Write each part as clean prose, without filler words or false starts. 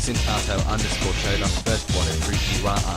Syntato_Chola, first one at 3G Rata.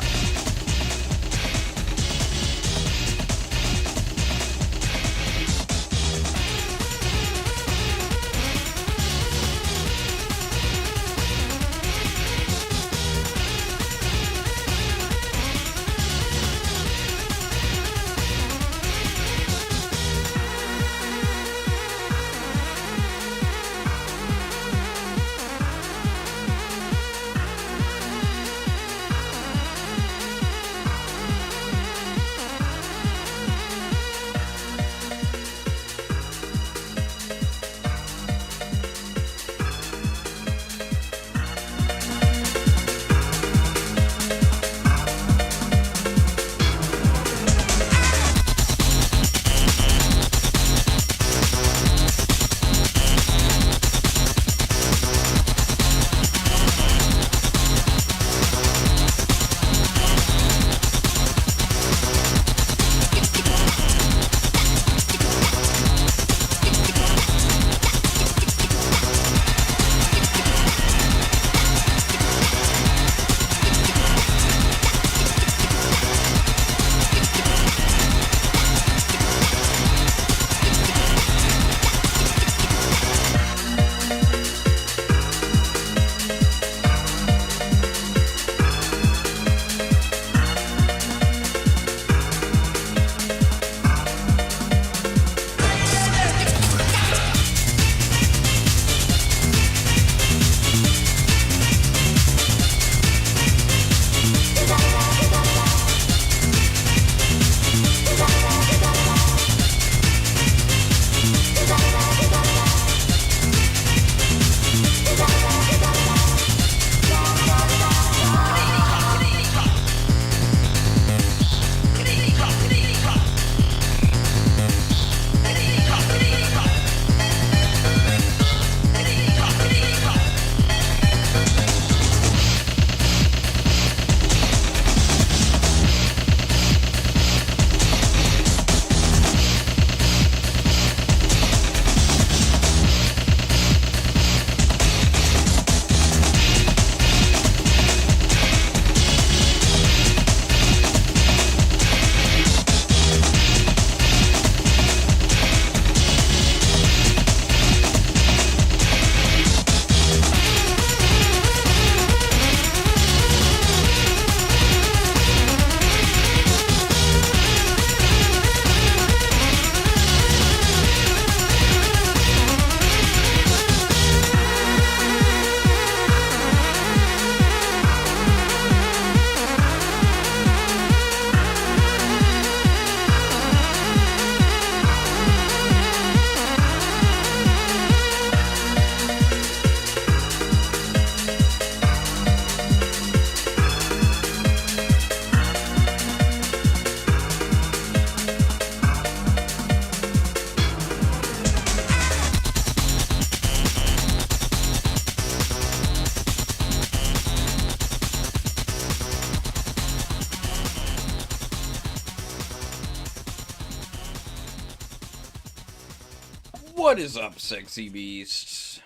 What is up, sexy beasts?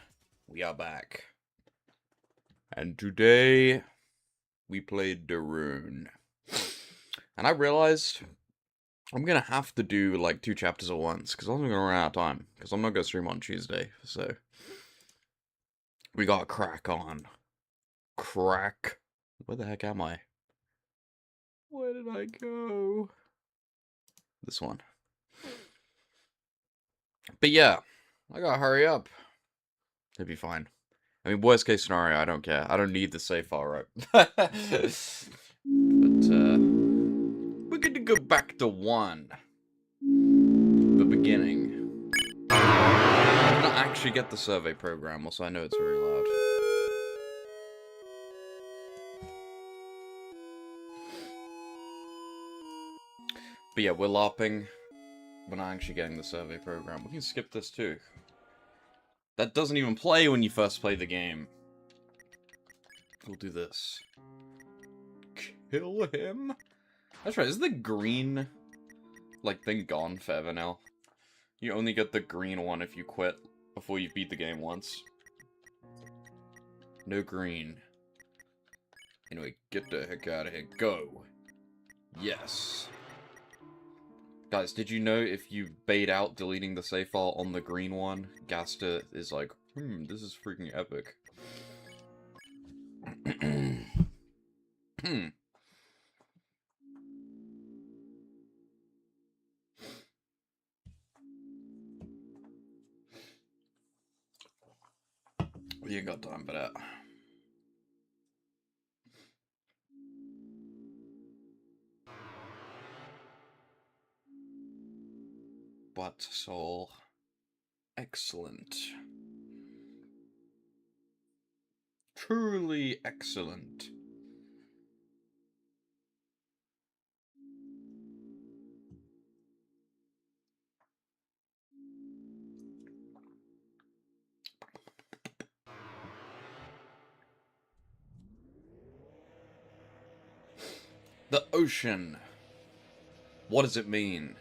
We are back. And today, we played Deltarune. And I realized I'm gonna have to do, like, 2 chapters at once, because I'm gonna run out of time. Because I'm not gonna stream on Tuesday, so... we gotta crack on. Crack. Where the heck am I? Where did I go? This one. But yeah, I gotta hurry up. It'll be fine. I mean, worst case scenario, I don't care. I don't need the save file, right? But, we're gonna go back to 1. The beginning. I'm gonna actually get the survey program, also I know it's very loud. But yeah, we're LARPing. We're not actually getting the survey program. We can skip this too. That doesn't even play when you first play the game. We'll do this. Kill him? That's right, is the green, like, thing gone forever now? You only get the green one if you quit before you beat the game once. No green. Anyway, get the heck out of here. Go. Yes. Guys, did you know if you bait out deleting the save file on the green one, Gaster is like, this is freaking epic. You ain't got time for that. But soul. Excellent. Truly excellent. The ocean. What does it mean?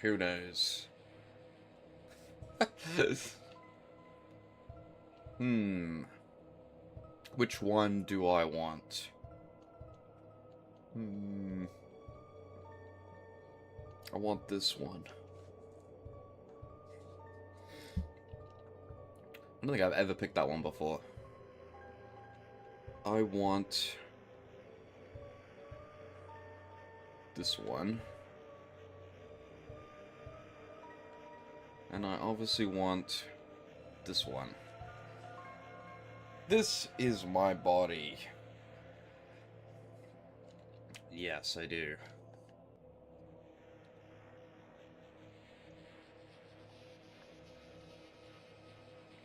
Who knows? Which one do I want? I want this one. I don't think I've ever picked that one before. I want this one. And I obviously want this one. This is my body. Yes, I do.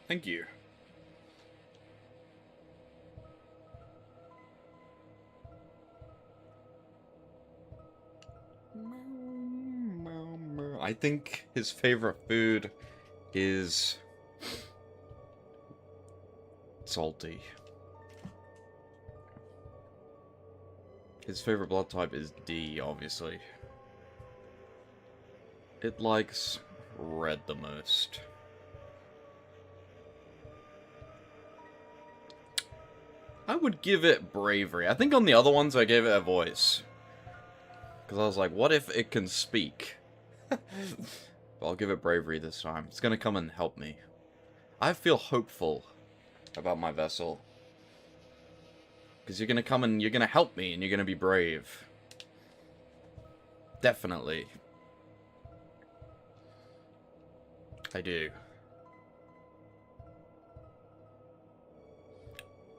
Thank you. I think his favorite food is salty. His favorite blood type is D, obviously. It likes red the most. I would give it bravery. I think on the other ones I gave it a voice. Because I was like, what if it can speak? But I'll give it bravery this time. It's gonna come and help me. I feel hopeful about my vessel. Because you're gonna come and you're gonna help me and you're gonna be brave. Definitely. I do.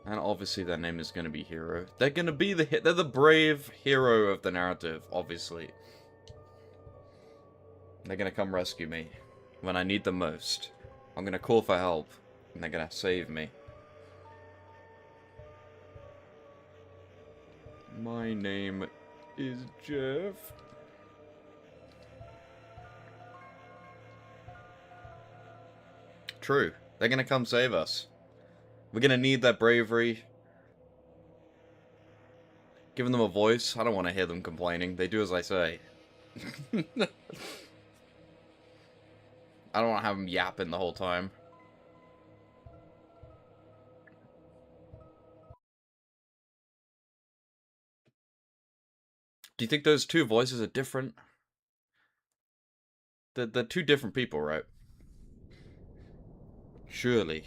And obviously their name is gonna be Hero. They're gonna be they're the brave hero of the narrative, obviously. They're gonna come rescue me when I need them most. I'm gonna call for help, and they're gonna save me. My name is Jeff. True. They're gonna come save us. We're gonna need their bravery. Giving them a voice. I don't want to hear them complaining. They do as I say. I don't want to have him yapping the whole time. Do you think those two voices are different? They're two different people, right? Surely.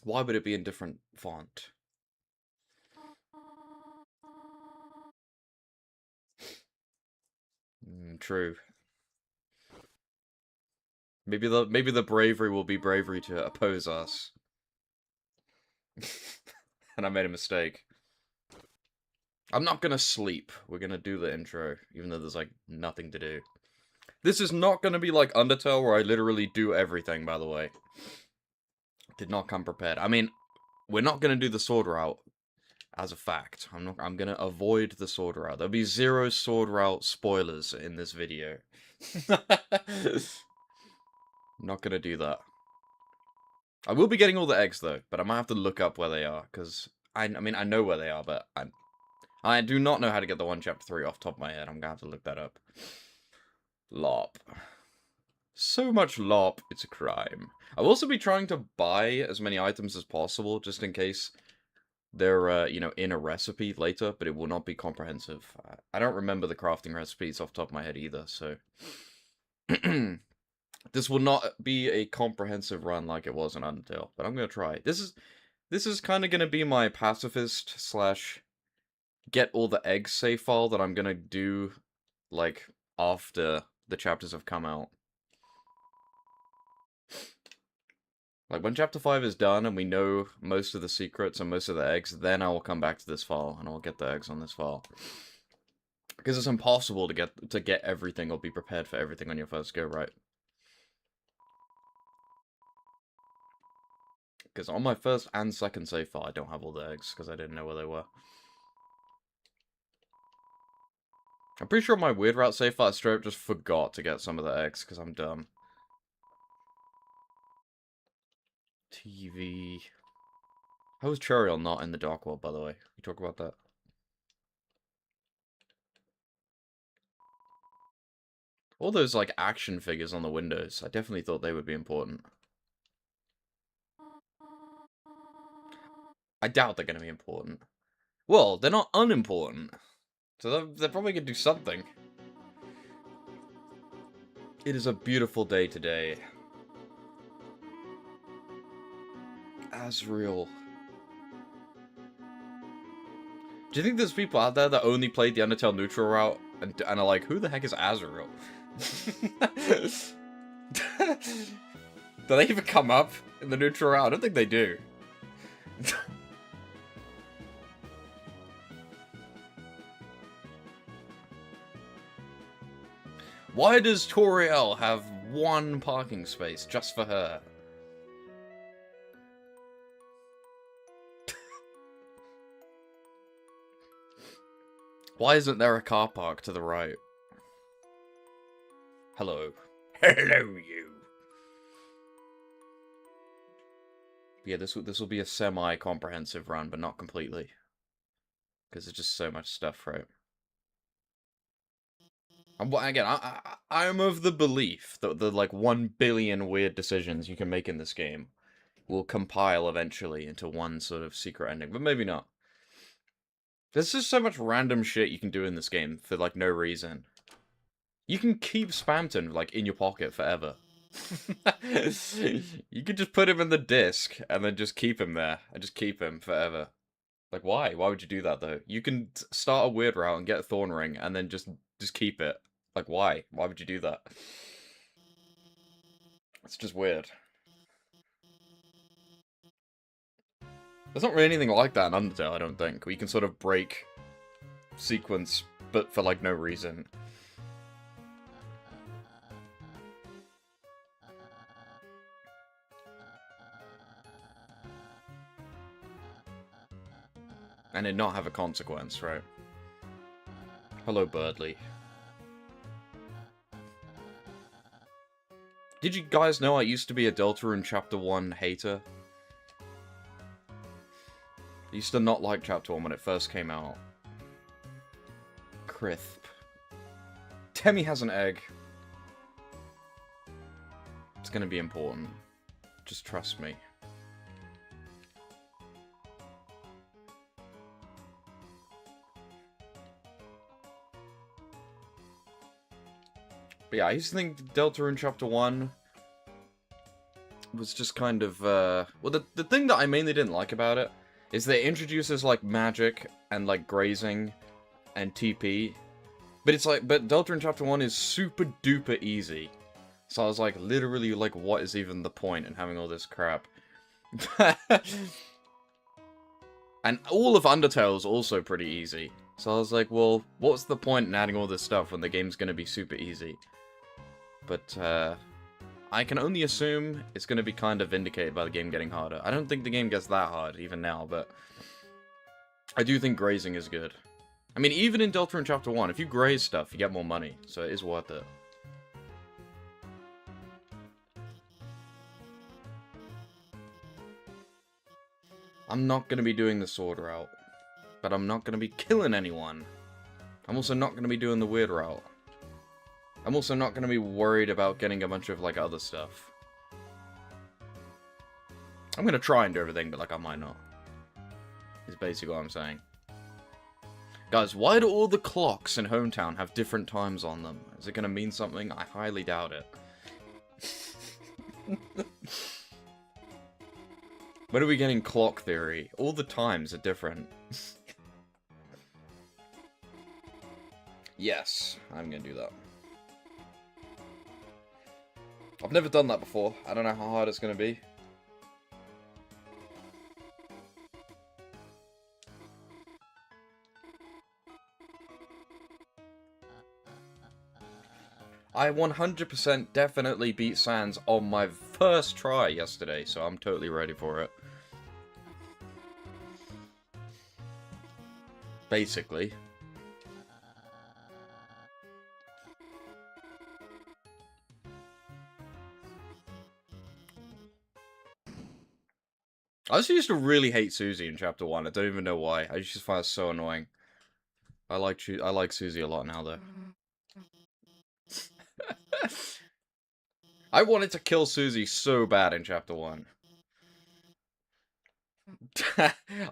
Why would it be in different font? True. Maybe the bravery will be bravery to oppose us. And I made a mistake. I'm not gonna sleep. We're gonna do the intro, even though there's, like, nothing to do. This is not gonna be like Undertale, where I literally do everything, by the way. Did not come prepared. I mean, we're not gonna do the sword route, as a fact. I'm gonna avoid the sword route. There'll be 0 sword route spoilers in this video. Not gonna do that. I will be getting all the eggs, though, but I might have to look up where they are, because, I mean, I know where they are, but I do not know how to get the 1 chapter 3 off the top of my head. I'm gonna have to look that up. LOP. So much LOP, it's a crime. I'll also be trying to buy as many items as possible, just in case they're, you know, in a recipe later, but it will not be comprehensive. I don't remember the crafting recipes off the top of my head either, so... This will not be a comprehensive run like it was in Undertale, but I'm gonna try. This is kind of gonna be my pacifist slash get all the eggs save file that I'm gonna do, like, after the chapters have come out. Like, when chapter 5 is done and we know most of the secrets and most of the eggs, then I will come back to this file and I'll get the eggs on this file. Because it's impossible to get everything or be prepared for everything on your first go, right? Because on my first and second save file, I don't have all the eggs, because I didn't know where they were. I'm pretty sure my weird route save file, I straight up just forgot to get some of the eggs, because I'm dumb. TV... How was Churiel not in the Dark World, by the way? We talk about that. All those, like, action figures on the windows, I definitely thought they would be important. I doubt they're going to be important. Well, they're not unimportant. So they're probably going to do something. It is a beautiful day today. Asriel. Do you think there's people out there that only played the Undertale neutral route and are like, who the heck is Asriel? Do they even come up in the neutral route? I don't think they do. Why does Toriel have 1 parking space just for her? Why isn't there a car park to the right? Hello. Hello, you. Yeah, this will be a semi-comprehensive run, but not completely. Because there's just so much stuff, right? Again, I'm of the belief that the, like, 1 billion weird decisions you can make in this game will compile eventually into one sort of secret ending, but maybe not. There's just so much random shit you can do in this game for, like, no reason. You can keep Spamton, like, in your pocket forever. You could just put him in the disc, and then just keep him there, and just keep him forever. Like, why? Why would you do that, though? You can start a weird route and get a Thorn Ring, and then just keep it. Like, why? Why would you do that? It's just weird. There's not really anything like that in Undertale, I don't think, where you can sort of break sequence, but for, like, no reason. And it not have a consequence, right? Hello, Birdly. Did you guys know I used to be a Deltarune Chapter 1 hater? I used to not like Chapter 1 when it first came out. Crisp. Kemi has an egg. It's gonna be important. Just trust me. But yeah, I used to think Deltarune Chapter 1 was just kind of, well, the thing that I mainly didn't like about it is that it introduces, like, magic and, like, grazing and TP. But it's like, but Deltarune Chapter 1 is super duper easy. So I was like, literally, like, what is even the point in having all this crap? And all of Undertale is also pretty easy. So I was like, well, what's the point in adding all this stuff when the game's gonna be super easy? But, I can only assume it's gonna be kind of vindicated by the game getting harder. I don't think the game gets that hard, even now, but I do think grazing is good. I mean, even in Deltarune Chapter 1, if you graze stuff, you get more money, so it is worth it. I'm not gonna be doing the sword route, but I'm not gonna be killing anyone. I'm also not gonna be doing the weird route. I'm also not gonna be worried about getting a bunch of, like, other stuff. I'm gonna try and do everything, but, like, I might not. Is basically what I'm saying. Guys, why do all the clocks in Hometown have different times on them? Is it gonna mean something? I highly doubt it. When are we getting clock theory? All the times are different. Yes, I'm gonna do that. I've never done that before. I don't know how hard it's gonna be. I 100% definitely beat Sans on my first try yesterday, so I'm totally ready for it. Basically. I also used to really hate Susie in Chapter 1. I don't even know why. I just find it so annoying. I like Susie a lot now, though. I wanted to kill Susie so bad in Chapter 1.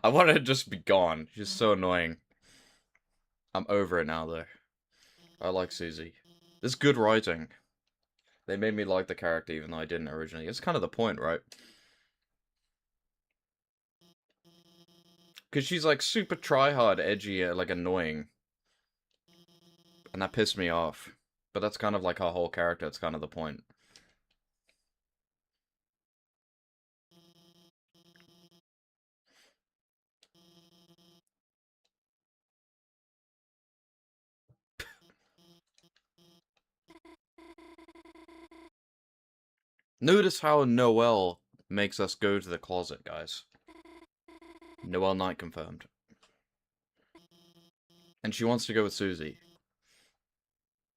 I wanted to just be gone. She's so annoying. I'm over it now, though. I like Susie. There's good writing. They made me like the character even though I didn't originally. It's kind of the point, right? Because she's like super try-hard, edgy, like annoying. And that pissed me off. But that's kind of like her whole character. It's kind of the point. Notice how Noelle makes us go to the closet, guys. Noelle Knight confirmed. And she wants to go with Susie.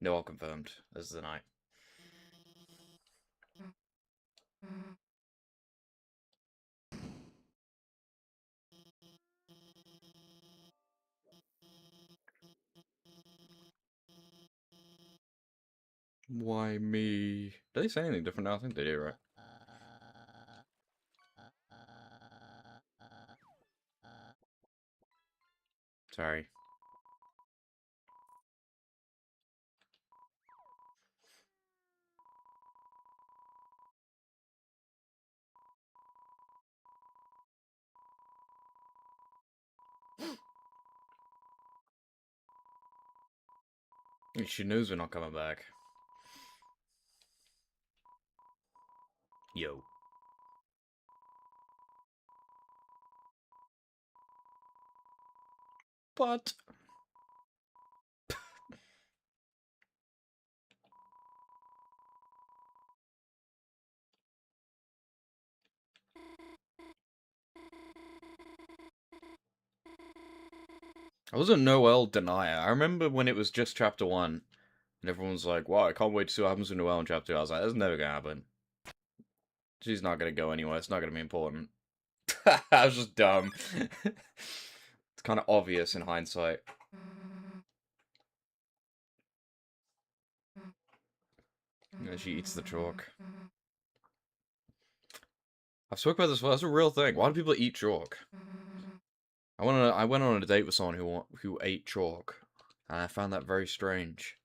Noelle confirmed as the Knight. Why me? Do they say anything different now? I think they do, right? Sorry. She knows we're not coming back. Yo. But... I was a Noelle denier. I remember when it was just Chapter 1, and everyone was like, wow, I can't wait to see what happens with Noelle in Chapter 2. I was like, that's never gonna happen. She's not gonna go anywhere. It's not gonna be important. I was just dumb. It's kind of obvious in hindsight. Yeah, she eats the chalk. I've spoken about this before. That's a real thing. Why do people eat chalk? I went on a date with someone who ate chalk, and I found that very strange.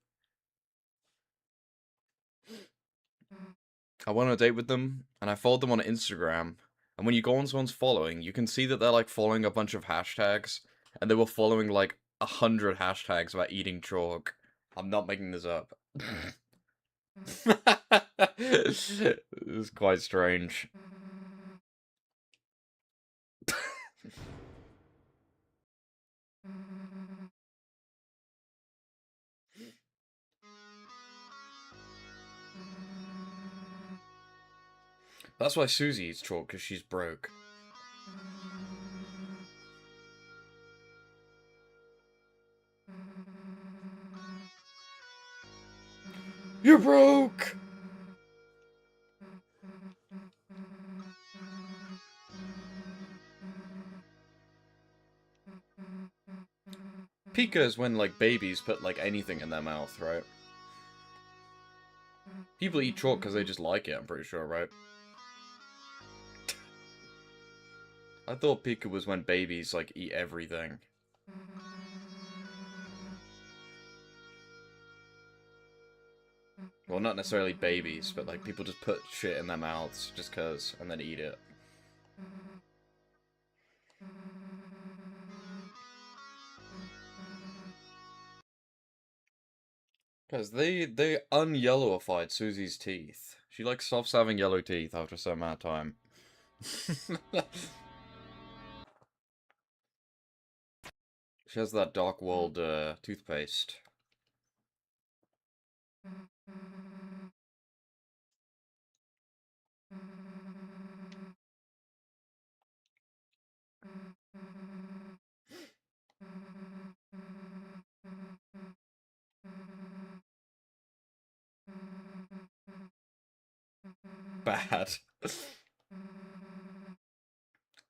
I went on a date with them, and I followed them on Instagram. And when you go on someone's following, you can see that they're like following a bunch of hashtags, and they were following like 100 hashtags about eating chalk. I'm not making this up. It's quite strange. That's why Susie eats chalk, because she's broke. You're broke! Pika is when, like, babies put, like, anything in their mouth, right? People eat chalk because they just like it, I'm pretty sure, right? I thought Pika was when babies, like, eat everything. Well, not necessarily babies, but, like, people just put shit in their mouths just cause, and then eat it. Because they unyellowified Susie's teeth. She, like, stops having yellow teeth after some amount of time. She has that Dark World, toothpaste. Bad.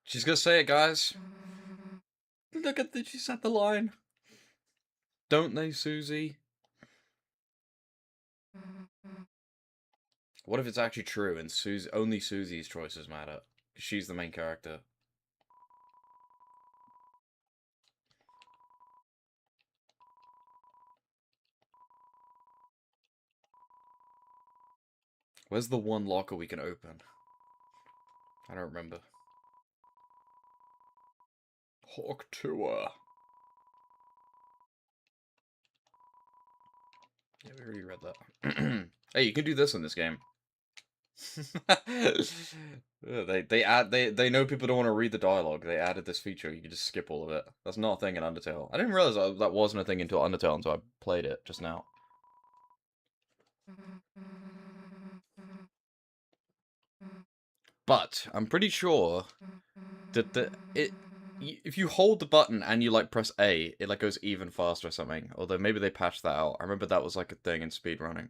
She's gonna say it, guys. Look at she said the line. Don't they, Susie? What if it's actually true and only Susie's choices matter? She's the main character. Where's the one locker we can open? I don't remember. Hawk Tour. Yeah, we already read that. Hey, you can do this in this game. they know people don't want to read the dialogue. They added this feature. You can just skip all of it. That's not a thing in Undertale. I didn't realize that wasn't a thing until Undertale until I played it just now. But I'm pretty sure that if you hold the button and you like press A, it like goes even faster or something. Although maybe they patched that out. I remember that was like a thing in speedrunning.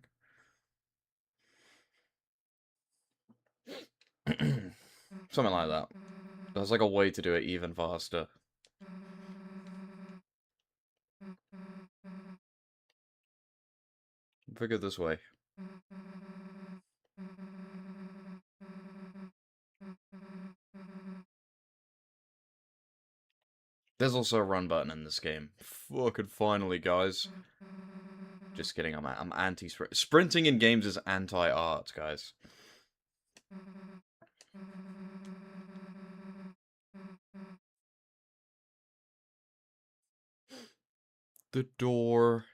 Something like that. There's like a way to do it even faster. Figure this way. There's also a run button in this game. Fucking finally, guys. Just kidding, I'm anti-sprint. Sprinting in games is anti-art, guys. The door.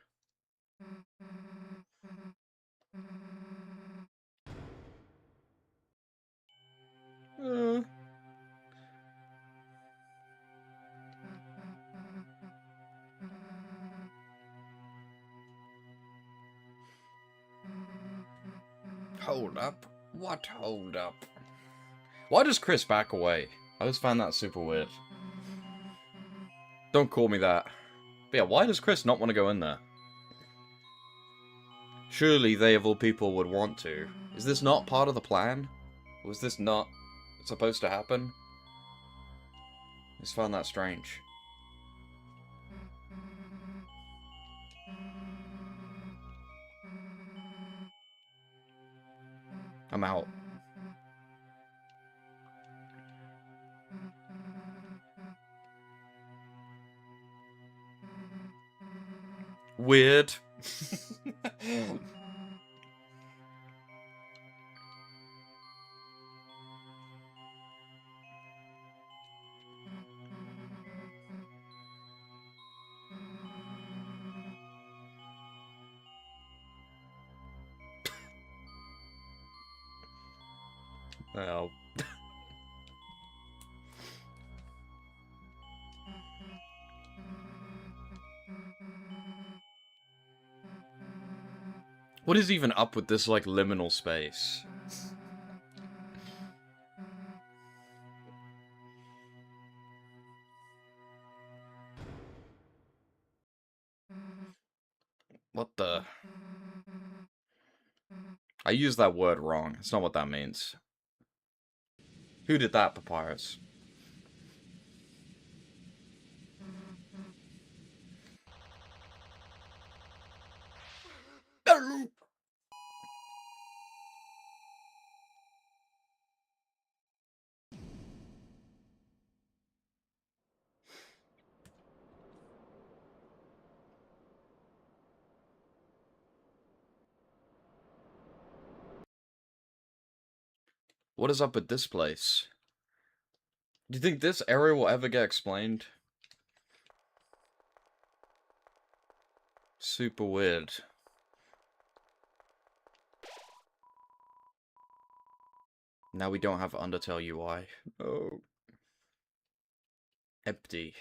Hold up. What hold up? Why does Chris back away? I just found that super weird. Don't call me that. But yeah, why does Chris not want to go in there? Surely they of all people would want to. Is this not part of the plan? Was this not supposed to happen? I just found that strange. I'm out. Weird. Well. What is even up with this, like, liminal space? What the? I used that word wrong. It's not what that means. Who did that, Papyrus? What is up with this place? Do you think this area will ever get explained? Super weird. Now we don't have Undertale UI. Oh. Empty.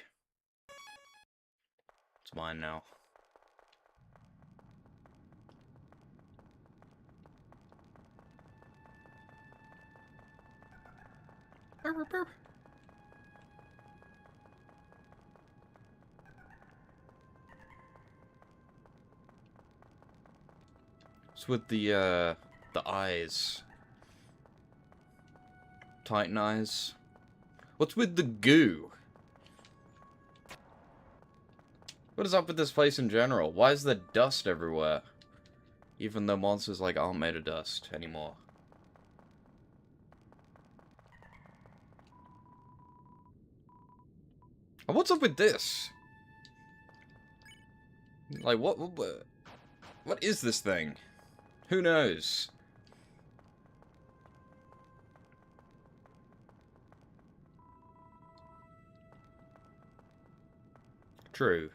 It's mine now. It's with the eyes. Titan eyes. What's with the goo? What is up with this place in general? Why is there dust everywhere? Even though monsters, like, aren't made of dust anymore. And what's up with this? Like, what is this thing? Who knows? True.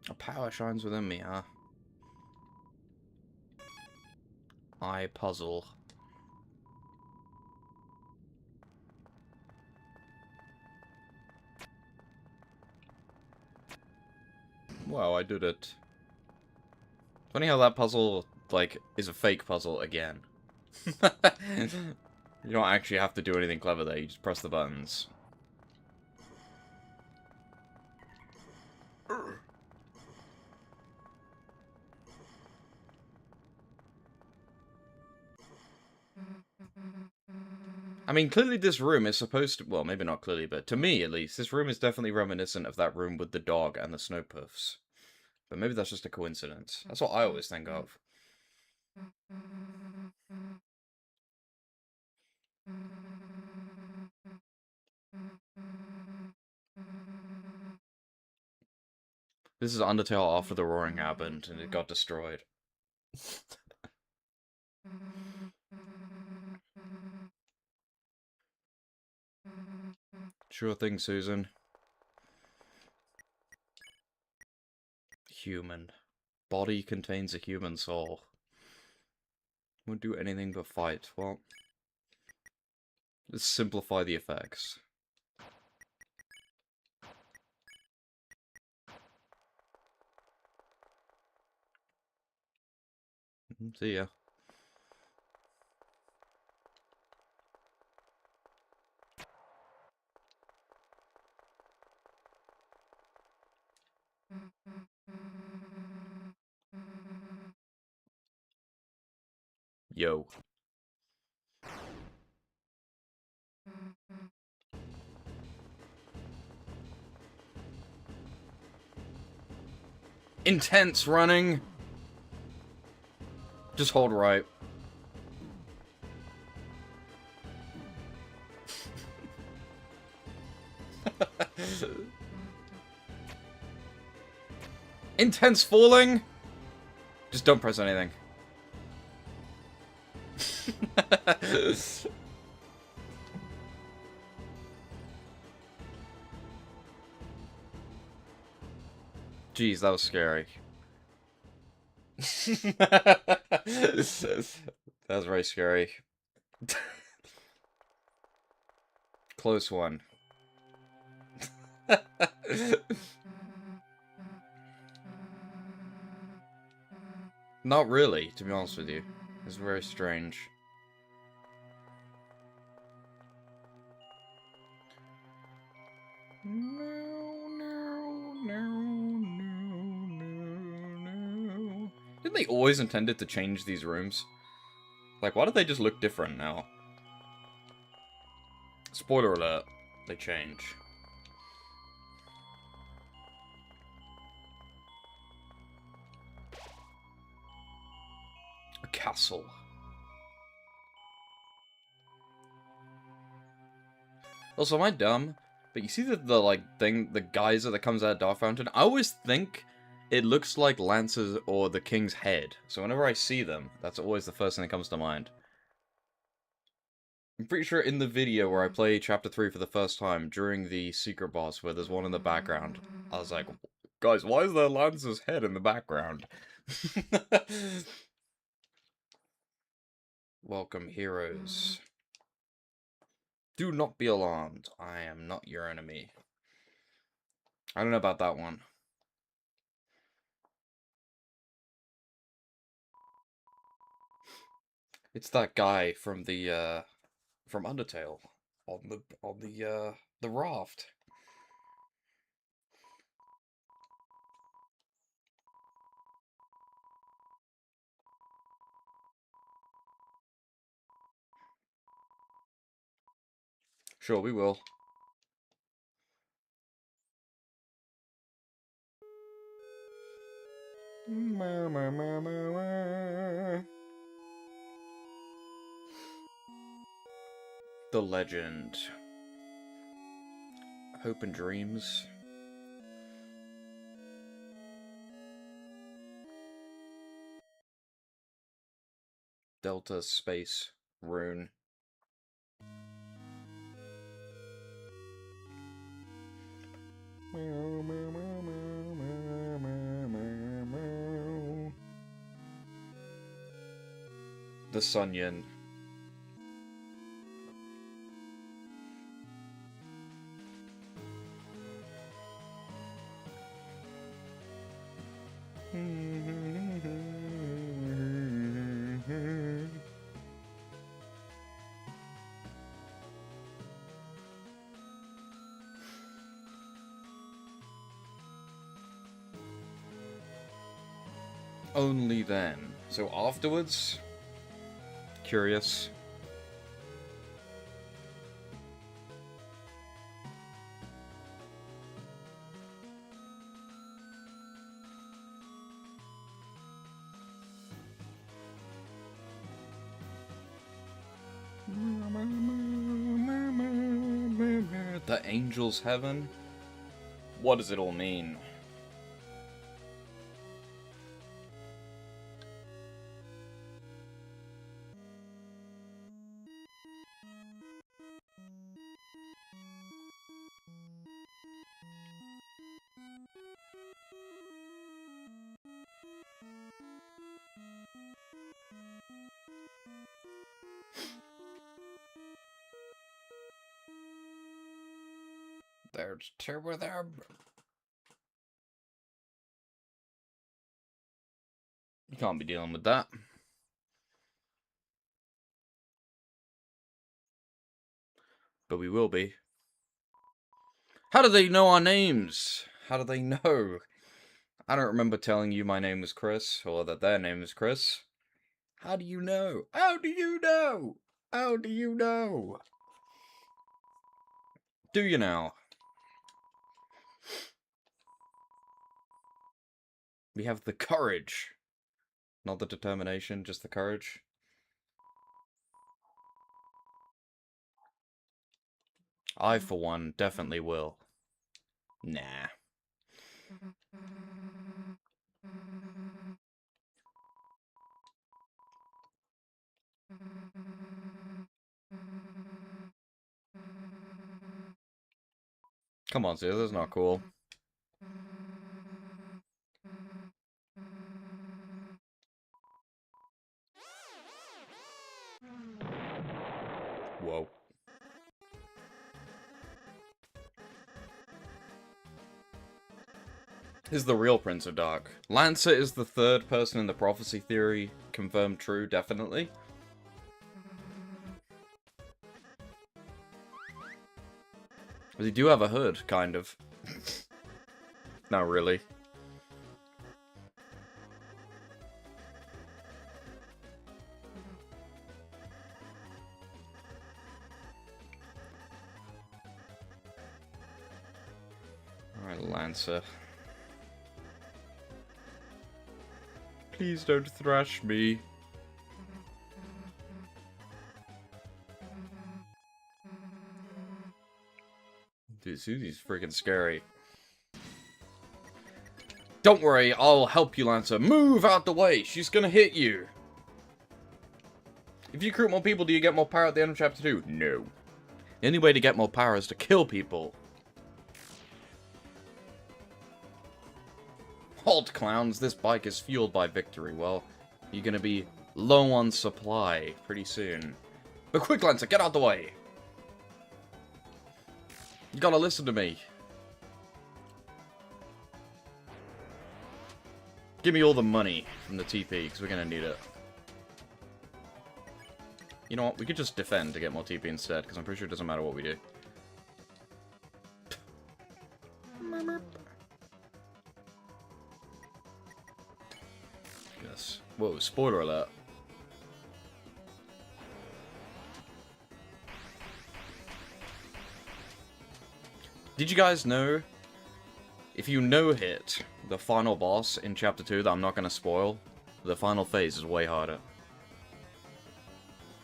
A power shines within me, huh? I puzzle. Wow, I did it. Funny how that puzzle, like, is a fake puzzle again. You don't actually have to do anything clever there, you just press the buttons. I mean, clearly this room is supposed to... Well, maybe not clearly, but to me, at least, this room is definitely reminiscent of that room with the dog and the snow puffs. But maybe that's just a coincidence. That's what I always think of. This is Undertale after the roaring happened, and it got destroyed. Sure thing, Susan. Human. Body contains a human soul. Won't do anything but fight. Well, let's simplify the effects. See ya. Yo. Intense running. Just hold right. Intense falling. Just don't press anything. Jeez, that was scary. That was very scary. Close one. Not really, to be honest with you. It's very strange. Didn't they always intended to change these rooms? Like, why did they just look different now? Spoiler alert, they change. A castle. Also, am I dumb? But you see the like thing, the geyser that comes out of Dark Fountain? I always think it looks like Lance's or the King's head. So whenever I see them, that's always the first thing that comes to mind. I'm pretty sure in the video where I play Chapter 3 for the first time, during the secret boss where there's one in the background, I was like, guys, why is there Lance's head in the background? Welcome, heroes. Do not be alarmed. I am not your enemy. I don't know about that one. It's that guy from the from Undertale on the raft. Sure, we will. The legend. Hope and dreams. Delta space rune. The Sunyan. Only then. So afterwards? Curious. The angel's heaven? What does it all mean? There's two of them. You can't be dealing with that. But we will be. How do they know our names? How do they know? I don't remember telling you my name was Chris, or that their name is Chris. How do you know? How do you know? How do you know? Do you now? We have the courage. Not the determination, just the courage. I, for one, definitely will. Nah. Come on, Sia, that's not cool. Whoa. Is the real Prince of Dark. Lancer is the third person in the prophecy theory. Confirmed true, definitely. But they do have a hood, kind of. Not really. Alright, Lancer. Please don't thrash me. Dude, Susie's freaking scary. Don't worry, I'll help you, Lancer. Move out the way! She's gonna hit you! If you recruit more people, do you get more power at the end of Chapter 2? No. The only way to get more power is to kill people. Halt, clowns. This bike is fueled by victory. Well, you're gonna be low on supply pretty soon. But quick, Lancer, get out the way! You gotta listen to me. Give me all the money from the TP, because we're gonna need it. You know what? We could just defend to get more TP instead, because I'm pretty sure it doesn't matter what we do. Yes. Whoa, spoiler alert. Did you guys know, if you no-hit the final boss in Chapter 2 that I'm not going to spoil, the final phase is way harder.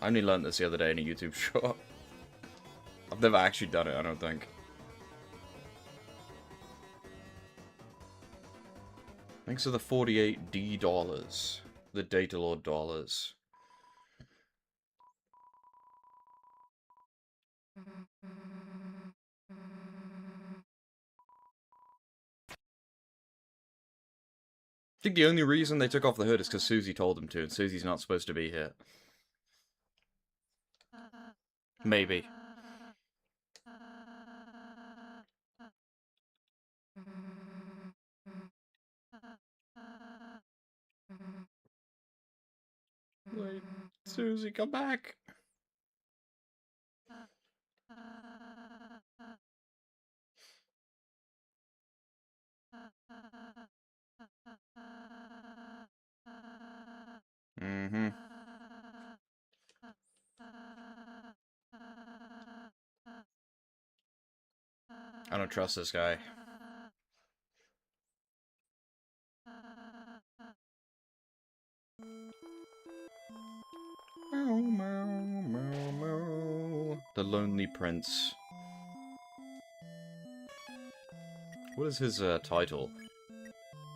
I only learned this the other day in a YouTube short. I've never actually done it, I don't think. Thanks to the $48 the Datalord dollars. I think the only reason they took off the hood is because Susie told them to, and Susie's not supposed to be here. Maybe. Wait, Susie, come back! Mm-hmm. I don't trust this guy. Meow, meow, meow, meow. The Lonely Prince. What is his title?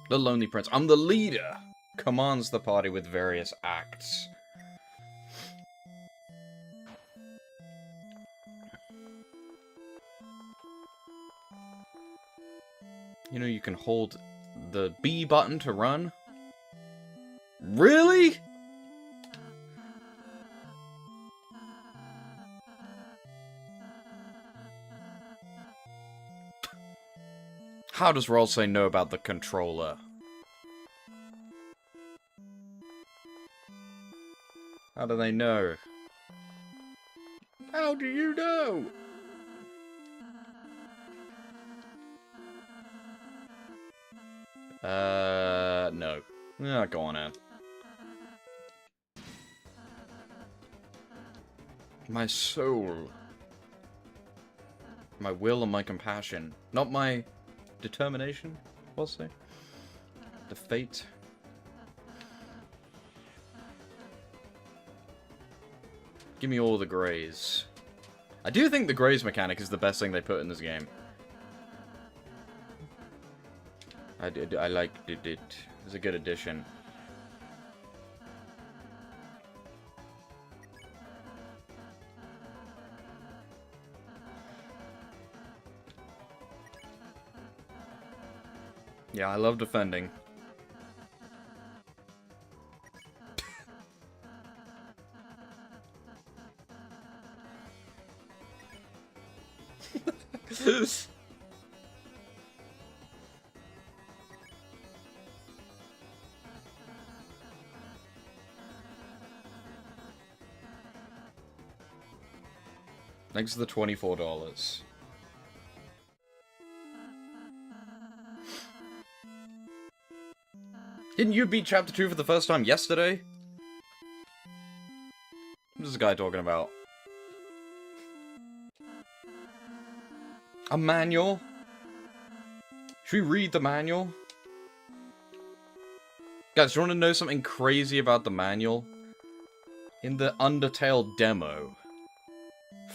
The Lonely Prince. I'm the leader! Commands the party with various acts. You know, you can hold the B button to run. Really? How does Roll say no about the controller? How do they know? How do you know? No. Yeah, go on, Anne. My soul. My will and my compassion. Not my determination, we'll say. The fate. Give me all the grays. I do think the grays mechanic is the best thing they put in this game. I liked it. It was a good addition. Yeah, I love defending. Thanks to the $24. Didn't you beat Chapter 2 for the first time yesterday? What's this guy talking about? A manual? Should we read the manual? Guys, do you want to know something crazy about the manual? In the Undertale demo,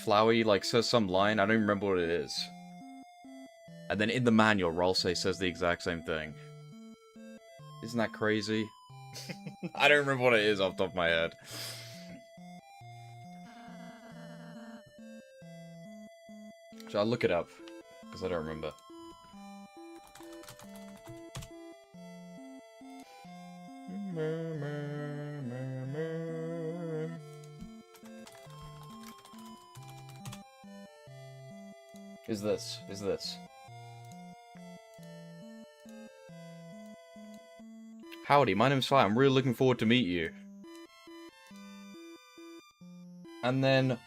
Flowey, like, says some line, I don't remember what it is. And then in the manual, Ralsei says the exact same thing. Isn't that crazy? I don't remember what it is off the top of my head. So I'll look it up, because I don't remember. Is this? Howdy, my name's Fly. I'm really looking forward to meet you. And then,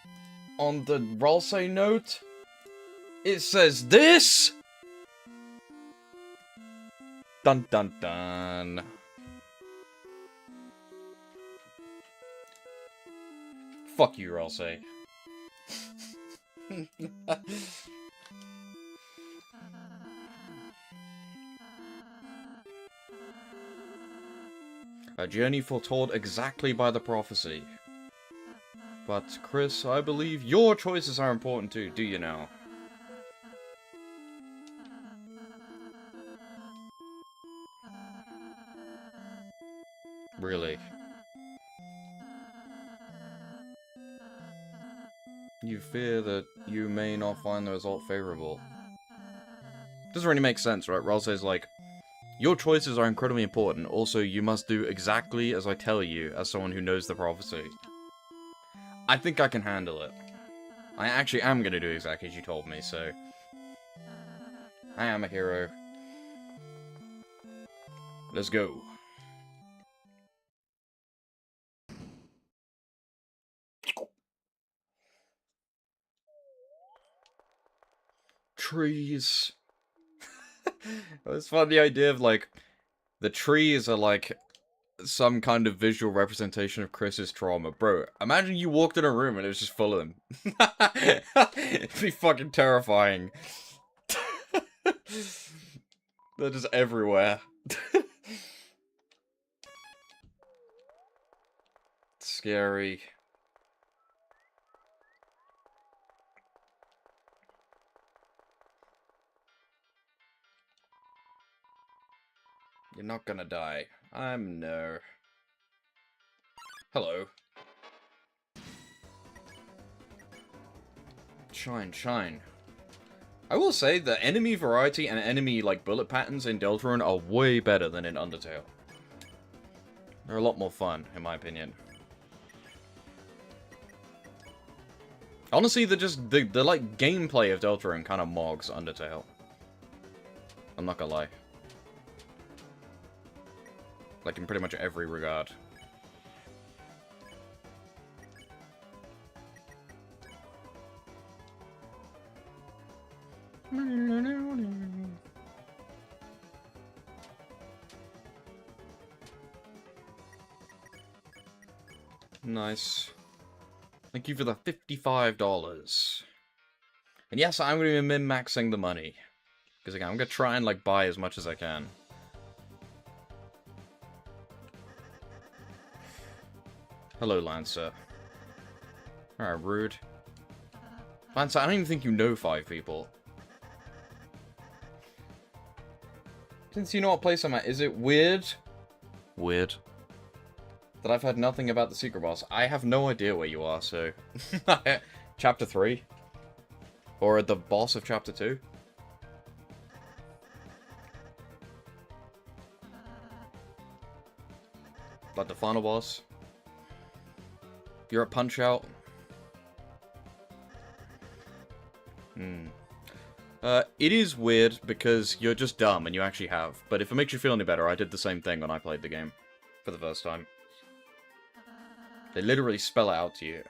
on the Ralsei note, it says this! Dun dun dun. Fuck you, Ralsei. A journey foretold exactly by the prophecy. But, Chris, I believe your choices are important too, do you know? Really? You fear that you may not find the result favorable. Doesn't really make sense, right? Ralsei's like, your choices are incredibly important. Also, you must do exactly as I tell you, as someone who knows the prophecy. I think I can handle it. I actually am going to do exactly as you told me, so... I am a hero. Let's go. Trees. It's fun, the idea of, like, the trees are, like, some kind of visual representation of Chris's trauma. Bro, imagine you walked in a room and it was just full of them. It'd be fucking terrifying. They're just everywhere. Scary. You're not gonna die. I'm no. Hello. Shine, shine. I will say the enemy variety and enemy, like, bullet patterns in Deltarune are way better than in Undertale. They're a lot more fun, in my opinion. Honestly, the like, gameplay of Deltarune kind of mogs Undertale. I'm not gonna lie. Like, in pretty much every regard. Nice. Thank you for the $55. And yes, I'm going to be min-maxing the money. Because again, I'm going to try and, like, buy as much as I can. Hello, Lancer. Alright, rude. Lancer, I don't even think you know 5 people. Since you know what place I'm at, is it weird? Weird. That I've heard nothing about the secret boss. I have no idea where you are, so... Chapter 3? Or the boss of Chapter 2? Like the final boss? You're at Punch-Out? It is weird because you're just dumb and you actually have. But if it makes you feel any better, I did the same thing when I played the game. For the first time. They literally spell it out to you.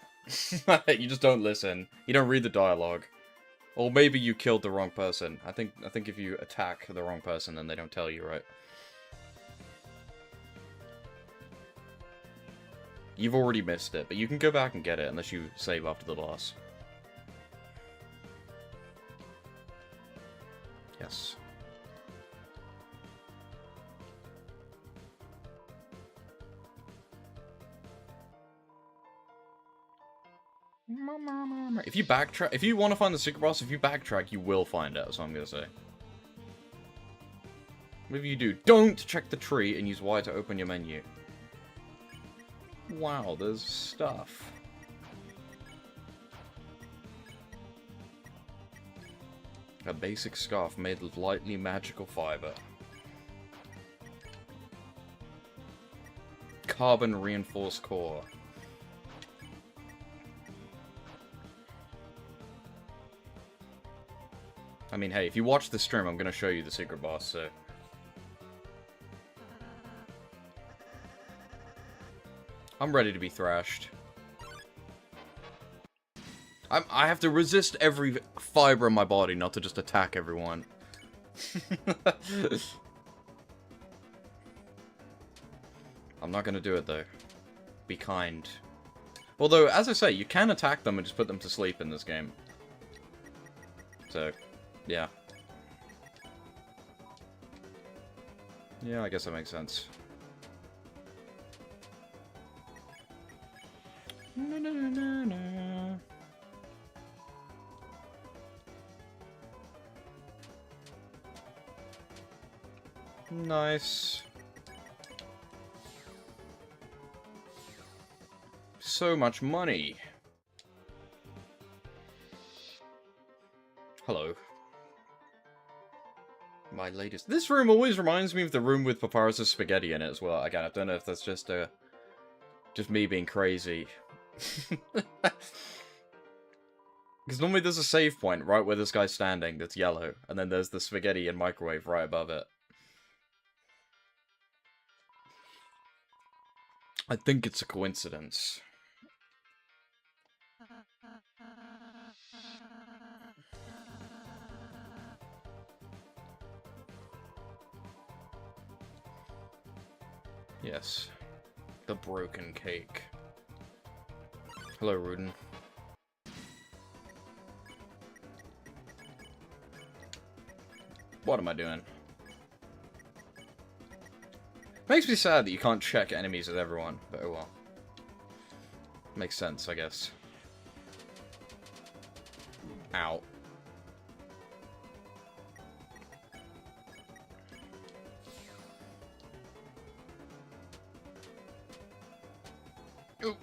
You just don't listen. You don't read the dialogue. Or maybe you killed the wrong person. I think if you attack the wrong person, then they don't tell you, right? You've already missed it, but you can go back and get it unless you save after the boss. Yes. If you backtrack, if you want to find the secret boss, if you backtrack, you will find it, that's what I'm gonna say. Maybe you do. Don't check the tree and use Y to open your menu. Wow, there's stuff. A basic scarf made of lightly magical fiber. Carbon reinforced core. I mean, hey, if you watch the stream, I'm gonna show you the secret boss, so... I'm ready to be thrashed. I have to resist every fiber in my body not to just attack everyone. I'm not gonna do it, though. Be kind. Although, as I say, you can attack them and just put them to sleep in this game. So, yeah. Yeah, I guess that makes sense. Na, na, na, na, na. Nice. So much money. Hello. My latest... This room always reminds me of the room with Papyrus' spaghetti in it as well. Again, I don't know if that's just me being crazy. Because normally there's a save point right where this guy's standing that's yellow, and then there's the spaghetti and microwave right above it. I think it's a coincidence. Yes. The broken cake. Hello, Rudin. What am I doing? Makes me sad that you can't check enemies with everyone, but oh well. Makes sense, I guess. Ow. Ooh.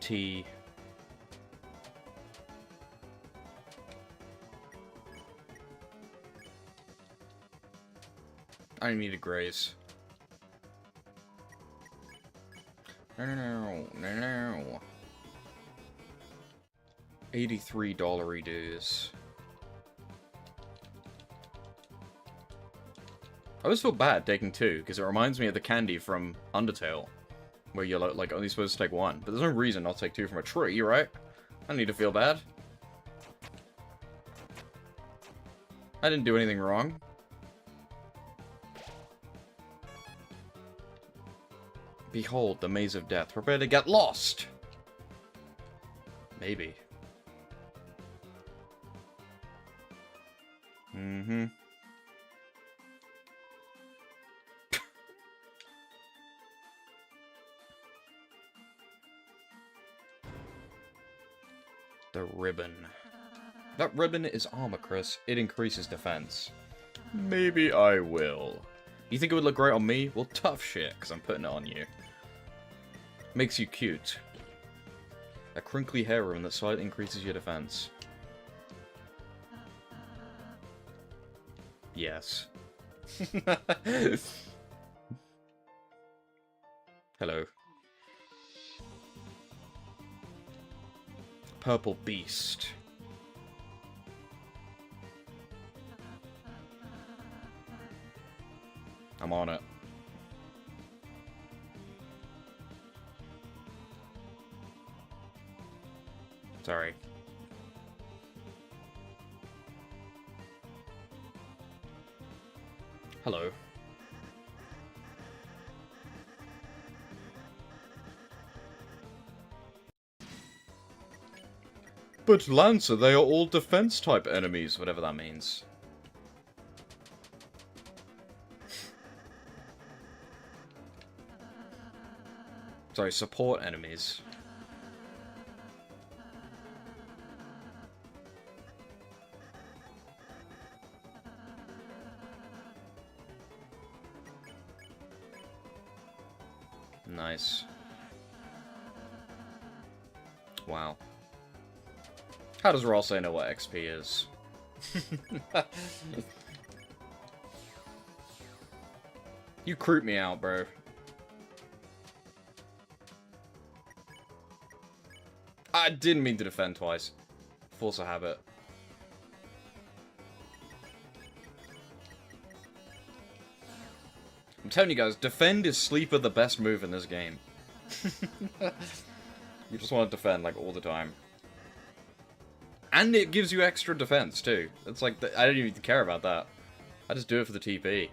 T. I need a graze. No. $83 dues. I always feel bad taking 2, because it reminds me of the candy from Undertale, where you're like only supposed to take 1. But there's no reason not to take 2 from a tree, right? I don't need to feel bad. I didn't do anything wrong. Behold, the maze of death. Prepare to get lost! Maybe. The ribbon. That ribbon is armor, Chris. It increases defense. Maybe I will. You think it would look great on me? Well, tough shit, because I'm putting it on you. Makes you cute. A crinkly hair ribbon that slightly increases your defense. Yes. Hello. Purple beast. I'm on it. Sorry. Hello. But Lancer, they are all defense-type enemies, whatever that means. Sorry, support enemies. Nice. Wow. How does Ross know what XP is? You creep me out, bro. I didn't mean to defend twice. Force a habit. I'm telling you guys, defend is sleeper the best move in this game. You just want to defend, like, all the time. And it gives you extra defense, too. It's like, I don't even care about that. I just do it for the TP.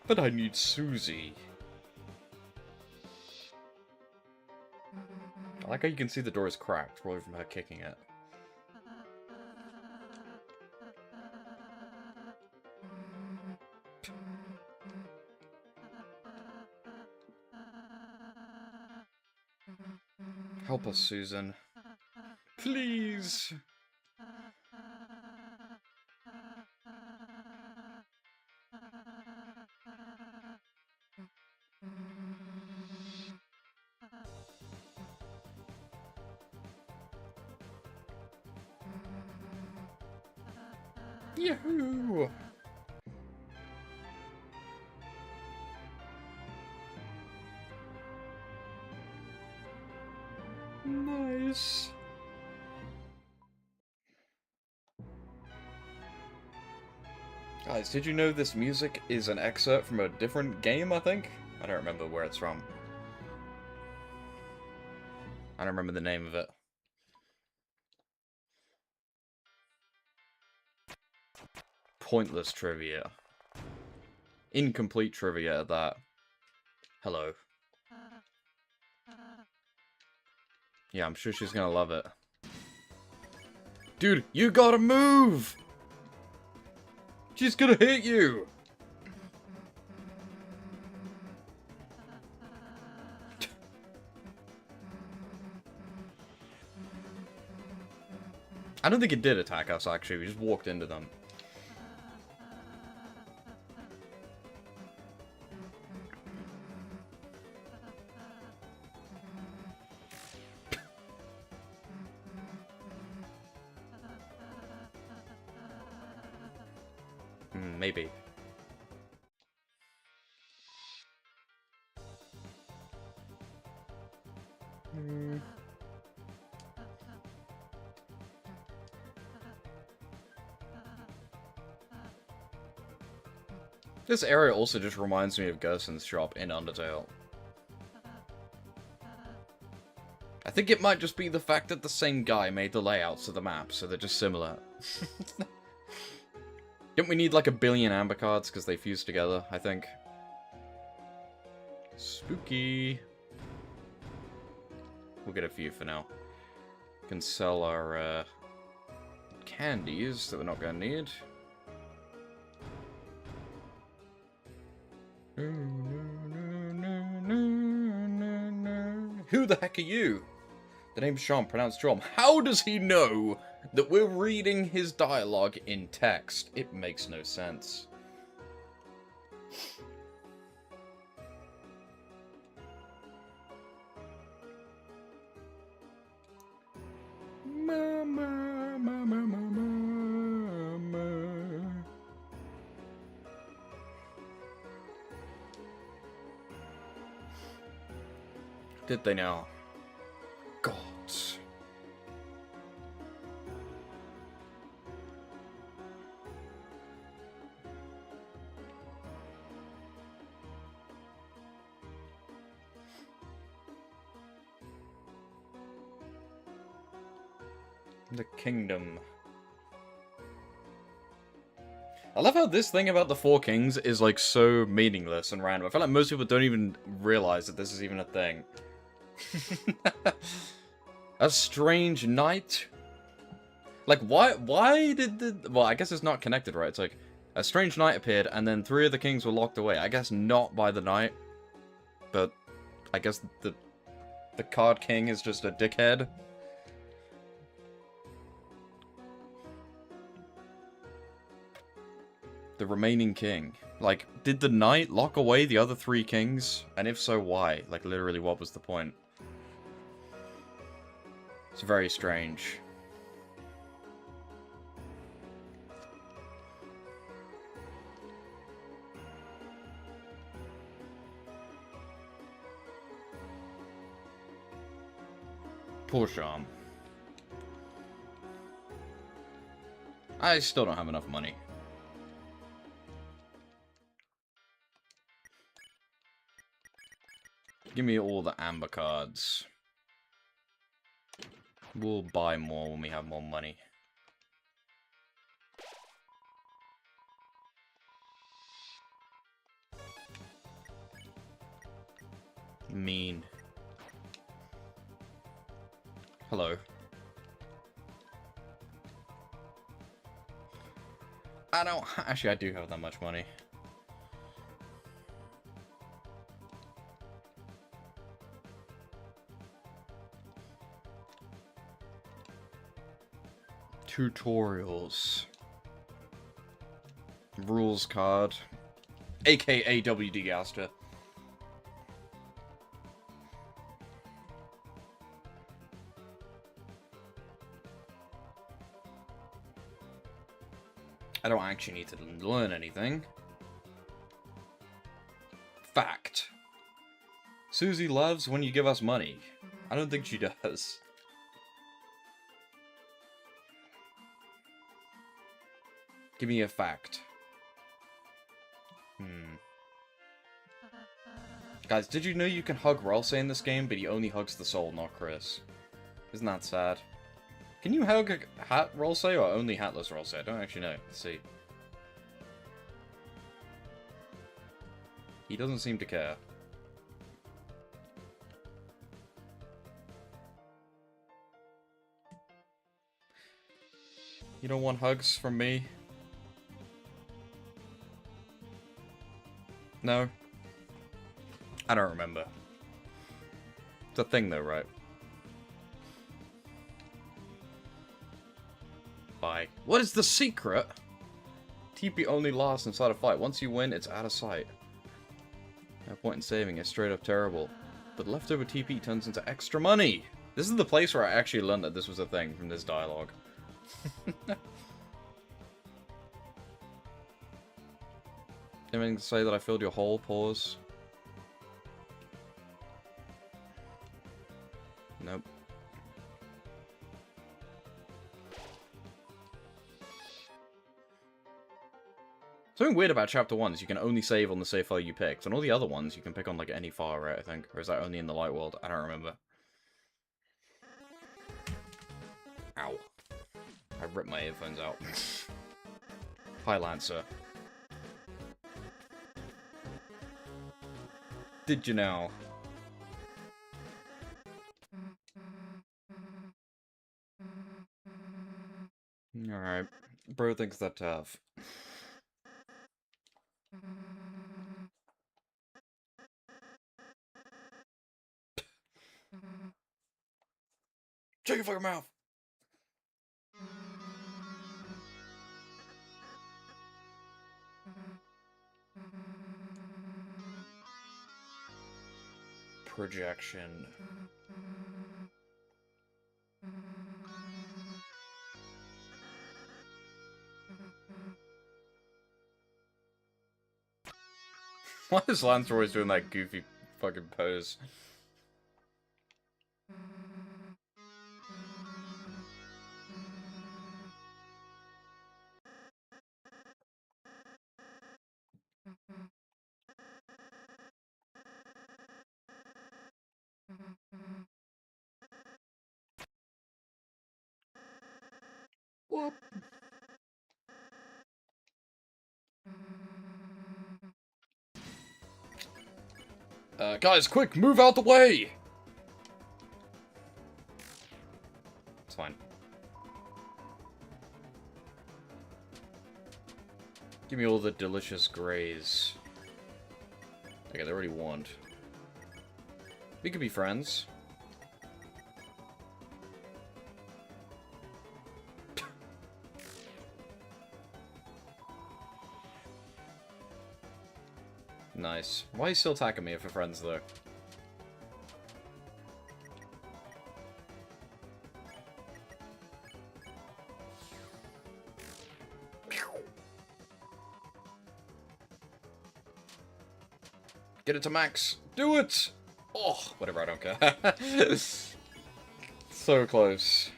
But I need Susie. I like how you can see the door is cracked, probably from her kicking it. Help us, Susan. Please! Yahoo! Nice. Guys, did you know this music is an excerpt from a different game, I think? I don't remember where it's from. I don't remember the name of it. Pointless trivia. Incomplete trivia at that. Hello. Yeah, I'm sure she's gonna love it. Dude, you gotta move! She's gonna hit you! I don't think it did attack us, actually. We just walked into them. Maybe. This area also just reminds me of Gerson's shop in Undertale. I think it might just be the fact that the same guy made the layouts of the map, so they're just similar. Don't we need like 1 billion amber cards because they fuse together, I think? Spooky. We'll get a few for now. Can sell our candies that we're not going to need. Who the heck are you? The name's Sean, pronounced Drom. How does he know that we're reading his dialogue in text? It makes no sense. Mama, mama, mama. Did they now? Gods. The kingdom. I love how this thing about the Four Kings is like so meaningless and random. I feel like most people don't even realize that this is even a thing. A strange night? Like, why did the... Well, I guess it's not connected, right? It's like, a strange night appeared, and then 3 of the kings were locked away. I guess not by the night, but I guess the card king is just a dickhead. The remaining king. Like, did the knight lock away the other 3 kings? And if so, why? Like, literally, what was the point? It's very strange. Poor Sham. I still don't have enough money. Give me all the amber cards. We'll buy more when we have more money. Mean. Hello. I don't... Actually, I do have that much money. Tutorials. Rules card. AKA WD Gaster. I don't actually need to learn anything. Fact. Susie loves when you give us money. I don't think she does. Give me a fact. Guys, did you know you can hug Ralsei in this game, but he only hugs the soul, not Chris? Isn't that sad? Can you hug a hat Ralsei or only hatless Ralsei? I don't actually know. Let's see. He doesn't seem to care. You don't want hugs from me? No? I don't remember. It's a thing though, right? Bye. What is the secret? TP only lasts inside a fight. Once you win, it's out of sight. No point in saving, it's straight up terrible. But leftover TP turns into extra money! This is the place where I actually learned that this was a thing from this dialogue. Anything to say that I filled your hole? Pause. Nope. Something weird about Chapter 1 is you can only save on the save file you picked, and all the other ones you can pick on like any file, right, I think? Or is that only in the light world? I don't remember. Ow. I ripped my earphones out. Hi, Lancer. Did you know? Alright. Bro thinks that tough. Shut your fucking mouth! Projection. Why is Lance always doing that goofy fucking pose? Whoop. Guys, quick, move out the way! It's fine. Give me all the delicious grays. Okay, they already want. We could be friends. Nice. Why are you still attacking me if we're friends, though? Get it to max. Do it! Oh, whatever, I don't care. So close.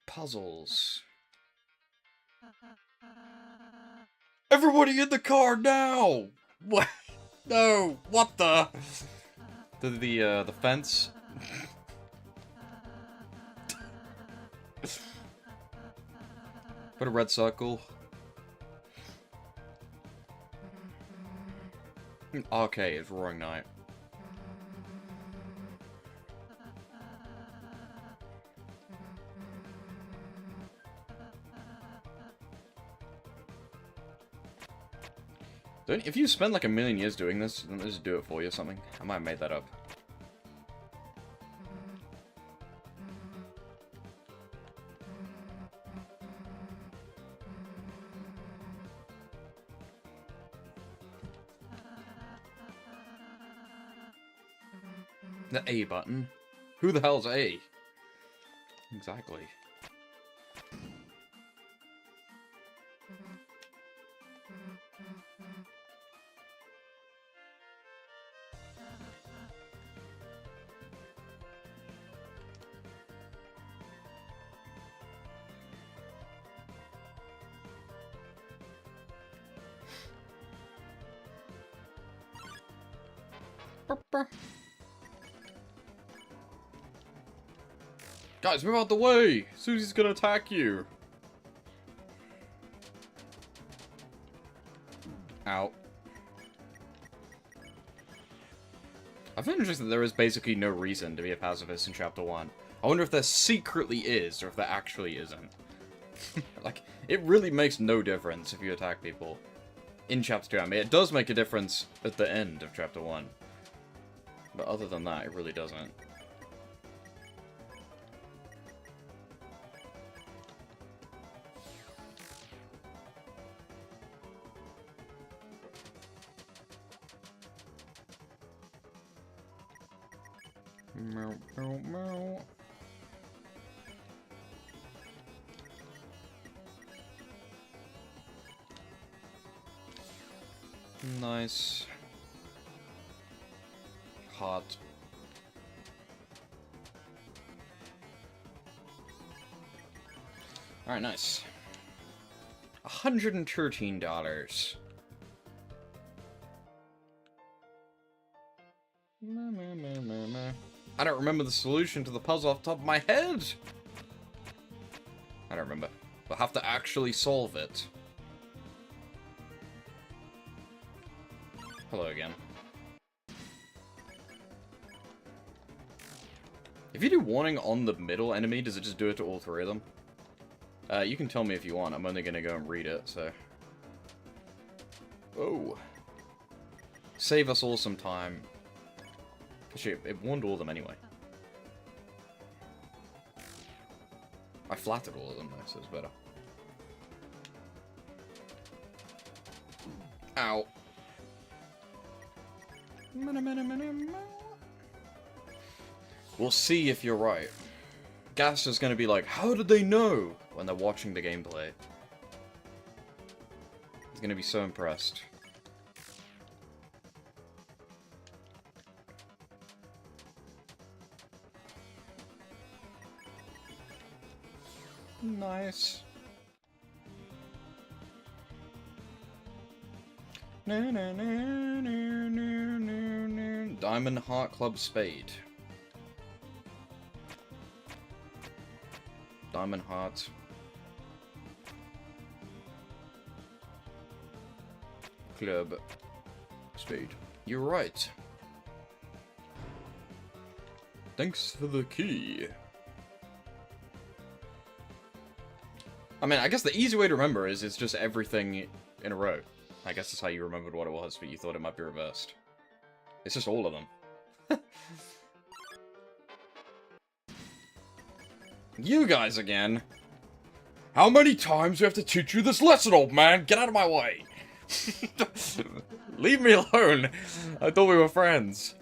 Puzzles. Everybody in the car now! What? No! What the? The fence? Put a red circle. Okay, it's Roaring Night. If you spend like a million years doing this, then just do it for you or something. I might have made that up. The A button? Who the hell's A? Exactly. Guys, move out the way! Susie's gonna attack you! Ow. I find it interesting that there is basically no reason to be a pacifist in Chapter 1. I wonder if there secretly is, or if there actually isn't. Like, it really makes no difference if you attack people in Chapter 2. I mean, it does make a difference at the end of Chapter 1. But other than that, it really doesn't. Meow, meow, meow. Nice. Hot. Alright, nice. $113. I don't remember the solution to the puzzle off the top of my head. I don't remember. We'll have to actually solve it. Hello again. If you do warning on the middle enemy, does it just do it to all three of them? You can tell me if you want. I'm only gonna go and read it, so... Oh. Save us all some time. Actually, it warned all of them anyway. I flattered all of them, though, so it's better. Ow. We'll see if you're right. Gas is gonna be like, how did they know? When they're watching the gameplay. He's gonna be so impressed. Nice. Diamond Heart Club Spade. Diamond Heart. Club Spade. You're right. Thanks for the key. I mean, I guess the easy way to remember is it's just everything in a row. I guess that's how you remembered what it was, but you thought it might be reversed. It's just all of them. You guys again. How many times do I have to teach you this lesson, old man? Get out of my way. Leave me alone. I thought we were friends.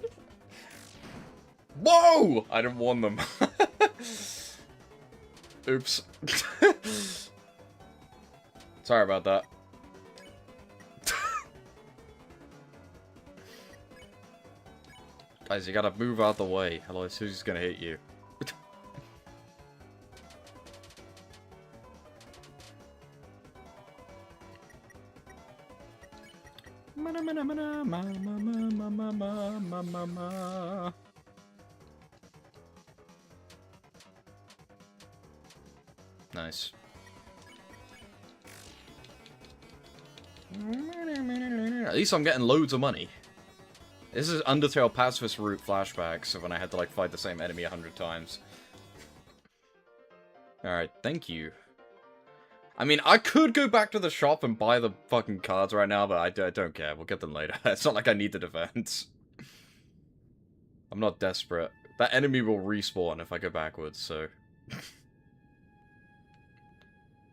Whoa! I didn't warn them. Oops. Sorry about that. Guys, you gotta move out the way. Otherwise, who's gonna hit you? Nice. At least I'm getting loads of money. This is Undertale pacifist route flashbacks of when I had to like fight the same enemy 100 times. Alright, thank you. I mean, I could go back to the shop and buy the fucking cards right now, but I don't care. We'll get them later. It's not like I need the defense. I'm not desperate. That enemy will respawn if I go backwards, so...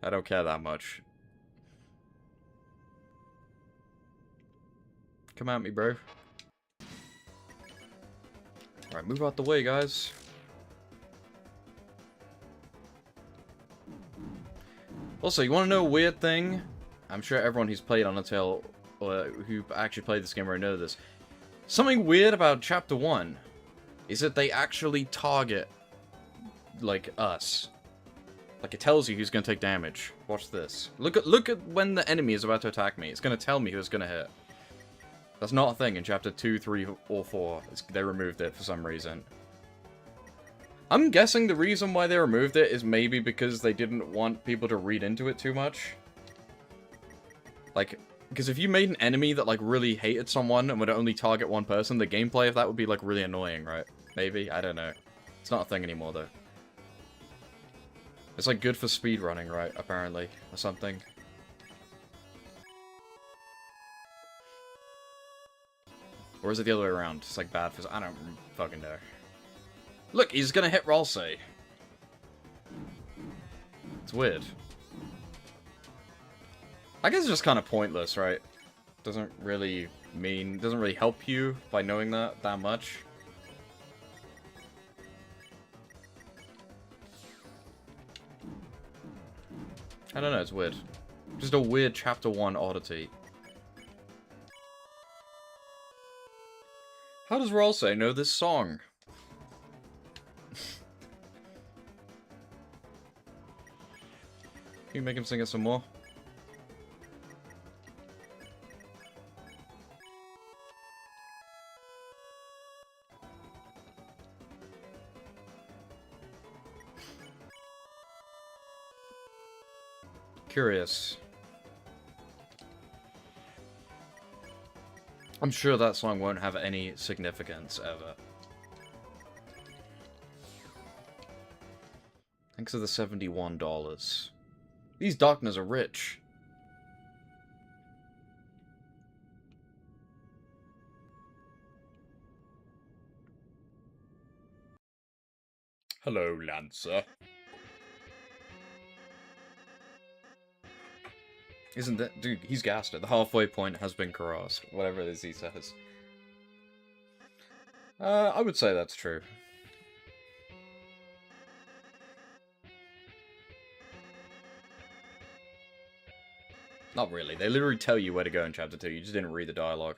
I don't care that much. Come at me, bro. Alright, move out the way, guys. Also, you want to know a weird thing? I'm sure everyone who's played Undertale, or who actually played this game already know this. Something weird about Chapter 1 is that they actually target, like, us. Like, it tells you who's going to take damage. Watch this. Look at when the enemy is about to attack me. It's going to tell me who's going to hit. That's not a thing in Chapter 2, 3, or 4. They removed it for some reason. I'm guessing the reason why they removed it is maybe because they didn't want people to read into it too much. Like, because if you made an enemy that, like, really hated someone and would only target one person, the gameplay of that would be, like, really annoying, right? Maybe? I don't know. It's not a thing anymore, though. It's, like, good for speedrunning, right? Apparently. Or something. Or is it the other way around? It's, like, bad for... I don't fucking know. Look, he's gonna hit Ralsei. It's weird. I guess it's just kind of pointless, right? Doesn't really help you by knowing that much. I don't know, it's weird. Just a weird Chapter 1 oddity. How does Ralsei know this song? Can you make him sing it some more? Curious. I'm sure that song won't have any significance ever. Thanks for the $71. These darkners are rich. Hello, Lancer. Isn't that... Dude, he's gassed it. The halfway point has been crossed. Whatever it is he says. I would say that's true. Not really. They literally tell you where to go in Chapter 2. You just didn't read the dialogue.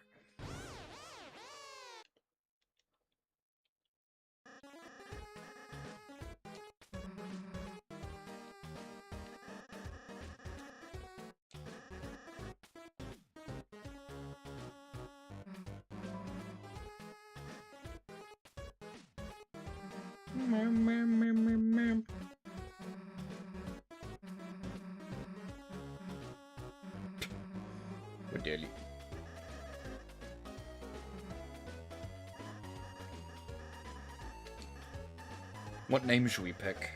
We're daily. What name should we pick?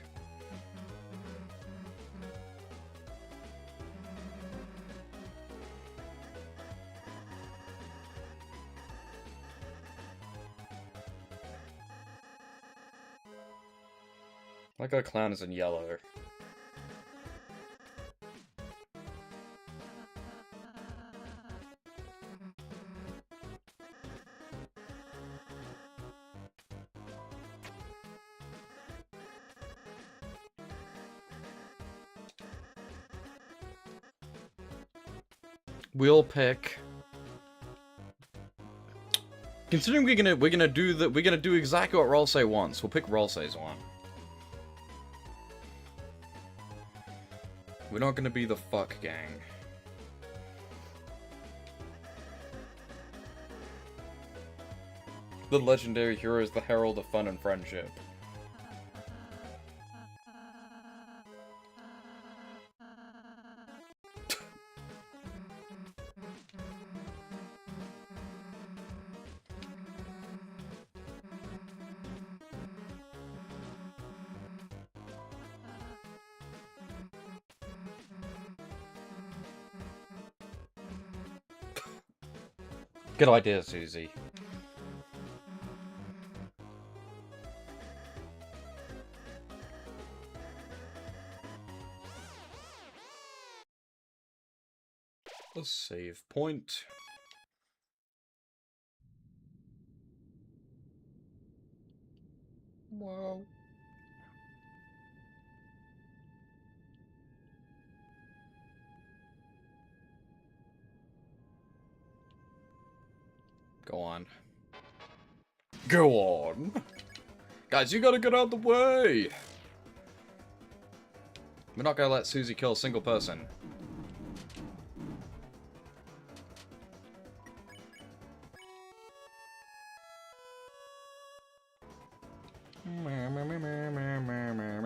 Like our clown is in yellow. We'll pick. Considering we're gonna do exactly what Rolsei wants, we'll pick Rolsei's one. We're not gonna be the fuck gang. The legendary hero is the herald of fun and friendship. Good idea, Susie. A save point. Whoa. Go on. Go on! Guys, you gotta get out of the way! We're not gonna let Susie kill a single person.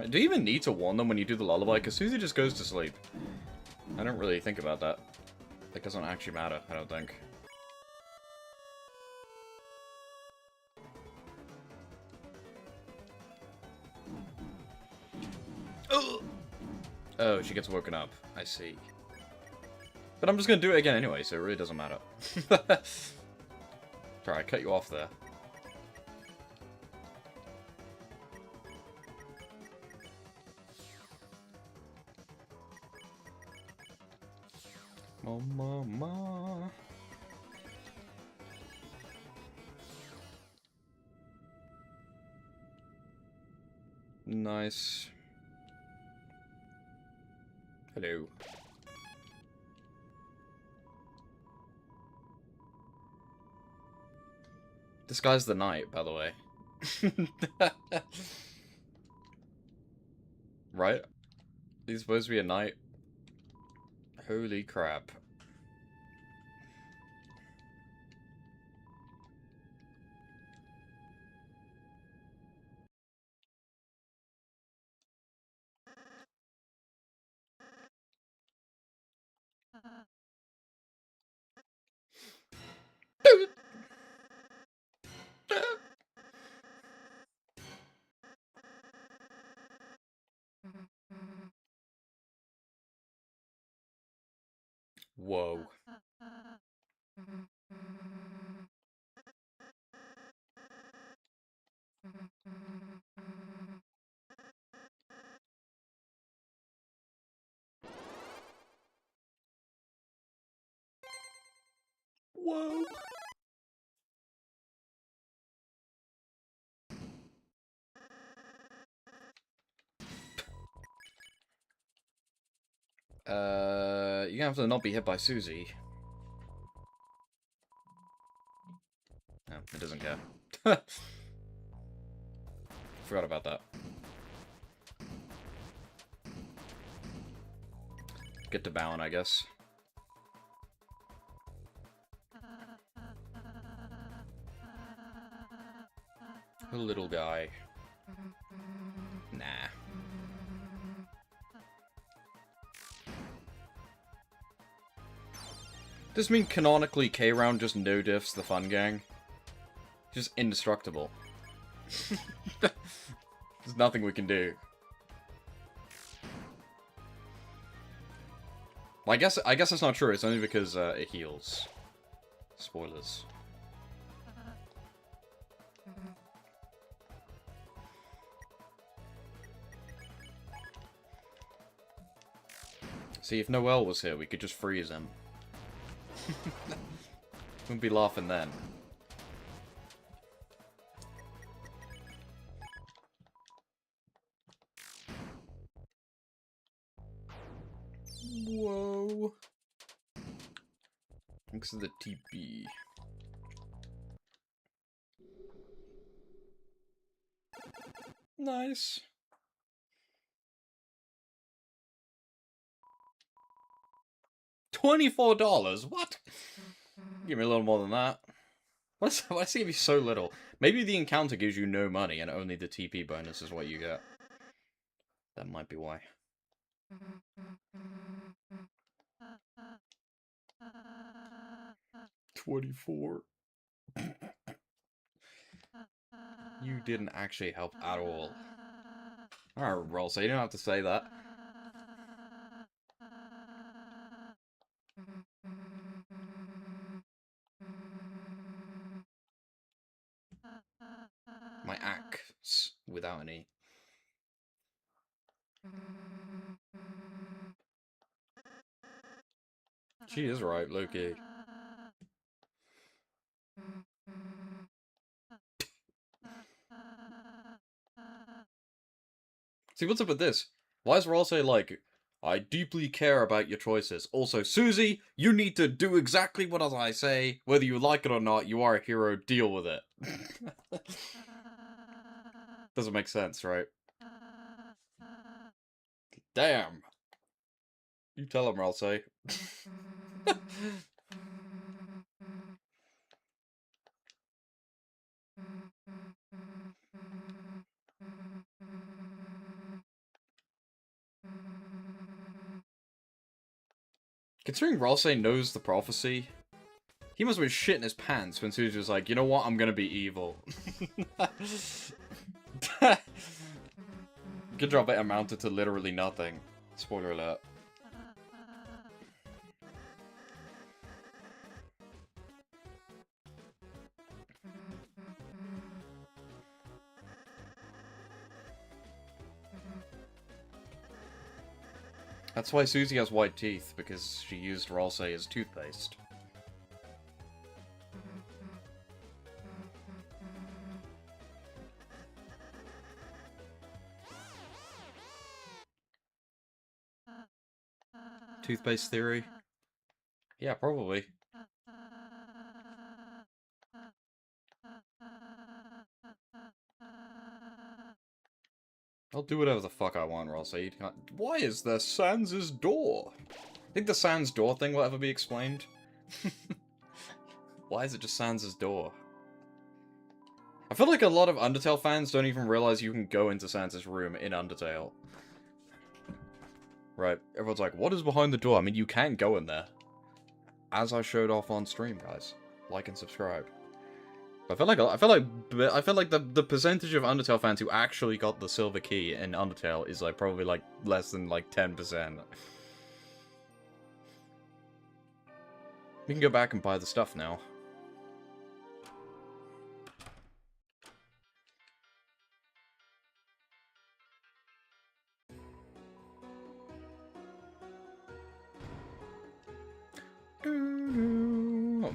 Do you even need to warn them when you do the lullaby? Because Susie just goes to sleep. I don't really think about that. That doesn't actually matter, I don't think. Oh, she gets woken up. I see. But I'm just gonna do it again anyway, so it really doesn't matter. Sorry, I cut you off there. Mama. Nice. Hello. This guy's the knight, by the way. Right? He's supposed to be a knight. Holy crap. Whoa. Whoa. You're gonna have to not be hit by Susie. No, it doesn't care. Forgot about that. Get to bowing, I guess. A little guy. Nah. Does this mean canonically K-Round just no-diffs the fun gang? Just indestructible. There's nothing we can do. Well, I guess that's not true. It's only because it heals. Spoilers. See, if Noel was here, we could just freeze him. Wouldn't be laughing then. Whoa. Thanks to the TP. Nice. $24? What? Give me a little more than that. Why's it give you so little? Maybe the encounter gives you no money and only the TP bonus is what you get. That might be why. $24. You didn't actually help at all. Alright, roll, so you don't have to say that. My axe without any. She is right, Loki. See, what's up with this? Why is Ralsei like, I deeply care about your choices. Also, Susie, you need to do exactly what I say. Whether you like it or not, you are a hero. Deal with it. Doesn't make sense, right? Damn. You tell him, Ralsei. Considering Ralsei knows the prophecy, he must have been shitting his pants when Susie was like, you know what, I'm gonna be evil. Good job, it amounted to literally nothing. Spoiler alert. That's why Susie has white teeth, because she used Ralsei as toothpaste. Toothpaste theory? Yeah, probably. I'll do whatever the fuck I want, Ralsei. Why is there Sans' door? Think the Sans door thing will ever be explained? Why is it just Sans' door? I feel like a lot of Undertale fans don't even realize you can go into Sans' room in Undertale. Right, everyone's like, what is behind the door? I mean, you can go in there. As I showed off on stream, guys. Like and subscribe. I feel like the percentage of Undertale fans who actually got the silver key in Undertale is like probably like less than like 10%. We can go back and buy the stuff now.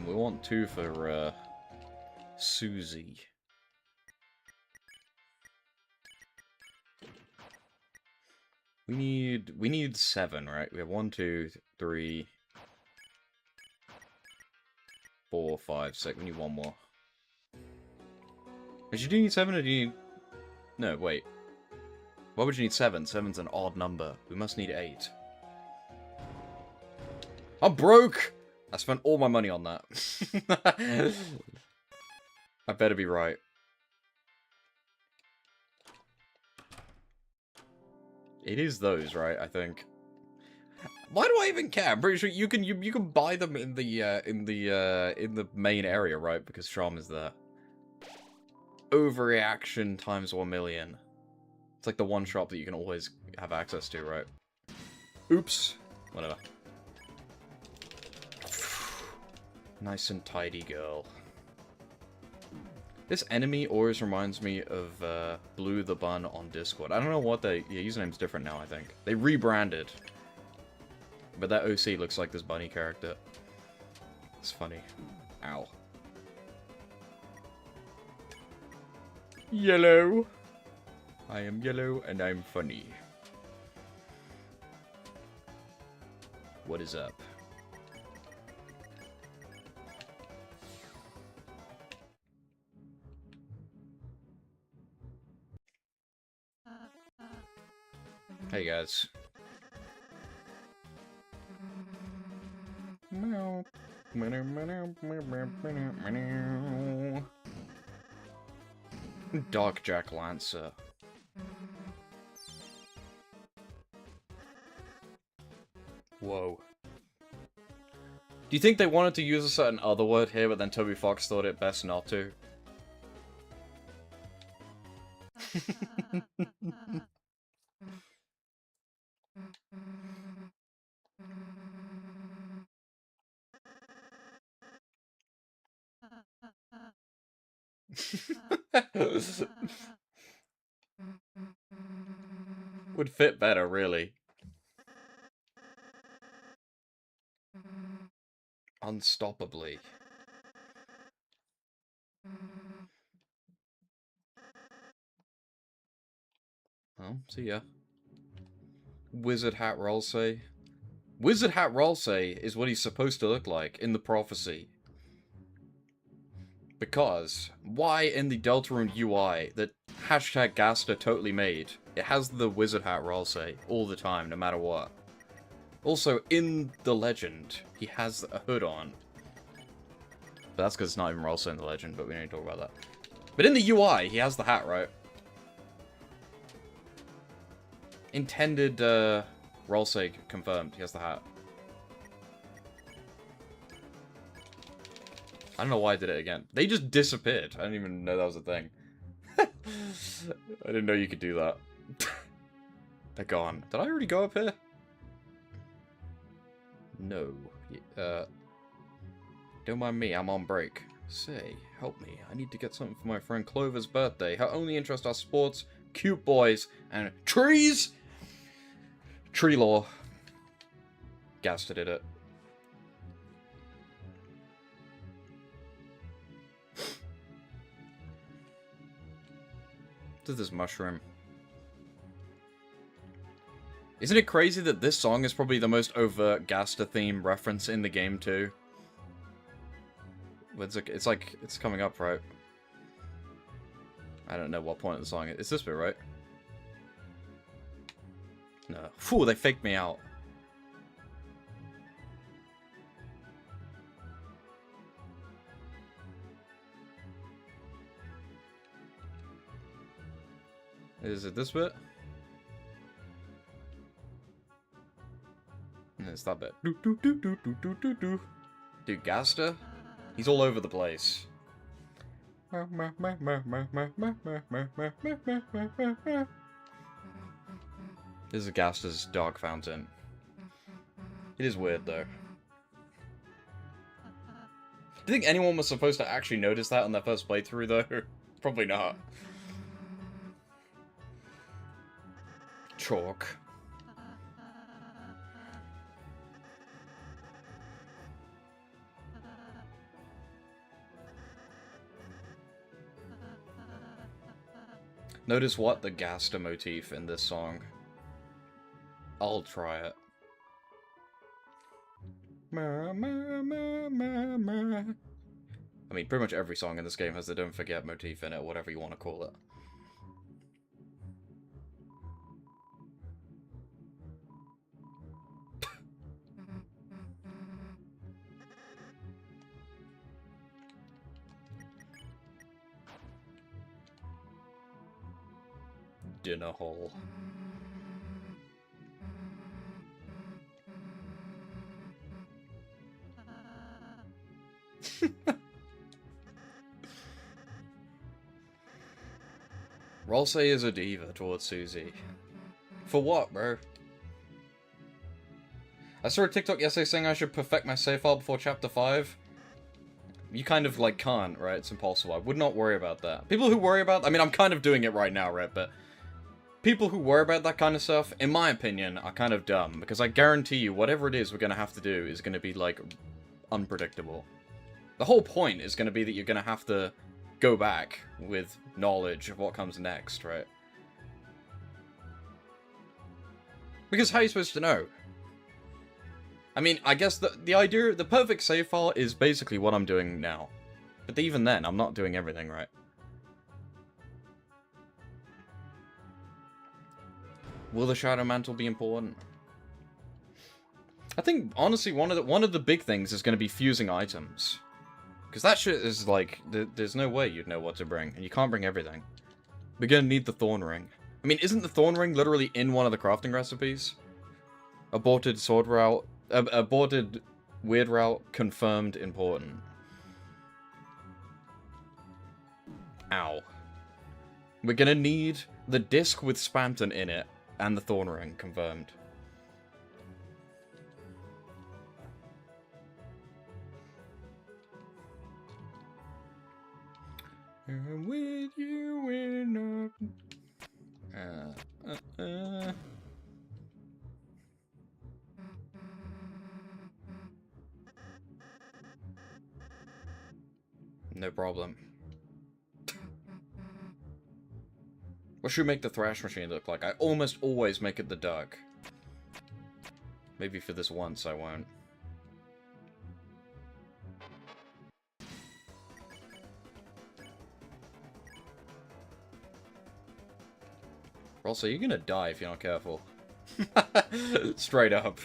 We want 2 for Susie. We need 7, right? We have 1, 2, 3, 4, 5, 6. We need 1 more. Did you need 7 or do you need... No, wait. Why would you need 7? 7's an odd number. We must need 8. I'm broke! I spent all my money on that. I better be right. It is those, right? I think. Why do I even care? I'm pretty sure you can buy them in the main area, right? Because Charm is there. Overreaction times 1,000,000. It's like the one shop that you can always have access to, right? Oops. Whatever. Nice and tidy, girl. This enemy always reminds me of Blue the Bun on Discord. I don't know what they... Yeah, username's different now, I think. They rebranded. But that OC looks like this bunny character. It's funny. Ow. Yellow. I am yellow and I'm funny. What is up? Hey guys. Dark Jack Lancer. Whoa. Do you think they wanted to use a certain other word here, but then Toby Fox thought it best not to? Would fit better, really. Unstoppably. Well, see ya. Wizard Hat Rolsey. Wizard Hat Rolsey is what he's supposed to look like in the prophecy. Because, why in the Deltarune UI that hashtag Gaster totally made, it has the Wizard Hat Rolsey all the time, no matter what. Also, in the legend, he has a hood on. But that's because it's not even Rolsey in the legend, but we don't need to talk about that. But in the UI, he has the hat, right? Intended, Rolsey confirmed, he has the hat. I don't know why I did it again. They just disappeared. I didn't even know that was a thing. I didn't know you could do that. They're gone. Did I already go up here? No. Don't mind me, I'm on break. Say, help me. I need to get something for my friend Clover's birthday. Her only interest are sports, cute boys, and trees! Tree lore. Gaster did it. To this mushroom. Isn't it crazy that this song is probably the most overt Gaster theme reference in the game too? It's like it's coming up, right? I don't know what point of the song it is. It's this bit, right? No. Phew, they faked me out. Is it this bit? No, it's that bit. Dude, Gaster? He's all over the place. This is Gaster's dog fountain. It is weird, though. Do you think anyone was supposed to actually notice that on their first playthrough, though? Probably not. Chalk. Notice what? The Gaster motif in this song. I'll try it. I mean, pretty much every song in this game has the Don't Forget motif in it, whatever you want to call it. Dinner hole. Rolsei is a diva towards Susie. For what, bro? I saw a TikTok yesterday saying I should perfect my save file before chapter 5. You kind of, like, can't, right? It's impossible. I would not worry about that. People who worry about... I mean, I'm kind of doing it right now, right? But people who worry about that kind of stuff, in my opinion, are kind of dumb. Because I guarantee you, whatever it is we're going to have to do is going to be, like, unpredictable. The whole point is going to be that you're going to have to go back with knowledge of what comes next, right? Because how are you supposed to know? I mean, I guess the idea, the perfect save file is basically what I'm doing now. But even then, I'm not doing everything right. Will the Shadow Mantle be important? I think, honestly, one of the big things is going to be fusing items. Because that shit is like, there's no way you'd know what to bring, and you can't bring everything. We're going to need the Thorn Ring. I mean, isn't the Thorn Ring literally in one of the crafting recipes? Aborted sword route, aborted weird route, confirmed important. Ow. We're going to need the disc with Spamton in it, and the Thorn Ring, confirmed. I'm with you in a... No problem. What should we make the thrash machine look like? I almost always make it the duck. Maybe for this once I won't. Also, you're gonna die if you're not careful. Straight up.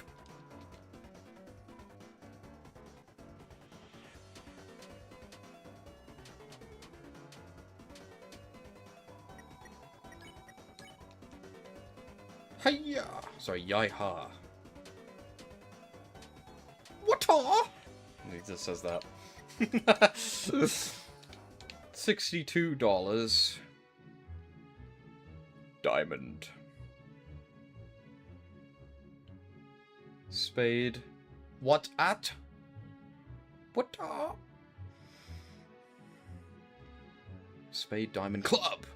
Hiya! Sorry, yai-ha. What-ha? He just says that. $62. Diamond. Spade. What at? What? Spade, diamond, club.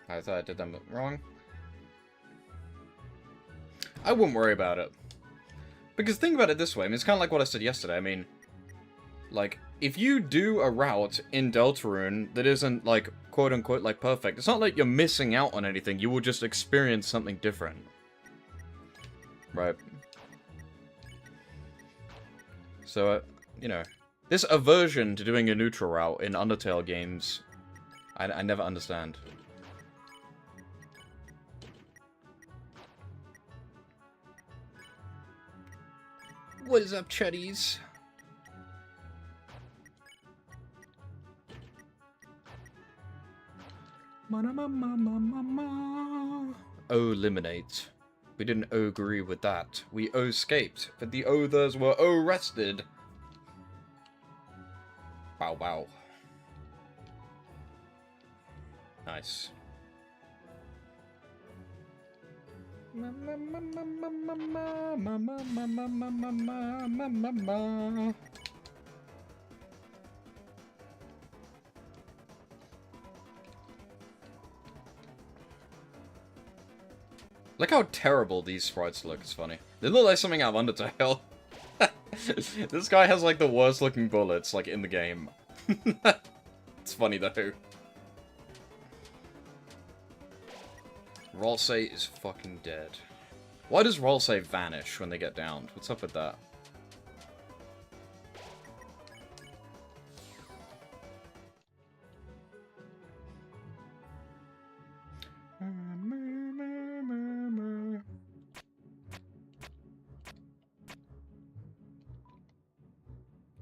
I thought I did them wrong. I wouldn't worry about it. Because think about it this way, I mean, it's kind of like what I said yesterday, I mean, like, if you do a route in Deltarune that isn't, like, quote-unquote, like, perfect, it's not like you're missing out on anything, you will just experience something different. Right. So, you know, this aversion to doing a neutral route in Undertale games, I never understand. What is up, chuddies? Eliminate. We didn't agree with that. We escaped, but the others were arrested. Bow wow. Nice. Look how terrible these sprites look, it's funny. They look like something out of Undertale. This guy has like the worst looking bullets like in the game. It's funny though. Rolsei is fucking dead. Why does Rolsei vanish when they get downed? What's up with that?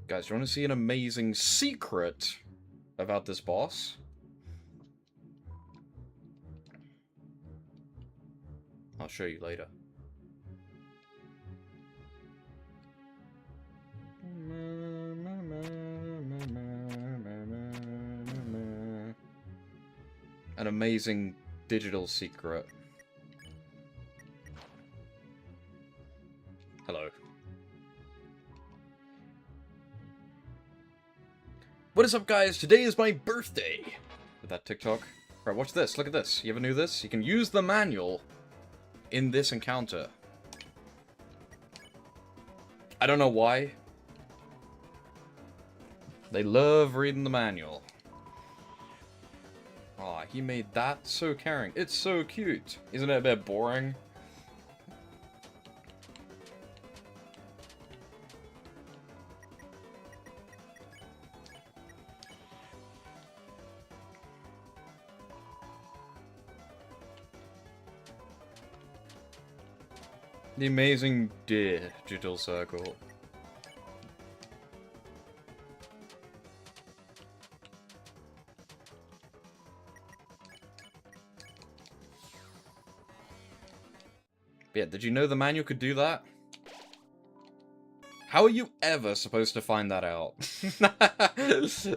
Guys, do you want to see an amazing secret about this boss? I'll show you later. An amazing digital secret. Hello. What is up, guys? Today is my birthday. With that TikTok. Right, watch this. Look at this. You ever knew this? You can use the manual in this encounter. I don't know why. They love reading the manual. Aw, he made that so caring. It's so cute. Isn't it a bit boring? The amazing digital circle. Yeah, did you know the manual could do that? How are you ever supposed to find that out?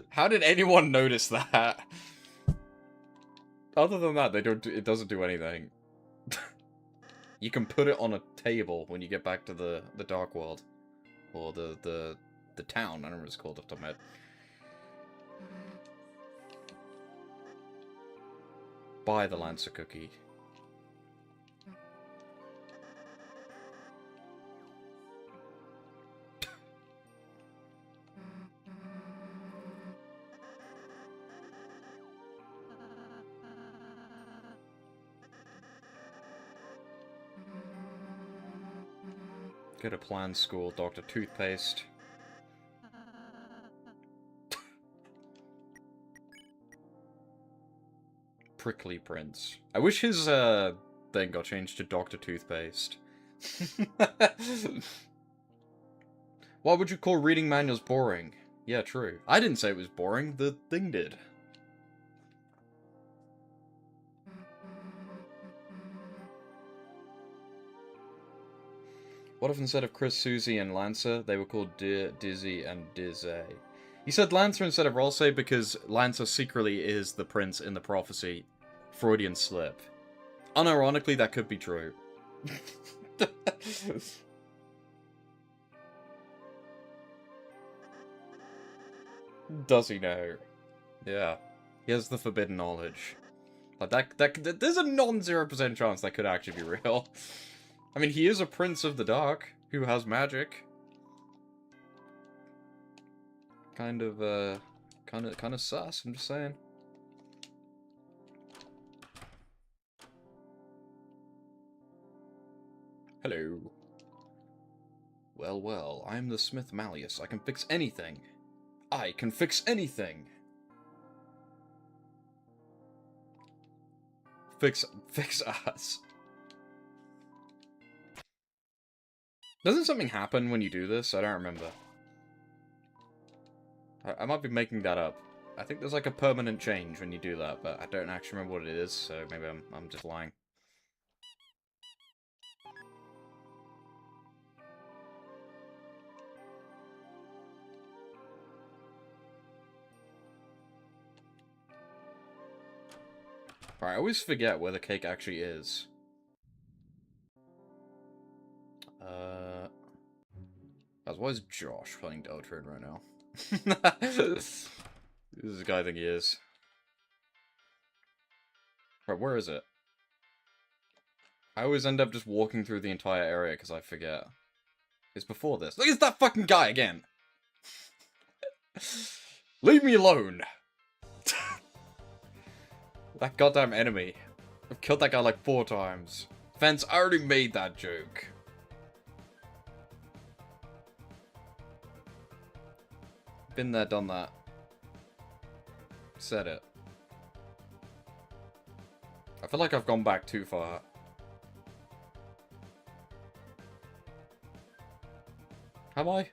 How did anyone notice that? Other than that, it doesn't do anything. You can put it on a table when you get back to the Dark World. Or the town, I don't know what it's called off the top of my head. Buy the Lancer cookie. Go to Plan School, Dr. Toothpaste. Prickly Prince. I wish his thing got changed to Dr. Toothpaste. Why would you call reading manuals boring? Yeah, true. I didn't say it was boring, the thing did. What if instead of Chris, Susie, and Lancer, they were called Dizzy and Dizzy? He said Lancer instead of Rolsei because Lancer secretly is the prince in the prophecy. Freudian slip. Unironically, that could be true. Does he know? Yeah. He has the forbidden knowledge. Like there's a non-0% chance that could actually be real. I mean, he is a prince of the dark who has magic. Kind of sus, I'm just saying. Hello. Well, well, I'm the Smith Malleus. I can fix anything. I can fix anything. Fix us. Doesn't something happen when you do this? I don't remember. I might be making that up. I think there's like a permanent change when you do that, but I don't actually remember what it is, so maybe I'm just lying. Alright, I always forget where the cake actually is. Guys, why is Josh playing Deltarune right now? This is the guy I think he is. Right, where is it? I always end up just walking through the entire area because I forget. It's before this. Look, it's that fucking guy again! Leave me alone! That goddamn enemy. I've killed that guy like 4 times. Fence, I already made that joke. Been there, done that. Said it. I feel like I've gone back too far. Have I?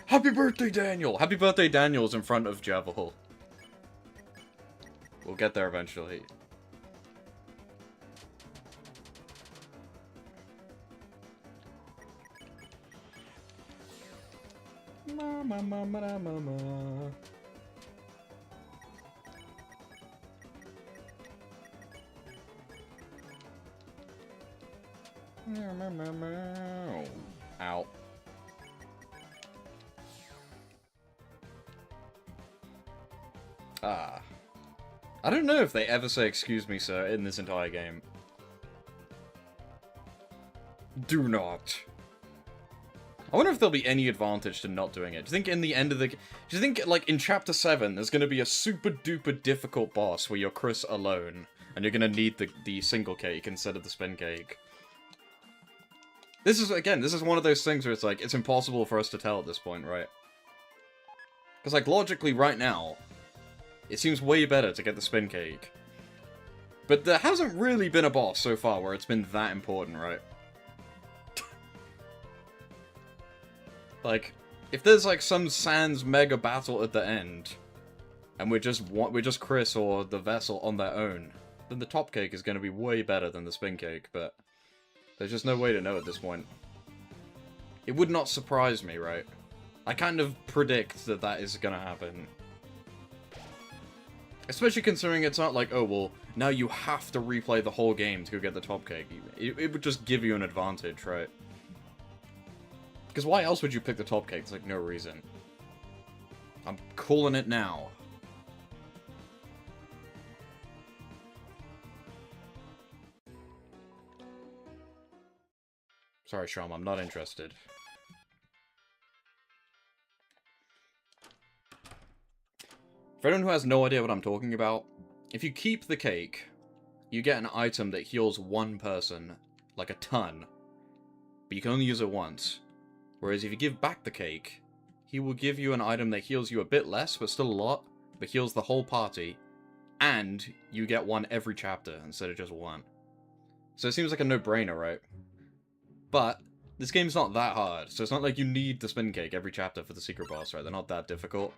Happy birthday, Daniel! Happy birthday, Daniel's in front of Javel. We'll get there eventually. Mama. Ow. Ah. I don't know if they ever say "excuse me, sir" in this entire game. Do not. I wonder if there'll be any advantage to not doing it. Do you think in the end of the... Do you think, like, in Chapter 7, there's gonna be a super-duper difficult boss where you're Chris alone, and you're gonna need the single cake instead of the spin cake? This is, again, this is one of those things where it's like, it's impossible for us to tell at this point, right? Because, like, logically, right now, it seems way better to get the spin cake. But there hasn't really been a boss so far where it's been that important, right? Like, if there's like some Sans mega battle at the end, and we're just Chris or the Vessel on their own, then the top cake is going to be way better than the spin cake, but there's just no way to know at this point. It would not surprise me, right? I kind of predict that that is going to happen. Especially considering it's not like, oh, well, now you have to replay the whole game to go get the top cake. It would just give you an advantage, right? Because why else would you pick the top cake? There's like no reason. I'm calling it now. Sorry, Sham, I'm not interested. For anyone who has no idea what I'm talking about, if you keep the cake, you get an item that heals one person, like a ton. But you can only use it once. Whereas if you give back the cake, he will give you an item that heals you a bit less, but still a lot, but heals the whole party, and you get one every chapter instead of just one. So it seems like a no-brainer, right? But this game's not that hard, so it's not like you need the spin cake every chapter for the secret boss, right? They're not that difficult.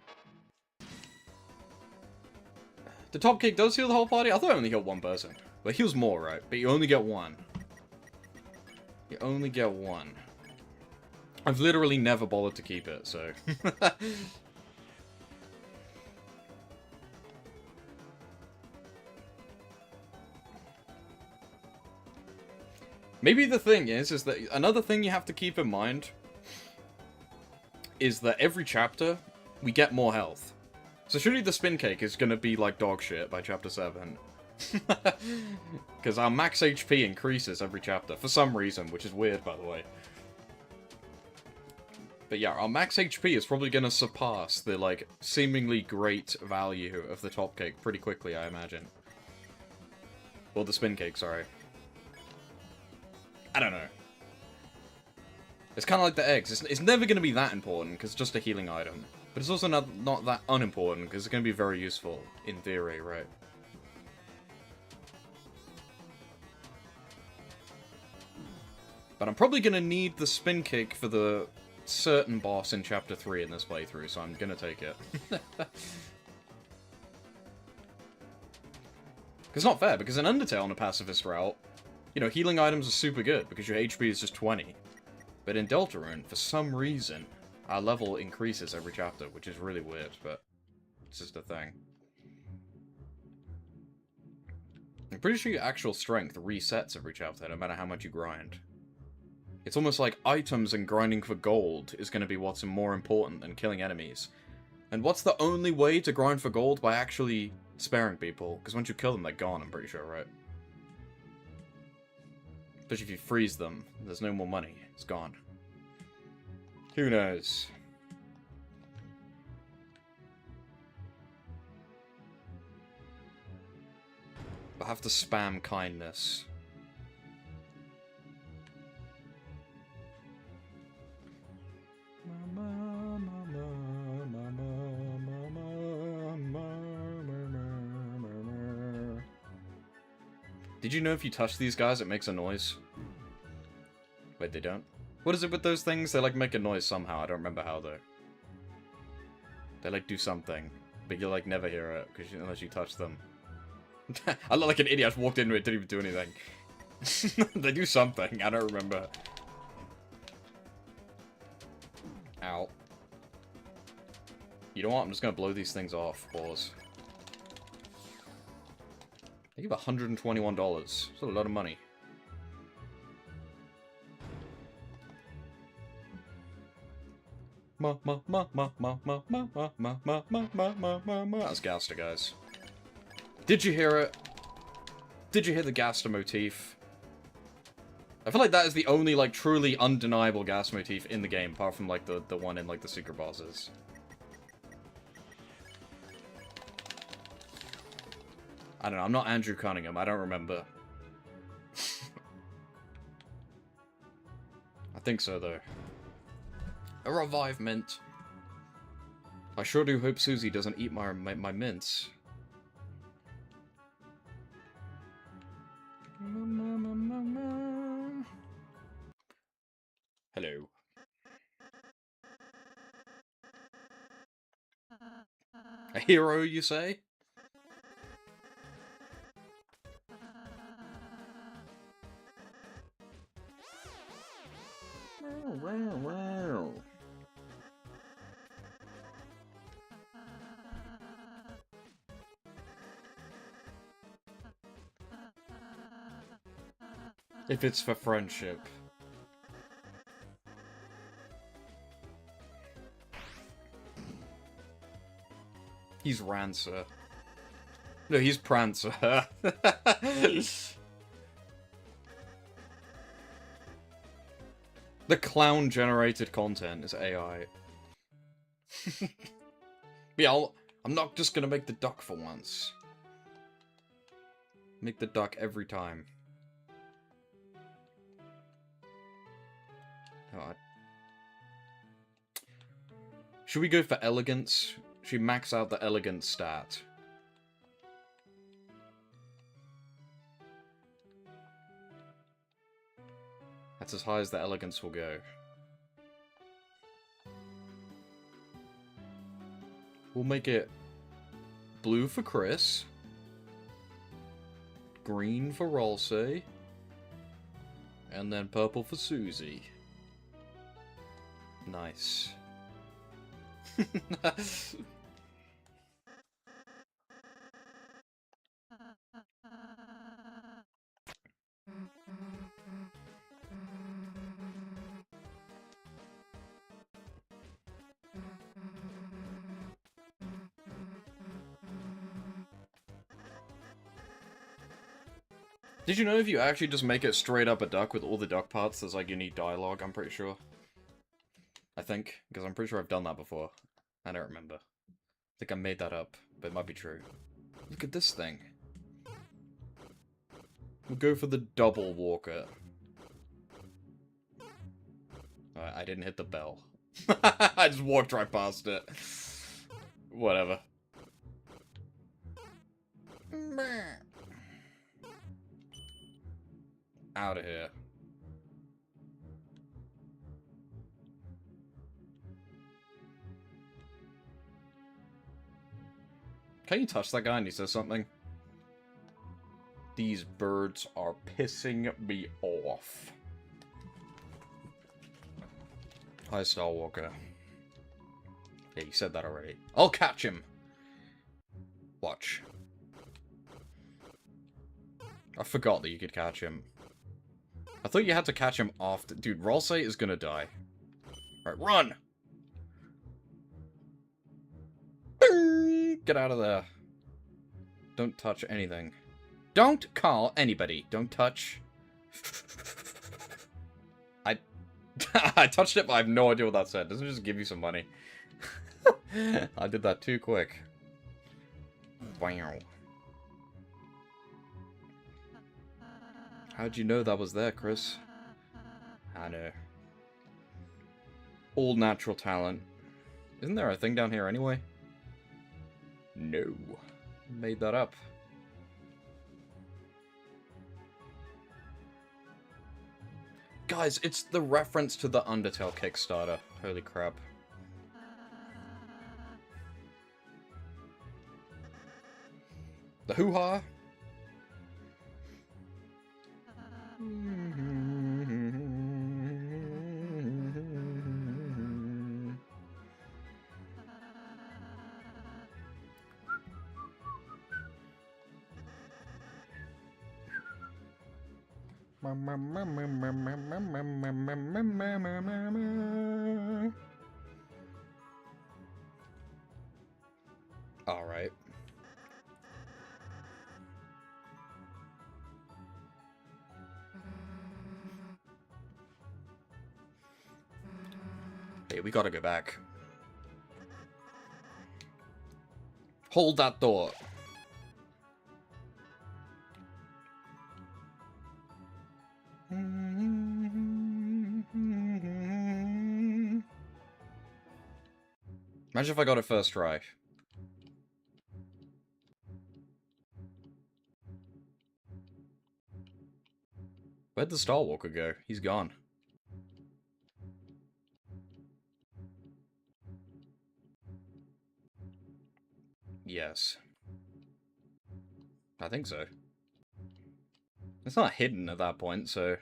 The top cake does heal the whole party? I thought it only healed one person. But it heals more, right? But you only get one. You only get one. I've literally never bothered to keep it, so... Maybe the thing is that another thing you have to keep in mind is that every chapter, we get more health. So surely the spin cake is going to be like dog shit by chapter 7. Because our max HP increases every chapter, for some reason, which is weird, by the way. But yeah, our max HP is probably going to surpass the, like, seemingly great value of the top cake pretty quickly, I imagine. Or the spin cake, sorry. I don't know. It's kind of like the eggs. It's never going to be that important, because it's just a healing item. But it's also not that unimportant, because it's going to be very useful, in theory, right? But I'm probably going to need the spin cake for the certain boss in Chapter 3 in this playthrough, so I'm going to take it. It's not fair, because in Undertale on a pacifist route, you know, healing items are super good, because your HP is just 20. But in Deltarune, for some reason, our level increases every chapter, which is really weird, but it's just a thing. I'm pretty sure your actual strength resets every chapter, no matter how much you grind. It's almost like items and grinding for gold is going to be what's more important than killing enemies. And what's the only way to grind for gold? By actually sparing people. Because once you kill them, they're gone, I'm pretty sure, right? Especially if you freeze them, there's no more money. It's gone. Who knows? I have to spam kindness. Did you know if you touch these guys, it makes a noise? Wait, they don't? What is it with those things? They, like, make a noise somehow. I don't remember how, though. They, like, do something. But you'll, like, never hear it, unless you touch them. I look like an idiot. I just walked into it, didn't even do anything. They do something. I don't remember. Ow. You know what? I'm just gonna blow these things off. Pause. They give $121. That's a lot of money. That's Gaster, guys. Did you hear it? Did you hear the Gaster motif? I feel like that is the only, like, truly undeniable gas motif in the game, apart from, like, the one in, like, the secret bosses. I don't know, I'm not Andrew Cunningham, I don't remember. I think so, though. A revive mint. I sure do hope Susie doesn't eat my mints. Hello. A hero, you say? If it's for friendship. He's Rancer. No, he's Prancer. The clown-generated content is AI. Yeah, I'm not just gonna make the duck for once. Make the duck every time. God. Should we go for elegance? Should we max out the elegance stat? That's as high as the elegance will go. We'll make it blue for Chris, green for Rolsey, and then purple for Susie. Nice. Did you know if you actually just make it straight up a duck with all the duck parts, there's like unique dialogue, I'm pretty sure. I think, because I'm pretty sure I've done that before. I don't remember. I think I made that up, but it might be true. Look at this thing. We'll go for the double walker. I didn't hit the bell. I just walked right past it. Whatever. Out of here. Can you touch that guy and he says something? These birds are pissing me off. Hi, Starwalker. you said that already. I'll catch him. Watch. I forgot that you could catch him. I thought you had to catch him after. Dude, Rolsei is gonna die. Right, run! Get out of there. Don't touch anything. Don't call anybody. Don't touch. I touched it, but I have no idea what that said. Doesn't it just give you some money? I did that too quick. Wow. How'd you know that was there, Chris? I know. All natural talent. Isn't there a thing down here anyway? No. Made that up. Guys, it's the reference to the Undertale Kickstarter. Holy crap. The hoo-ha? Alright. Hey, we gotta go back. Hold that door. Imagine if I got it first try. Where'd the Starwalker go? He's gone. Yes. I think so. It's not hidden at that point, so...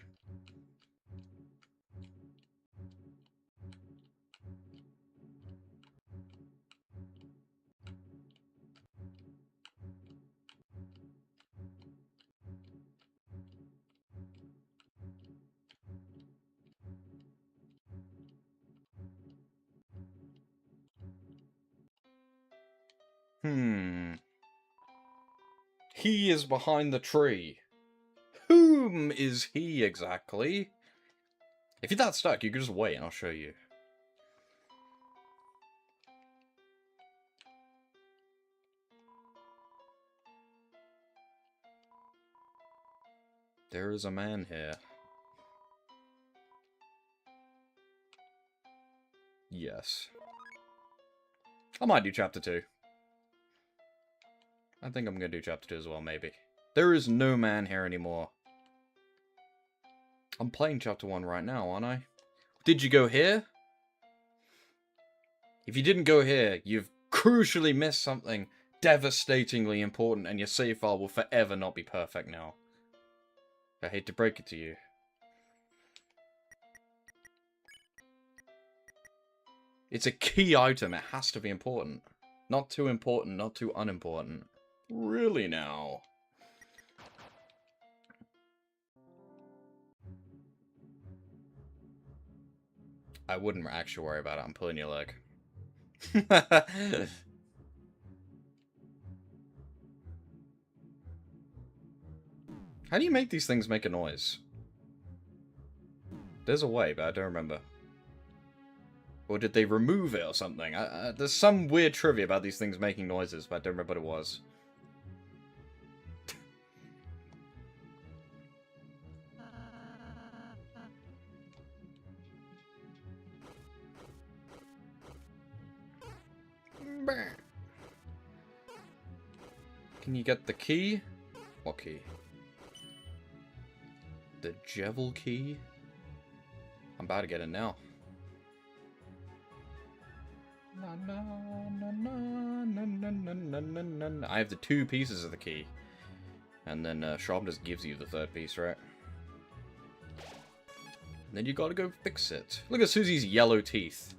He is behind the tree. Whom is he exactly? If you're that stuck, you can just wait and I'll show you. There is a man here. Yes. I might do chapter 2. I think I'm gonna do chapter 2 as well, maybe. There is no man here anymore. I'm playing chapter 1 right now, aren't I? Did you go here? If you didn't go here, you've crucially missed something devastatingly important, and your save file will forever not be perfect now. I hate to break it to you. It's a key item. It has to be important. Not too important, not too unimportant. Really now? I wouldn't actually worry about it. I'm pulling your leg. How do you make these things make a noise? There's a way, but I don't remember. Or did they remove it or something? There's some weird trivia about these things making noises, but I don't remember what it was. Can you get the key? What key? The Jevil key? I'm about to get it now. I have the 2 pieces of the key. And then Sharp just gives you the 3rd piece, right? And then you gotta go fix it. Look at Susie's yellow teeth.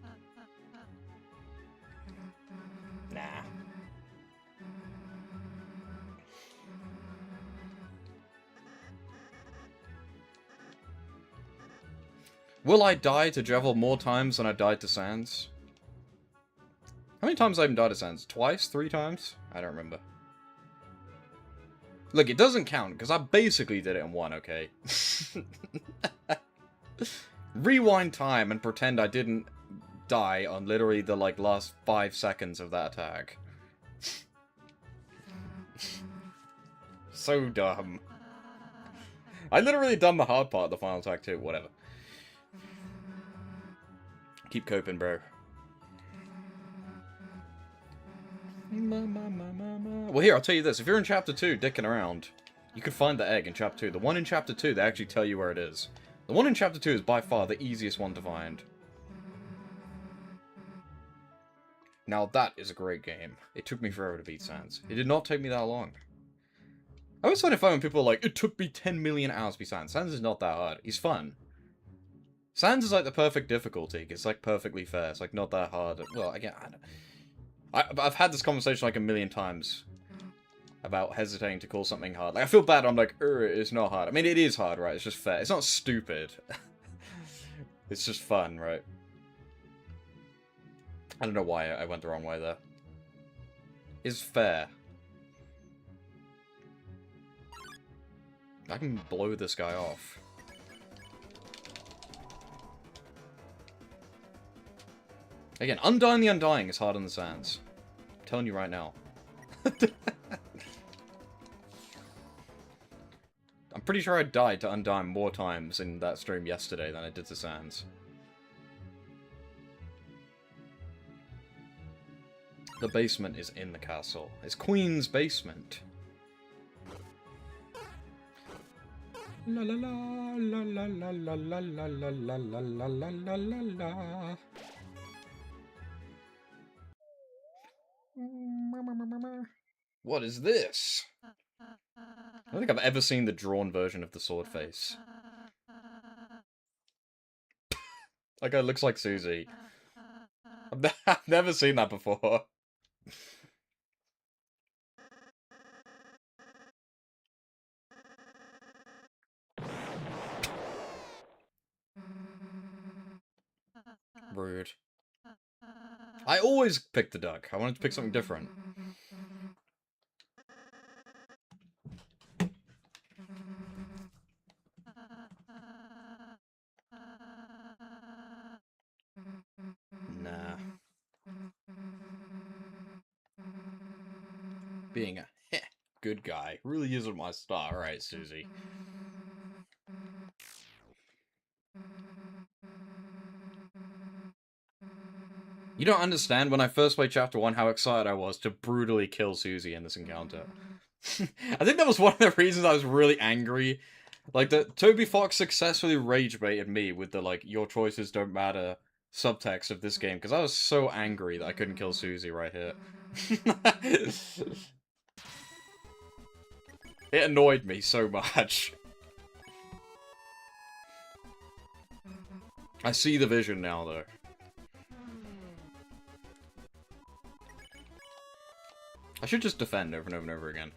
Will I die to Jevil more times than I died to Sans? How many times have I even died to Sans? Twice? 3 times? I don't remember. Look, it doesn't count, because I basically did it in one, okay? Rewind time and pretend I didn't die on literally the, like, last 5 seconds of that attack. So dumb. I literally done the hard part of the final attack too, whatever. Keep coping, bro. Well, here, I'll tell you this. If you're in Chapter 2 dicking around, you can find the egg in Chapter 2. The one in Chapter 2, they actually tell you where it is. The one in Chapter 2 is by far the easiest one to find. Now, that is a great game. It took me forever to beat Sans. It did not take me that long. I always find it fun when people are like, it took me 10 million hours to beat Sans. Sans is not that hard. He's fun. Sans is like the perfect difficulty. It's like perfectly fair. It's like not that hard. Well, again, I've had this conversation like a million times about hesitating to call something hard. Like, I feel bad. I'm like, it's not hard. I mean, it is hard, right? It's just fair. It's not stupid. It's just fun, right? I don't know why I went the wrong way there. It's fair. I can blow this guy off. Again, Undying the Undying is hard on the Sans. I'm telling you right now. I'm pretty sure I died to Undying more times in that stream yesterday than I did to Sans. The basement is in the castle. It's Queen's basement. La la la la la la la la la la la la la la la la. What is this? I don't think I've ever seen the drawn version of the sword face. That guy looks like Susie. I've never seen that before. Rude. I always pick the duck. I wanted to pick something different. Nah. Being a good guy really isn't my style. Alright, Susie. You don't understand when I first played Chapter 1 how excited I was to brutally kill Susie in this encounter. I think that was one of the reasons I was really angry. Like, that Toby Fox successfully rage baited me with the, like, your choices don't matter subtext of this game, because I was so angry that I couldn't kill Susie right here. It annoyed me so much. I see the vision now, though. I should just defend over and over and over again.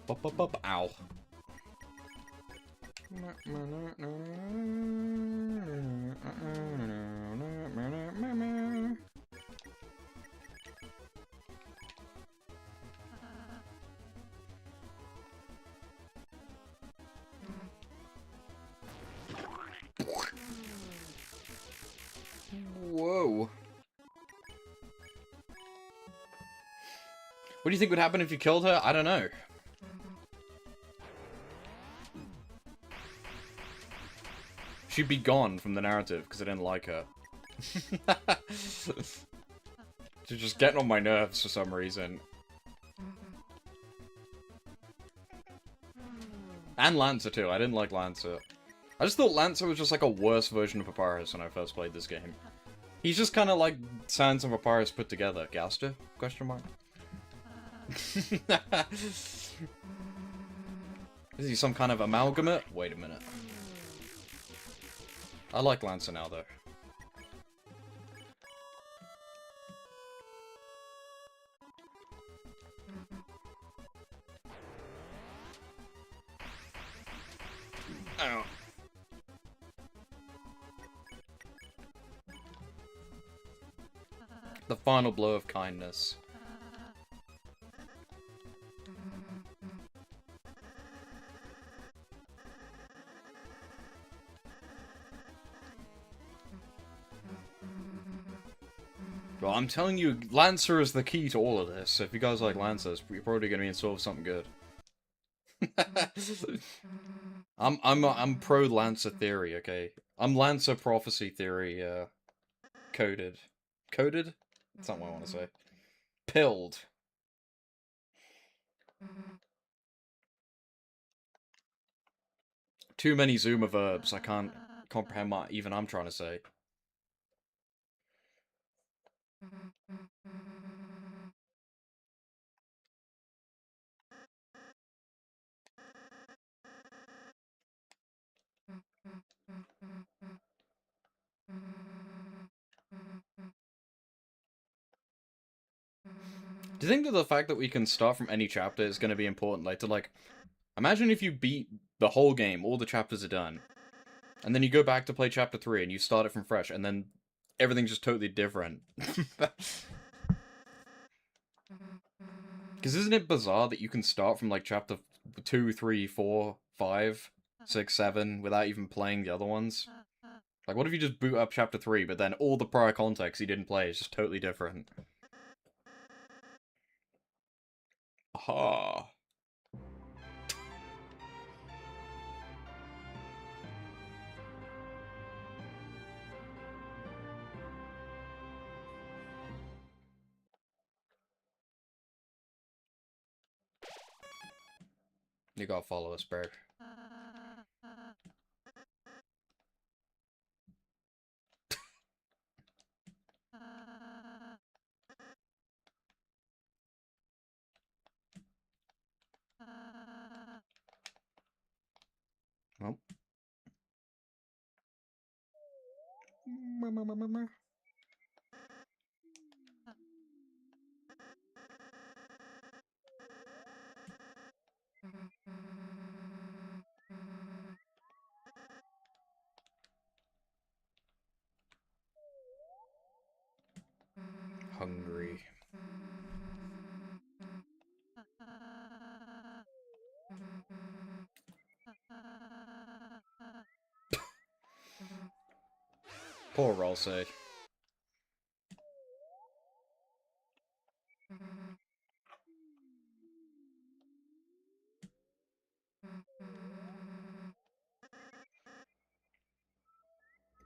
Ow. Whoa. What do you think would happen if you killed her? I don't know. She'd be gone from the narrative because I didn't like her. She's just getting on my nerves for some reason. And Lancer too. I didn't like Lancer. I just thought Lancer was just like a worse version of Papyrus when I first played this game. He's just kind of like Sans and Papyrus put together. Gaster? Question mark. Is he some kind of amalgamate? Wait a minute. I like Lancer now, though. The final blow of kindness. Well, I'm telling you, Lancer is the key to all of this. So if you guys like Lancers, you're probably gonna be in store for something good. I'm pro Lancer theory, okay? I'm Lancer prophecy theory, coded. Coded? That's not what I want to say. Pilled. Too many Zoomer verbs. I can't comprehend what even I'm trying to say. Do you think that the fact that we can start from any chapter is going to be important? Like, imagine if you beat the whole game, all the chapters are done, and then you go back to play chapter 3 and you start it from fresh, and then everything's just totally different. Because isn't it bizarre that you can start from, like, chapter 2, 3, 4, 5, 6, 7, without even playing the other ones? Like, what if you just boot up chapter 3, but then all the prior context you didn't play is just totally different? Aha. You gotta follow us, bro. Well. Hungry. Poor Rolsey.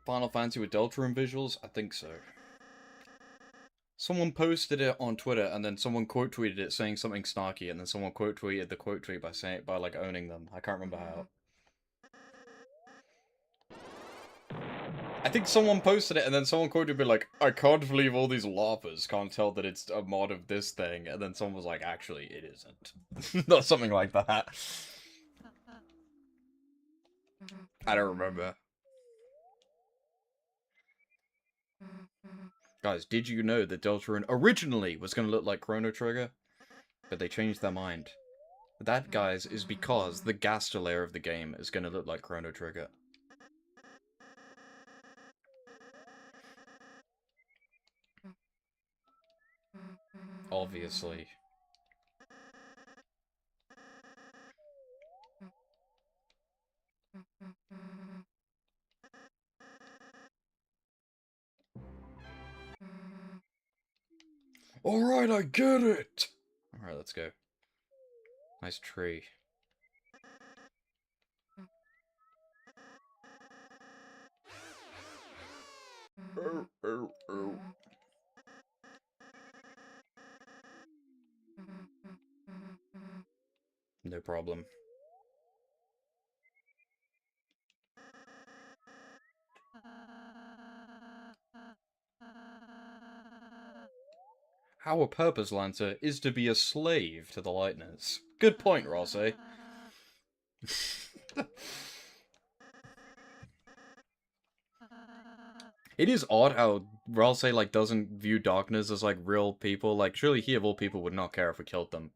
Final Fantasy with Deltarune visuals? I think so. Someone posted it on Twitter, and then someone quote tweeted it saying something snarky, and then someone quote tweeted the quote tweet by saying by like owning them. I can't remember how. I think someone posted it, and then someone quoted me like, "I can't believe all these LARPers can't tell that it's a mod of this thing," and then someone was like, "Actually, it isn't." Not something like that. I don't remember. Guys, did you know that Deltarune originally was going to look like Chrono Trigger? But they changed their mind. That, guys, is because the Gaster layer of the game is going to look like Chrono Trigger. Obviously. Alright, I get it! Alright, let's go. Nice tree. No problem. Our purpose, Lancer, is to be a slave to the lightness. Good point, Rossi. It is odd how Ralsei, like, doesn't view darkness as, like, real people. Like, surely he of all people would not care if we killed them.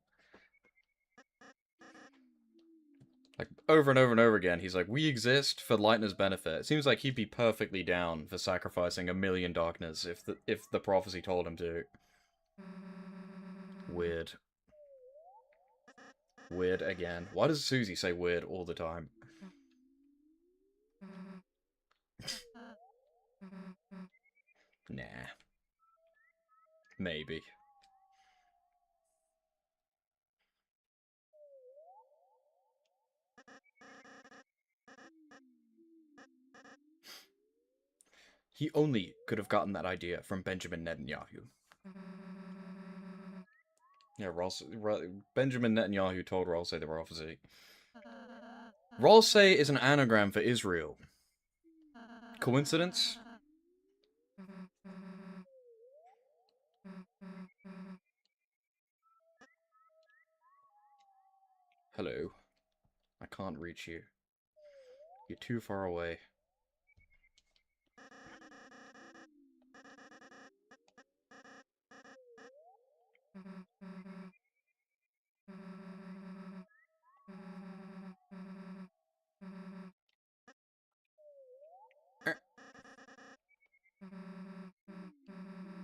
Like, over and over and over again, he's like, we exist for Lightner's benefit. It seems like he'd be perfectly down for sacrificing 1,000,000 Darkness if the prophecy told him to. Weird. Weird again. Why does Susie say weird all the time? Nah. Maybe. He only could have gotten that idea from Benjamin Netanyahu. Yeah, Benjamin Netanyahu told Rolsey the prophecy. Rolsey is an anagram for Israel. Coincidence? Hello. I can't reach you. You're too far away.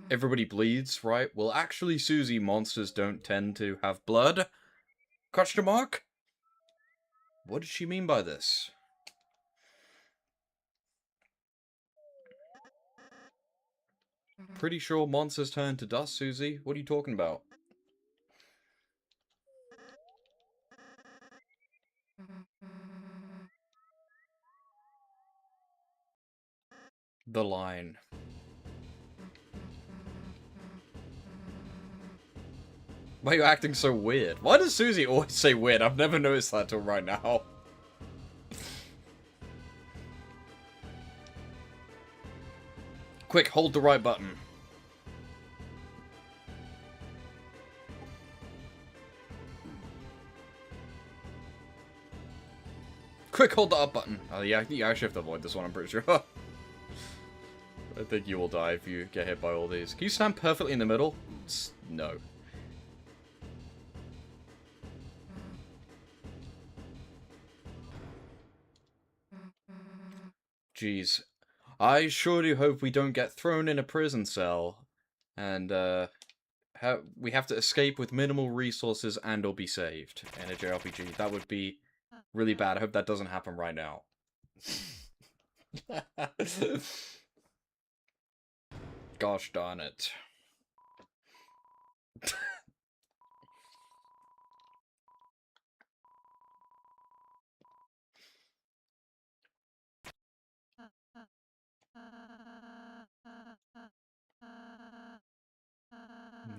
Everybody bleeds, right? Well, actually, Susie, monsters don't tend to have blood? Question mark? What did she mean by this? Pretty sure monsters turn to dust, Susie. What are you talking about? The line. Why are you acting so weird? Why does Susie always say weird? I've never noticed that till right now. Quick, hold the right button. Quick, hold the up button. Oh, yeah, you actually have to avoid this one, I'm pretty sure. I think you will die if you get hit by all these. Can you stand perfectly in the middle? No. Jeez. I sure do hope we don't get thrown in a prison cell. And, we have to escape with minimal resources and or be saved in a JRPG. That would be really bad. I hope that doesn't happen right now. Gosh darn it.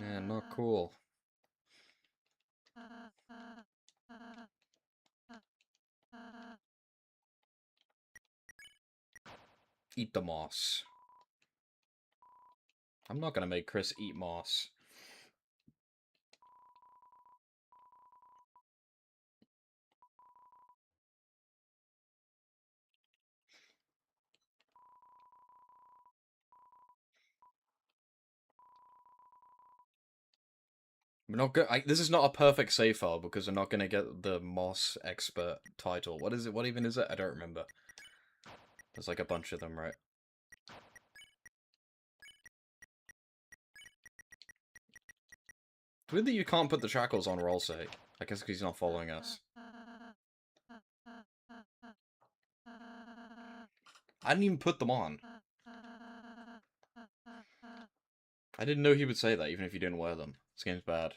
Yeah, not cool. Eat the moss. I'm not gonna make Chris eat moss. We're not gonna. This is not a perfect save file because we're not gonna get the moss expert title. What is it? What even is it? I don't remember. There's like a bunch of them, right? It's weird that you can't put the shackles on Rolsey. I guess because he's not following us. I didn't even put them on. I didn't know he would say that, even if you didn't wear them. This game's bad.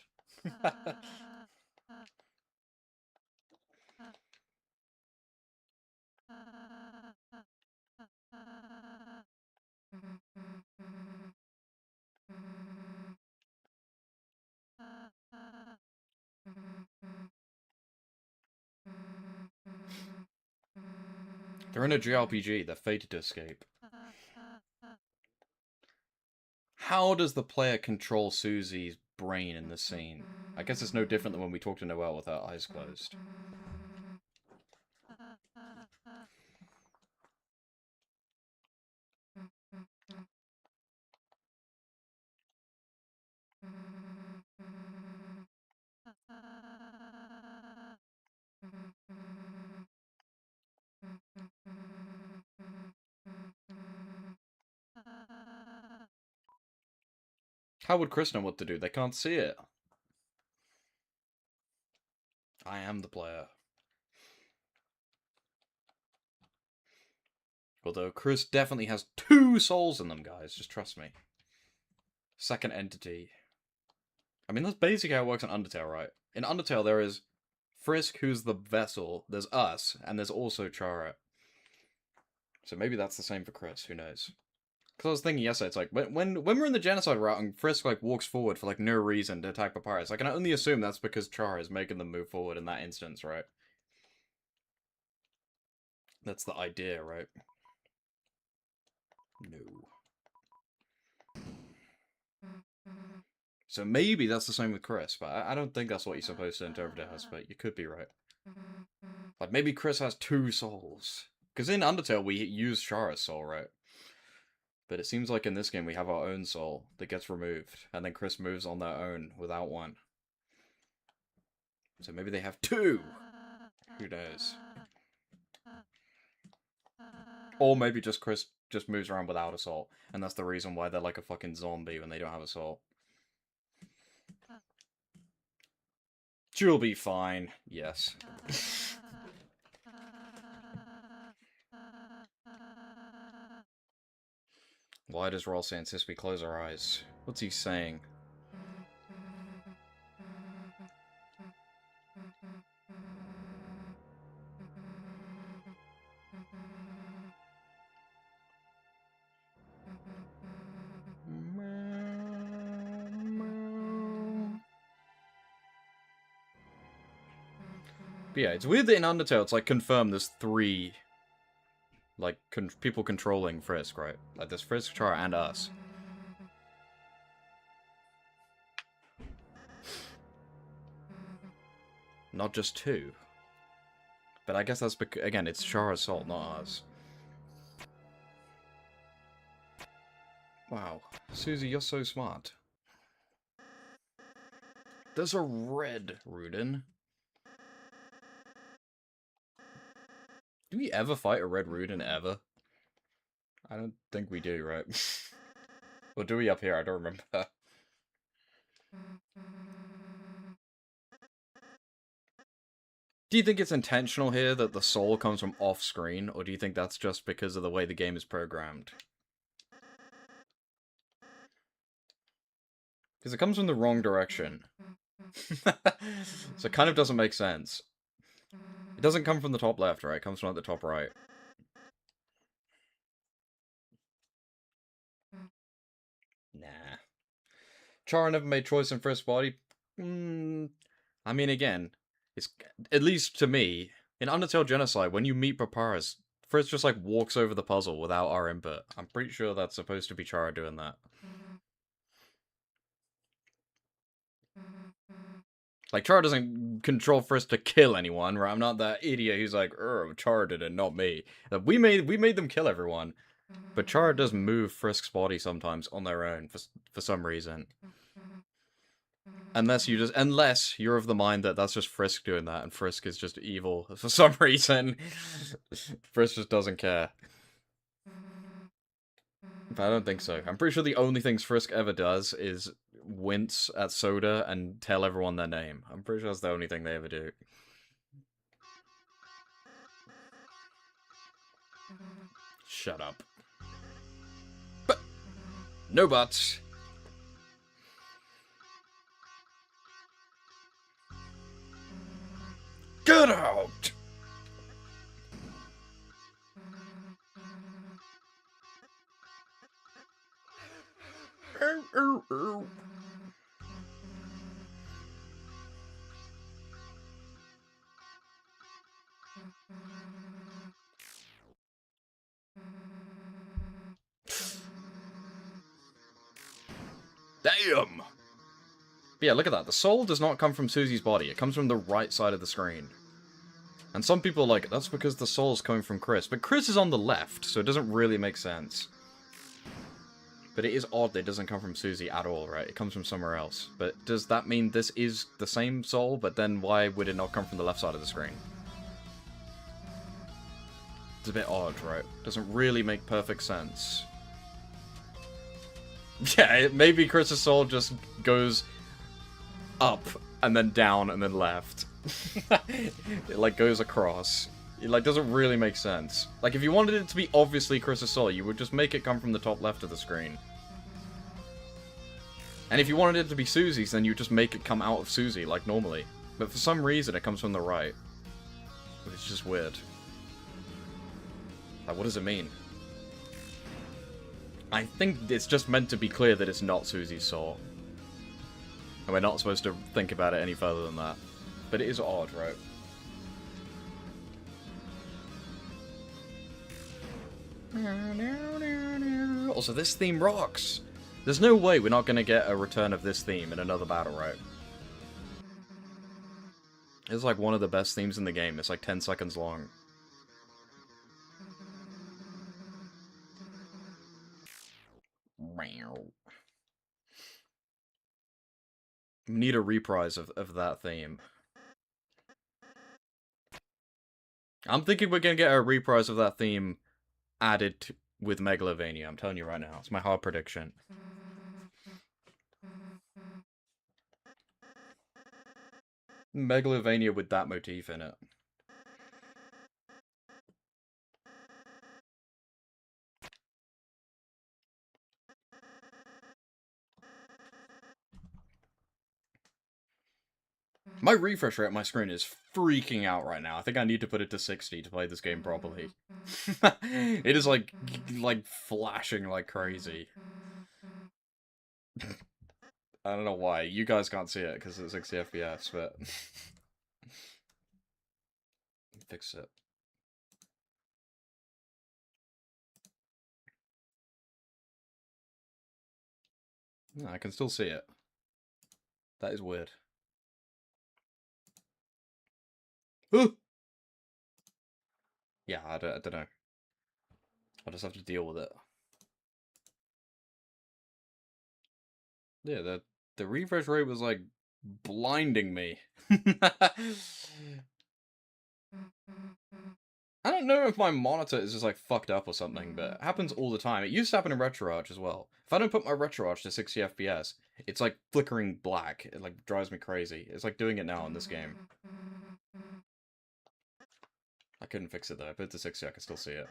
They're in a JRPG. They're fated to escape. How does the player control Susie's brain in this scene? I guess it's no different than when we talk to Noelle with our eyes closed. How would Chris know what to do? They can't see it. I am the player. Although Chris definitely has 2 souls in them, guys. Just trust me. Second entity. I mean, that's basically how it works in Undertale, right? In Undertale, there is Frisk, who's the vessel, there's us, and there's also Chara. So maybe that's the same for Chris, who knows? Because I was thinking yesterday, it's like, when we're in the genocide route and Frisk, like, walks forward for, like, no reason to attack Papyrus, I can only assume that's because Chara is making them move forward in that instance, right? That's the idea, right? No. So maybe that's the same with Chris, but I don't think that's what you're supposed to interpret it as, but you could be right. Like, maybe Chris has 2 souls. Because in Undertale, we use Chara's soul, right? But it seems like in this game, we have our own soul that gets removed, and then Chris moves on their own without one. So maybe they have 2! Who knows? Or maybe just Chris just moves around without a soul, and that's the reason why they're like a fucking zombie when they don't have a soul. She'll be fine. Yes. Why does Roll say insist we close our eyes? What's he saying? But yeah, it's weird that in Undertale it's like confirmed there's 3 like people controlling Frisk, right? Like there's Frisk, Chara, and us. Not just 2. But I guess that's because, again, it's Chara's soul, not ours. Wow. Susie, you're so smart. There's a red Rudin. Do we ever fight a red Rudin, ever? I don't think we do, right? Or do we up here? I don't remember. Do you think it's intentional here that the soul comes from off-screen, or do you think that's just because of the way the game is programmed? Because it comes from the wrong direction. So it kind of doesn't make sense. It doesn't come from the top left, right? It comes from like the top right. Nah. Chara never made choice in first body. I mean, again, it's at least to me in Undertale Genocide when you meet Papyrus, Frisk just like walks over the puzzle without our input. I'm pretty sure that's supposed to be Chara doing that. Like Chara doesn't control Frisk to kill anyone, right? I'm not that idiot who's like, Chara did it, not me. We made them kill everyone. But Chara does move Frisk's body sometimes on their own for some reason. Unless you're of the mind that that's just Frisk doing that, and Frisk is just evil for some reason. Frisk just doesn't care. But I don't think so. I'm pretty sure the only things Frisk ever does is wince at Soda and tell everyone their name. I'm pretty sure that's the only thing they ever do. Shut up. But no buts. Get out! Damn! But yeah, look at that. The soul does not come from Susie's body. It comes from the right side of the screen. And some people are like, that's because the soul's coming from Chris. But Chris is on the left, so it doesn't really make sense. But it is odd that it doesn't come from Susie at all, right? It comes from somewhere else. But does that mean this is the same soul? But then why would it not come from the left side of the screen? It's a bit odd, right? Doesn't really make perfect sense. Yeah, maybe Chris's soul just goes up and then down and then left. It like goes across. It like doesn't really make sense. Like if you wanted it to be obviously Chris's soul, you would just make it come from the top left of the screen. And if you wanted it to be Susie's, then you just make it come out of Susie like normally. But for some reason, it comes from the right. It's just weird. Like, what does it mean? I think it's just meant to be clear that it's not Susie's soul. And we're not supposed to think about it any further than that. But it is odd, right? Also, this theme rocks! There's no way we're not going to get a return of this theme in another battle, right? It's like one of the best themes in the game. It's like 10 seconds long. We need a reprise of that theme. I'm thinking we're going to get a reprise of that theme added to, with Megalovania. I'm telling you right now. It's my hard prediction. Megalovania with that motif in it. My refresh rate on my screen is freaking out right now. I think I need to put it to 60 to play this game properly. It is like flashing like crazy. I don't know why. You guys can't see it because it's 60 FPS, but... Fix it. No, I can still see it. That is weird. Ooh! Yeah, I don't know. I'll just have to deal with it. Yeah, the refresh rate was like blinding me. I don't know if my monitor is just like fucked up or something, but it happens all the time. It used to happen in RetroArch as well. If I don't put my RetroArch to 60 FPS, it's like flickering black. It like drives me crazy. It's like doing it now in this game. I couldn't fix it though. I put it to 60, I can still see it.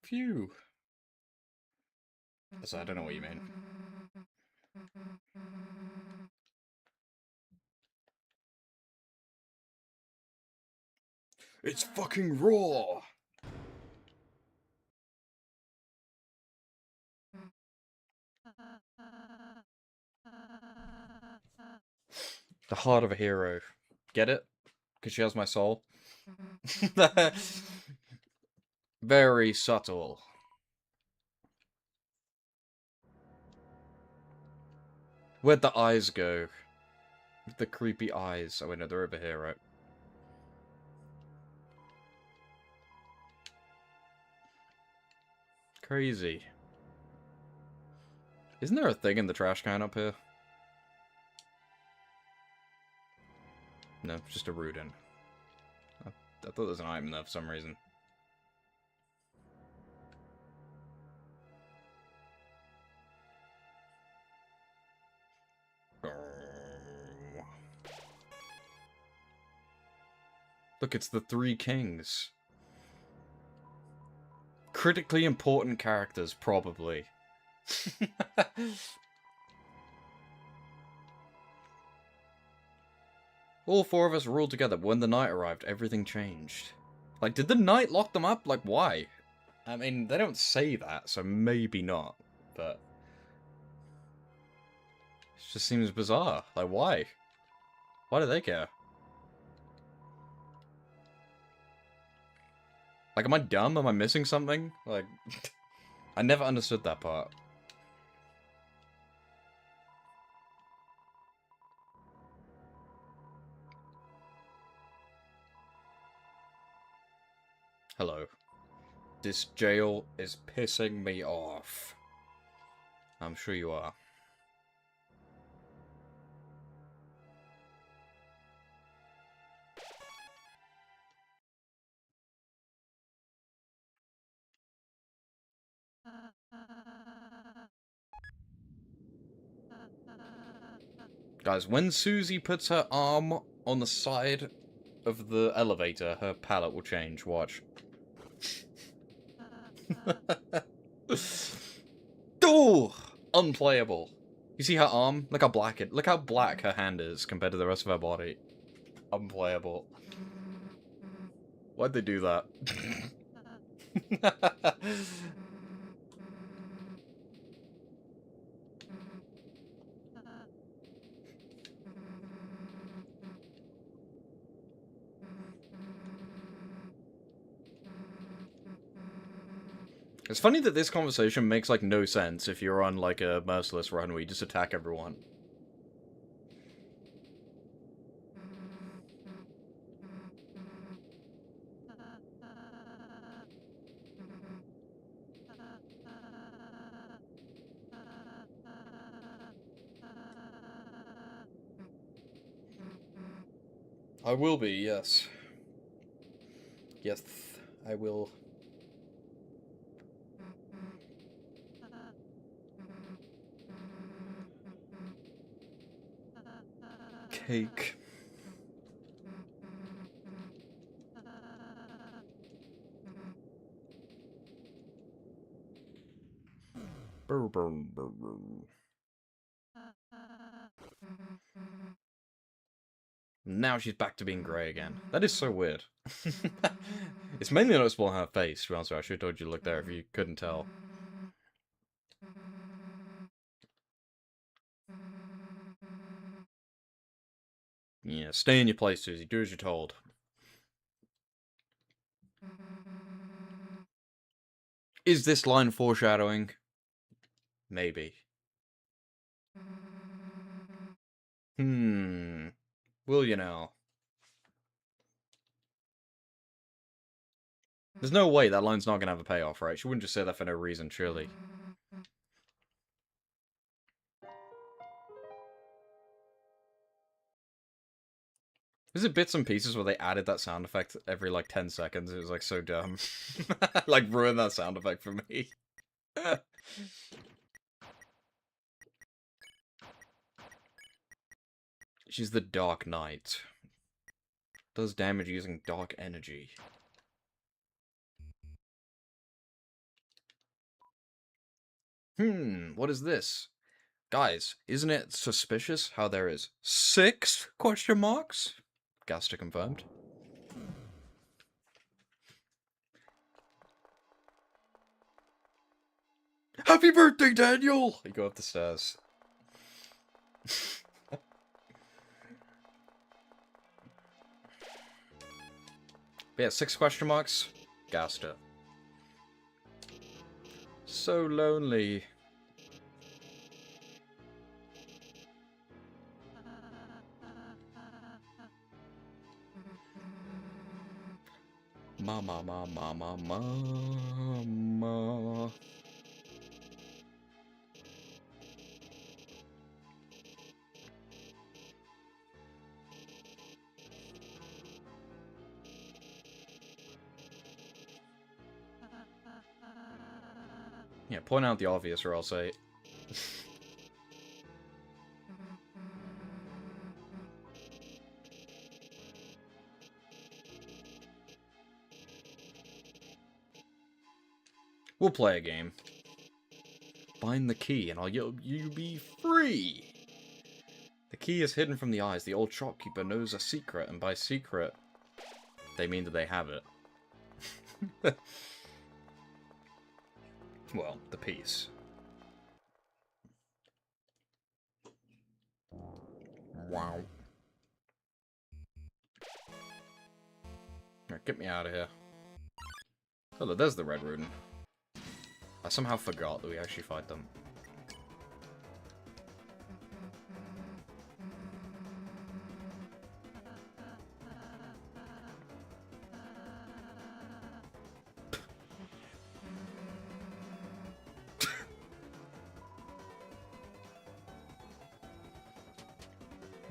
Phew. So I don't know what you mean. It's fucking raw! The heart of a hero. Get it? Because she has my soul? Very subtle. Where'd the eyes go? The creepy eyes. Oh wait, no, they're over here, right? Crazy. Isn't there a thing in the trash can up here? No, just a Rudin. I thought there was an item there for some reason. Look, it's the Three Kings. Critically important characters, probably. All four of us ruled together, but when the night arrived, everything changed. Like, did the night lock them up? Like, why? I mean, they don't say that, so maybe not, but... It just seems bizarre. Like, why? Why do they care? Like, am I dumb? Am I missing something? Like, I never understood that part. Hello. This jail is pissing me off. I'm sure you are. Guys, when Susie puts her arm on the side of the elevator, her palette will change. Watch. Ooh! Unplayable. You see her arm? Look how black her hand is compared to the rest of her body. Unplayable. Why'd they do that? It's funny that this conversation makes, like, no sense if you're on, like, a merciless run where you just attack everyone. I will be, yes. Yes, I will. Cake. Brr, brr, brr, brr. Now she's back to being grey again. That is so weird. It's mainly noticeable on her face, to be honest with you. I should have told you to look there if you couldn't tell. Yeah, stay in your place, Susie. Do as you're told. Is this line foreshadowing? Maybe. Will you know? There's no way that line's not gonna have a payoff, right? She wouldn't just say that for no reason, surely. Is it bits and pieces where they added that sound effect every, like, 10 seconds? It was, like, so dumb. Like, ruined that sound effect for me. She's the Dark Knight. Does damage using dark energy. What is this? Guys, isn't it suspicious how there is 6 question marks? Gaster confirmed. Happy birthday, Daniel! You go up the stairs. But yeah, 6 question marks. Gaster. So lonely. Mama, mama, mama, mama. Yeah, point out the obvious or I'll say... We'll play a game. Find the key and you'll be free! The key is hidden from the eyes. The old shopkeeper knows a secret, and by secret, they mean that they have it. Well, the piece. Wow. Right, get me out of here. Oh, look, there's the red rune. I somehow forgot that we actually fight them.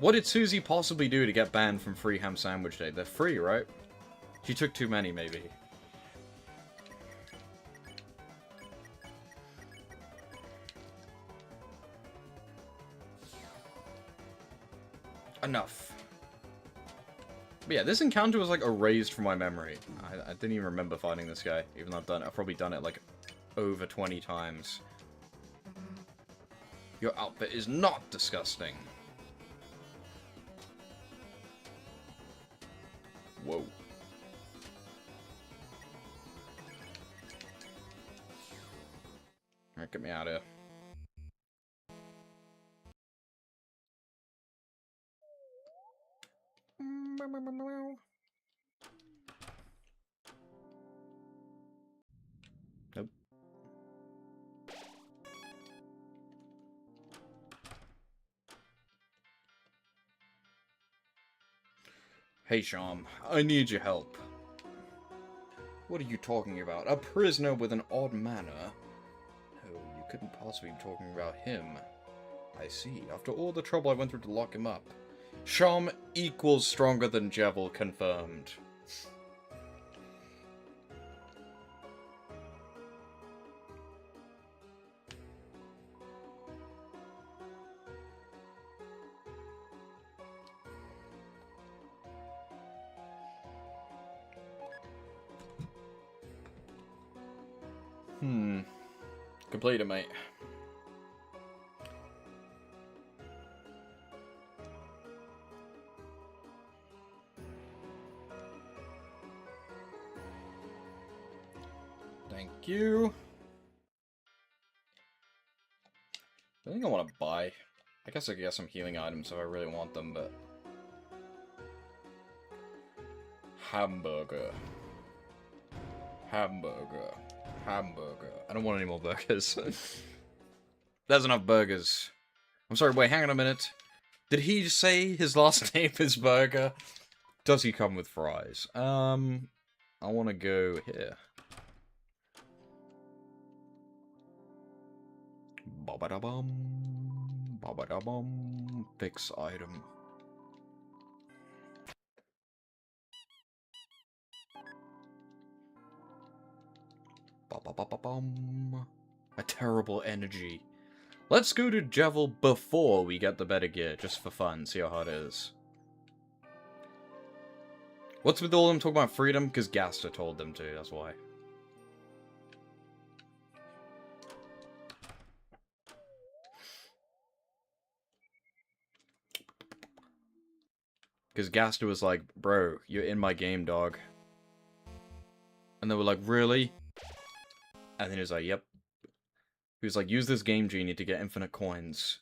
What did Susie possibly do to get banned from Free Ham Sandwich Day? They're free, right? She took too many, maybe. Enough. But yeah, this encounter was like erased from my memory. I didn't even remember fighting this guy, even though I've probably done it like over 20 times. Your outfit is not disgusting. Whoa. Alright, get me out of here. Nope. Hey, Sham, I need your help. What are you talking about? A prisoner with an odd manner? Oh, you couldn't possibly be talking about him. I see. After all the trouble I went through to lock him up. Sham equals stronger than Jevil, confirmed. Complete it, mate. Thank you. I think I want to buy. I guess I could get some healing items if I really want them, but... Hamburger. Hamburger. Hamburger. I don't want any more burgers. There's enough burgers. I'm sorry, wait, hang on a minute. Did he just say his last name is Burger? Does he come with fries? I want to go here. Ba-ba-da-bum. Ba-ba-da-bum. Fix item. Ba-ba-ba-ba-bum. A terrible energy. Let's go to Jevil before we get the better gear, just for fun, see how hard it is. What's with all them talking about freedom? Because Gaster told them to, that's why. Because Gaster was like, bro, you're in my game, dog. And they were like, really? And then he was like, yep. He was like, use this game genie to get infinite coins.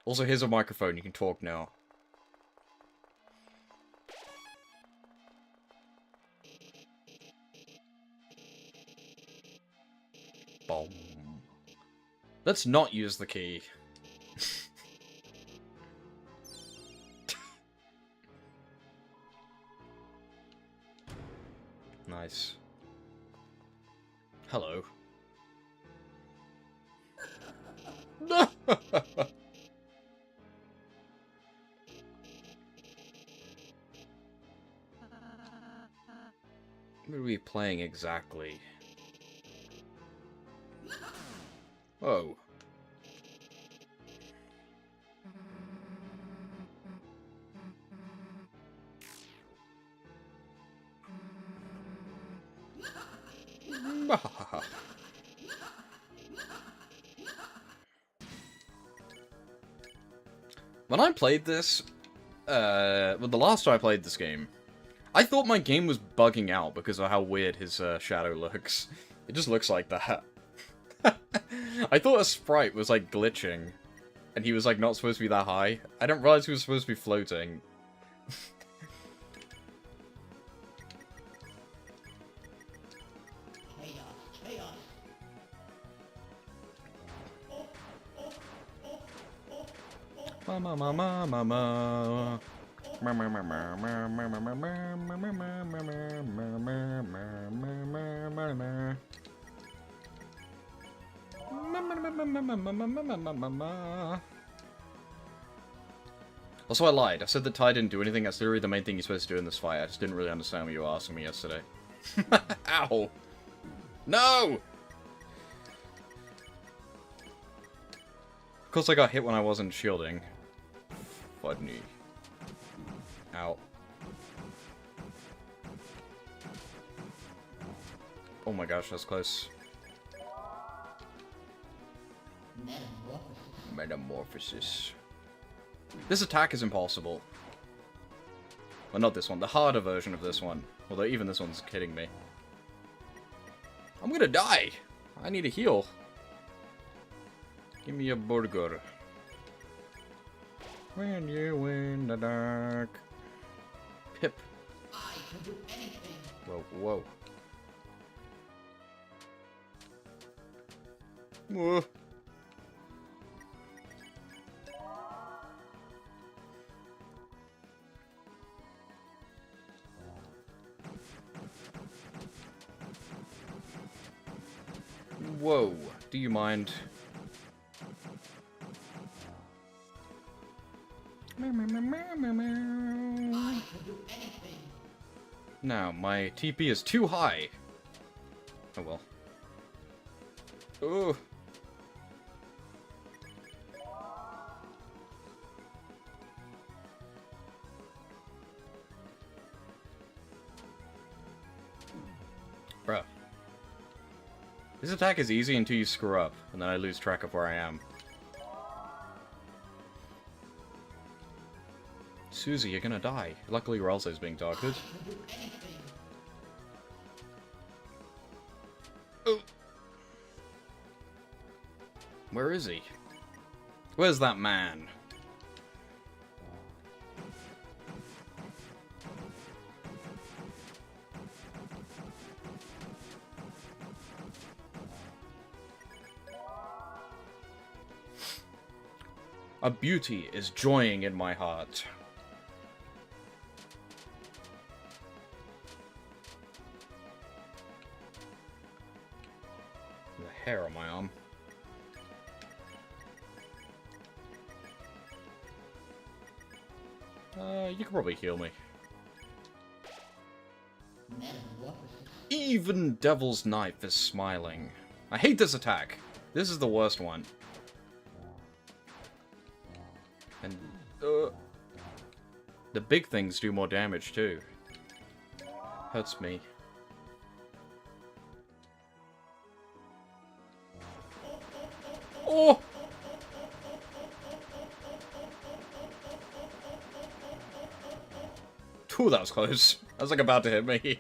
Also, here's a microphone, you can talk now. Boom. Let's not use the key. Nice. Hello. What are we playing exactly? Whoa. When I played this, well, the last time I played this game, I thought my game was bugging out because of how weird his shadow looks. It just looks like that. I thought a sprite was like glitching, and he was like not supposed to be that high. I didn't realize he was supposed to be floating. Mama, mama, mama. Also, I lied. I said that Ty didn't do anything. That's literally the main thing you're supposed to do in this fight. I just didn't really understand what you were asking me yesterday. Ow! No! Of course I got hit when I wasn't shielding. Funny. Ow. Oh my gosh, that's close. Metamorphosis. This attack is impossible. Well, not this one. The harder version of this one. Although even this one's kidding me. I'm gonna die! I need a heal. Give me a burger. When you in the dark. Pip. I can do anything. Whoa, whoa. Whoa. Whoa, do you mind? I can do anything. Now, my TP is too high. Oh well. Ugh. Bruh. This attack is easy until you screw up, and then I lose track of where I am. Susie, you're gonna die. Luckily, Ralso's being targeted. Oh. Where is he? Where's that man? A beauty is joying in my heart. The hair on my arm. You can probably heal me. Even Devil's Knife is smiling. I hate this attack. This is the worst one. And, the big things do more damage, too. Hurts me. Oh! Ooh, that was close. I was like about to hit me.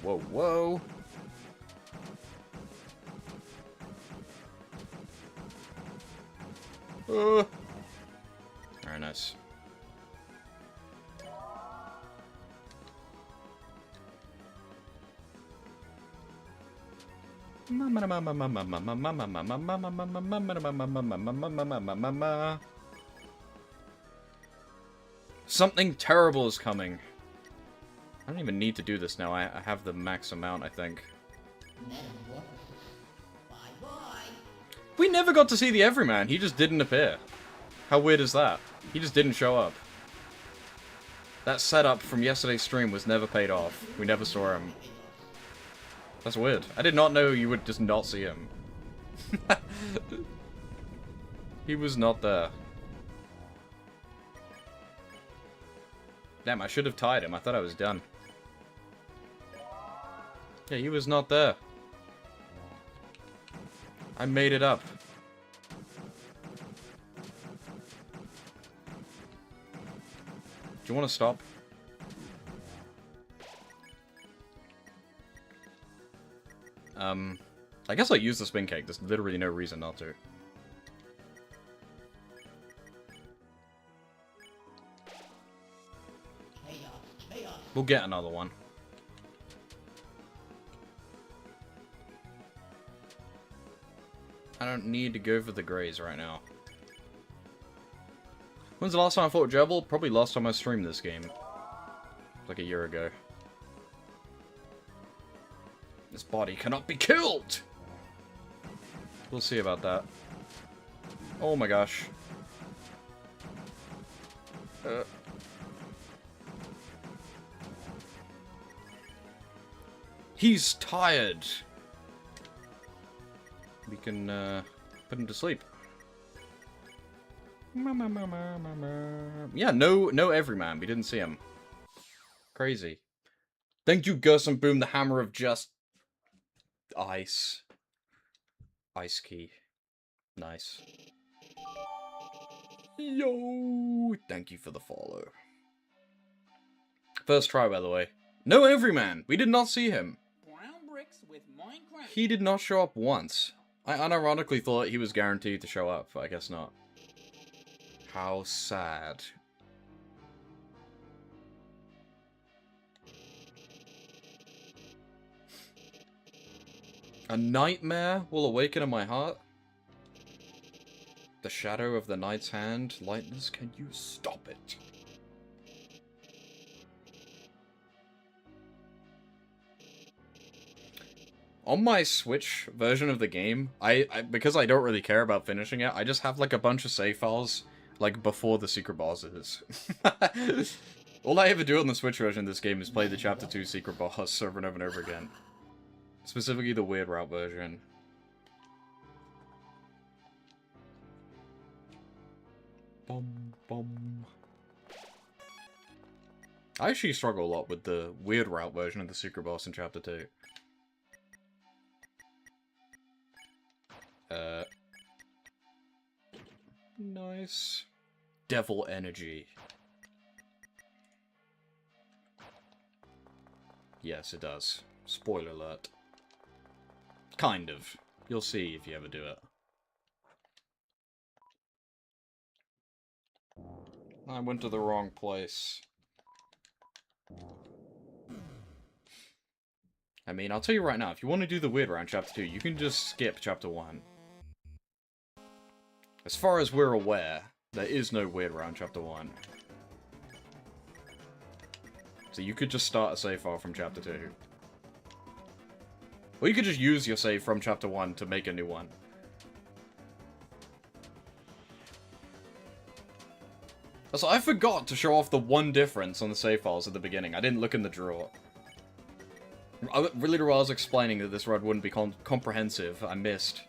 Whoa, whoa. Very nice. Something terrible is coming. I don't even need to do this now. I have the max amount, I think. We never got to see the Everyman. He just didn't appear. How weird is that? He just didn't show up. That setup from yesterday's stream was never paid off. We never saw him. That's weird. I did not know you would just not see him. He was not there. Damn, I should have tied him. I thought I was done. Yeah, he was not there. I made it up. Do you want to stop? I guess I'll use the spin cake. There's literally no reason not to. We'll get another one. I don't need to go for the grays right now. When's the last time I fought Jebel? Probably last time I streamed this game. Like a year ago. This body cannot be killed! We'll see about that. Oh my gosh. He's tired! We can, put him to sleep. Yeah, no everyman. We didn't see him. Crazy. Thank you, Gus and Boom, the hammer of just... ice. Ice key. Nice. Yo! Thank you for the follow. First try, by the way. No everyman! We did not see him. Brown bricks with Minecraft. He did not show up once. I unironically thought he was guaranteed to show up, but I guess not. How sad. A nightmare will awaken in my heart. The shadow of the knight's hand. Lightness, can you stop it? On my Switch version of the game, because I don't really care about finishing it, I just have like a bunch of save files, like before the secret bosses. All I ever do on the Switch version of this game is play the Chapter 2 secret boss over and over and over again. Specifically the weird route version. Bum, bum. I actually struggle a lot with the weird route version of the secret boss in Chapter 2. Nice. Devil energy. Yes, it does. Spoiler alert. Kind of. You'll see if you ever do it. I went to the wrong place. I mean, I'll tell you right now, if you want to do the weird round Chapter 2, you can just skip Chapter 1. As far as we're aware, there is no weird round Chapter 1. So you could just start a save file from Chapter 2. Or you could just use your save from Chapter 1 to make a new one. So I forgot to show off the one difference on the save files at the beginning. I didn't look in the drawer. Really, while I was explaining that this run wouldn't be comprehensive, I missed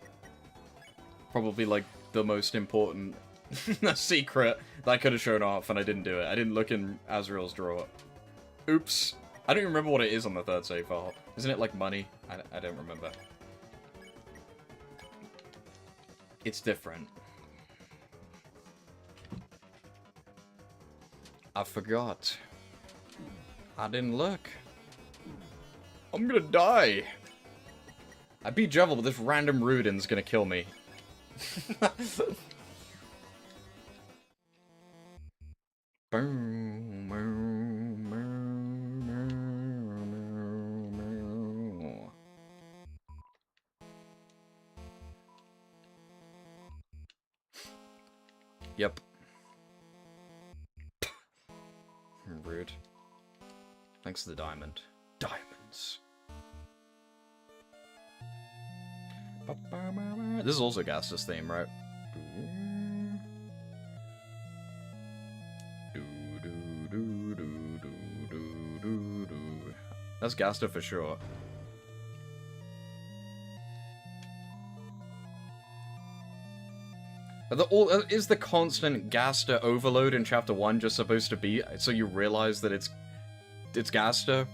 probably, like, the most important secret that I could have shown off, and I didn't do it. I didn't look in Azrael's drawer. Oops. I don't remember what it is on the third save file. Isn't it, like, money? I don't remember. It's different. I forgot. I didn't look. I'm gonna die. I beat Jevil, but this random Rudin's gonna kill me. Yep. Rude. Thanks to the diamond. Diamonds. This is also Gasta's theme, right? That's Gasta for sure. Is the constant Gasta overload in Chapter 1 just supposed to be so you realize that it's Gasta?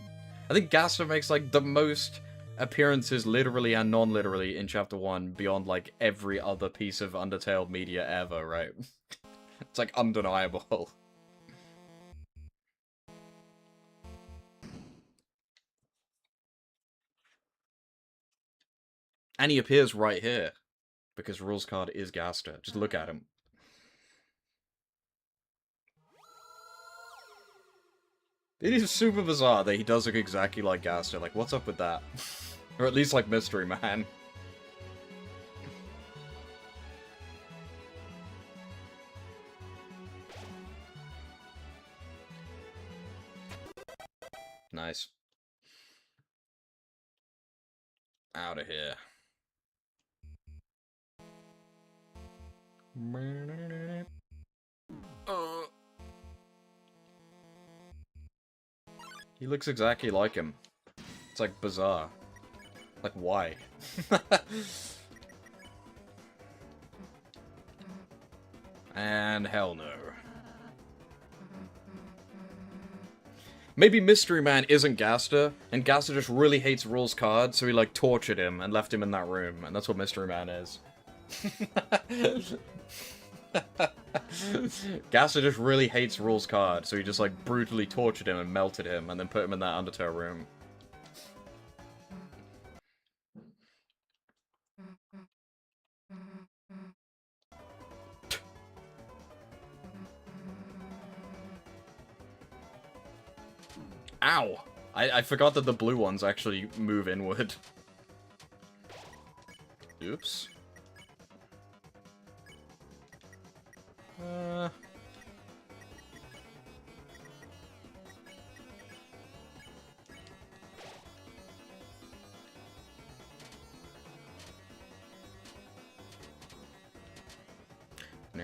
I think Gasta makes, like, the most appearances literally and non-literally in Chapter 1 beyond, like, every other piece of Undertale media ever, right? It's, like, undeniable. And he appears right here, because Rules card is Gasta. Just look at him. It is super bizarre that he does look exactly like Gasta. Like, what's up with that? Or at least like Mystery Man. Nice. out of here. He looks exactly like him. It's like bizarre. Like, why? And hell no. Maybe Mystery Man isn't Gaster, and Gaster just really hates Rules card, so he, like, tortured him and left him in that room, and that's what Mystery Man is. Gaster just really hates Rules card, so he just, like, brutally tortured him and melted him, and then put him in that Undertale room. Ow! I forgot that the blue ones actually move inward. Oops. No,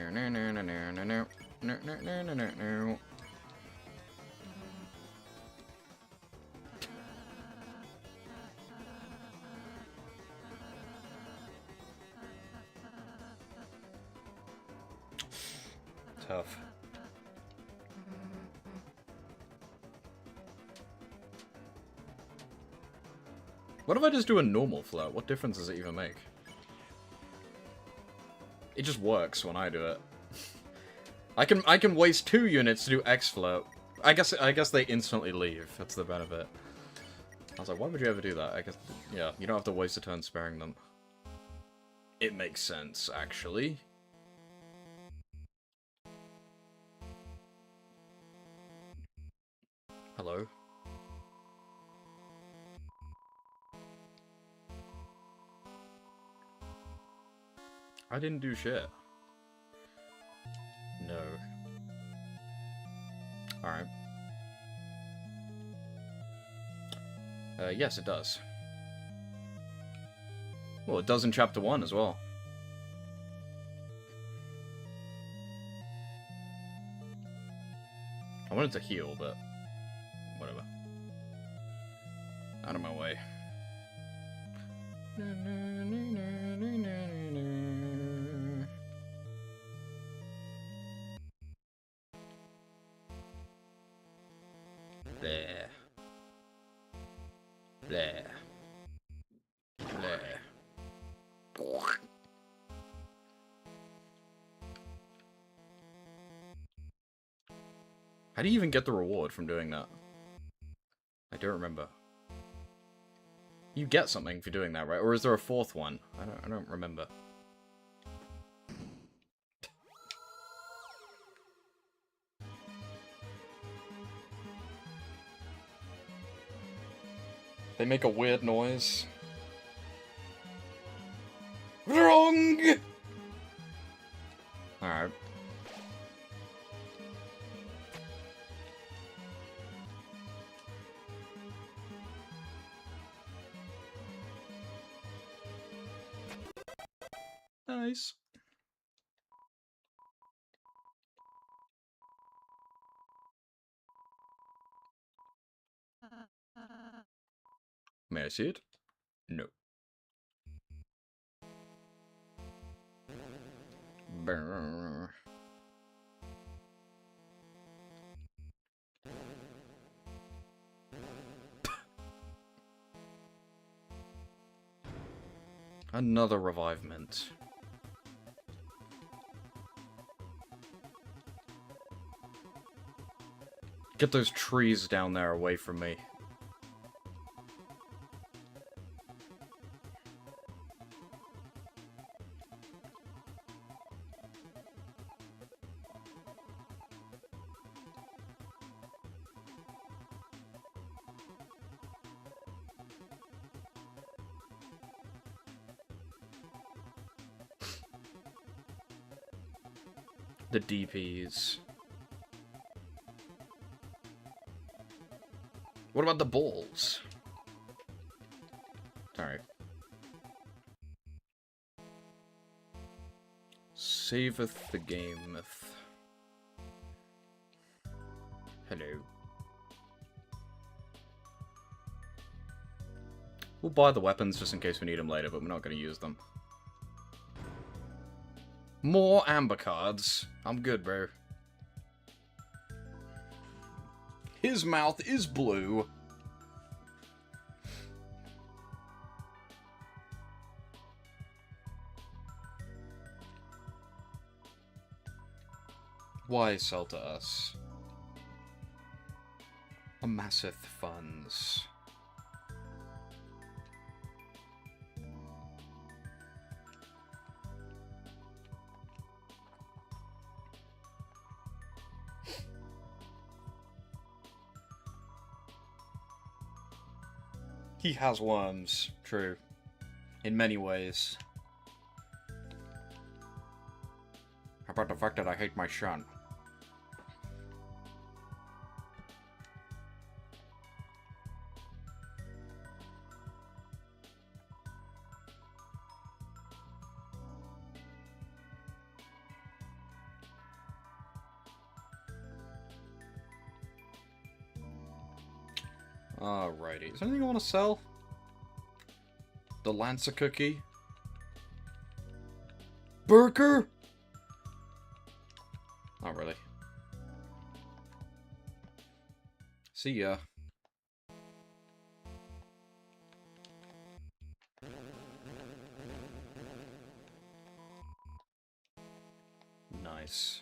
no, no, no, no, no, no, no, no, no, no, no, no. Tough. What if I just do a normal float? What difference does it even make? It just works when I do it. I can waste 2 units to do X float. I guess they instantly leave. That's the benefit. I was like, why would you ever do that? I guess, yeah, you don't have to waste a turn sparing them. It makes sense, actually. Hello? I didn't do shit. No. Alright. Yes, it does. Well, it does in Chapter 1 as well. I wanted to heal, but whatever. Out of my way. There. There. There. How do you even get the reward from doing that? I don't remember. You get something for doing that, right? Or is there a 4th one? I don't remember. They make a weird noise. Wrong! Alright. Nice. May I see it? No. Brrr. Another revivement. Get those trees down there away from me. The DPs. What about the balls? Sorry. saveth the gameth. Hello. We'll buy the weapons just in case we need them later, but we're not going to use them. More amber cards. I'm good, bro. His mouth is blue. Why sell to us? Amasseth funds. He has worms, true. In many ways. How about the fact that I hate my son? Alrighty. Is there anything I want to sell? The Lancer cookie? Burger? Not really. See ya. Nice.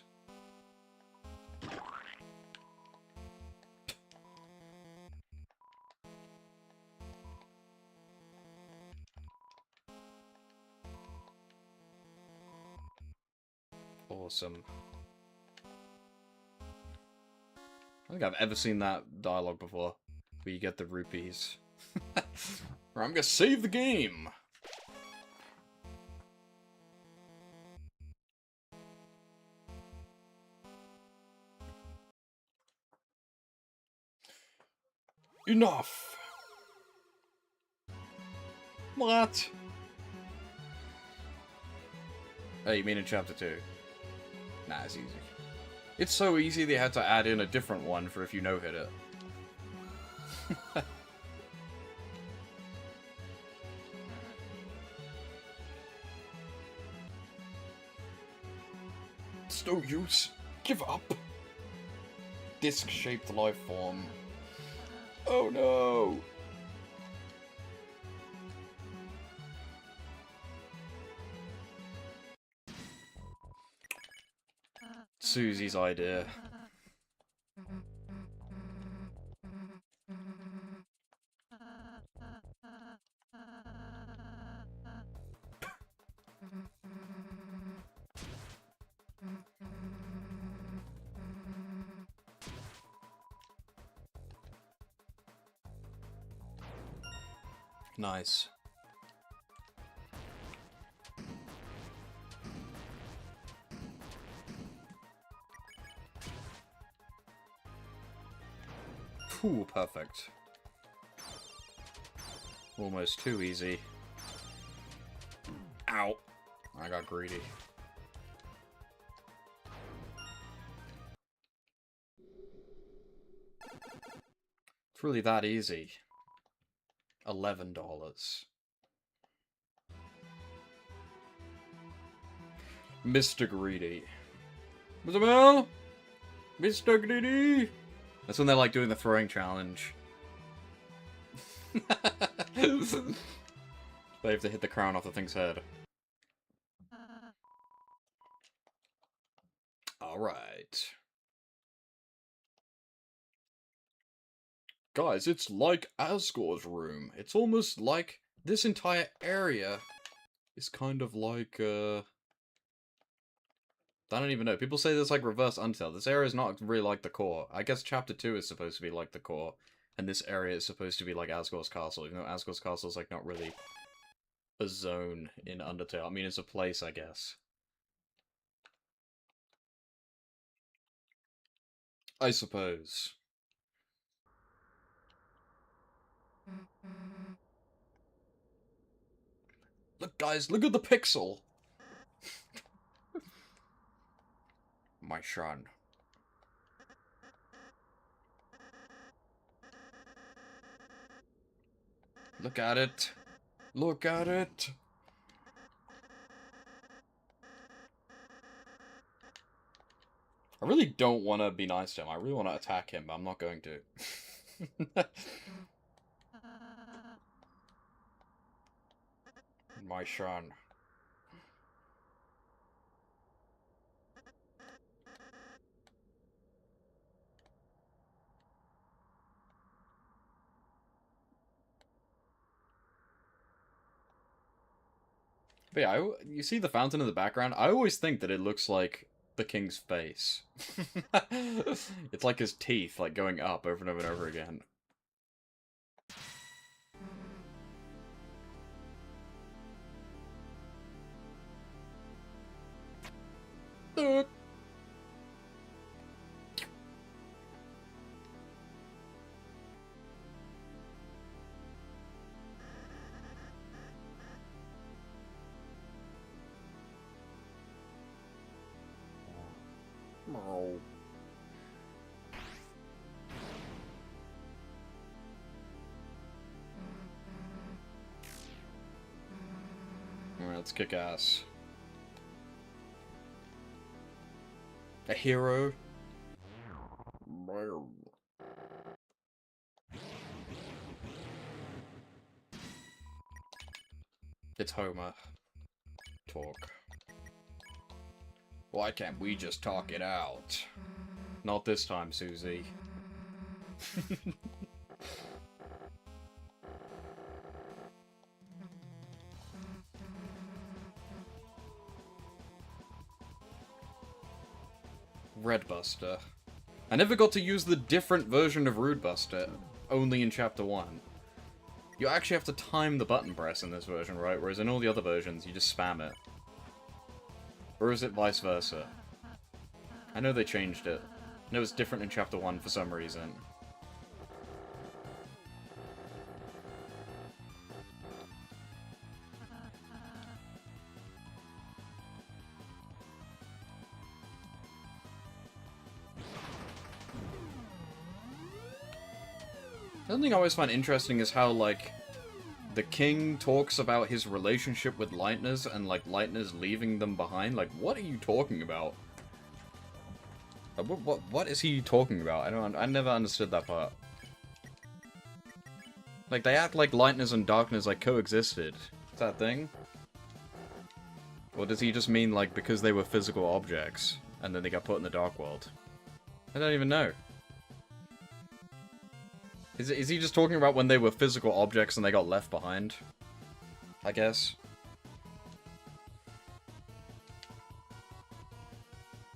Awesome. I don't think I've ever seen that dialogue before, where you get the rupees. Or I'm gonna save the game! Enough! What? Oh, you mean in Chapter 2? Nah, it's easy. It's so easy they had to add in a different one for if you no-hit it. It's no use. Give up. Disc-shaped life form. Oh no! Susie's idea. Nice. Ooh, perfect. Almost too easy. Ow. I got greedy. It's really that easy. $11. Mr. Greedy. Mr. Bell? Mr. Greedy? That's when they're like doing the throwing challenge. They have to hit the crown off the thing's head. Alright. Guys, it's like Asgore's room. It's almost like this entire area is kind of like, I don't even know. People say there's like reverse Undertale. This area is not really like the core. I guess Chapter 2 is supposed to be like the core, and this area is supposed to be like Asgore's Castle, even though Asgore's Castle is like not really a zone in Undertale. I mean, it's a place, I guess. I suppose. Look, guys, look at the pixel! My son. Look at it. Look at it. I really don't want to be nice to him. I really want to attack him, but I'm not going to. My son. But yeah, you see the fountain in the background? I always think that it looks like the king's face. It's like his teeth, like, going up over and over and over again. Oh. Alright, let's kick ass. A hero? It's Homer. Talk. Why can't we just talk it out? Not this time, Susie. Redbuster. I never got to use the different version of Rudebuster, only in Chapter 1. You actually have to time the button press in this version, right? Whereas in all the other versions, you just spam it. Or is it vice versa? I know they changed it. I know it's different in Chapter 1 for some reason. Something I always find interesting is how, like, the king talks about his relationship with Lightners and, like, Lightners leaving them behind. Like, what are you talking about? What is he talking about? I never understood that part. Like, they act like Lightners and Darkness, like, coexisted. Is that a thing? Or does he just mean, like, because they were physical objects, and then they got put in the Dark World? I don't even know. Is he just talking about when they were physical objects and they got left behind? I guess.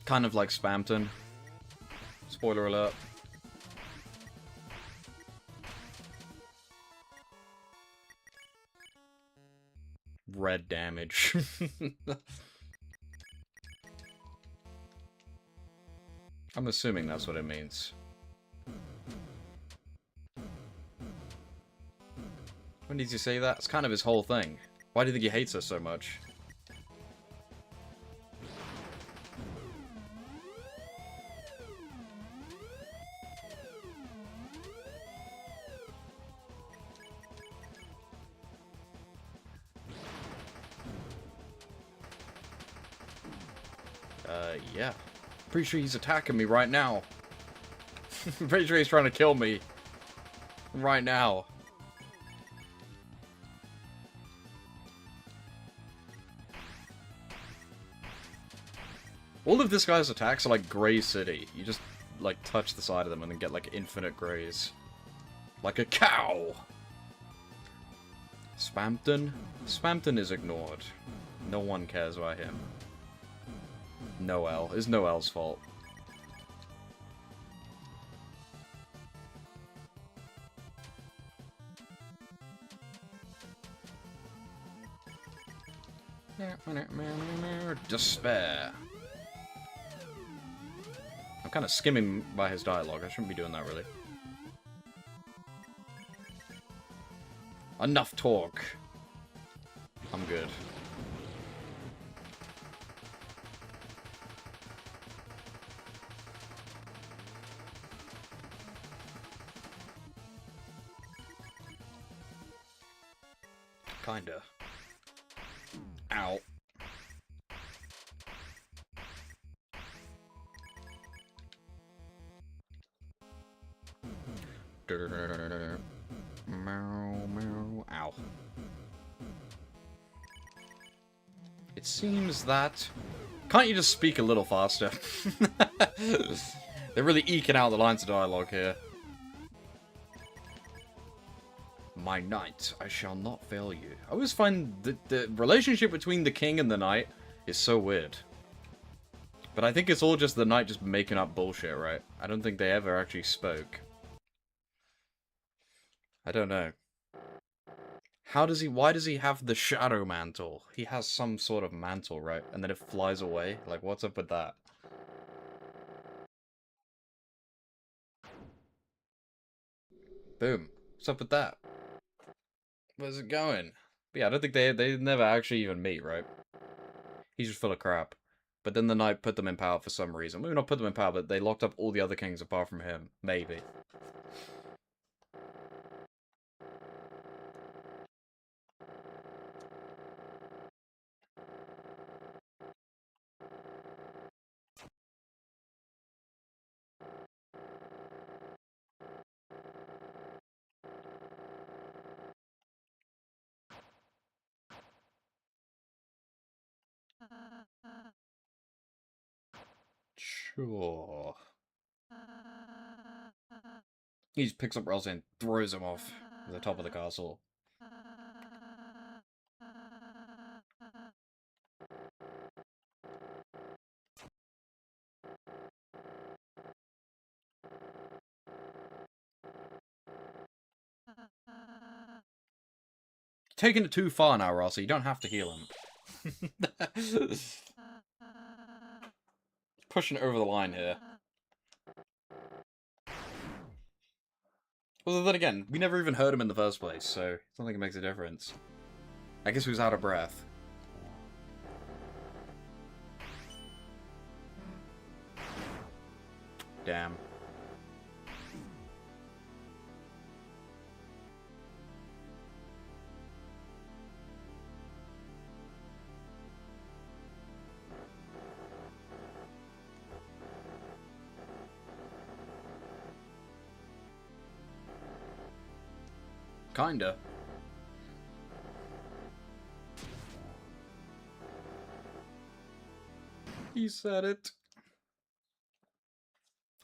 Kind of like Spamton. Spoiler alert. Red damage. I'm assuming that's what it means. When did you say that? It's kind of his whole thing. Why do you think he hates us so much? Yeah. Pretty sure he's attacking me right now. Pretty sure he's trying to kill me. Right now. All of this guy's attacks are like Grey City. You just, like, touch the side of them and then get, like, infinite greys. Like a cow! Spamton? Spamton is ignored. No one cares about him. Noel. It's Noel's fault. Despair. I'm kind of skimming by his dialogue. I shouldn't be doing that, really. Enough talk. I'm good. Kinda. Ow. Ow. It seems that... Can't you just speak a little faster? They're really eking out the lines of dialogue here. My knight, I shall not fail you. I always find that the relationship between the king and the knight is so weird. But I think it's all just the knight just making up bullshit, right? I don't think they ever actually spoke. I don't know. Why does he have the shadow mantle? He has some sort of mantle, right? And then it flies away? Like, what's up with that? Boom. What's up with that? Where's it going? But yeah, I don't think they never actually even meet, right? He's just full of crap. But then the knight put them in power for some reason. Maybe not put them in power, but they locked up all the other kings apart from him. Maybe. Sure. He just picks up Ralsei and throws him off the top of the castle. Taking it too far now, Ralsei. You don't have to heal him. Pushing it over the line here. Well, then again, we never even heard him in the first place, so I don't think it makes a difference. I guess he was out of breath. Damn. Kinda. He said it.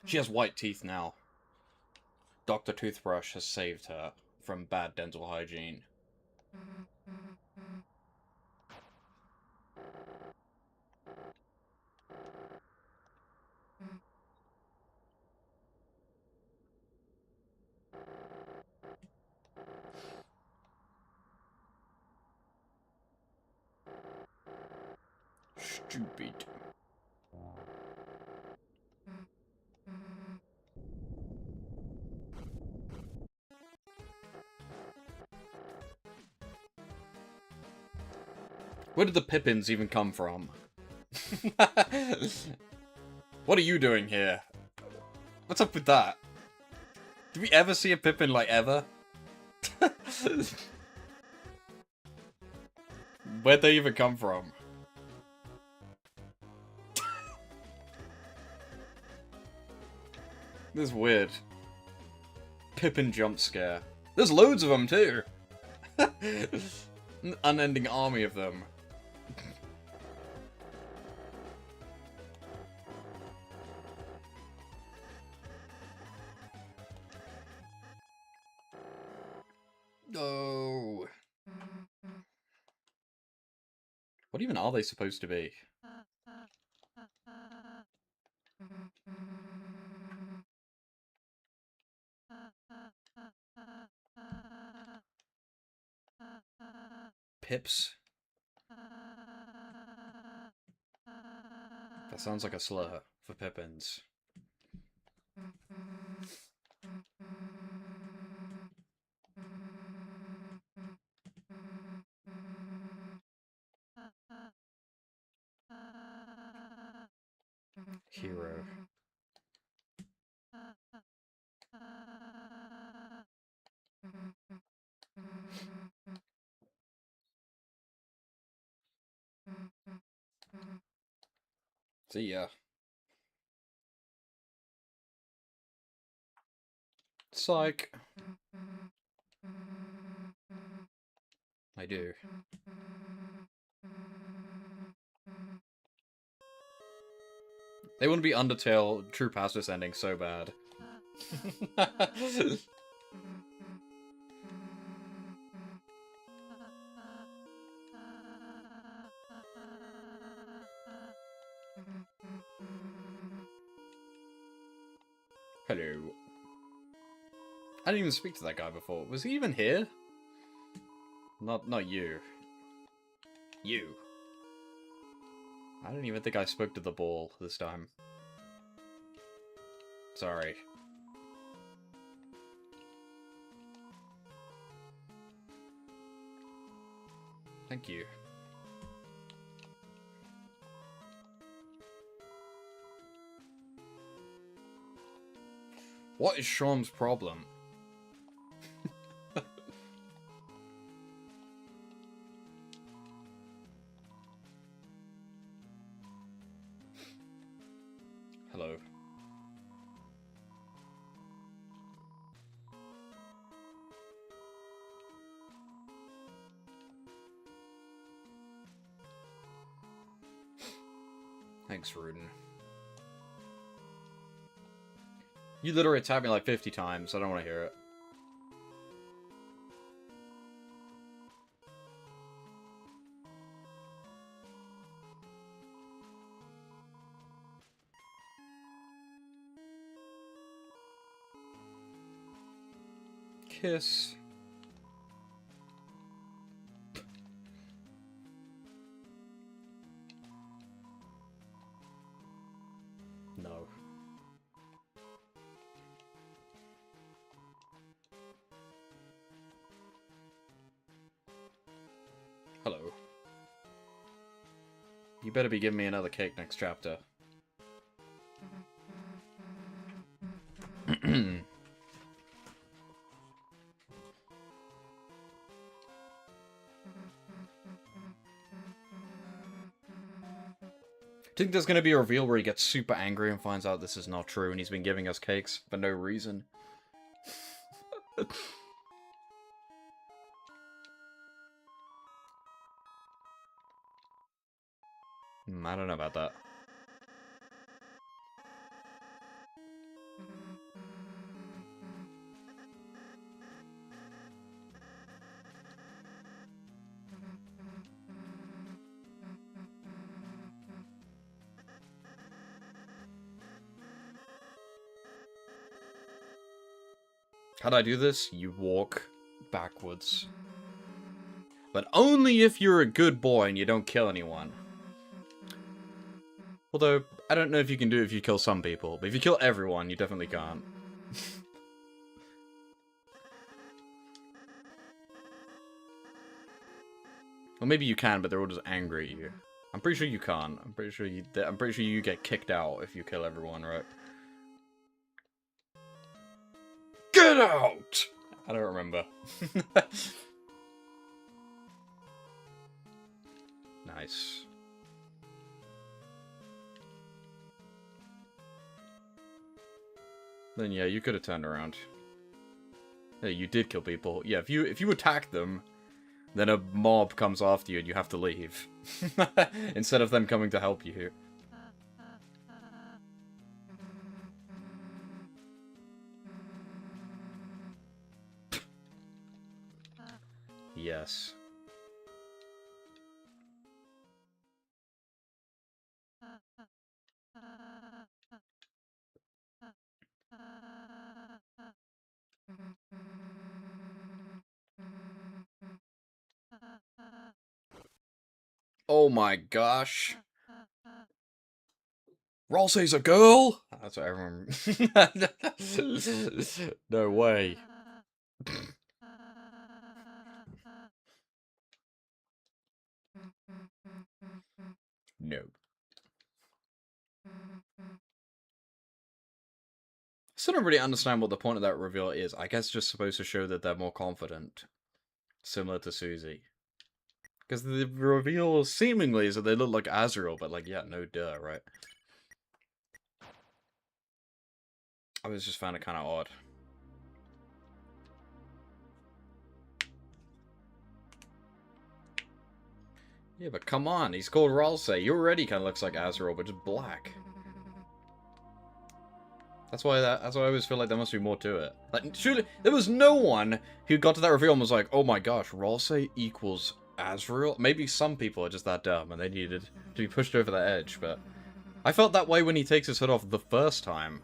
She has white teeth now. Dr. Toothbrush has saved her from bad dental hygiene. Stupid. Where did the Pippins even come from? What are you doing here? What's up with that? Did we ever see a Pippin, like, ever? Where'd they even come from? This is weird. Pippin jump scare. There's loads of them, too! An unending army of them. No. What even are they supposed to be? Pips? That sounds like a slur for Pippins. Hero. See ya. Psych. I do. They wouldn't be Undertale True Pacifist ending so bad. Hello. I didn't even speak to that guy before. Was he even here? Not you. You. I don't even think I spoke to the ball this time. Sorry. Thank you. What is Shawm's problem? Hello. Thanks, Rudin. You literally attacked me like 50 times. I don't want to hear it. Kiss. No. Hello. You better be giving me another cake next chapter. I think there's going to be a reveal where he gets super angry and finds out this is not true and he's been giving us cakes for no reason. I don't know about that. How do I do this? You walk backwards. But only if you're a good boy and you don't kill anyone. Although, I don't know if you can do it if you kill some people, but if you kill everyone, you definitely can't. Well, maybe you can, but they're all just angry at you. I'm pretty sure you can't. I'm pretty sure you get kicked out if you kill everyone, right? Get out! I don't remember. Nice. Then yeah, you could have turned around. Yeah, you did kill people. Yeah, if you attack them, then a mob comes after you and you have to leave. Instead of them coming to help you. Yes. Oh my gosh. Ralsei's a girl? That's what I remember. No way. No. Still don't really understand what the point of that reveal is. I guess just supposed to show that they're more confident. Similar to Susie. Because the reveal seemingly is that they look like Azrael, but like, yeah, no duh, right? I was just found it kind of odd. Yeah, but come on, he's called Ralsei. He already kind of looks like Azrael, but just black. That's why I always feel like there must be more to it. Like, surely there was no one who got to that reveal and was like, "Oh my gosh, Ralsei equals Azrael." Maybe some people are just that dumb and they needed to be pushed over the edge, but I felt that way when he takes his hood off the first time.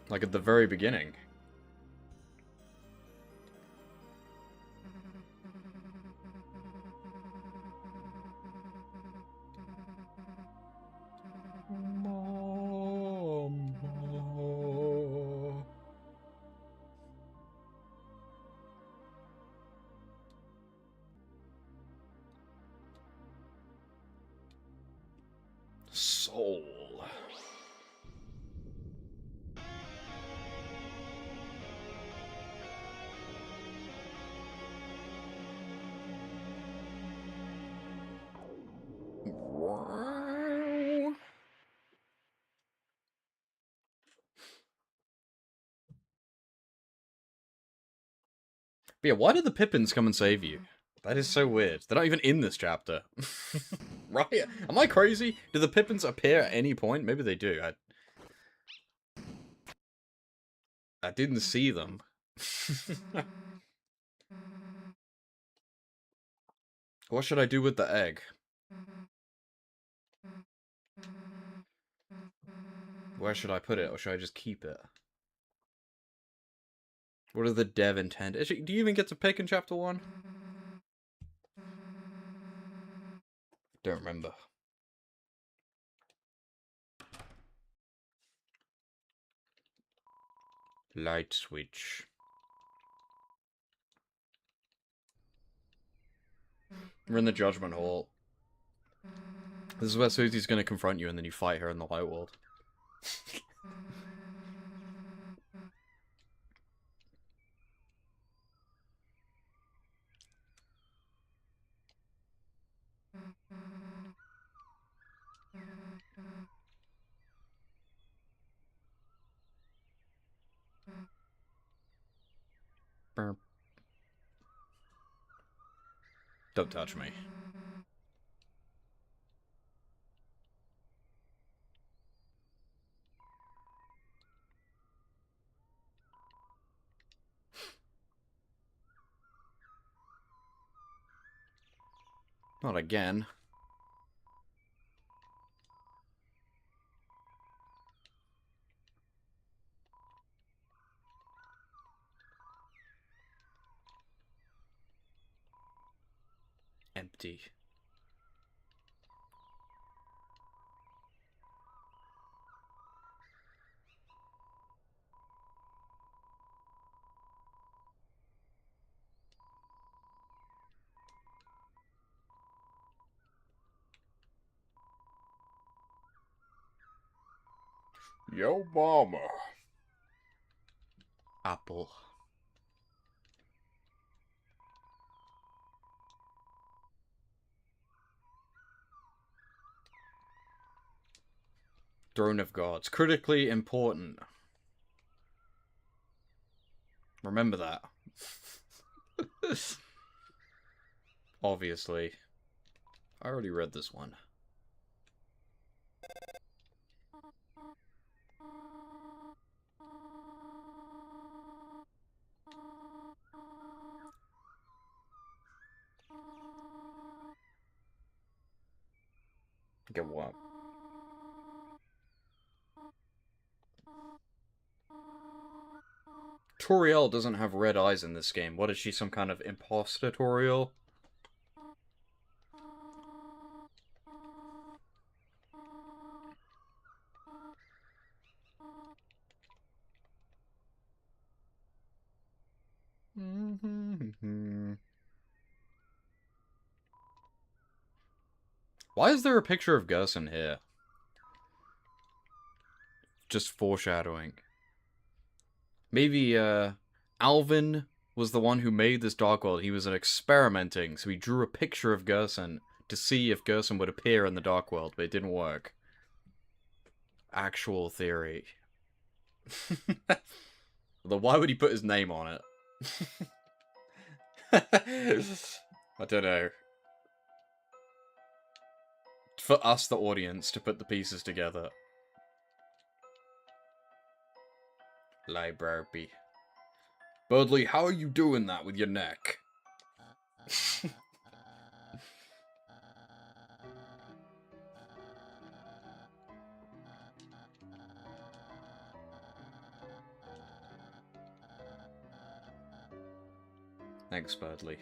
Like at the very beginning. Soul. But yeah, why did the Pippins come and save you? That is so weird. They're not even in this chapter. Right? Am I crazy? Do the Pippins appear at any point? Maybe they do. I didn't see them. What should I do with the egg? Where should I put it, or should I just keep it? What does the dev intend? Do you even get to pick in chapter 1? Don't remember. Light switch. We're in the Judgment Hall. This is where Susie's going to confront you and then you fight her in the light world. Burp. Don't touch me. Not again. Empty. Yo mama. Apple. Throne of Gods. Critically important. Remember that. Obviously. I already read this one. Get what? Toriel doesn't have red eyes in this game. What is she, some kind of imposter Toriel? Why is there a picture of Gerson here? Just foreshadowing. Maybe, Alvin was the one who made this Dark World. He was experimenting, so he drew a picture of Gerson to see if Gerson would appear in the Dark World, but it didn't work. actual theory. Although, why would he put his name on it? I don't know. For us, the audience, to put the pieces together. Library. Birdley, how are you doing that with your neck? Thanks, Birdley.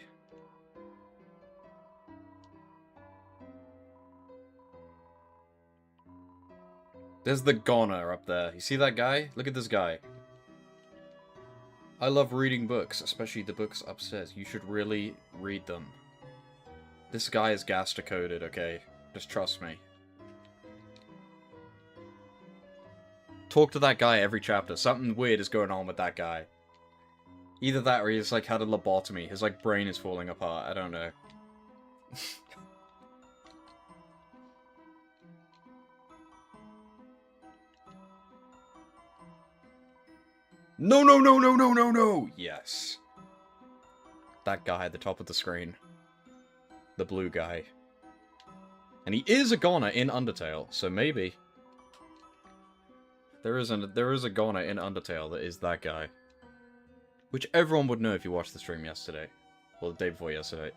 There's the goner up there. You see that guy? Look at this guy. I love reading books, especially the books upstairs. You should really read them. This guy is gas-decoded, okay? Just trust me. Talk to that guy every chapter. Something weird is going on with that guy. Either that or he's like had a lobotomy. His like brain is falling apart. I don't know. No, no, no, no, no, no, no! Yes. That guy at the top of the screen. The blue guy. And he is a goner in Undertale, so maybe. There is a goner in Undertale that is that guy. Which everyone would know if you watched the stream yesterday. Well, the day before yesterday.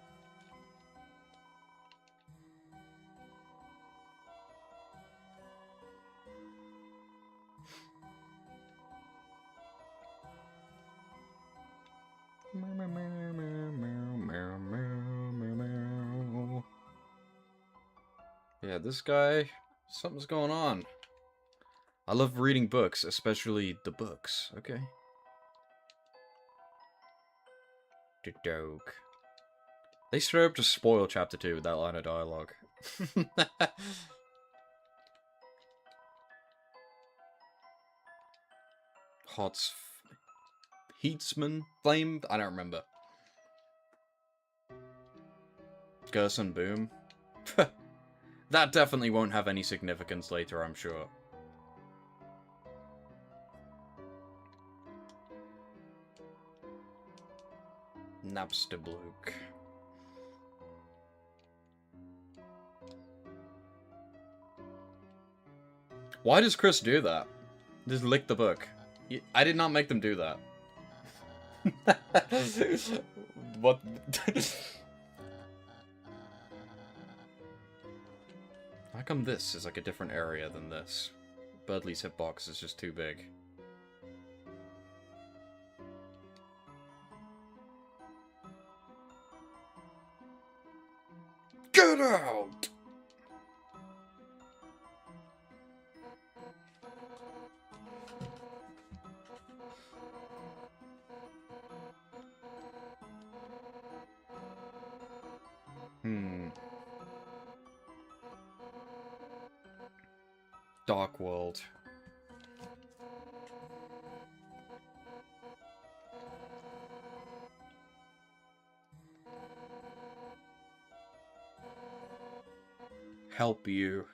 Yeah, this guy, something's going on. I love reading books, especially the books, okay? The dog. They straight up just spoil chapter 2 with that line of dialogue. Heatsman? Flame? I don't remember. Gerson Boom? That definitely won't have any significance later, I'm sure. Napster bloke. Why does Chris do that? Just lick the book. I did not make them do that. What? How come this is like a different area than this? Birdley's hitbox is just too big. Get out! Dark World. Help you.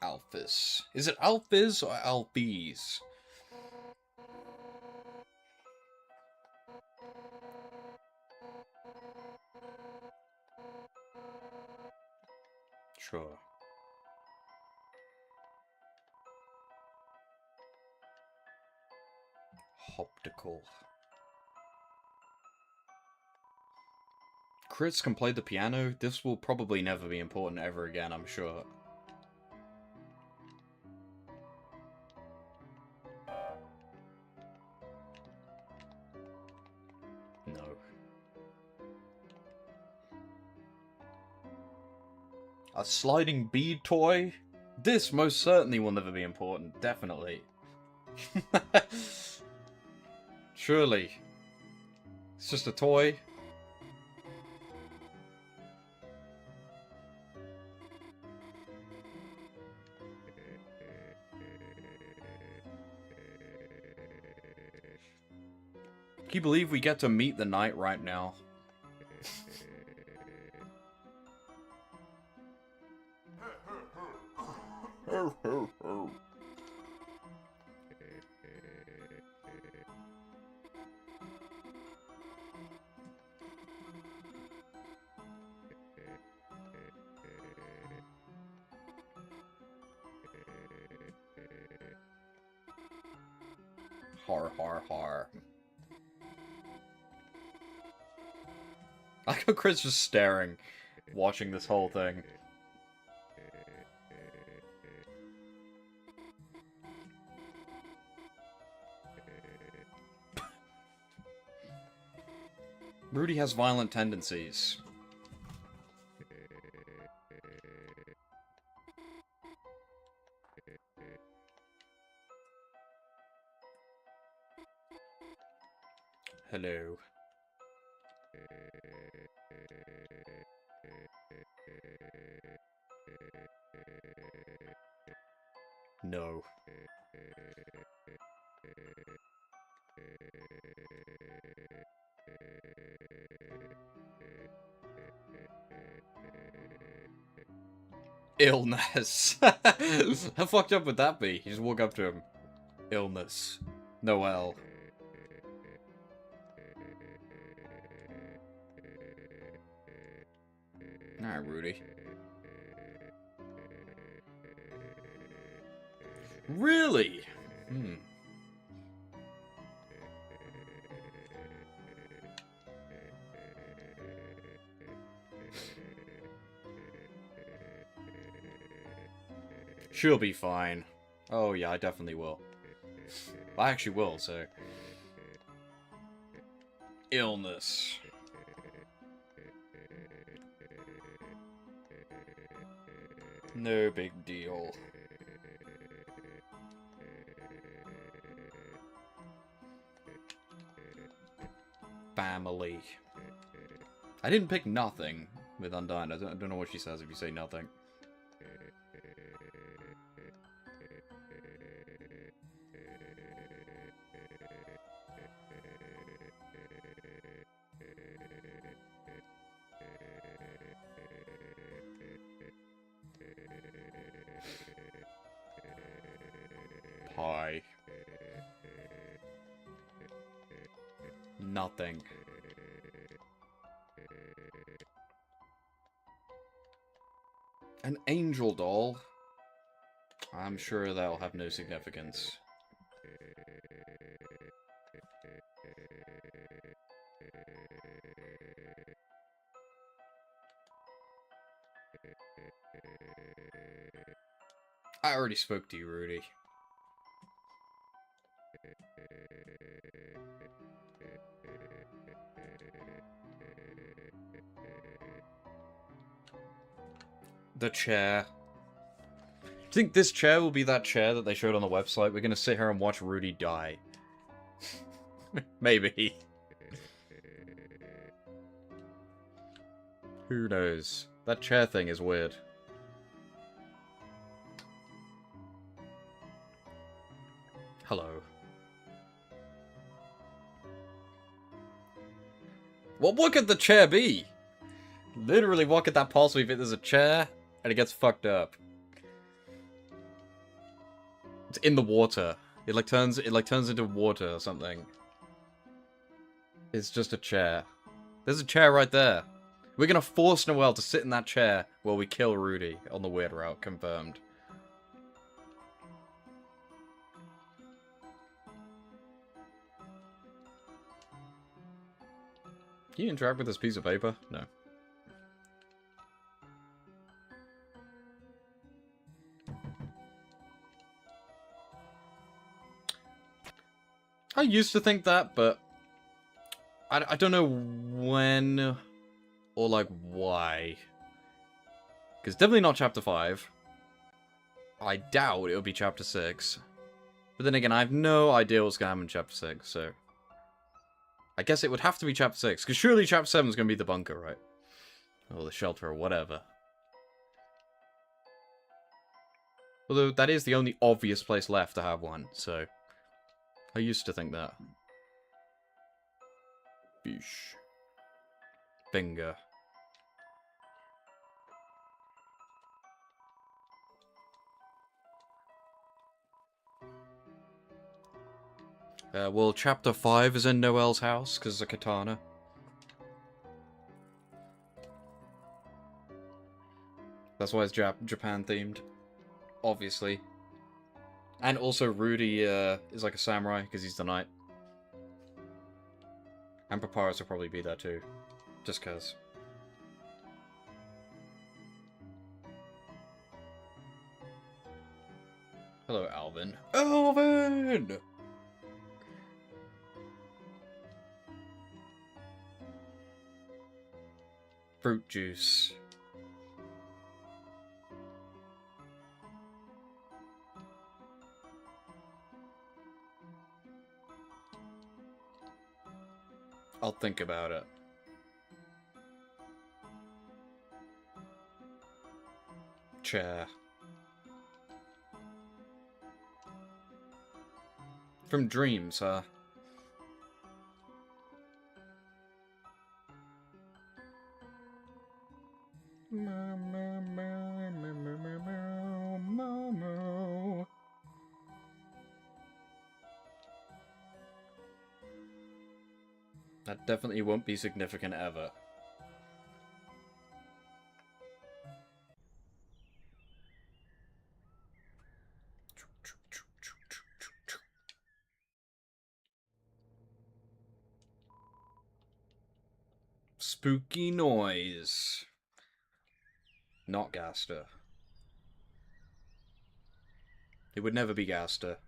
Alphys. Is it Alphys or Alphys? Sure. Optical. Chris can play the piano. This will probably never be important ever again, I'm sure. No. A sliding bead toy? This most certainly will never be important, definitely. Surely. It's just a toy. Can you believe we get to meet the knight right now? Har har har. I got Chris just staring, watching this whole thing. Rudy has violent tendencies. Hello. No. Illness. How fucked up would that be? You just walk up to him. Illness. Noel. Alright, Rudy. Really? Hmm. She'll be fine. Oh yeah, I definitely will. I actually will, so... Illness. No big deal. Family. I didn't pick nothing with Undyne. I don't know what she says if you say nothing. Pie. Nothing. An angel doll? I'm sure that'll have no significance. I already spoke to you, Rudy. The chair. Do you think this chair will be that chair that they showed on the website? We're gonna sit here and watch Rudy die. Maybe. Who knows? That chair thing is weird. Hello. Well, what could the chair be? Literally, what could that possibly be? There's a chair, and it gets fucked up. It's in the water. It turns into water or something. It's just a chair. There's a chair right there. We're gonna force Noel to sit in that chair while we kill Rudy on the weird route. Confirmed. Can you interact with this piece of paper? No. I used to think that, but I don't know when or like why. Because definitely not chapter 5. I doubt it'll be chapter 6. But then again, I have no idea what's going to happen in chapter 6, so... I guess it would have to be chapter 6, because surely chapter 7 is going to be the bunker, right? Or the shelter, or whatever. Although, that is the only obvious place left to have one, so... I used to think that. Fish. Finger. Well, chapter 5 is in Noel's house, because it's a katana. That's why it's Japan themed. Obviously. And also Rudy is like a samurai, because he's the knight. And Papyrus will probably be there too. Just cause. Hello, Alvin. Alvin! Fruit juice. I'll think about it. Chair. From Dreams, huh? That definitely won't be significant ever. Spooky noise. Not Gaster. It would never be Gaster.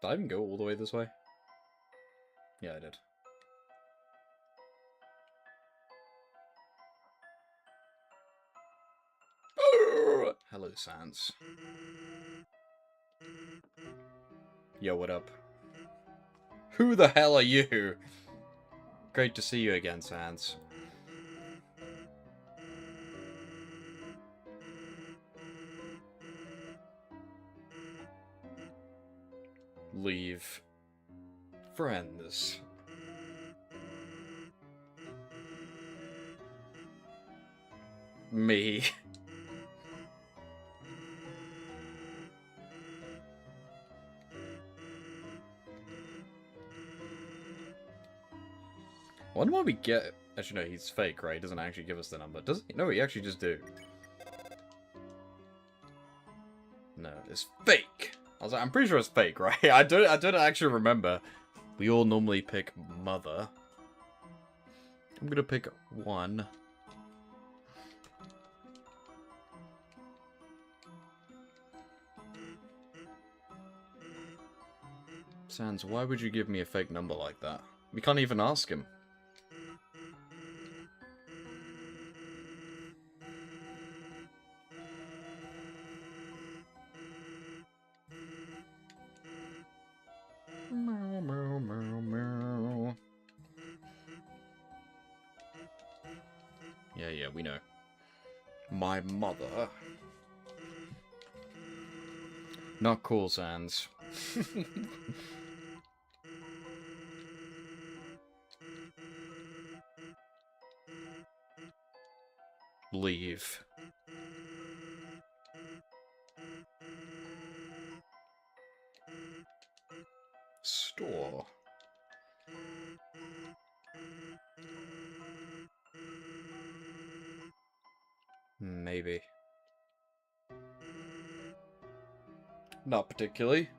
Did I even go all the way this way? Yeah, I did. Hello, Sans. Yo, what up? Who the hell are you? Great to see you again, Sans. Leave. Friends. Me. I wonder why we get... Actually, no, he's fake, right? He doesn't actually give us the number. Does he? No, he actually just do. No, it's fake. I was like, I'm pretty sure it's fake, right? I don't actually remember. We all normally pick mother. I'm gonna pick 1. Sans, why would you give me a fake number like that? We can't even ask him. Meow, meow, meow, meow. Yeah, we know. My mother. Not cool, Sans. Leave. Store. Maybe. Not particularly.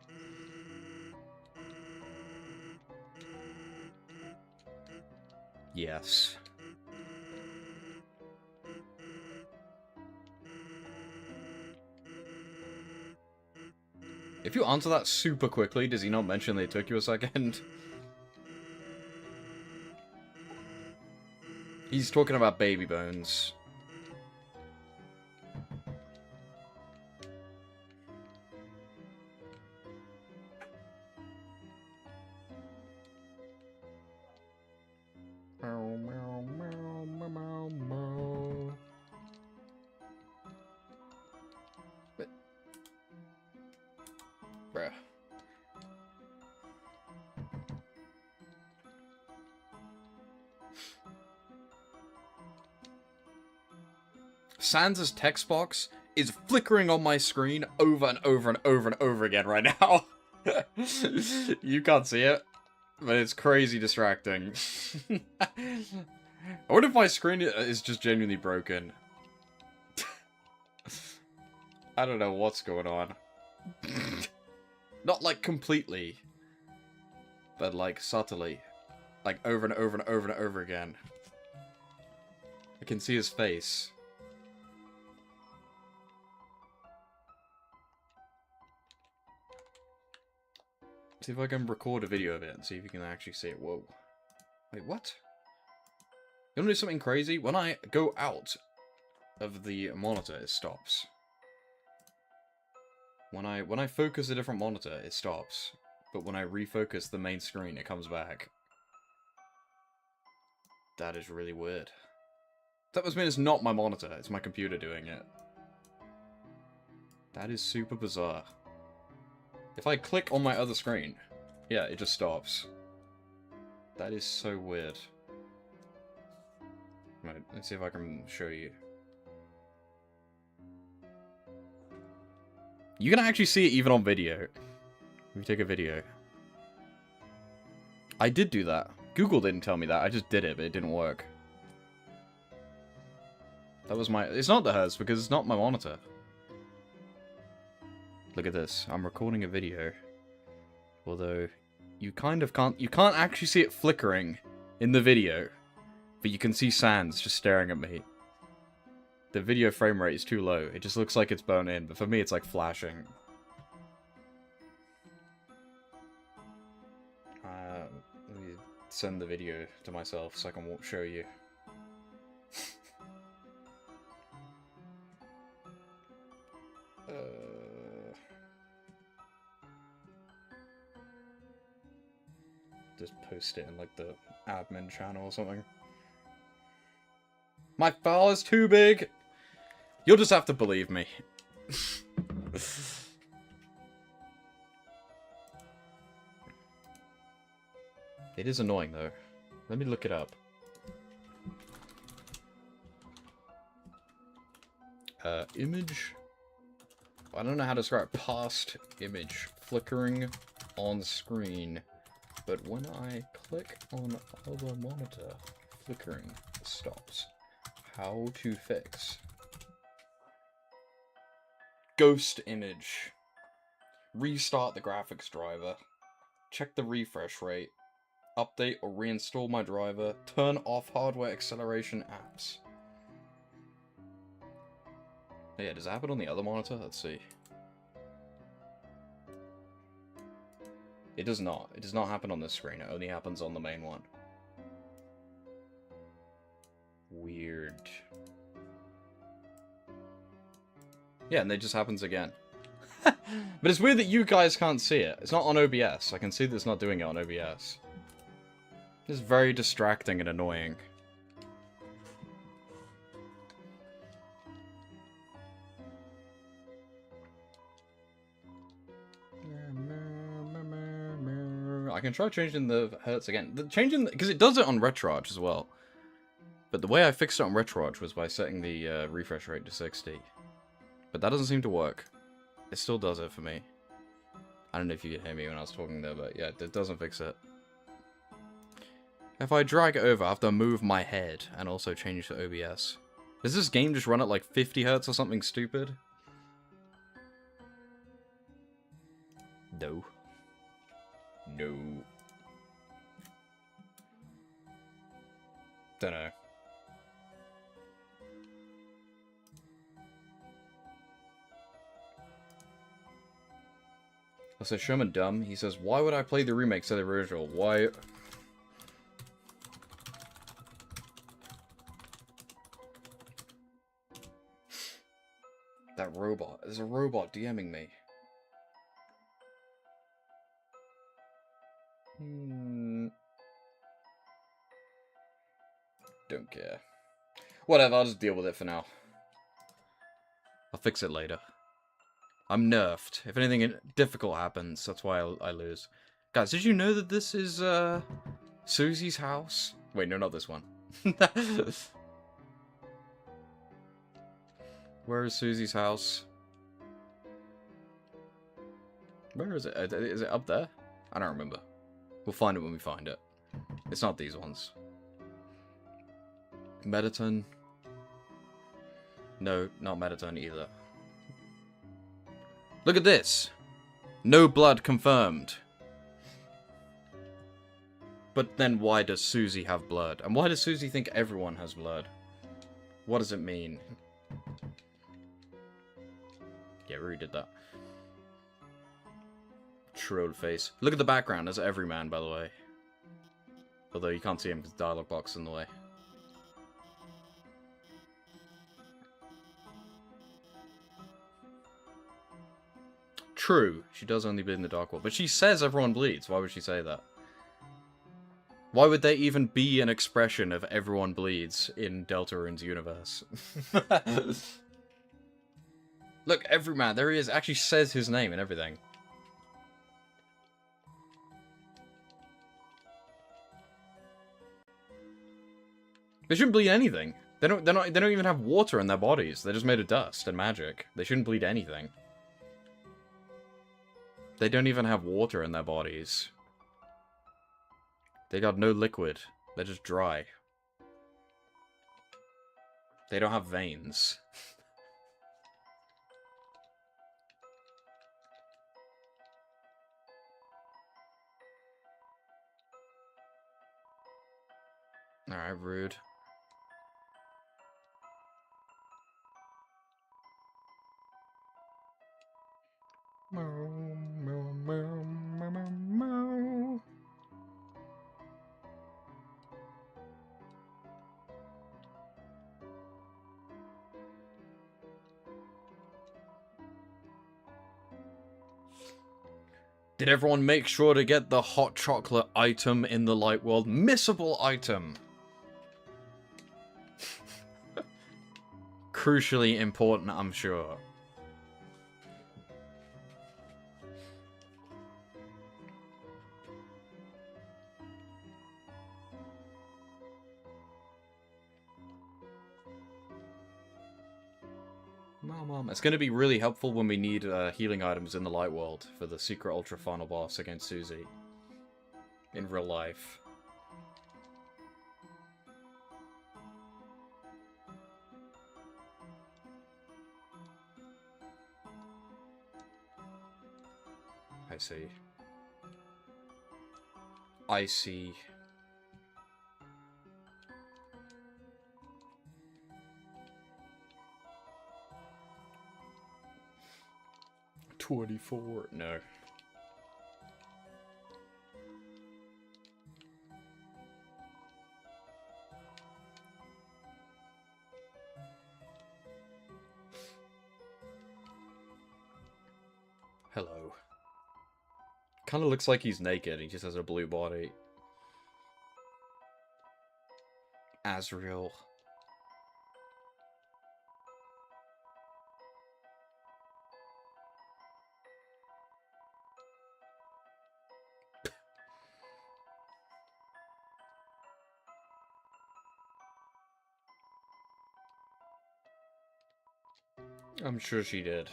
Yes. If you answer that super quickly, does he not mention they took you a second? He's talking about baby bones. Meow, meow, meow, meow, meow, meow. Sans' text box is flickering on my screen over and over and over and over again right now. You can't see it, but it's crazy distracting. I wonder if my screen is just genuinely broken. I don't know what's going on. Not like completely, but like subtly. Like over and over and over and over again. I can see his face. See if I can record a video of it and see if you can actually see it. Whoa. Wait, what? You wanna do something crazy? When I go out of the monitor, it stops. When I focus a different monitor, it stops. But when I refocus the main screen, it comes back. That is really weird. That must mean it's not my monitor, it's my computer doing it. That is super bizarre. If I click on my other screen, yeah, it just stops. That is so weird. Right, let's see if I can show you. You can actually see it even on video. If you take a video. I did do that. Google didn't tell me that, I just did it, but it didn't work. That was my... It's not the hers, because it's not my monitor. Look at this. I'm recording a video. Although, you kind of can't... You can't actually see it flickering in the video. But you can see Sans just staring at me. The video frame rate is too low. It just looks like it's bone in, but for me it's like flashing. Let me send the video to myself so I can show you. Just post it in like the admin channel or something. My file is too big! You'll just have to believe me. It is annoying though. Let me look it up. Image. I don't know how to describe past image flickering on screen, but when I click on other monitor, flickering stops. How to fix. Ghost image. Restart the graphics driver. Check the refresh rate. Update or reinstall my driver. Turn off hardware acceleration apps. Yeah, does it happen on the other monitor? Let's see. It does not. It does not happen on this screen. It only happens on the main one. Weird. Yeah, and it just happens again. But it's weird that you guys can't see it. It's not on OBS. I can see that it's not doing it on OBS. It's very distracting and annoying. I can try changing the hertz again. Because it does it on RetroArch as well. But the way I fixed it on RetroArch was by setting the refresh rate to 60. But that doesn't seem to work. It still does it for me. I don't know if you could hear me when I was talking there, but yeah, it doesn't fix it. If I drag it over, I have to move my head and also change to OBS. Does this game just run at like 50 Hz or something stupid? No. No. Don't know. Also, Sherman Dumb, he says, why would I play the remake to the original? Why... That robot. There's a robot DMing me. Don't care. Whatever, I'll just deal with it for now. I'll fix it later. I'm nerfed. If anything difficult happens, that's why I lose. Guys, did you know that this is, Susie's house? Wait, no, not this one. Where is Susie's house? Where is it? Is it up there? I don't remember. We'll find it when we find it. It's not these ones. Mediton. No, not Mediton either. Look at this! No blood confirmed. But then why does Susie have blood? And why does Susie think everyone has blood? What does it mean? Yeah, we already did that. Troll face. Look at the background. There's Everyman, by the way. Although you can't see him because the dialogue box is in the way. True, she does only bleed in the Dark World. But she says everyone bleeds. Why would she say that? Why would there even be an expression of everyone bleeds in Deltarune's universe? Look, Everyman, there he is. Actually says his name and everything. They shouldn't bleed anything. They don't even have water in their bodies. They're just made of dust and magic. They shouldn't bleed anything. They don't even have water in their bodies. They got no liquid. They're just dry. They don't have veins. Alright, rude. Did everyone make sure to get the hot chocolate item in the light world? Missable item! Crucially important, I'm sure. It's going to be really helpful when we need healing items in the light world for the secret ultra final boss against Susie. In real life. I see. I see. $24. No. Hello. Kind of looks like he's naked. He just has a blue body. Azrael. I'm sure she did.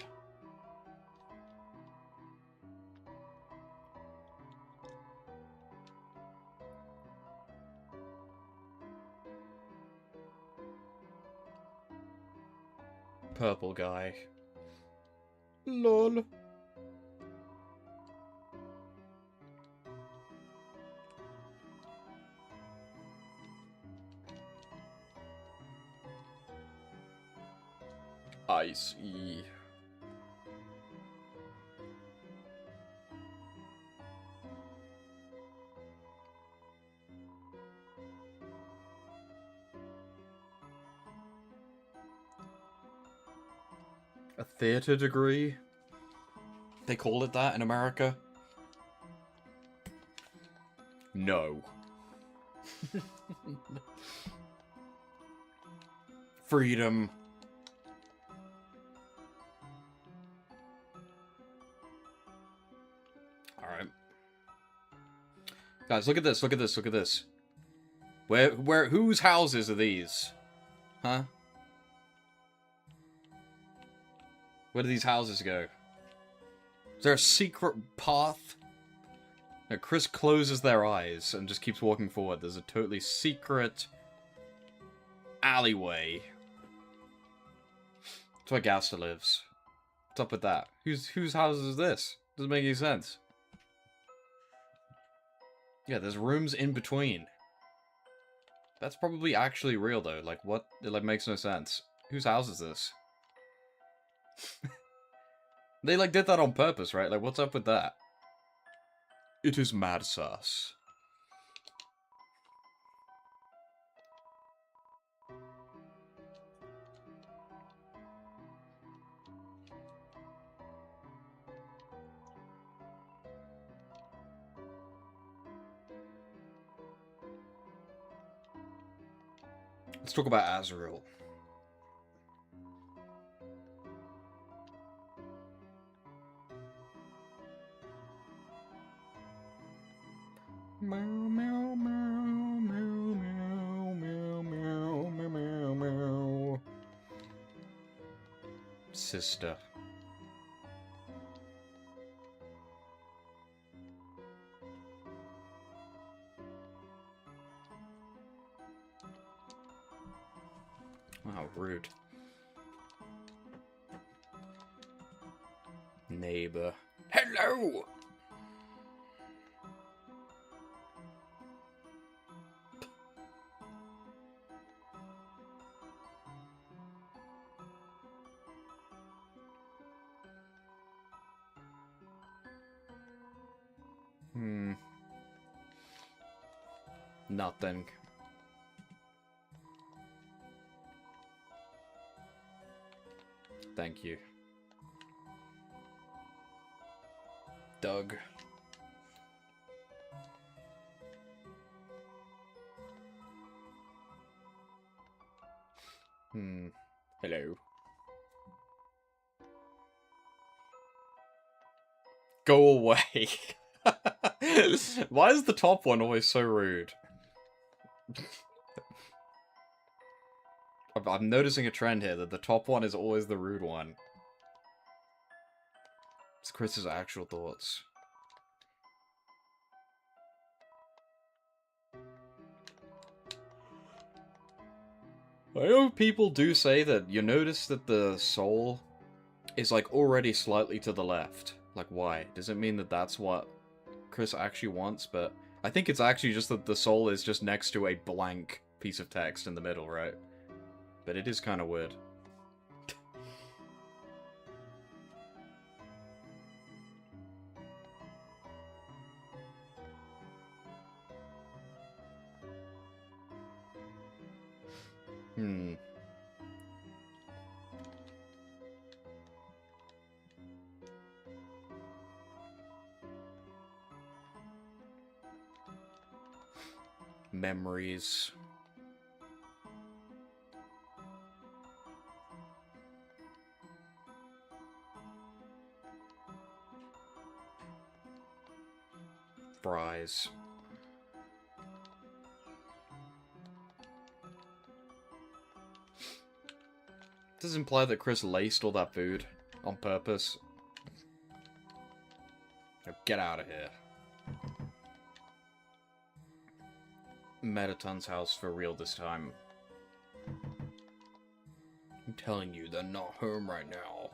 Purple guy. Lol. I see. A theater degree? They call it that in America? No. Freedom. Alright. Guys, look at this, look at this, look at this. Whose houses are these? Huh? Where do these houses go? Is there a secret path? No, Chris closes their eyes and just keeps walking forward. There's a totally secret alleyway. That's where Gaster lives. What's up with that? Whose house is this? Doesn't make any sense. Yeah, there's rooms in between. That's probably actually real though. Like what? It like makes no sense. Whose house is this? They like did that on purpose, right? Like what's up with that? It is mad sauce. Let's talk about Azrael. Meow, meow, meow, meow, meow, meow, meow, meow, meow, meow. Sister. Wow, rude. Neighbor. Hello! Nothing. Thank you. Doug. Hello. Go away. Why is the top one always so rude? I'm noticing a trend here that the top one is always the rude one. It's Chris's actual thoughts. I know people do say that you notice that the soul is like already slightly to the left. Like why? Does it mean that that's what Chris actually wants? But I think it's actually just that the soul is just next to a blank piece of text in the middle, right? But it is kind of weird. Memories. Fries. Does this imply that Chris laced all that food on purpose? Now get out of here. Metaton's house for real this time. I'm telling you, they're not home right now.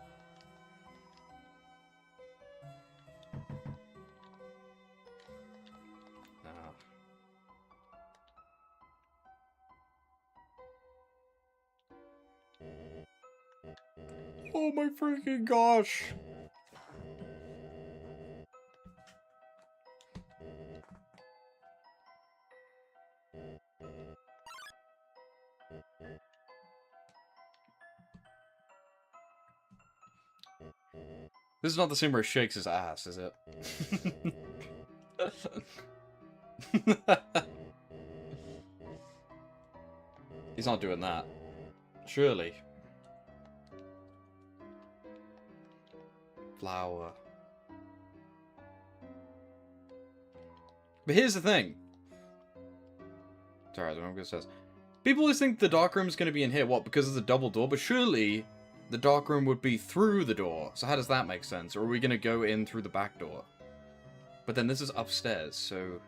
Oh my freaking gosh! This is not the scene where he shakes his ass, is it? He's not doing that. Surely. Flower. But here's the thing. Sorry, I don't know what it says. People always think the dark room's gonna be in here, what, because of the double door? But surely the dark room would be through the door. So how does that make sense? Or are we going to go in through the back door? But then this is upstairs, so...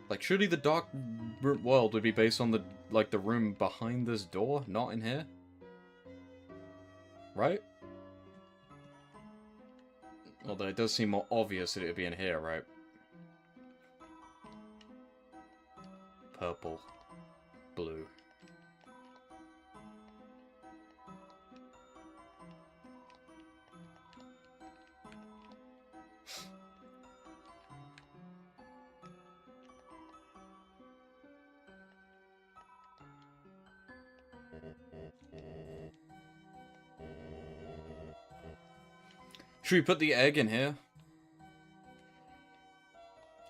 Like, surely the dark world would be based on the, like, the room behind this door, not in here? Right? Although it does seem more obvious that it would be in here, right? Purple. Blue. Should we put the egg in here?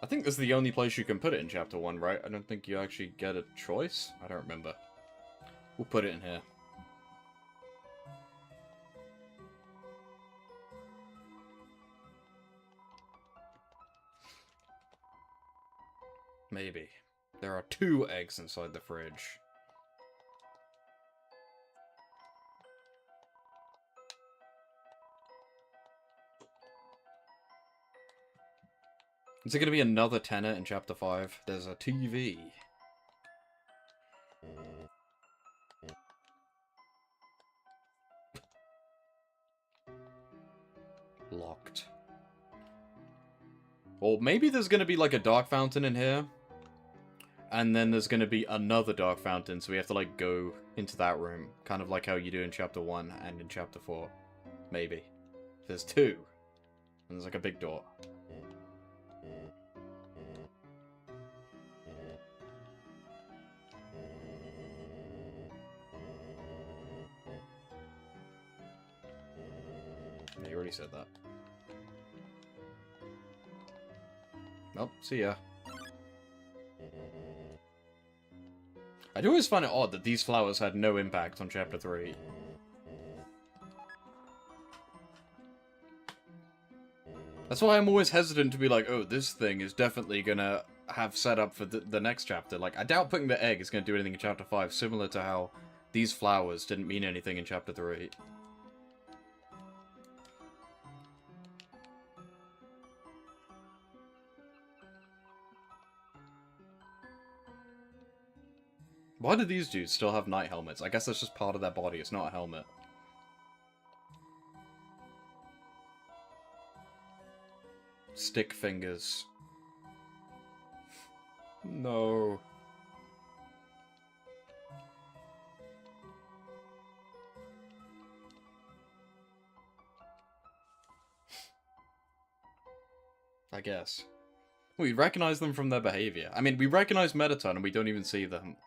I think this is the only place you can put it in Chapter 1, right? I don't think you actually get a choice. I don't remember. We'll put it in here. Maybe. There are 2 eggs inside the fridge. Is there going to be another tenant in Chapter 5? There's a TV. Locked. Or maybe there's going to be like a dark fountain in here. And then there's going to be another dark fountain, so we have to like go into that room. Kind of like how you do in Chapter 1 and in Chapter 4. Maybe. There's 2. And there's like a big door. Yeah, you already said that. Nope, see ya. I do always find it odd that these flowers had no impact on Chapter 3. That's why I'm always hesitant to be like, oh, this thing is definitely gonna have set up for the next chapter. Like, I doubt putting the egg is gonna do anything in Chapter 5, similar to how these flowers didn't mean anything in Chapter 3. Why do these dudes still have night helmets? I guess that's just part of their body, it's not a helmet. Stick fingers. No. I guess. We recognize them from their behavior. I mean, we recognize Metaton and we don't even see them.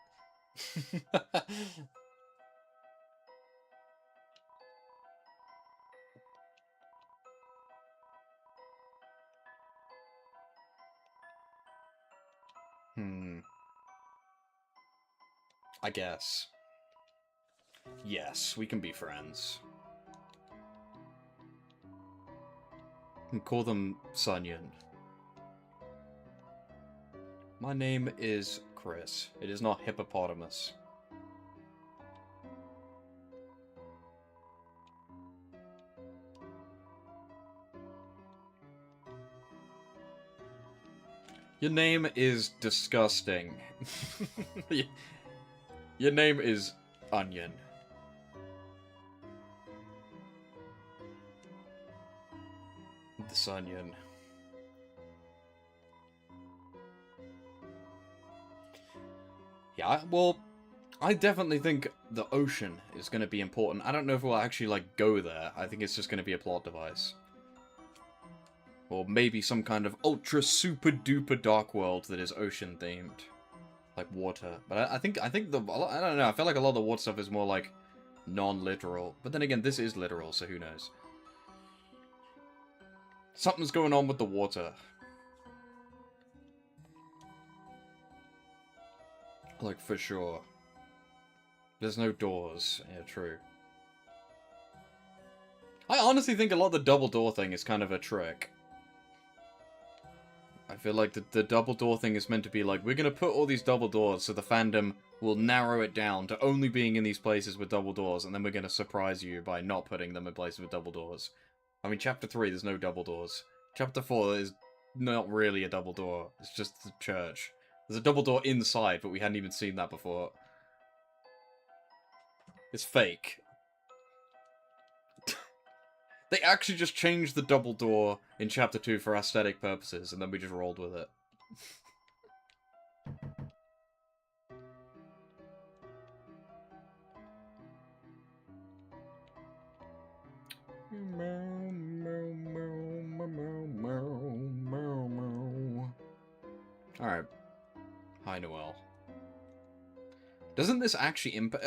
I guess. Yes, we can be friends. And call them Sunyan. My name is Chris. It is not hippopotamus. Your name is disgusting. Your name is Onion. This onion. Yeah, well, I definitely think the ocean is going to be important. I don't know if we'll actually, like, go there. I think it's just going to be a plot device. Or maybe some kind of ultra super duper dark world that is ocean themed. Like water. But I think the, I don't know, I feel like a lot of the water stuff is more like non-literal. But then again, this is literal, so who knows. Something's going on with the water. Like, for sure. There's no doors. Yeah, true. I honestly think a lot of the double door thing is kind of a trick. I feel like the double door thing is meant to be like, we're gonna put all these double doors so the fandom we'll narrow it down to only being in these places with double doors, and then we're going to surprise you by not putting them in places with double doors. I mean, Chapter 3, there's no double doors. Chapter 4 is not really a double door. It's just the church. There's a double door inside, but we hadn't even seen that before. It's fake. They actually just changed the double door in Chapter 2 for aesthetic purposes, and then we just rolled with it. Alright. Hi, Noel. Doesn't this actually impact...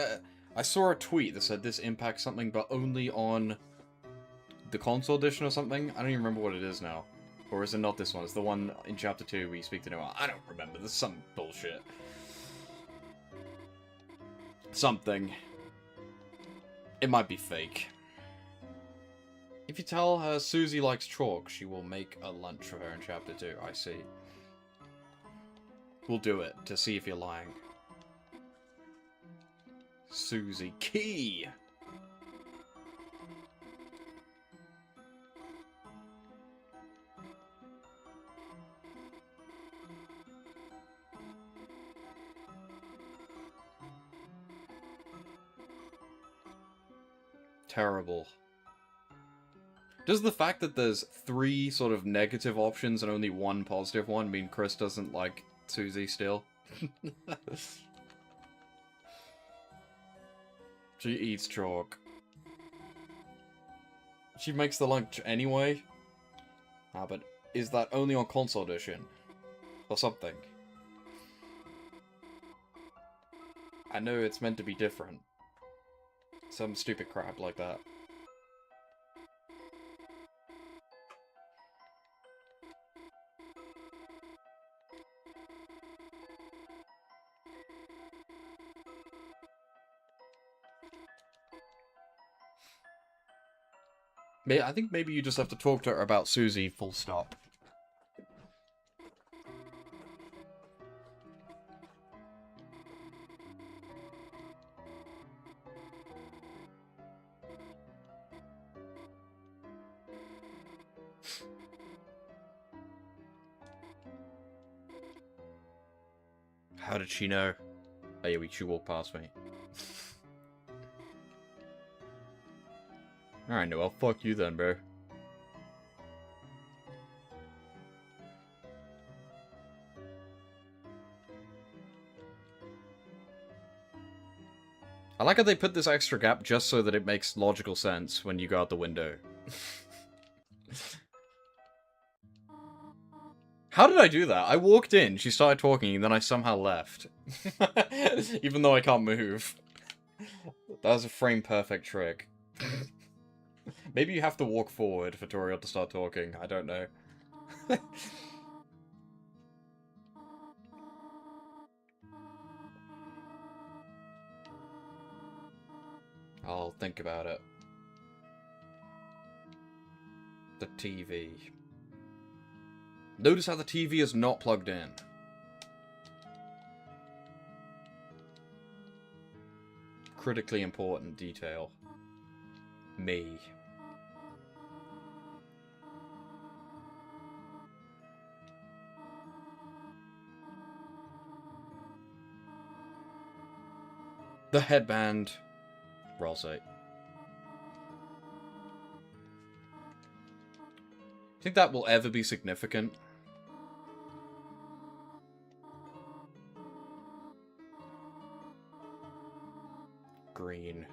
I saw a tweet that said this impacts something, but only on the console edition or something? I don't even remember what it is now. Or is it not this one? It's the one in Chapter 2 where you speak to Noel. I don't remember. There's some bullshit. Something. It might be fake. If you tell her Susie likes chalk, she will make a lunch for her in Chapter 2. I see. We'll do it, to see if you're lying. Susie. Key! Terrible. Does the fact that there's 3 sort of negative options and only 1 positive one mean Chris doesn't like Susie still? She eats chalk. She makes the lunch anyway? Ah, but is that only on console edition? Or something? I know it's meant to be different. Some stupid crap like that. I think maybe you just have to talk to her about Susie, full stop. How did she know? Oh yeah, she walked past me. Alright, Noel, fuck you then, bro. I like how they put this extra gap just so that it makes logical sense when you go out the window. How did I do that? I walked in, she started talking, and then I somehow left. Even though I can't move. That was a frame-perfect trick. Maybe you have to walk forward for Toriel to start talking. I don't know. I'll think about it. The TV. Notice how the TV is not plugged in. Critically important detail. Me. The headband. Rosé. Think that will ever be significant? Green.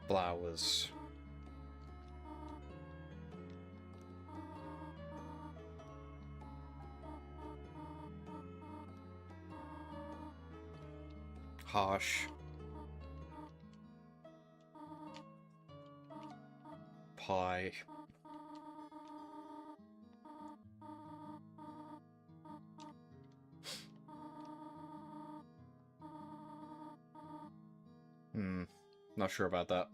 Flowers. Harsh. Pie. Not sure about that.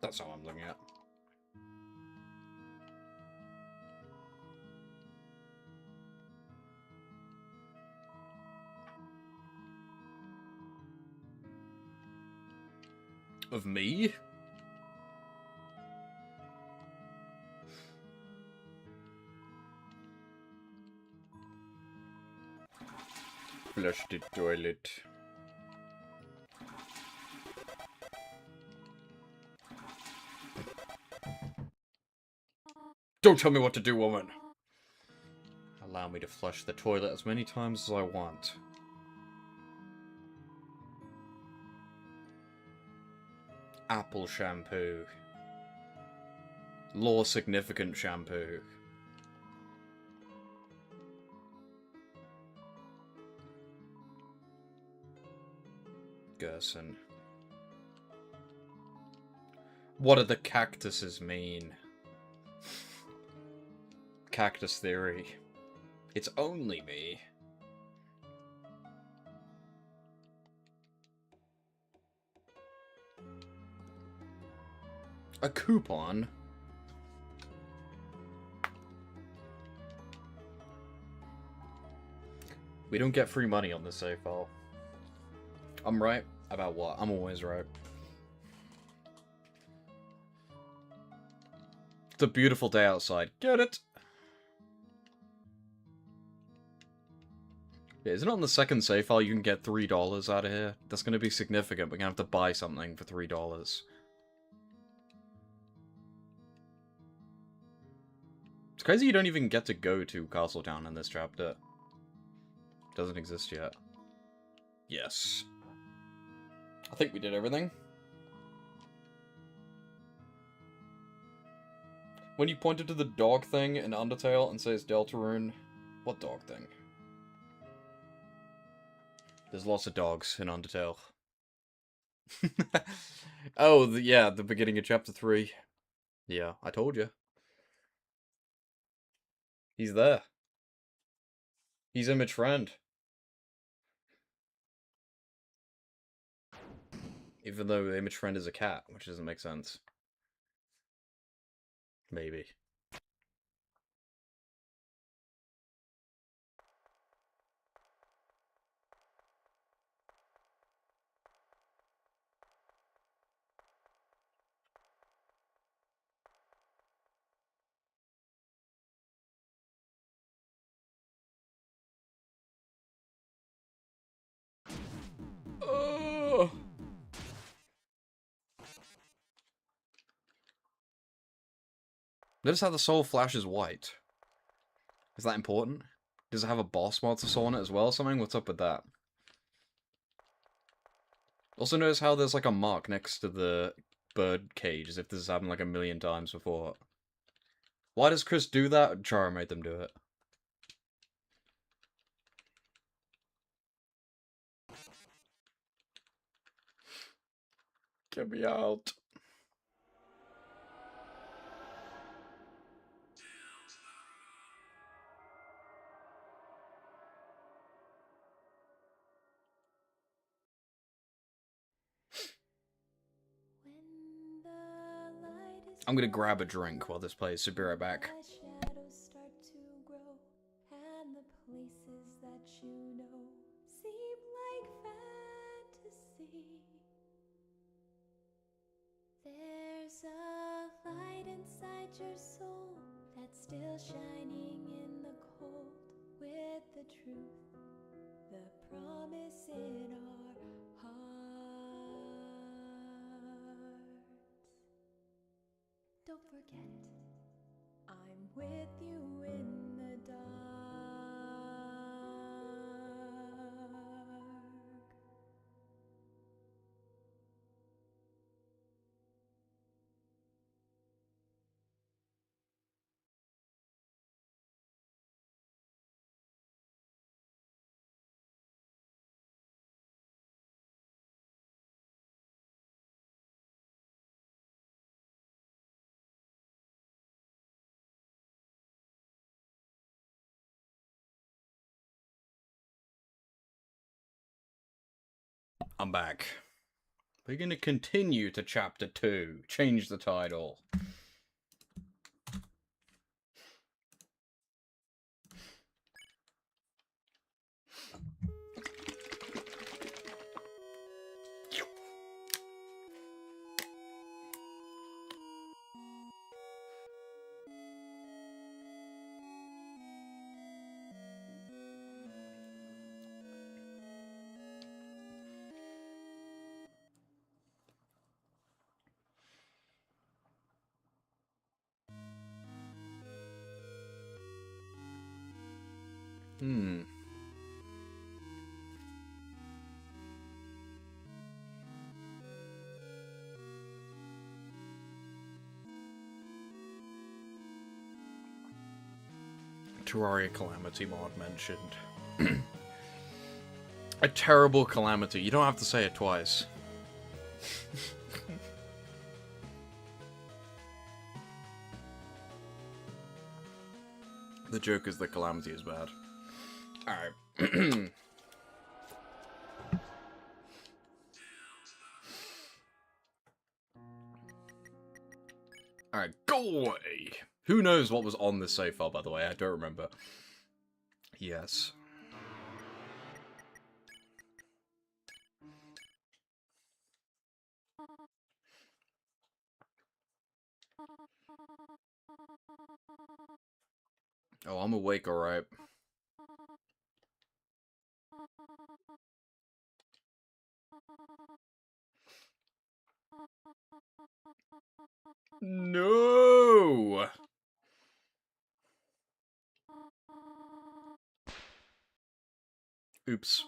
That's all I'm looking at. Of me? Flush the toilet. Don't tell me what to do, woman! Allow me to flush the toilet as many times as I want. Apple shampoo. Law significant shampoo. Gerson. What do the cactuses mean? Cactus theory. It's only me. A coupon? We don't get free money on this save file. I'm right about what? I'm always right. It's a beautiful day outside. Get it? Yeah, isn't it on the second save file you can get $3 out of here? That's going to be significant. We're going to have to buy something for $3. It's crazy you don't even get to go to Castletown in this chapter. Doesn't exist yet. Yes. I think we did everything. When you pointed to the dog thing in Undertale and say it's Deltarune, what dog thing? There's lots of dogs in Undertale. Oh, yeah, the beginning of chapter 3. Yeah, I told you. He's there. He's Image Friend. Even though Image Friend is a cat, which doesn't make sense. Maybe. Oh! Notice how the soul flashes white. Is that important? Does it have a boss monster soul on it as well or something? What's up with that? Also notice how there's like a mark next to the bird cage, as if this has happened like a million times before. Why does Chris do that? Chara made them do it. Get me out. I'm gonna grab a drink while this plays, so be right back. Shadows start to grow, and the places that you know seem like fantasy. There's a light inside your soul that's still shining in the cold, with the truth, the promise in our hearts. Don't forget it. I'm with you in the dark. I'm back. We're gonna continue to Chapter 2. Change the title. Terraria Calamity mod mentioned. A terrible calamity. You don't have to say it twice. The joke is the calamity is bad. Alright. Alright, go away! Who knows what was on this save file, by the way? I don't remember. Yes. Oh, I'm awake, alright. No! Oops.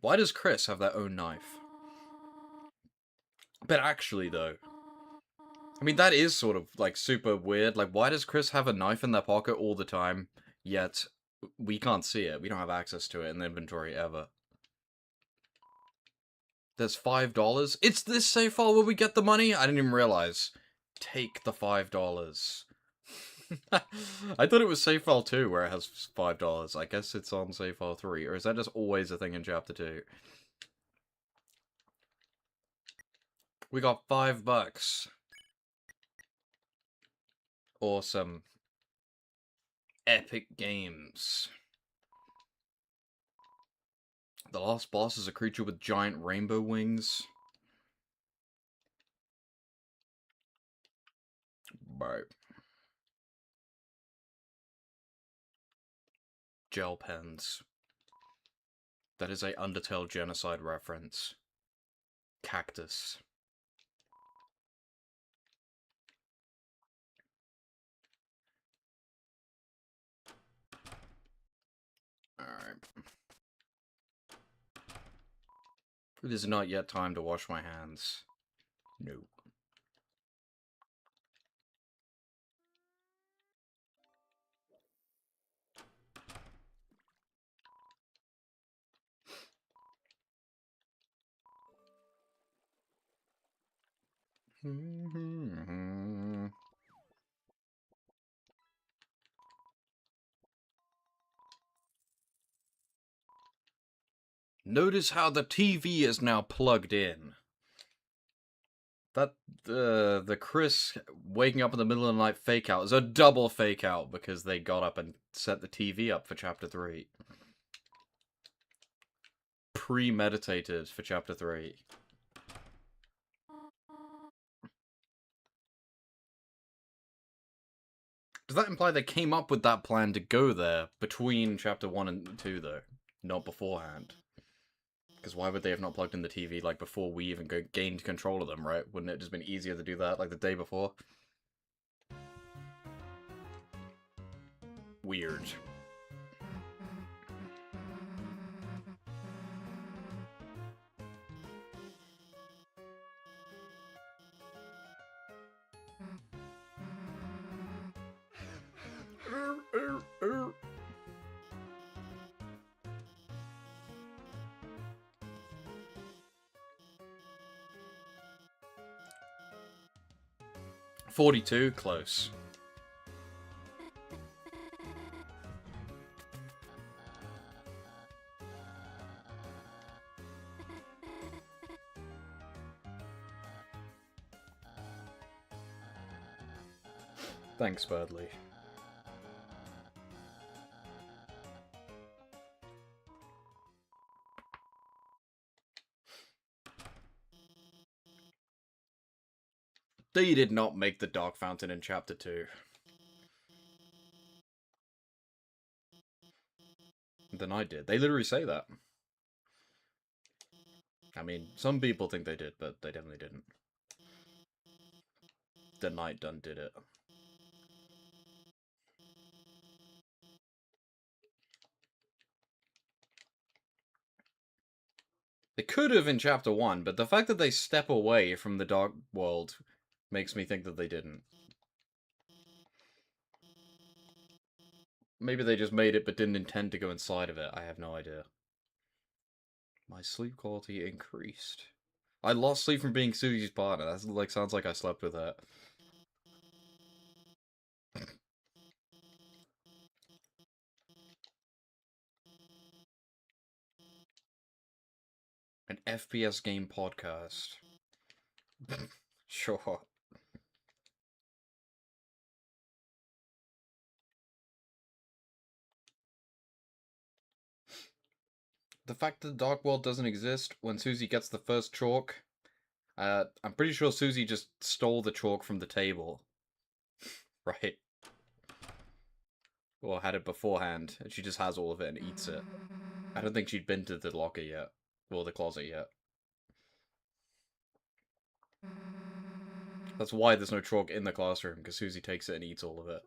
Why does Chris have their own knife? But actually, though, I mean, that is sort of, like, super weird. Like, why does Chris have a knife in their pocket all the time, yet we can't see it? We don't have access to it in the inventory ever. There's $5? It's this save file where we get the money? I didn't even realize. Take the $5. I thought it was save file 2 where it has $5. I guess it's on save file 3. Or is that just always a thing in chapter 2? We got $5. Awesome. Epic games. The last boss is a creature with giant rainbow wings. Right. Gel pens. That is a Undertale genocide reference. Cactus. Alright. It is not yet time to wash my hands. No. Notice how the TV is now plugged in. That, the Chris waking up in the middle of the night fake out is a double fake out because they got up and set the TV up for chapter 3. Premeditated for chapter 3. Does that imply they came up with that plan to go there between chapter 1 and 2, though? Not beforehand. Because why would they have not plugged in the TV, like, before we even gained control of them, right? Wouldn't it have just been easier to do that, like, the day before? Weird. $42, close. Thanks, Birdley. They did not make the Dark Fountain in Chapter 2. Then I did. They literally say that. I mean, some people think they did, but they definitely didn't. The Night done did it. They could have in Chapter 1, but the fact that they step away from the Dark World makes me think that they didn't. Maybe they just made it but didn't intend to go inside of it. I have no idea. My sleep quality increased. I lost sleep from being Susie's partner. That like sounds like I slept with her. An FPS game podcast. Sure. The fact that the Dark World doesn't exist when Susie gets the first chalk, I'm pretty sure Susie just stole the chalk from the table. Right? Or had it beforehand, and she just has all of it and eats it. I don't think she'd been to the locker yet. Or the closet yet. That's why there's no chalk in the classroom, because Susie takes it and eats all of it.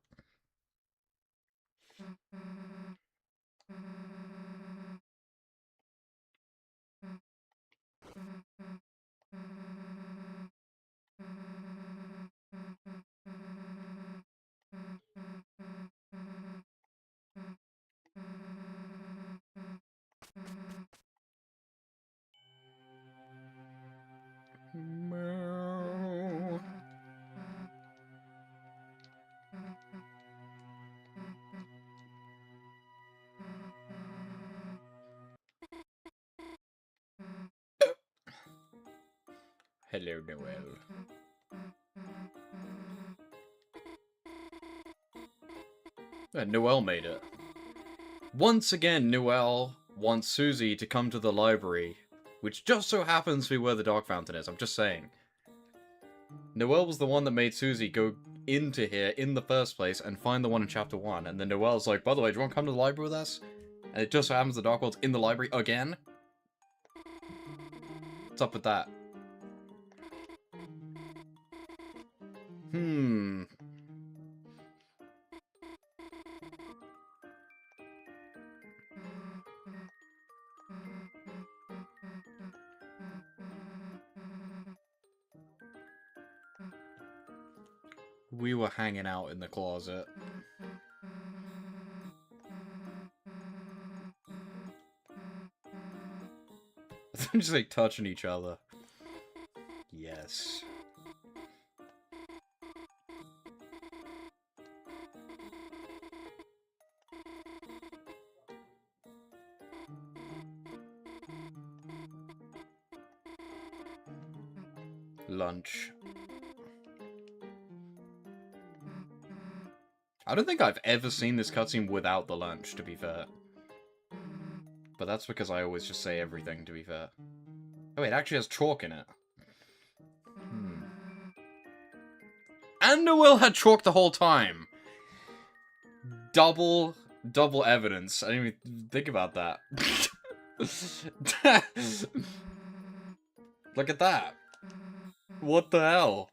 Hello, Noelle. And Noelle made it. Once again, Noelle wants Susie to come to the library, which just so happens to be where the Dark Fountain is, I'm just saying. Noelle was the one that made Susie go into here in the first place and find the one in Chapter 1, and then Noelle's like, by the way, do you want to come to the library with us? And it just so happens the Dark World's in the library again? What's up with that? We were hanging out in the closet. Just like touching each other. Yes. Lunch. I don't think I've ever seen this cutscene without the lunch, to be fair. But that's because I always just say everything, to be fair. Oh, it actually has chalk in it. And Noelle had chalk the whole time! Double evidence. I didn't even think about that. Look at that. What the hell?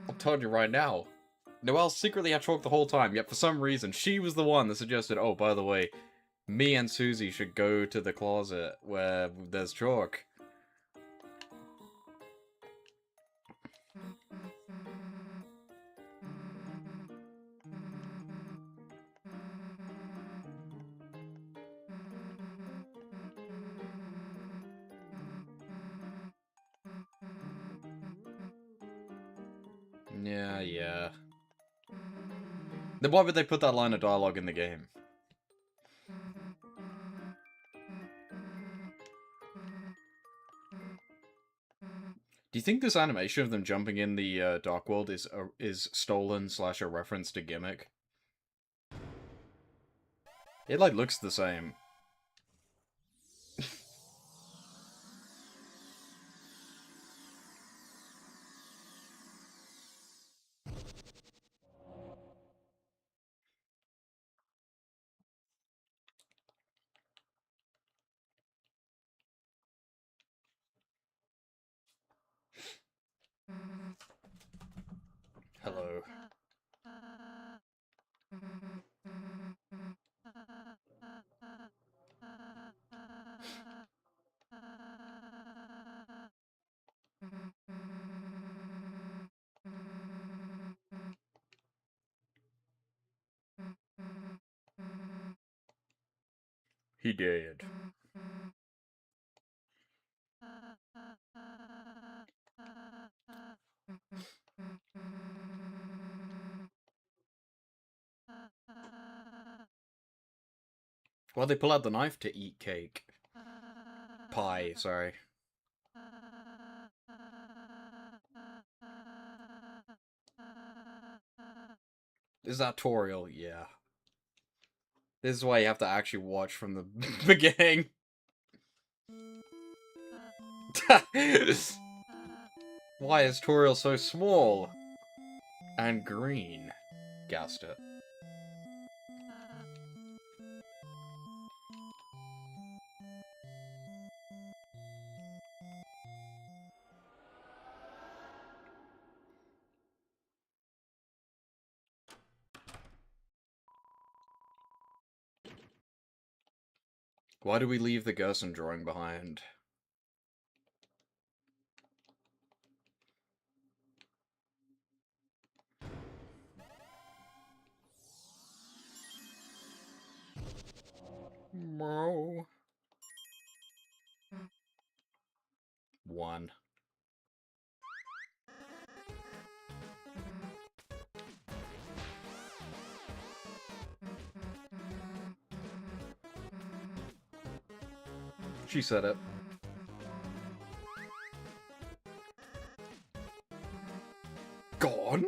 I'm telling you right now. Noelle secretly had chalk the whole time, yet for some reason, she was the one that suggested, oh, by the way, me and Susie should go to the closet where there's chalk. Yeah. Then why would they put that line of dialogue in the game? Do you think this animation of them jumping in the Dark World is stolen / a reference to Gimmick? It, like, looks the same. Hello. He did. Why'd they pull out the knife to eat cake? Pie, sorry. Is that Toriel? Yeah. This is why you have to actually watch from the beginning. Why is Toriel so small? And green? Gassed it. Why do we leave the Gerson drawing behind? Bro. 1. She said it. Gone?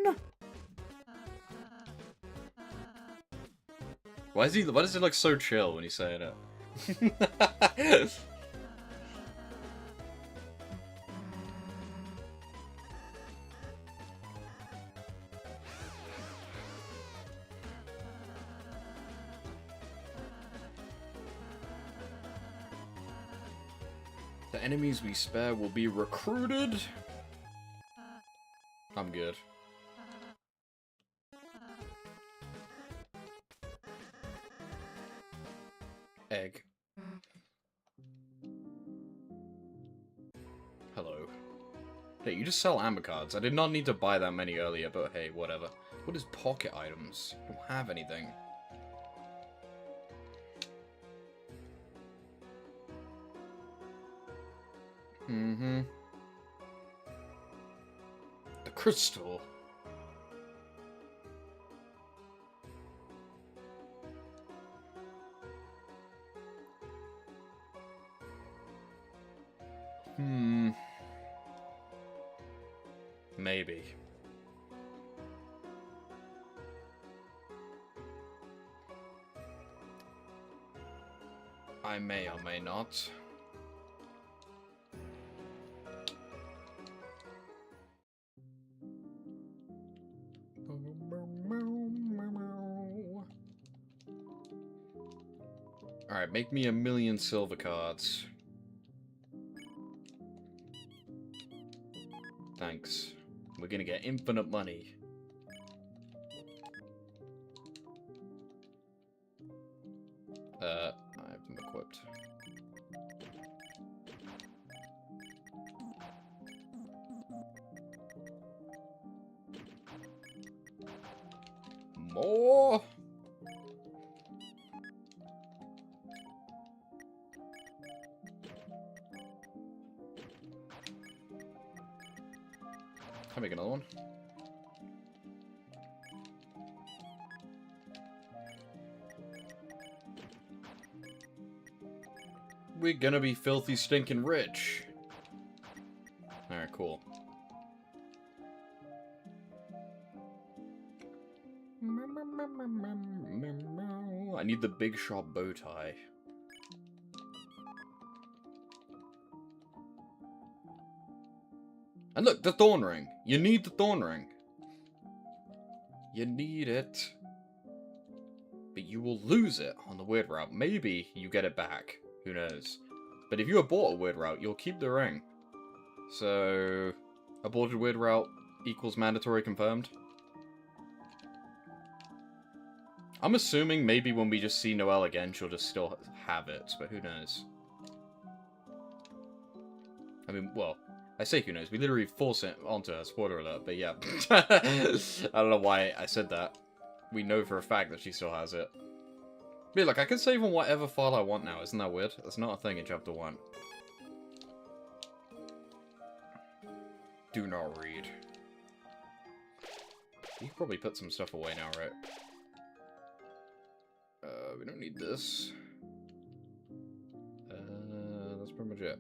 Why does it look so chill when he's saying it? The enemies we spare will be recruited. I'm good. Egg. Hello. Hey, you just sell amber cards. I did not need to buy that many earlier, but hey, whatever. What is pocket items? I don't have anything. Mm-hmm. The crystal. Maybe. I may or may not. Alright, make me 1,000,000 silver cards. Thanks. We're gonna get infinite money. I have them equipped. More! Can I make another one? We're gonna be filthy stinking rich. Alright, cool. I need the big sharp bow tie. And look, the thorn ring. You need the thorn ring. You need it. But you will lose it on the weird route. Maybe you get it back. Who knows? But if you abort a weird route, you'll keep the ring. So, aborted weird route equals mandatory confirmed. I'm assuming maybe when we just see Noelle again, she'll just still have it, but who knows? I mean, well, I say who knows. We literally force it onto her, spoiler alert, but yeah. I don't know why I said that. We know for a fact that she still has it. But look, I can save on whatever file I want now, isn't that weird? That's not a thing in Chapter 1. Do not read. You can probably put some stuff away now, right? We don't need this. That's pretty much it.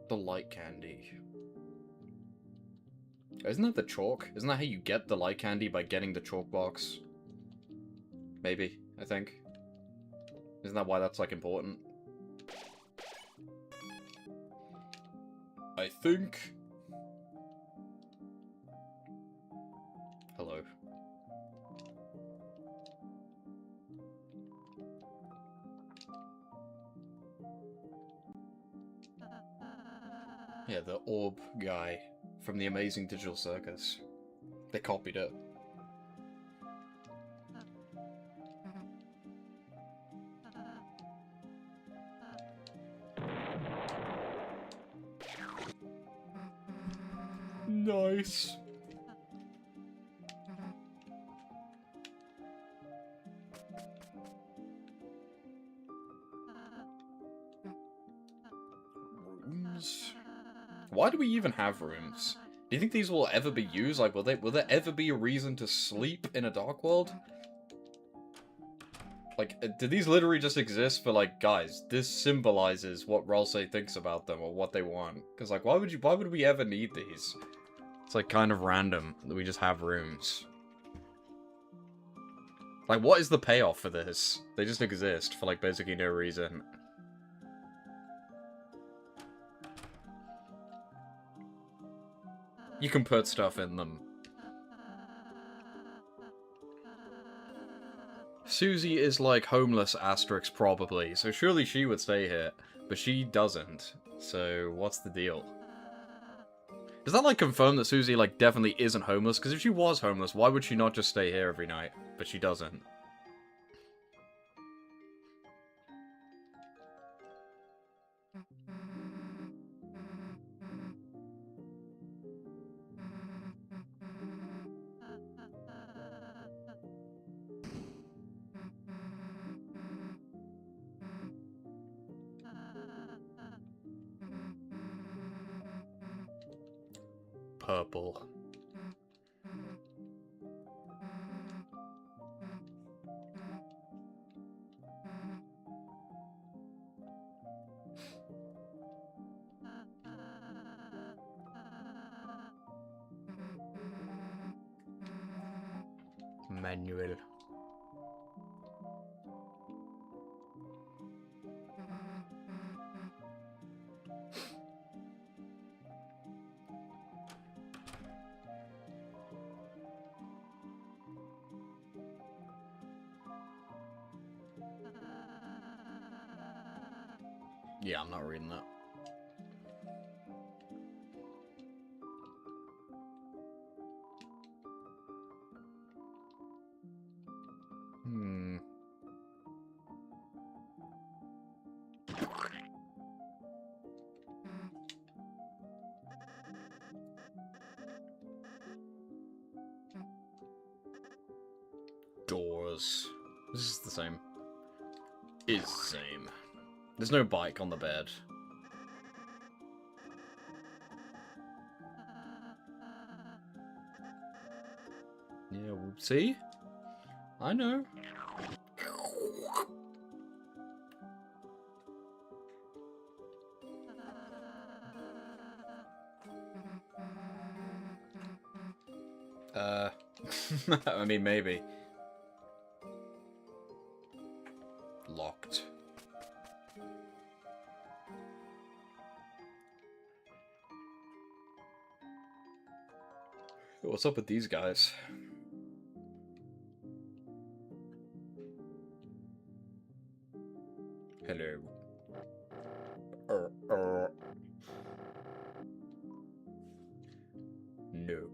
The light candy. Isn't that the chalk? Isn't that how you get the light candy, by getting the chalk box? Maybe, I think. Isn't that why that's, like, important? I think. Hello. Yeah, the orb guy from the Amazing Digital Circus. They copied it. Nice. Rooms. Why do we even have rooms? Do you think these will ever be used? Like, will there ever be a reason to sleep in a dark world? Like, do these literally just exist for, like, guys, this symbolizes what Ralsei thinks about them or what they want? Because, like, why would we ever need these? It's, like, kind of random that we just have rooms. Like, what is the payoff for this? They just exist for, like, basically no reason. You can put stuff in them. Susie is, like, homeless asterisk probably, so surely she would stay here. But she doesn't. So, what's the deal? Does that, like, confirm that Susie, like, definitely isn't homeless? Because if she was homeless, why would she not just stay here every night? But she doesn't. Purple. Manual. Yeah, I'm not reading that. Doors. This is the same. Is the same. There's no bike on the bed. Yeah, see? I know. I mean, maybe. Locked. What's up with these guys? Hello. No.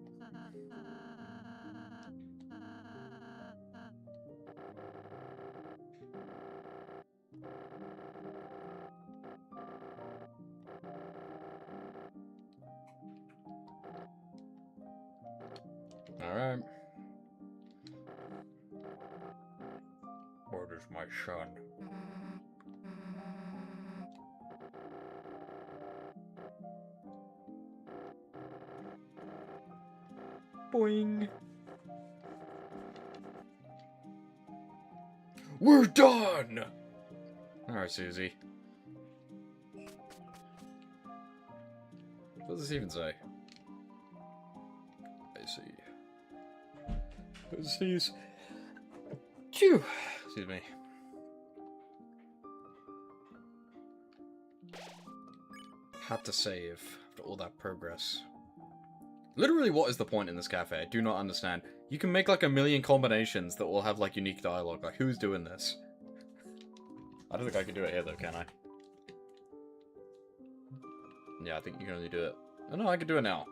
Alright. Where's my son? Boing. We're done! Alright, Susie. What does this even say? I see. Sneeze. Phew! Excuse me. Had to save after all that progress. Literally, what is the point in this cafe? I do not understand. You can make like a million combinations that will have like unique dialogue. Like, who's doing this? I don't think I can do it here though, can I? Yeah, I think you can only do it. Oh no, I can do it now.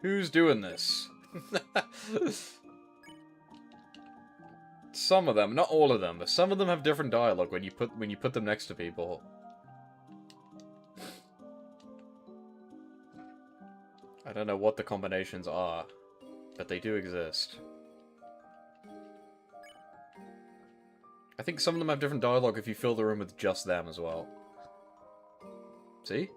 Who's doing this? Some of them, not all of them, but some of them have different dialogue when you put them next to people. I don't know what the combinations are, but they do exist. I think some of them have different dialogue if you fill the room with just them as well. See?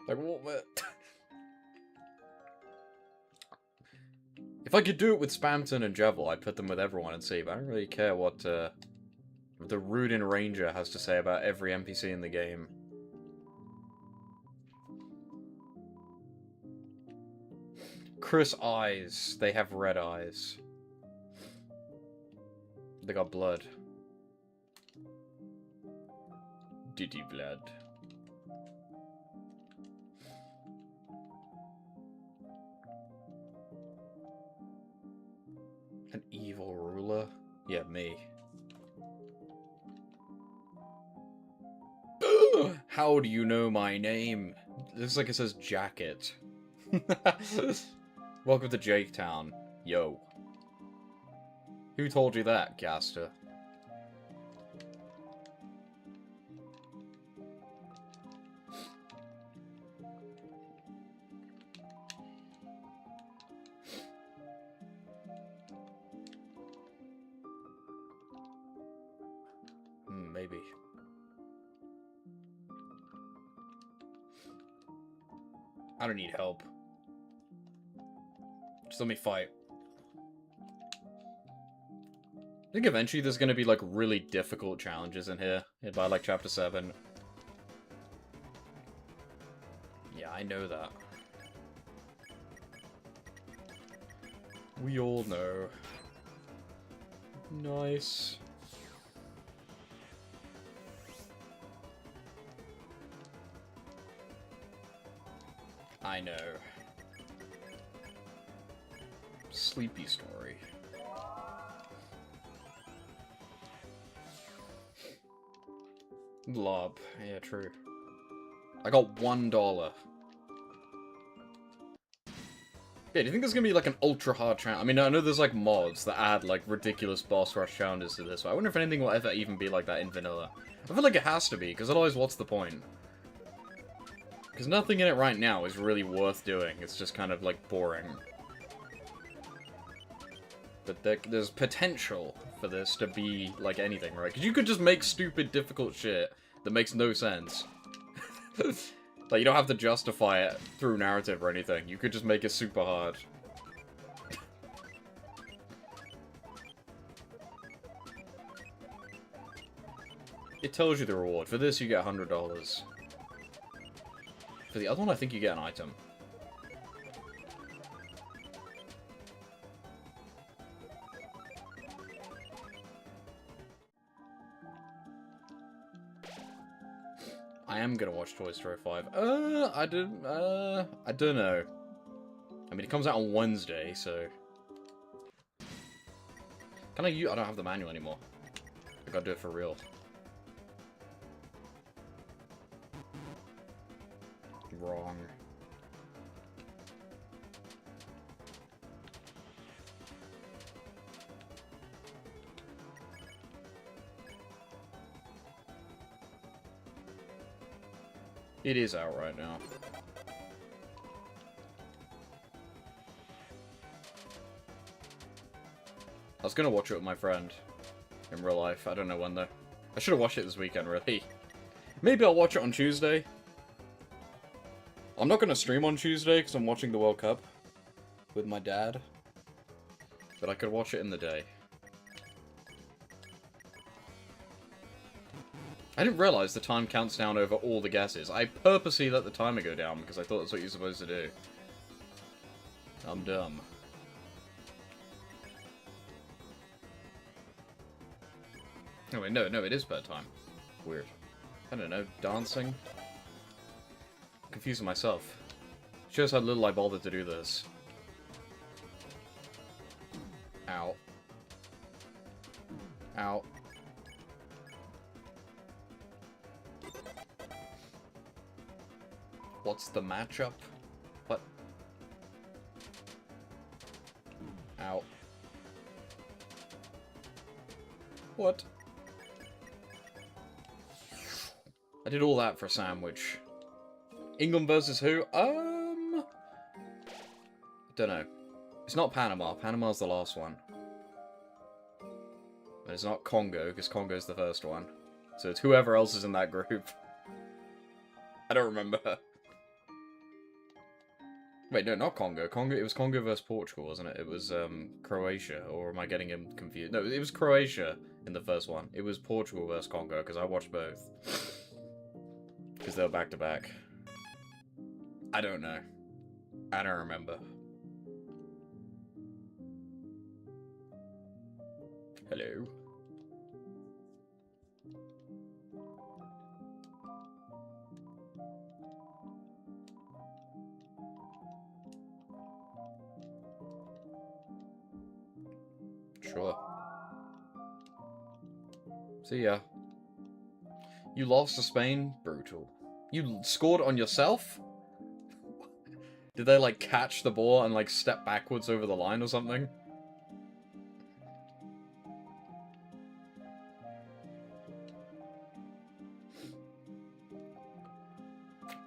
Like, what? If I could do it with Spamton and Jevil, I'd put them with everyone and see, but I don't really care what the Rudin Ranger has to say about every NPC in the game. Chris eyes. They have red eyes. They got blood. Diddy blood. An evil ruler? Yeah, me. How do you know my name? Looks like it says jacket. Welcome to Jake Town. Yo. Who told you that, Gaster? Maybe. I don't need help. Just let me fight. I think eventually there's gonna be, like, really difficult challenges in here. By, like, Chapter 7. Yeah, I know that. We all know. Nice. I know. Sleepy story. Lob. Yeah, true. I got $1. Yeah, do you think there's gonna be like an ultra hard challenge? I mean, I know there's like mods that add like ridiculous boss rush challenges to this, but I wonder if anything will ever even be like that in vanilla. I feel like it has to be, because otherwise what's the point? Because nothing in it right now is really worth doing. It's just kind of, like, boring. But there's potential for this to be, like, anything, right? Because you could just make stupid, difficult shit that makes no sense. Like, you don't have to justify it through narrative or anything. You could just make it super hard. It tells you the reward. For this, you get $100. For the other one, I think you get an item. I am gonna watch Toy Story 5. I don't know. I mean, it comes out on Wednesday, so... Can I use... I don't have the manual anymore. I gotta do it for real. Wrong. It is out right now. I was gonna watch it with my friend in real life. I don't know when though. I should have watched it this weekend, really. Maybe I'll watch it on Tuesday. I'm not gonna stream on Tuesday because I'm watching the World Cup with my dad. But I could watch it in the day. I didn't realize the time counts down over all the guesses. I purposely let the timer go down because I thought that's what you're supposed to do. I'm dumb. Oh wait, no, it is bedtime. Weird. I don't know, dancing? Confusing myself. Shows how little I bothered to do this. Ow. Ow. What's the matchup? What? Ow. What? I did all that for a sandwich. England versus who? Don't know. It's not Panama. Panama's the last one. And it's not Congo, because Congo's the first one. So it's whoever else is in that group. I don't remember. Wait, no, not Congo. It was Congo versus Portugal, wasn't it? It was, Croatia, or am I getting him confused? No, it was Croatia in the first one. It was Portugal versus Congo, because I watched both. Because they were back-to-back. I don't know. I don't remember. Hello? Sure. See ya. You lost to Spain? Brutal. You scored on yourself? Did they, like, catch the ball and, like, step backwards over the line or something?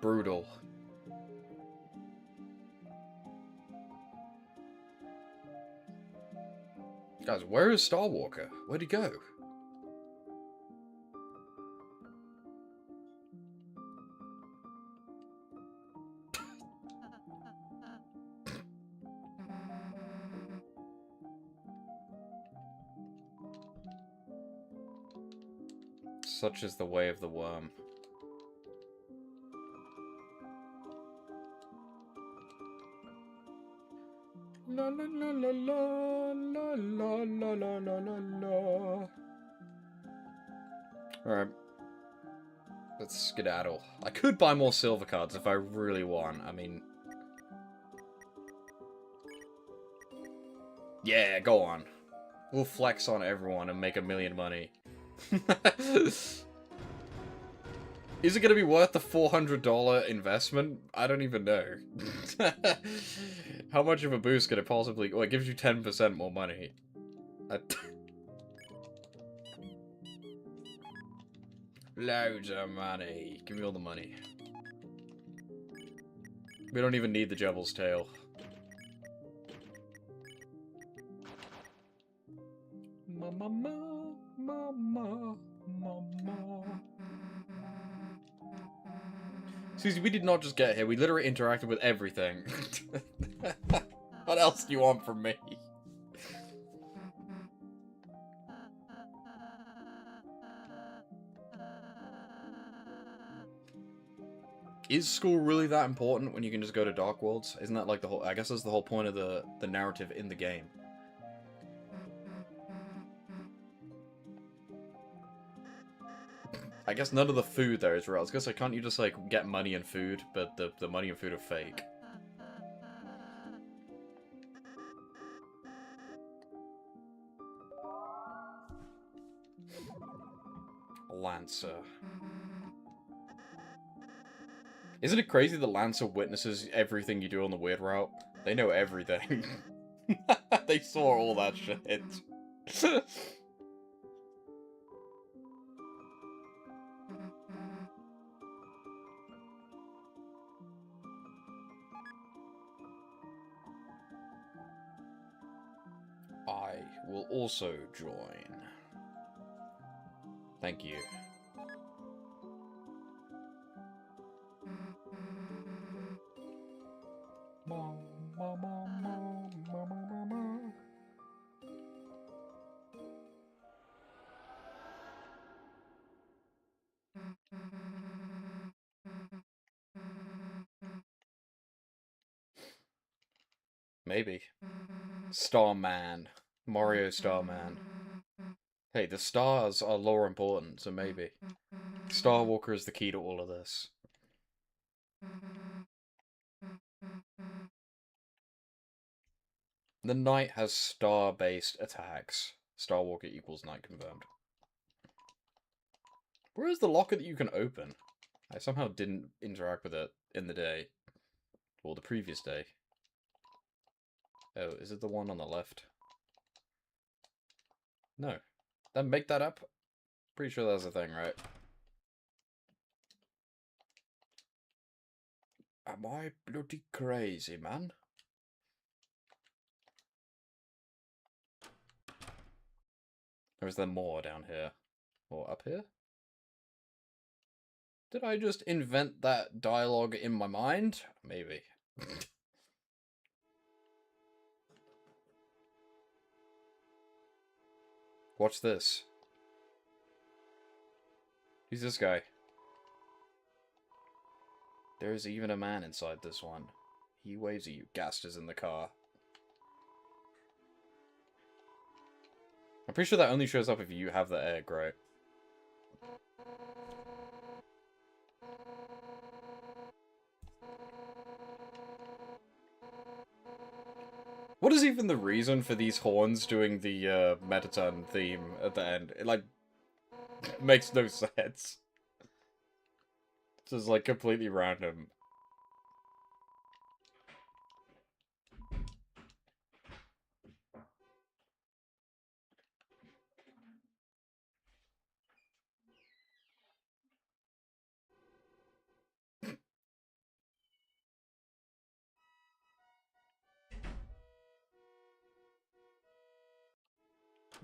Brutal. Guys, where is Starwalker? Where'd he go? Such is the way of the worm. La la la la la la la la la la la. Alright. Let's skedaddle. I could buy more silver cards if I really want. I mean... Yeah, go on. We'll flex on everyone and make $1 million money. Is it going to be worth the $400 investment? I don't even know. How much of a boost could it possibly... Well, it gives you 10% more money. Loads of money. Give me all the money. We don't even need the Devil's Tail. Mama, mama, mama. Susie, we did not just get here. We literally interacted with everything. What else do you want from me? Is school really that important when you can just go to Dark Worlds? Isn't that like the whole... I guess that's the whole point of the narrative in the game. I guess none of the food there is real. I was gonna say, can't you just, like, get money and food? But the money and food are fake. Lancer. Isn't it crazy that Lancer witnesses everything you do on the weird route? They know everything. They saw all that shit. I will also join. Thank you. Maybe. Starman. Mario Starman. Hey, the stars are lore important, so maybe. Star Walker is the key to all of this. The knight has star-based attacks. Star Walker equals knight confirmed. Where is the locker that you can open? I somehow didn't interact with it in the day. Or the previous day. Oh, is it the one on the left? No. Then make that up? Pretty sure that's a thing, right? Am I bloody crazy, man? Or is there more down here? Or up here? Did I just invent that dialogue in my mind? Maybe. Watch this. Who's this guy? There is even a man inside this one. He waves at you. Gast is in the car. I'm pretty sure that only shows up if you have the egg, right? What is even the reason for these horns doing the Metaton theme at the end? It, like, makes no sense. It's just, like, completely random.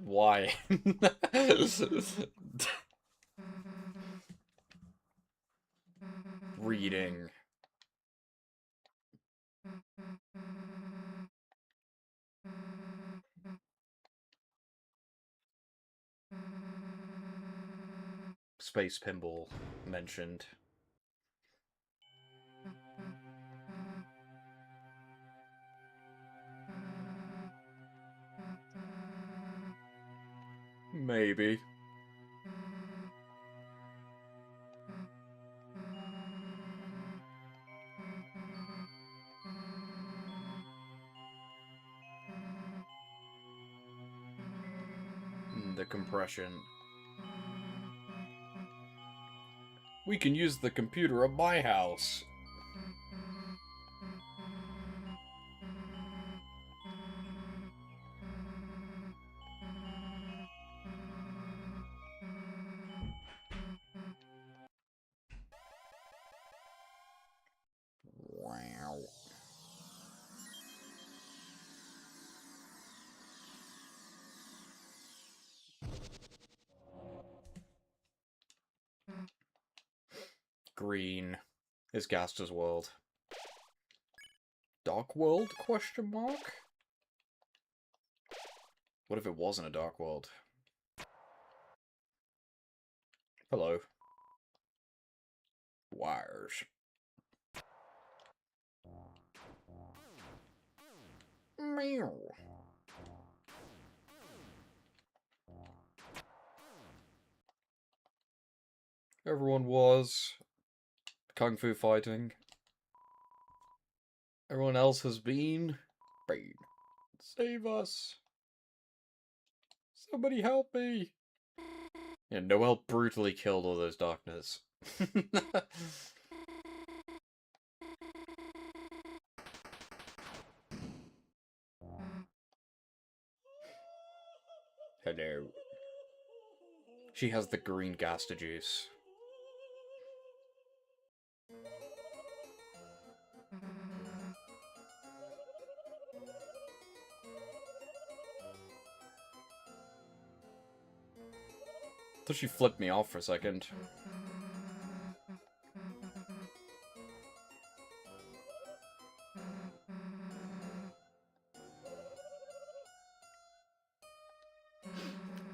Why? Reading. Space Pinball mentioned. Maybe. The compression. We can use the computer at my house. Wow. Green is Gaster's world. Dark world? Question mark? What if it wasn't a dark world? Hello. Wires. Meow. Everyone was. Kung Fu fighting. Everyone else has been. Brain. Save us. Somebody help me. Yeah, Noel brutally killed all those darkness. Hello. She has the green gaster juice. Thought she flipped me off for a second.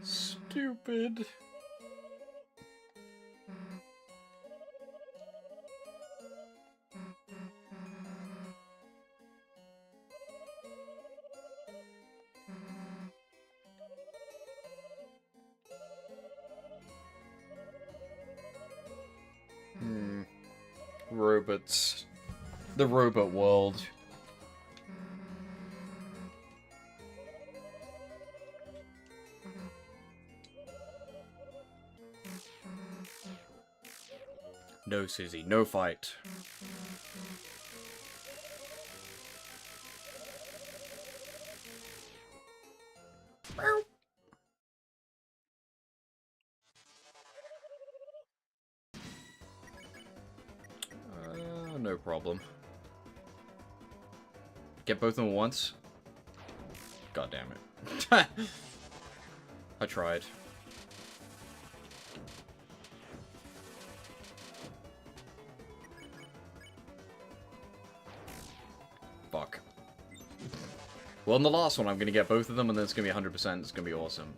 Stupid. Robots. The robot world. No, Susie, no fight. No problem. Get both of them at once? God damn it. I tried. Fuck. Well, in the last one, I'm gonna get both of them, and then it's gonna be 100%. It's gonna be awesome.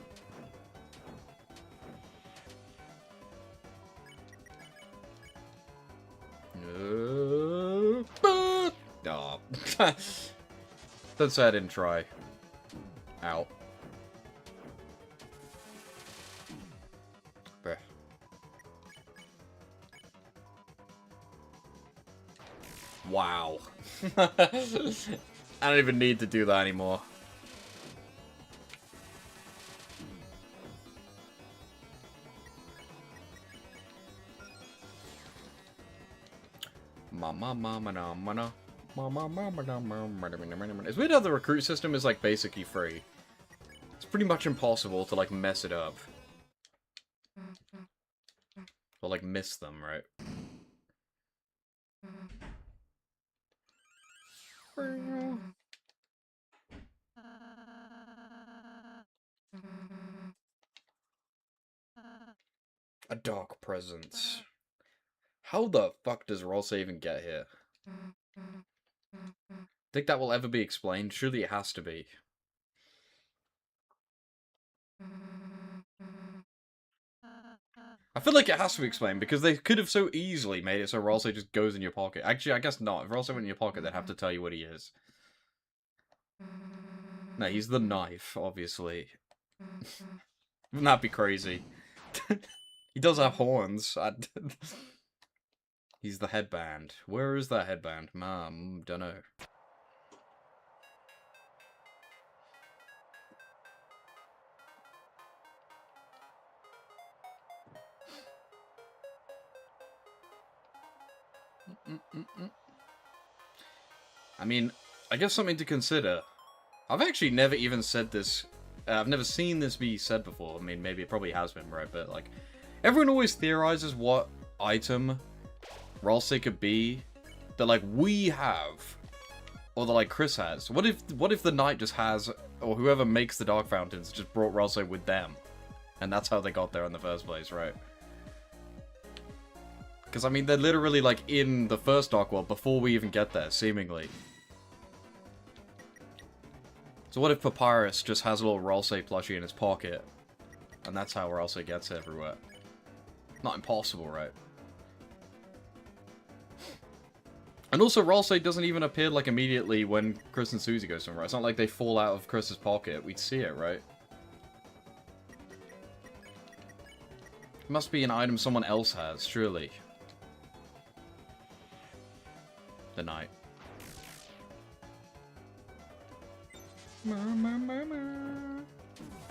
No. Don't say I didn't try. Ow. Bruh. Wow. I don't even need to do that anymore. It's weird how the recruit system is like basically free. It's pretty much impossible to like mess it up. Or like miss them, right? A dark presence. How the fuck does Rolsa even get here? Think that will ever be explained? Surely it has to be. I feel like it has to be explained, because they could have so easily made it so Rolsa just goes in your pocket. Actually, I guess not. If Rolsa went in your pocket, they'd have to tell you what he is. No, he's the knife, obviously. Wouldn't that be crazy? He does have horns. He's the headband. Where is that headband? Dunno. I mean, I guess something to consider. I've actually never even said this. I've never seen this be said before. I mean, maybe it probably has been, right? But, like, everyone always theorizes what item Rolsa could be that, like, we have. Or that, like, Chris has. What if the knight just has, or whoever makes the Dark Fountains just brought Rolsa with them? And that's how they got there in the first place, right? Because, I mean, they're literally, like, in the first Dark World before we even get there, seemingly. So what if Papyrus just has a little Rolsa plushie in his pocket? And that's how Rolsa gets everywhere. Not impossible, right? And also, Rolsa doesn't even appear, like, immediately when Chris and Susie go somewhere. It's not like they fall out of Chris's pocket. We'd see it, right? Must be an item someone else has, surely. The knight.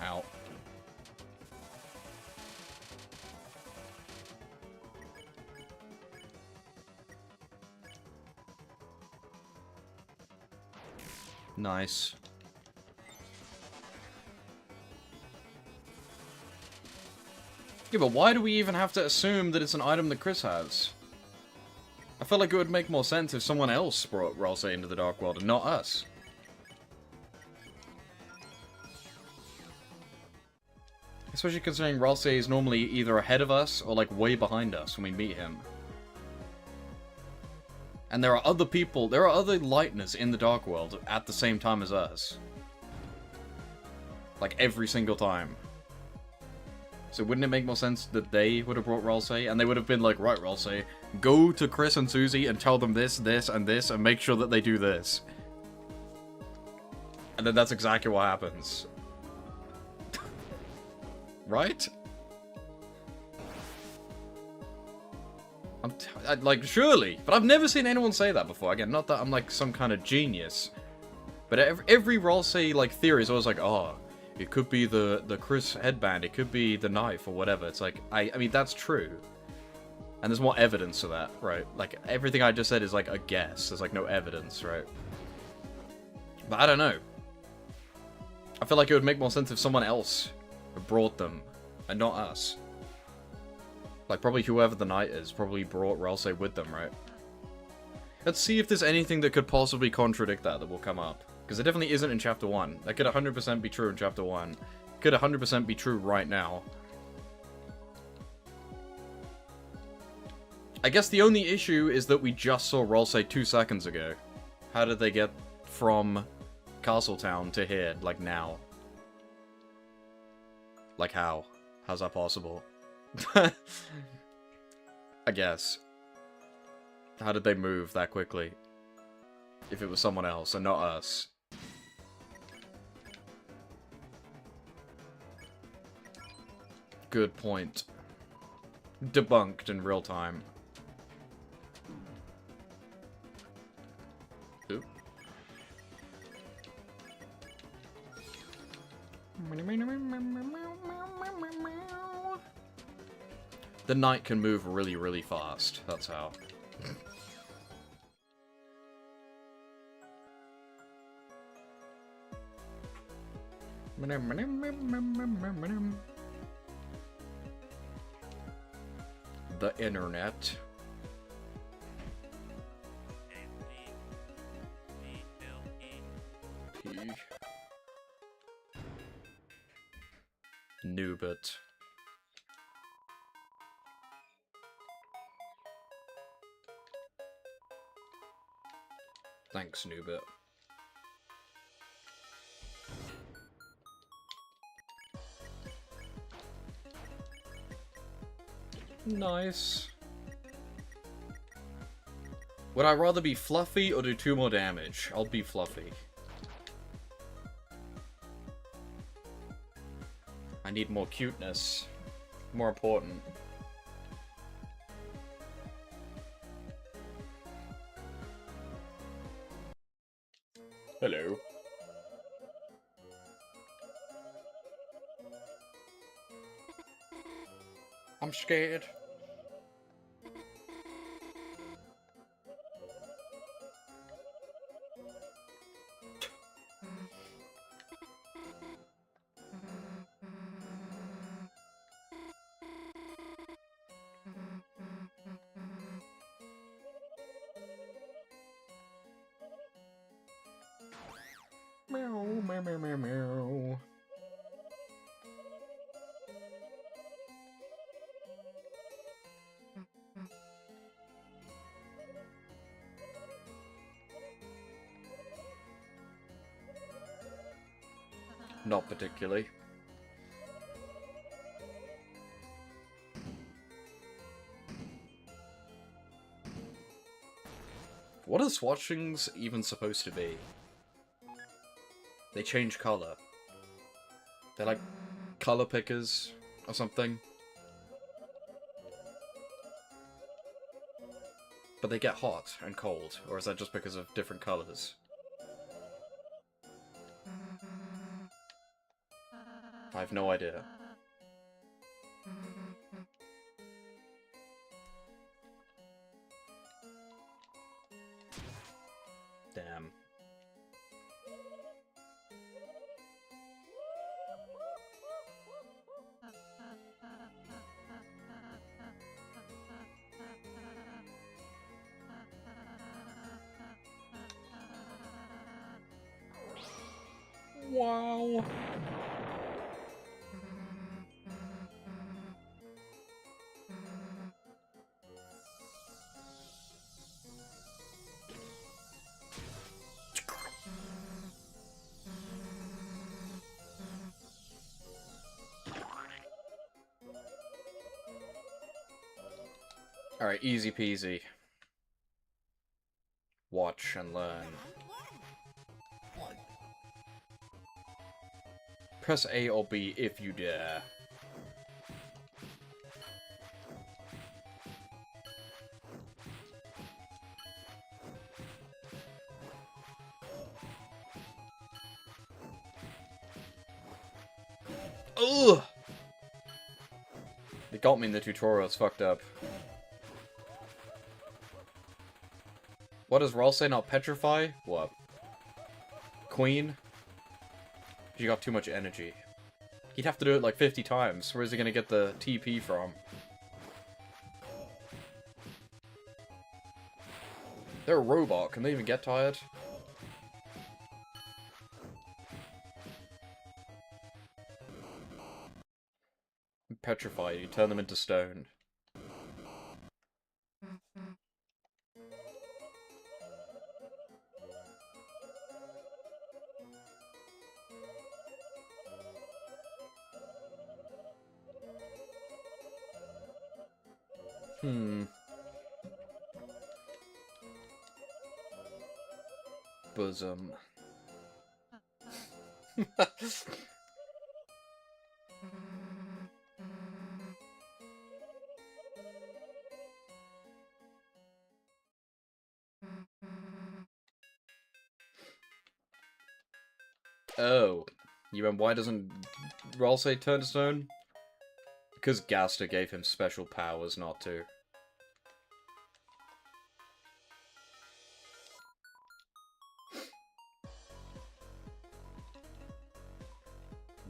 Ow. Nice. Yeah, but why do we even have to assume that it's an item that Chris has? I feel like it would make more sense if someone else brought Ralsei into the Dark World and not us. Especially considering Ralsei is normally either ahead of us or like way behind us when we meet him. And there are other people, there are other Lightners in the Dark World at the same time as us. Like every single time. So wouldn't it make more sense that they would have brought Ralsei? And they would have been like, right, Ralsei, go to Chris and Susie and tell them this, this, and this, and make sure that they do this. And then that's exactly what happens. Right? Like, surely. But I've never seen anyone say that before. Again, not that I'm like some kind of genius. But every Ralsei, like, theory is always like, oh, it could be the Chris headband, it could be the knife, or whatever. It's like, I mean, that's true. And there's more evidence to that, right? Like, everything I just said is like a guess. There's like no evidence, right? But I don't know. I feel like it would make more sense if someone else brought them, and not us. Like, probably whoever the knight is probably brought Ralsei with them, right? Let's see if there's anything that could possibly contradict that will come up. Because it definitely isn't in Chapter 1. That could 100% be true in Chapter 1. Could 100% be true right now. I guess the only issue is that we just saw Ralsei 2 seconds ago. How did they get from Castletown to here, like, now? Like, how? How's that possible? I guess. How did they move that quickly? If it was someone else and not us. Good point. Debunked in real time. Oop. The knight can move really, really fast. That's how. The internet. P. Nubit. Thanks, Nubit. Nice. Would I rather be fluffy or do 2 more damage? I'll be fluffy. I need more cuteness. More important. Hello. I'm scared. Meow, meow, meow, meow, meow. Not particularly. What are swatchings even supposed to be? They change color. They're like color pickers or something. But they get hot and cold, or is that just because of different colors? I have no idea. Damn. Wow. Alright, easy peasy. Watch and learn. Press A or B if you dare. Ugh! It got me in the tutorial, it's fucked up. What does Rawl say, not petrify? What? Queen? You got too much energy. He'd have to do it like 50 times. Where's he gonna get the TP from? They're a robot. Can they even get tired? Petrify, you turn them into stone. Bosom. Oh. You mean why doesn't Rawl say turn to stone? Because Gaster gave him special powers not to.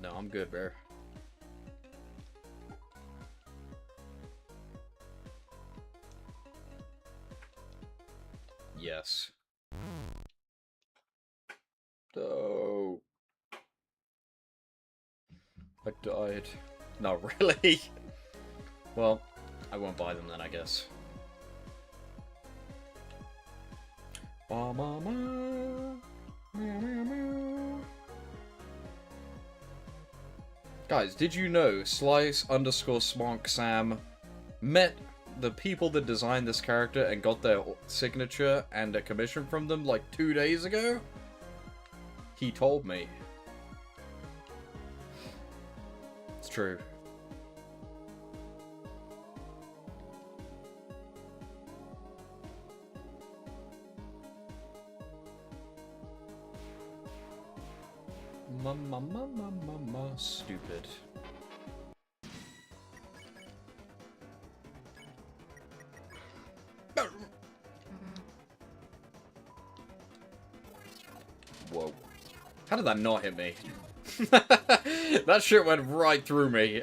No, I'm good, bro. Yes. Oh. I died. Not really. Well, I won't buy them then, I guess. Guys, did you know Slice_Smonk_Sam met the people that designed this character and got their signature and a commission from them like 2 days ago? He told me. It's true. Stupid. Whoa. How did that not hit me? That shit went right through me.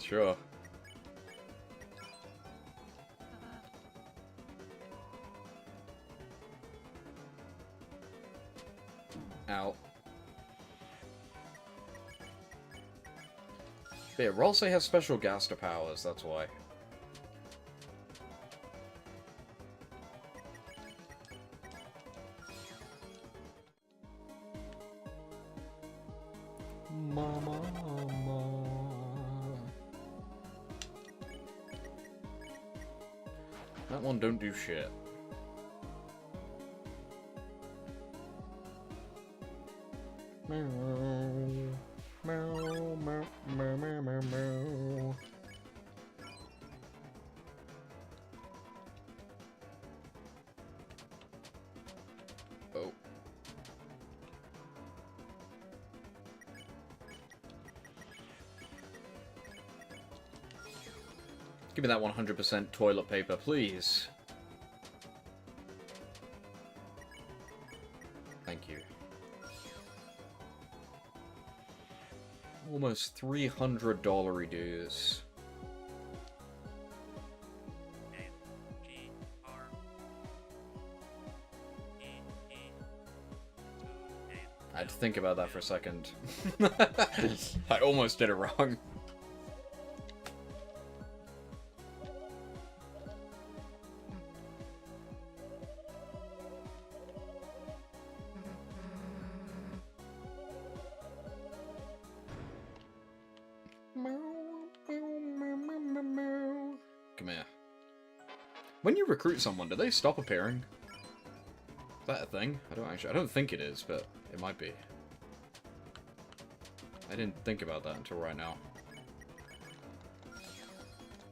Sure. Ow. Yeah, Rolsey has special Gaster powers, that's why. Mama. That one don't do shit. Give me that 100% toilet paper, please. Thank you. Almost $300 dues. I had to think about that for a second. I almost did it wrong. Come here. When you recruit someone, do they stop appearing? Is that a thing? I don't think it is, but it might be. I didn't think about that until right now.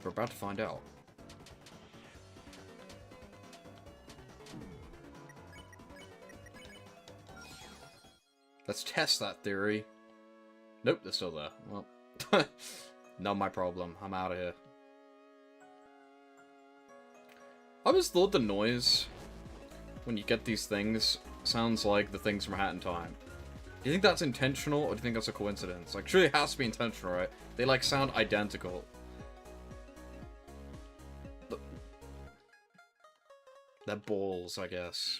We're about to find out. Let's test that theory. Nope, they're still there. Well, not my problem. I'm out of here. I always thought the noise when you get these things sounds like the things from Hat in Time. Do you think that's intentional, or do you think that's a coincidence? Like, surely it has to be intentional, right? They, like, sound identical. They're balls, I guess.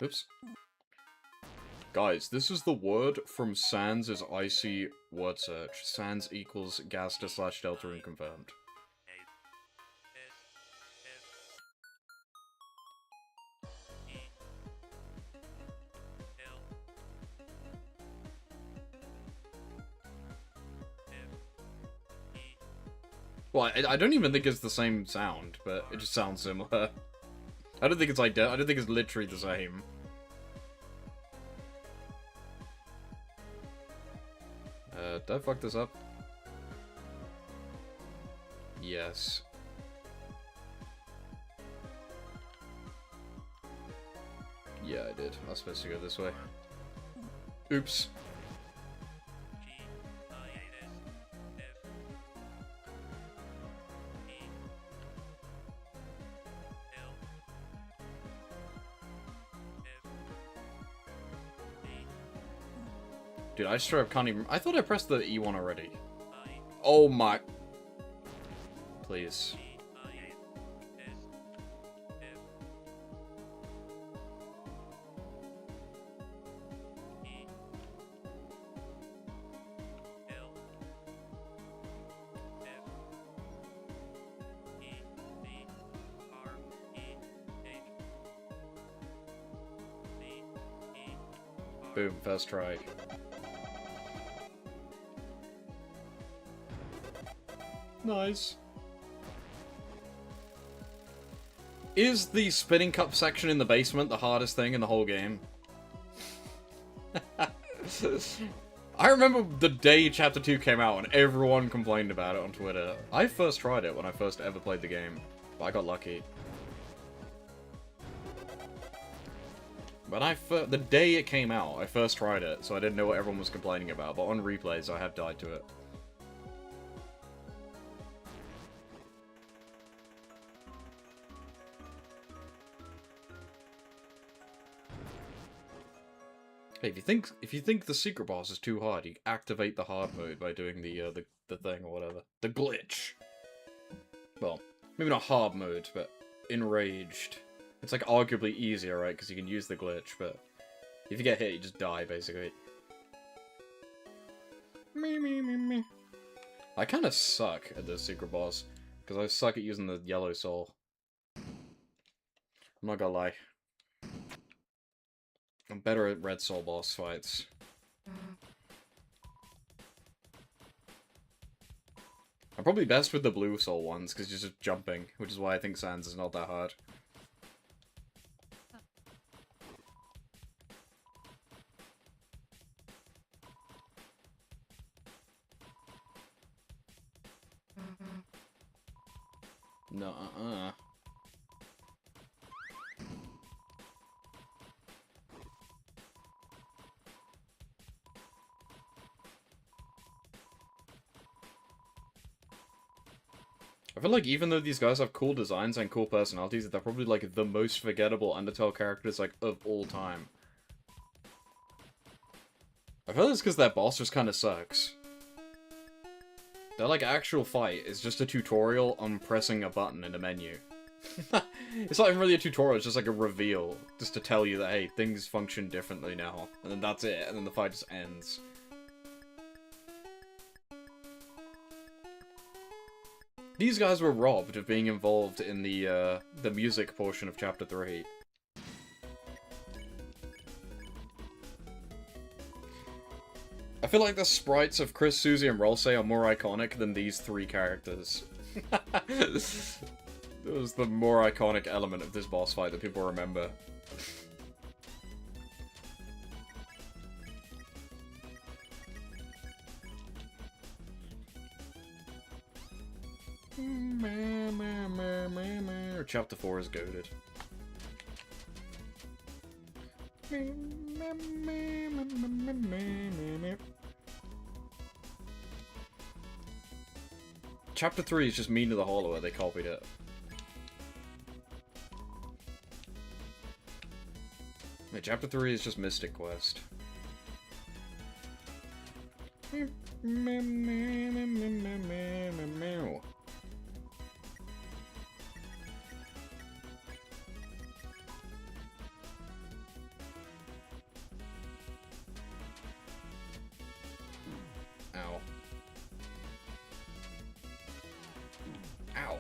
Oops. Guys, this is the word from Sans' icy word search. Sans equals Gaster / Deltarune confirmed. Well, I don't even think it's the same sound, but it just sounds similar. I don't think it's I don't think it's literally the same. Did I fuck this up? Yes. Yeah, I did. I was supposed to go this way. Oops. Dude, I straight up can't even... I thought I pressed the E1 already. Oh my... Please. Boom, first try. Nice. Is the spinning cup section in the basement the hardest thing in the whole game? I remember the day Chapter 2 came out and everyone complained about it on Twitter. I first tried it when I first ever played the game, but I got lucky. But the day it came out, I first tried it, so I didn't know what everyone was complaining about, but on replays I have died to it. Hey, if you think the secret boss is too hard, you activate the hard mode by doing the thing or whatever. The glitch. Well, maybe not hard mode, but enraged. It's like arguably easier, right? Because you can use the glitch, but if you get hit, you just die, basically. Me. I kind of suck at the secret boss, because I suck at using the yellow soul. I'm not gonna lie. I'm better at red soul boss fights. I'm probably best with the blue soul ones, because you're just jumping, which is why I think Sans is not that hard. No, I feel like even though these guys have cool designs and cool personalities, they're probably like the most forgettable Undertale characters like of all time. I feel like it's because their boss just kind of sucks. Their like actual fight is just a tutorial on pressing a button in a menu. It's not even really a tutorial, it's just like a reveal, just to tell you that, hey, things function differently now. And then that's it, and then the fight just ends. These guys were robbed of being involved in the music portion of Chapter 3. I feel like the sprites of Chris, Susie, and Rolsei are more iconic than these three characters. It was the more iconic element of this boss fight that people remember. Chapter 4 is goated. Chapter 3 is just Mean to the Hollower, they copied it. Yeah, Chapter 3 is just Mystic Quest. Ow. Ow.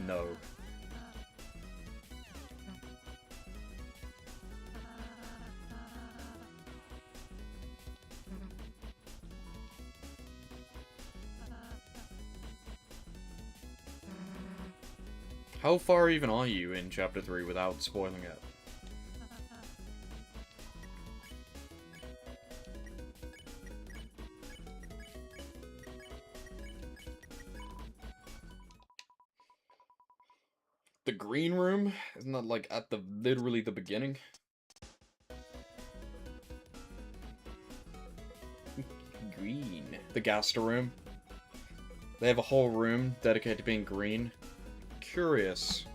No. How far even are you in Chapter 3 without spoiling it? The green room? Isn't that like at the literally the beginning? Green. The Gaster room. They have a whole room dedicated to being green. Curious.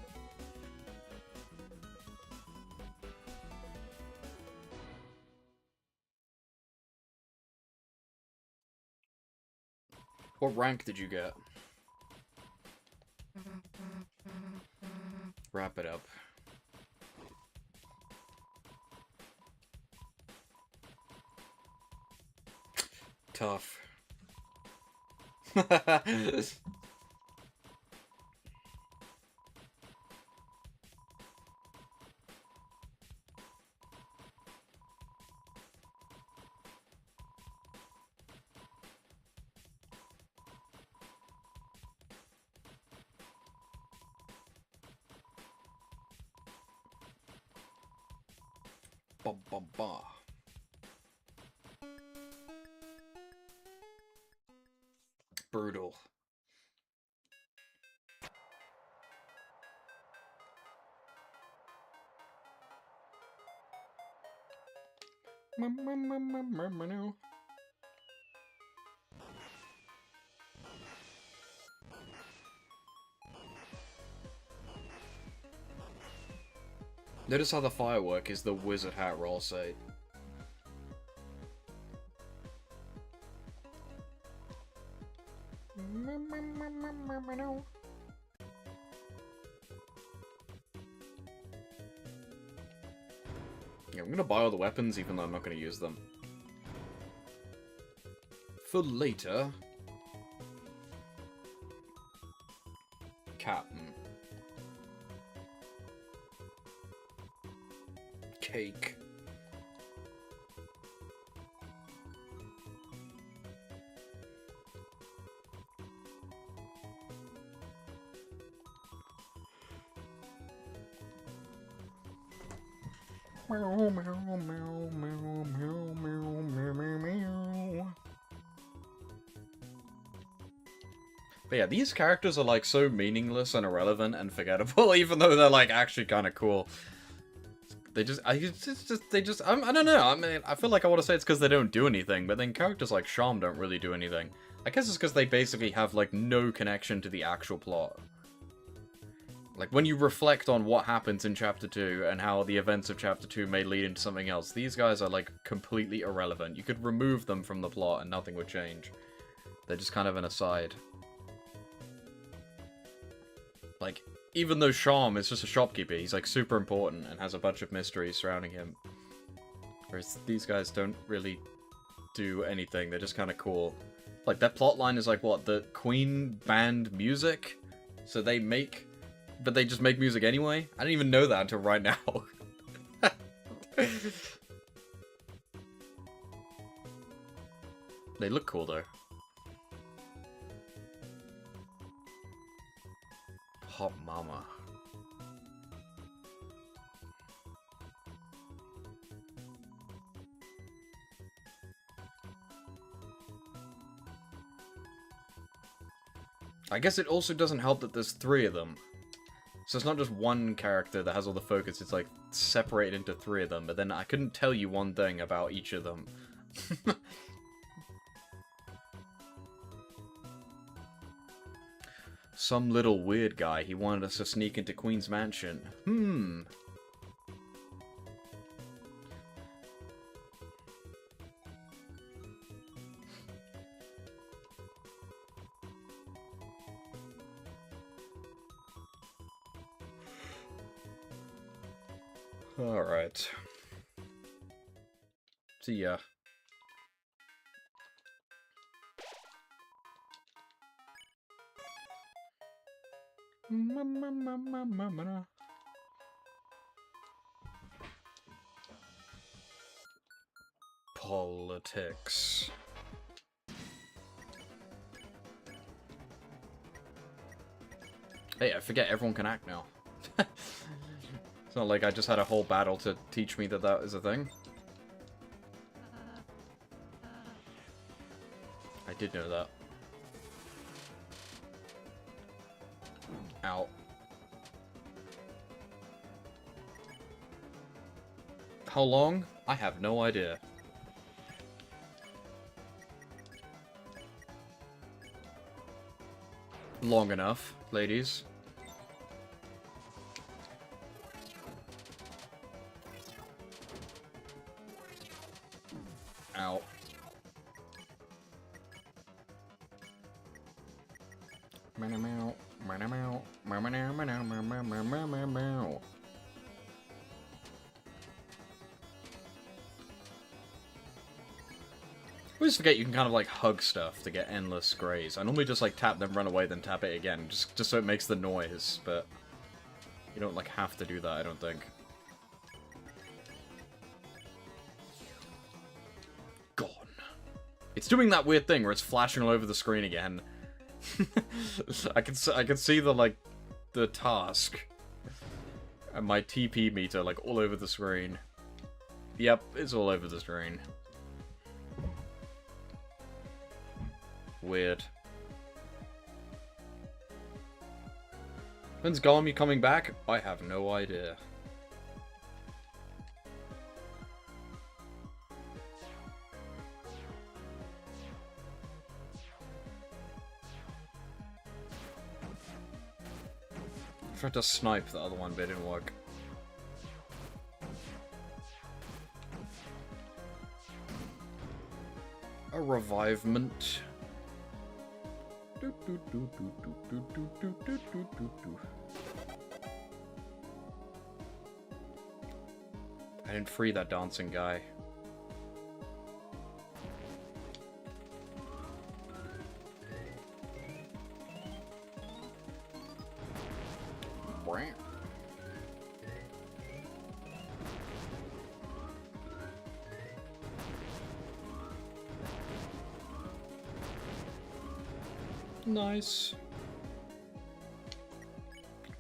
What rank did you get? Wrap it up. Tough. Ba ba ba. Brutal. Notice how the firework is the wizard hat roll say. Yeah, I'm gonna buy all the weapons even though I'm not gonna use them. For later. Captain. Cake. Meow, meow, meow, meow, meow, meow, meow, meow, meow. But yeah, these characters are like so meaningless and irrelevant and forgettable, even though they're like actually kind of cool. They just, I don't know. I mean, I feel like I want to say it's because they don't do anything, but then characters like Charm don't really do anything. I guess it's because they basically have like no connection to the actual plot. Like, when you reflect on what happens in Chapter 2 and how the events of Chapter 2 may lead into something else, these guys are, like, completely irrelevant. You could remove them from the plot and nothing would change. They're just kind of an aside. Like, even though Charm is just a shopkeeper, he's, like, super important and has a bunch of mysteries surrounding him. Whereas these guys don't really do anything. They're just kind of cool. Like, their plotline is, like, what? The Queen band music? So they make... But they just make music anyway? I didn't even know that until right now. They look cool, though. Hot mama. I guess it also doesn't help that there's 3 of them. So it's not just one character that has all the focus, it's like separated into 3 of them, but then I couldn't tell you one thing about each of them. Some little weird guy, he wanted us to sneak into Queen's Mansion. Alright. See ya. Politics. Hey, I forget everyone can act now. It's not like I just had a whole battle to teach me that that is a thing. I did know that. Ow. How long? I have no idea. Long enough, ladies. Ow. I always forget you can kind of like hug stuff to get endless grays. I normally just like tap them, run away, then tap it again, just so it makes the noise, but you don't like have to do that, I don't think. Gone. It's doing that weird thing where it's flashing all over the screen again. I can see the like the task and my TP meter like all over the screen. Yep, it's all over the screen. Weird. When's Garmy coming back? I have no idea. I tried to snipe the other one, but it didn't work. A revivement. I didn't free that dancing guy. Nice.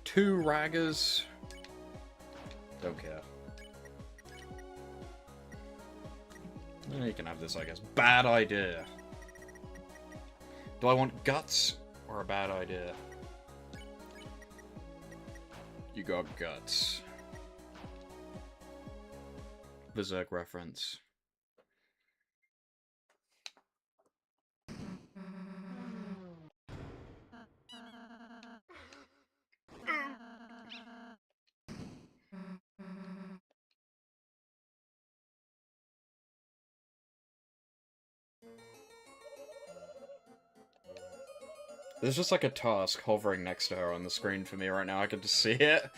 2 raggers. Don't care. You can have this, I guess. Bad idea. Do I want guts? Or a bad idea. You got guts. Berserk reference. There's just like a task hovering next to her on the screen for me right now. I can just see it.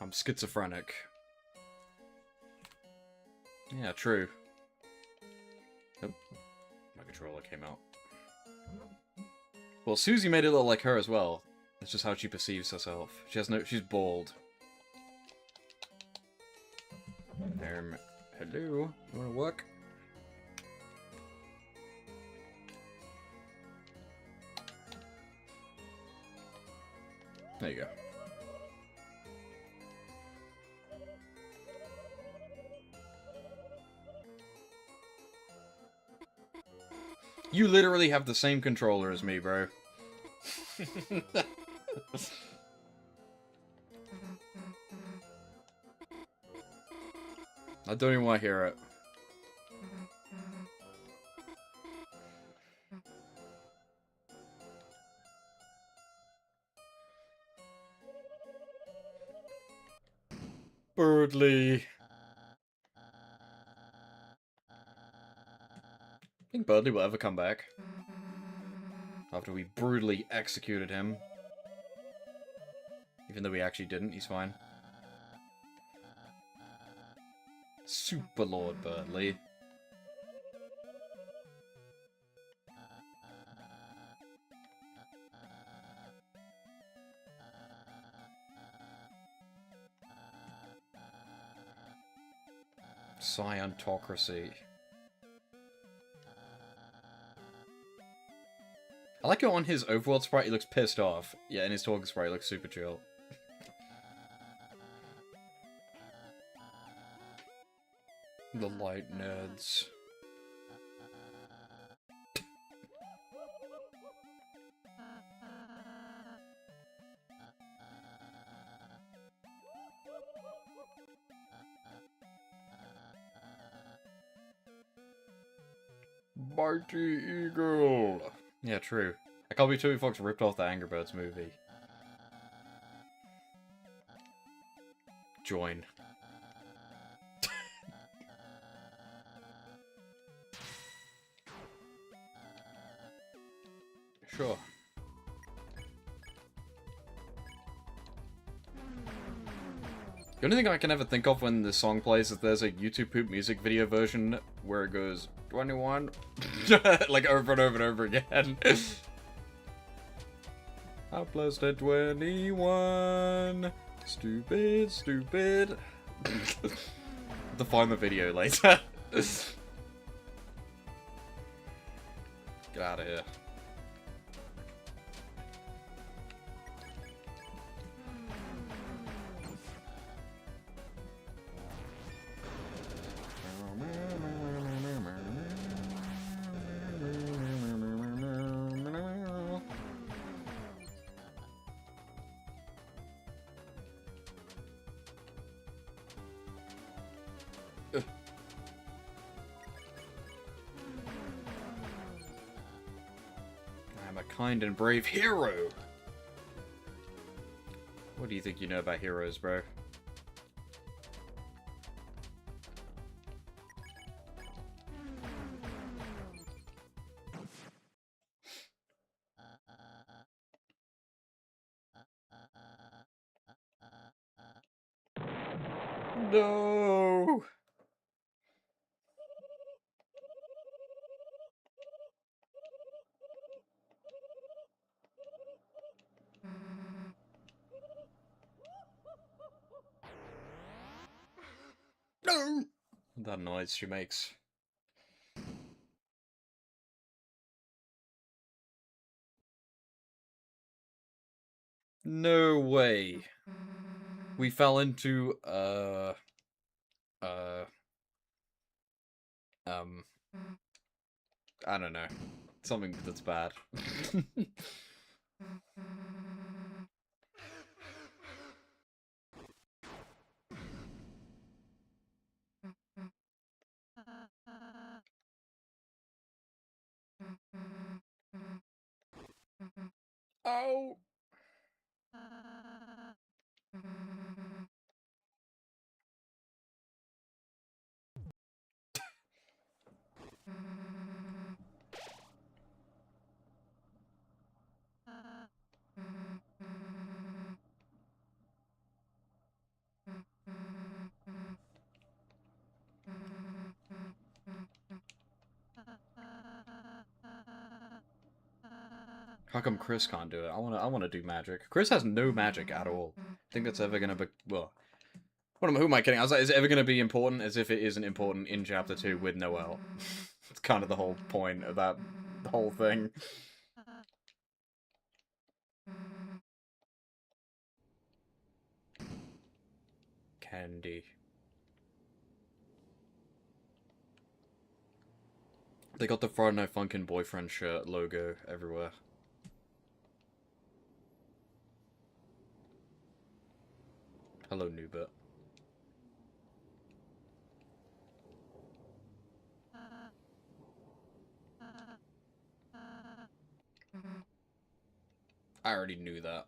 I'm schizophrenic. Yeah, true. Oh, my controller came out. Well, Susie made it look like her as well. That's just how she perceives herself. She's bald. Hello? You wanna work? There you go. You literally have the same controller as me, bro. I don't even want to hear it. Birdly. Think Birdly will ever come back. After we brutally executed him. Even though we actually didn't, he's fine. Super Lord Birdly. Scientocracy. I like it on his overworld sprite, he looks pissed off. Yeah, and his talking sprite looks super chill. The light nerds. Mighty Eagle! Yeah, true. I can't believe Toby Fox ripped off the Angry Birds movie. Join. Sure. The only thing I can ever think of when this song plays is there's a YouTube Poop music video version where it goes, 21? Like over and over and over again. I blessed at 21. Stupid, stupid. To find the video later. Get out of here. I'm a kind and brave hero. What do you think you know about heroes, bro? No! No! That noise she makes. No way. We fell into, I don't know. Something that's bad. Oh! How come Chris can't do it? I wanna do magic. Chris has no magic at all. Think that's ever gonna be, well, who am I kidding? I was like, is it ever gonna be important? As if it isn't important in chapter 2 with Noelle. It's kind of the whole point of that whole thing. Candy. They got the Friday Night Funkin' boyfriend shirt logo everywhere. Hello, Newbert. I already knew that.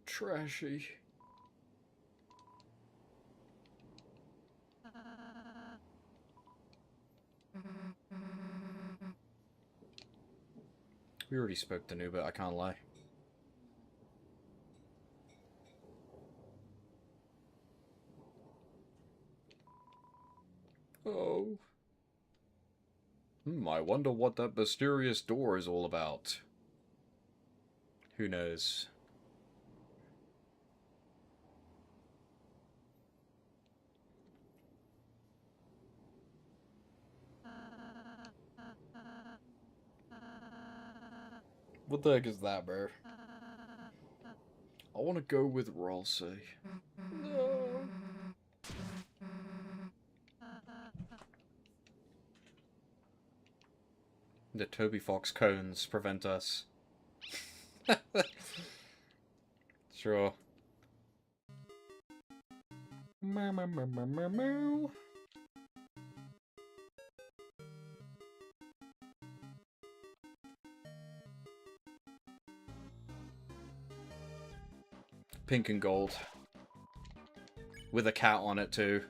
Trashy. We already spoke to Newbert, I can't lie. Oh. I wonder what that mysterious door is all about. Who knows? What the heck is that, bro? I want to go with Ralsei. No. The Toby Fox cones prevent us. Sure. Pink and gold. With a cat on it, too.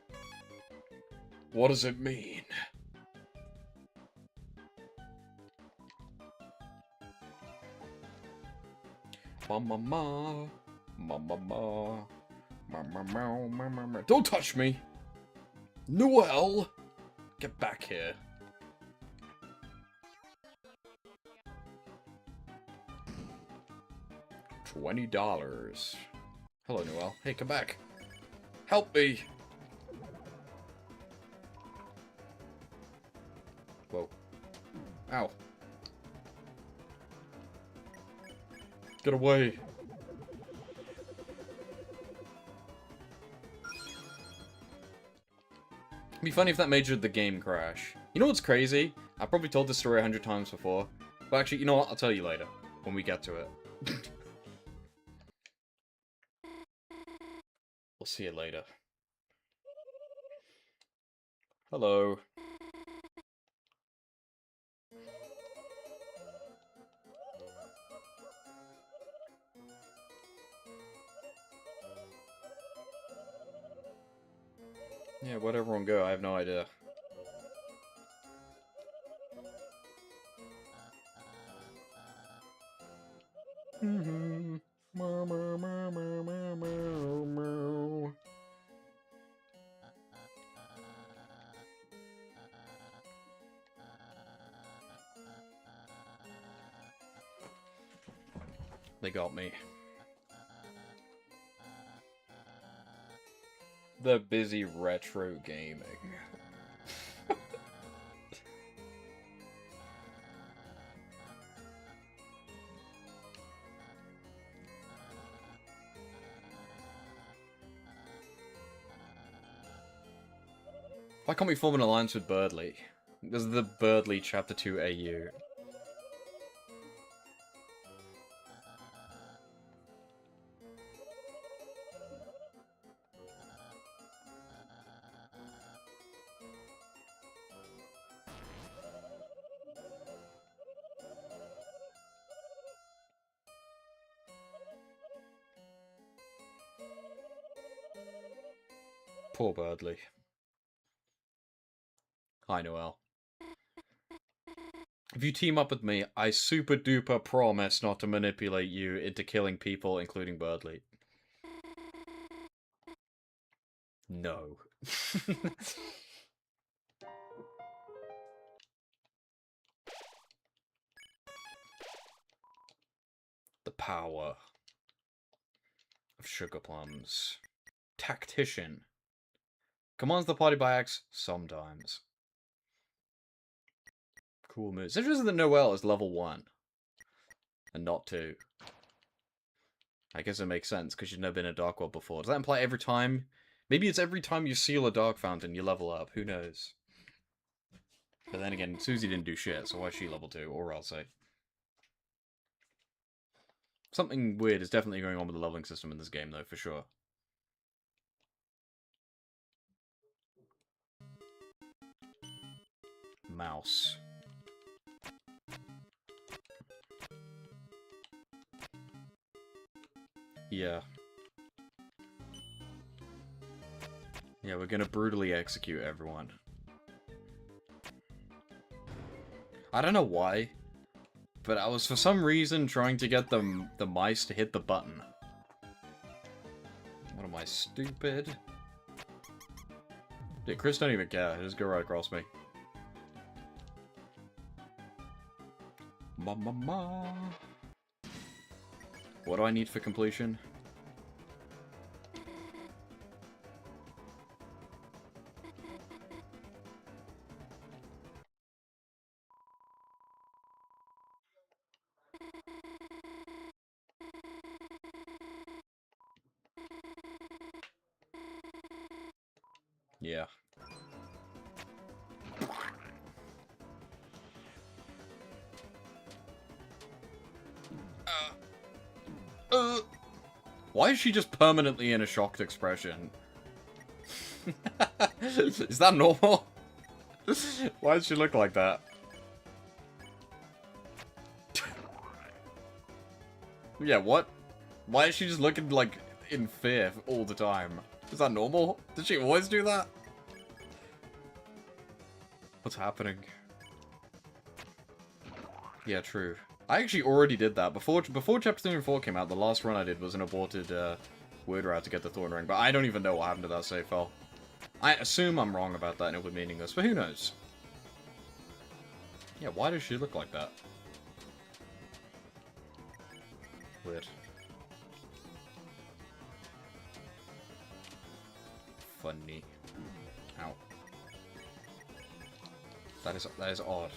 What does it mean? Mama, mama, mama. Don't touch me! Noelle! Get back here. $20. Hello, Noelle. Hey, come back. Help me! Whoa. Ow. Get away. It'd be funny if that made the game crash. You know what's crazy? I've probably told this story 100 times before. But actually, you know what? I'll tell you later. When we get to it. We'll see you later. Hello. Yeah, where'd everyone go? I have no idea. They got me. The busy retro gaming. Why can't we form an alliance with Birdly? This is the Birdly Chapter 2 AU. Poor Birdly. Hi, Noel. If you team up with me, I super duper promise not to manipulate you into killing people, including Birdly. No. The power of sugar plums. Tactician. Commands the party by axe sometimes. Cool moves. It's interesting that Noelle is level 1. And not 2. I guess it makes sense, because you've never been in a Dark World before. Does that imply every time? Maybe it's every time you seal a Dark Fountain, you level up. Who knows? But then again, Susie didn't do shit, so why is she level 2? Or I'll say. Something weird is definitely going on with the leveling system in this game, though, for sure. Mouse. Yeah. Yeah, we're gonna brutally execute everyone. I don't know why, but I was for some reason trying to get the mice to hit the button. What am I, stupid? Yeah, Chris don't even care. He'll just go right across me. Ma. What do I need for completion? Yeah. Why is she just permanently in a shocked expression? Is that normal? Why does she look like that? Yeah, what? Why is she just looking, like, in fear all the time? Is that normal? Did she always do that? What's happening? Yeah, true. I actually already did that. Before Chapter 3 and 4 came out, the last run I did was an aborted word route to get the Thorn Ring, but I don't even know what happened to that save file. I assume I'm wrong about that and it would be meaningless, but who knows? Yeah, why does she look like that? Weird. Funny. Ow. That is odd.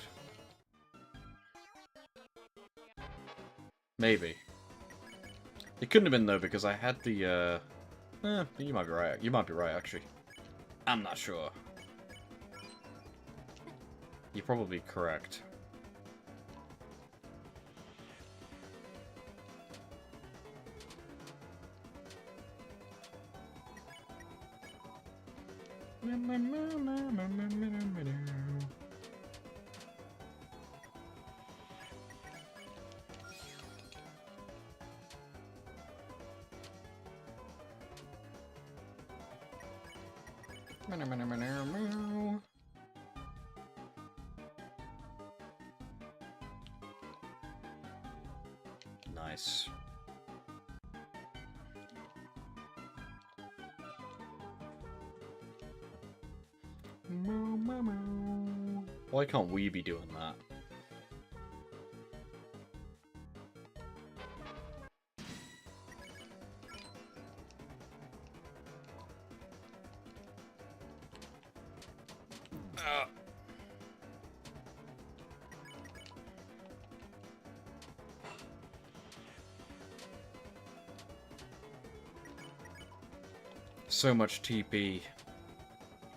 Maybe. It couldn't have been though because I had the you might be right. You might be right actually. I'm not sure. You're probably correct. Nice. Why can't we be doing that? So much TP.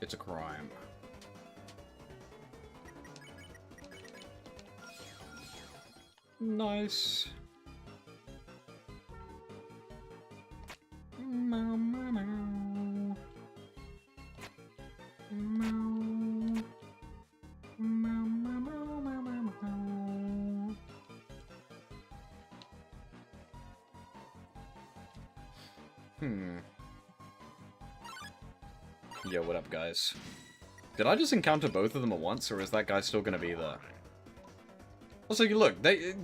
It's a crime. Nice. Meow, meow, meow. Meow. Meow, meow, meow, meow, meow, meow. Yo, what up, guys? Did I just encounter both of them at once, or is that guy still gonna be there? Also, look,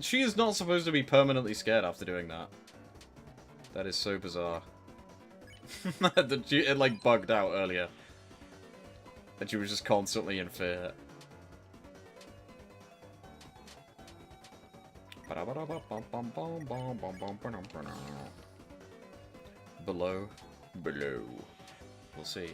she is not supposed to be permanently scared after doing that. That is so bizarre. It, like, bugged out earlier. And she was just constantly in fear. Below. Below. We'll see.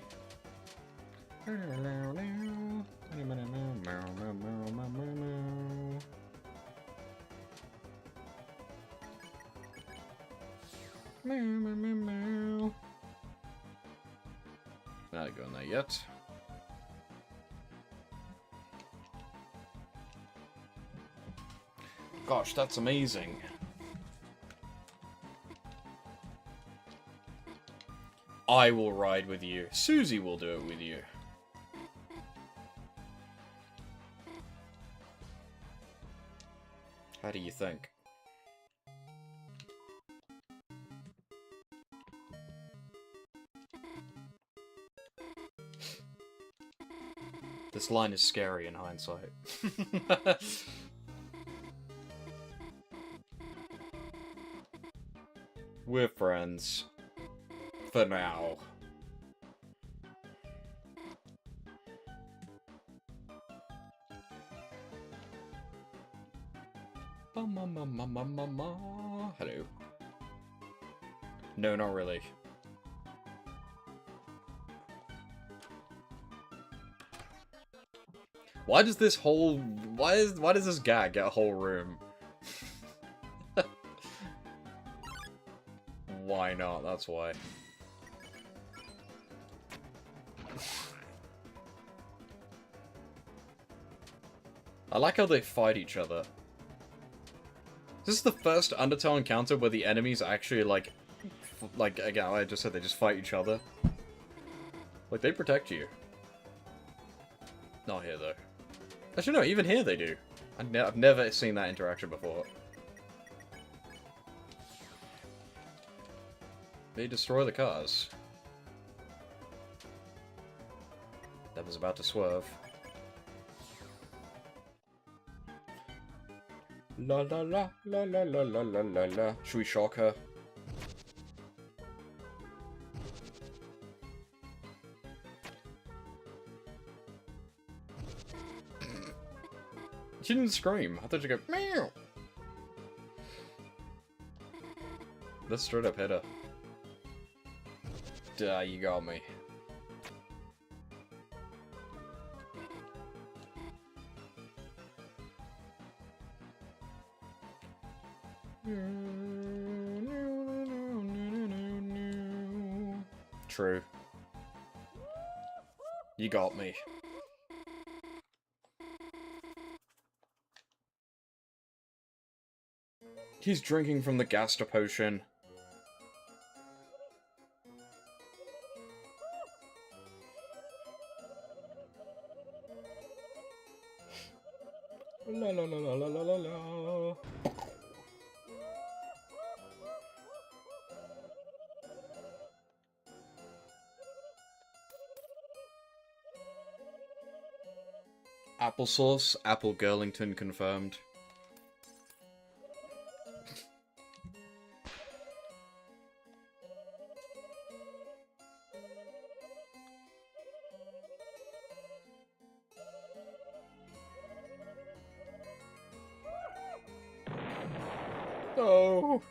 Not going there yet. Gosh, that's amazing. I will ride with you. Susie will do it with you. How do you think? This line is scary in hindsight. We're friends. For now. Hello. No, not really. Why does this whole... Why does this guy get a whole room? Why not? That's why. I like how they fight each other. This is the first Undertale encounter where the enemies actually, like, again, I just said they just fight each other. Like, they protect you. Not here, though. Actually, no, even here they do. I've never seen that interaction before. They destroy the cars. That was about to swerve. La la la la la la la la la la. Should we shock her? She didn't scream. I thought she'd go meow. Let's straight up hit her. Duh, you got me. True. You got me. He's drinking from the Gaster potion. La la la la la la la la. Applesauce, Apple Girlington confirmed. Oh.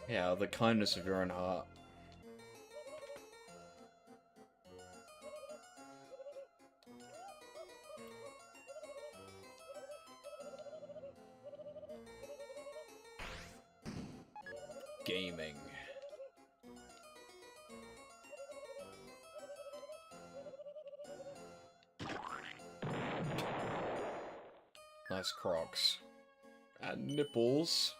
Yeah, the kindness of your own heart. Gaming. Nice Crocs. And nipples.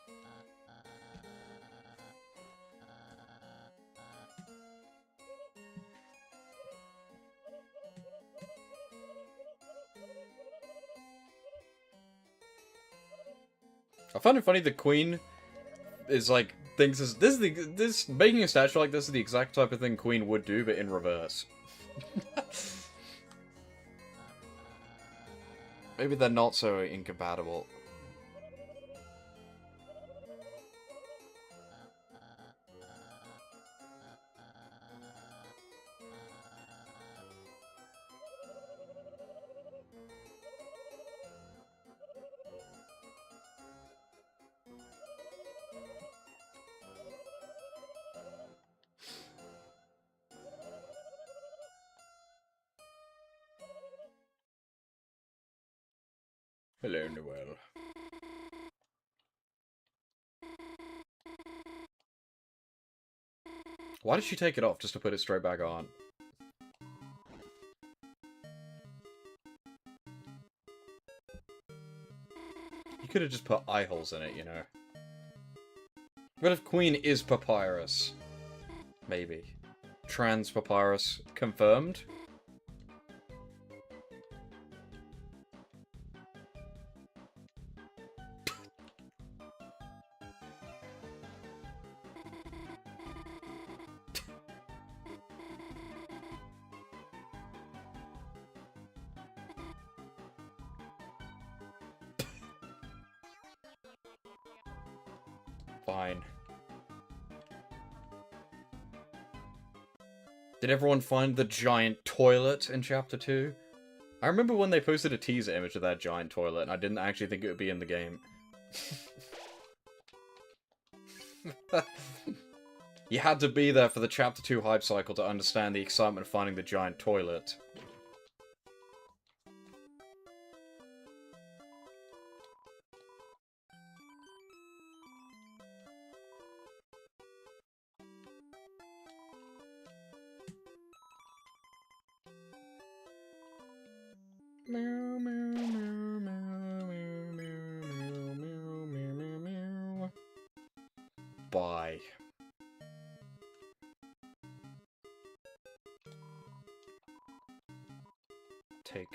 I find it funny the Queen is like thinks this making a statue like this is the exact type of thing Queen would do, but in reverse. Maybe they're not so incompatible. Hello, Noel. Why did she take it off just to put it straight back on? You could have just put eye holes in it, you know. What if Queen is Papyrus? Maybe. Trans Papyrus confirmed? Fine. Did everyone find the giant toilet in Chapter 2? I remember when they posted a teaser image of that giant toilet, and I didn't actually think it would be in the game. You had to be there for the Chapter 2 hype cycle to understand the excitement of finding the giant toilet. Bye. Take.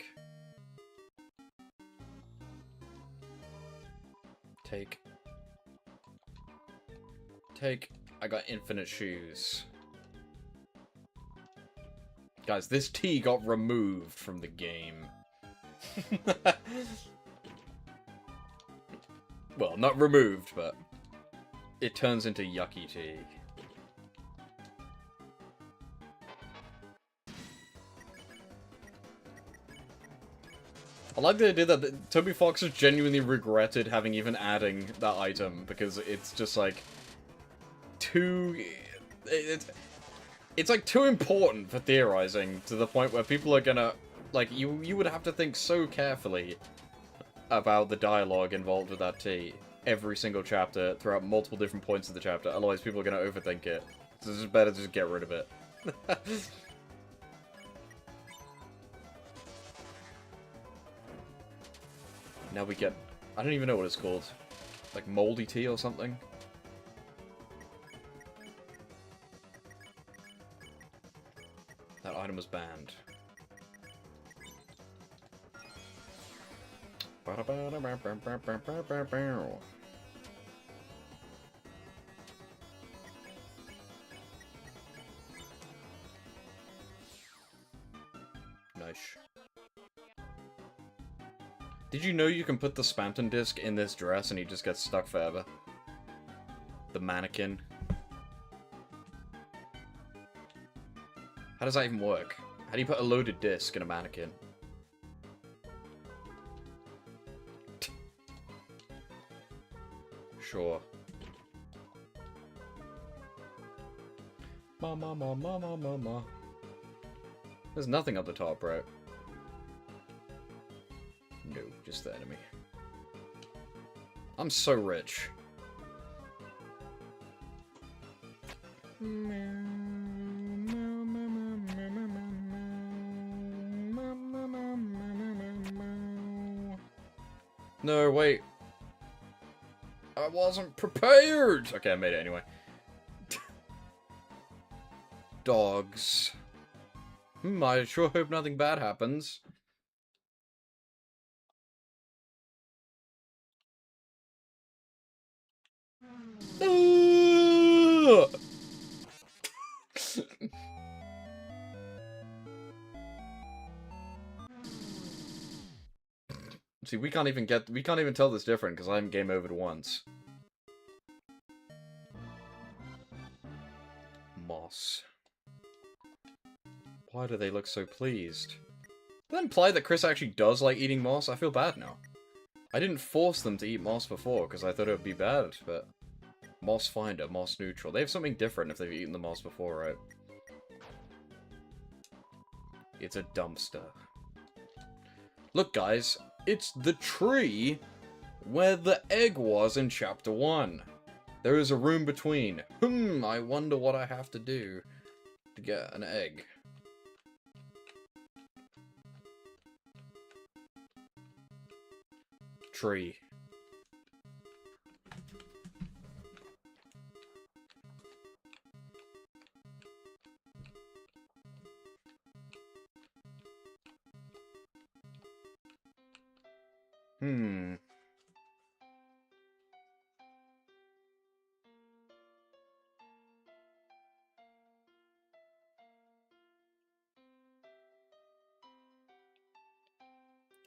I got infinite shoes. Guys, this T got removed from the game. Well, not removed, but it turns into yucky tea. I like the idea that Toby Fox has genuinely regretted having even adding that item, because it's just like too... It's like too important for theorizing to the point where people are gonna... Like, you would have to think so carefully about the dialogue involved with that T every single chapter throughout multiple different points of the chapter, otherwise people are gonna overthink it. So it's better to just get rid of it. Now we get... I don't even know what it's called. Like moldy tea or something? That item was banned. Nice. Did you know you can put the Spamton disc in this dress and he just gets stuck forever? The mannequin. How does that even work? How do you put a loaded disc in a mannequin? Sure. Mama. There's nothing up the top, bro. No, just the enemy. I'm so rich. No, wait. I wasn't prepared! Okay, I made it anyway. Dogs. I sure hope nothing bad happens. See, we can't even tell this different because I'm game overed once. Moss. Why do they look so pleased? Does that imply that Chris actually does like eating moss? I feel bad now. I didn't force them to eat moss before because I thought it would be bad, but... Moss finder, moss neutral. They have something different if they've eaten the moss before, right? It's a dumpster. Look, guys. It's the tree where the egg was in Chapter 1. There is a room between. I wonder what I have to do to get an egg. Tree.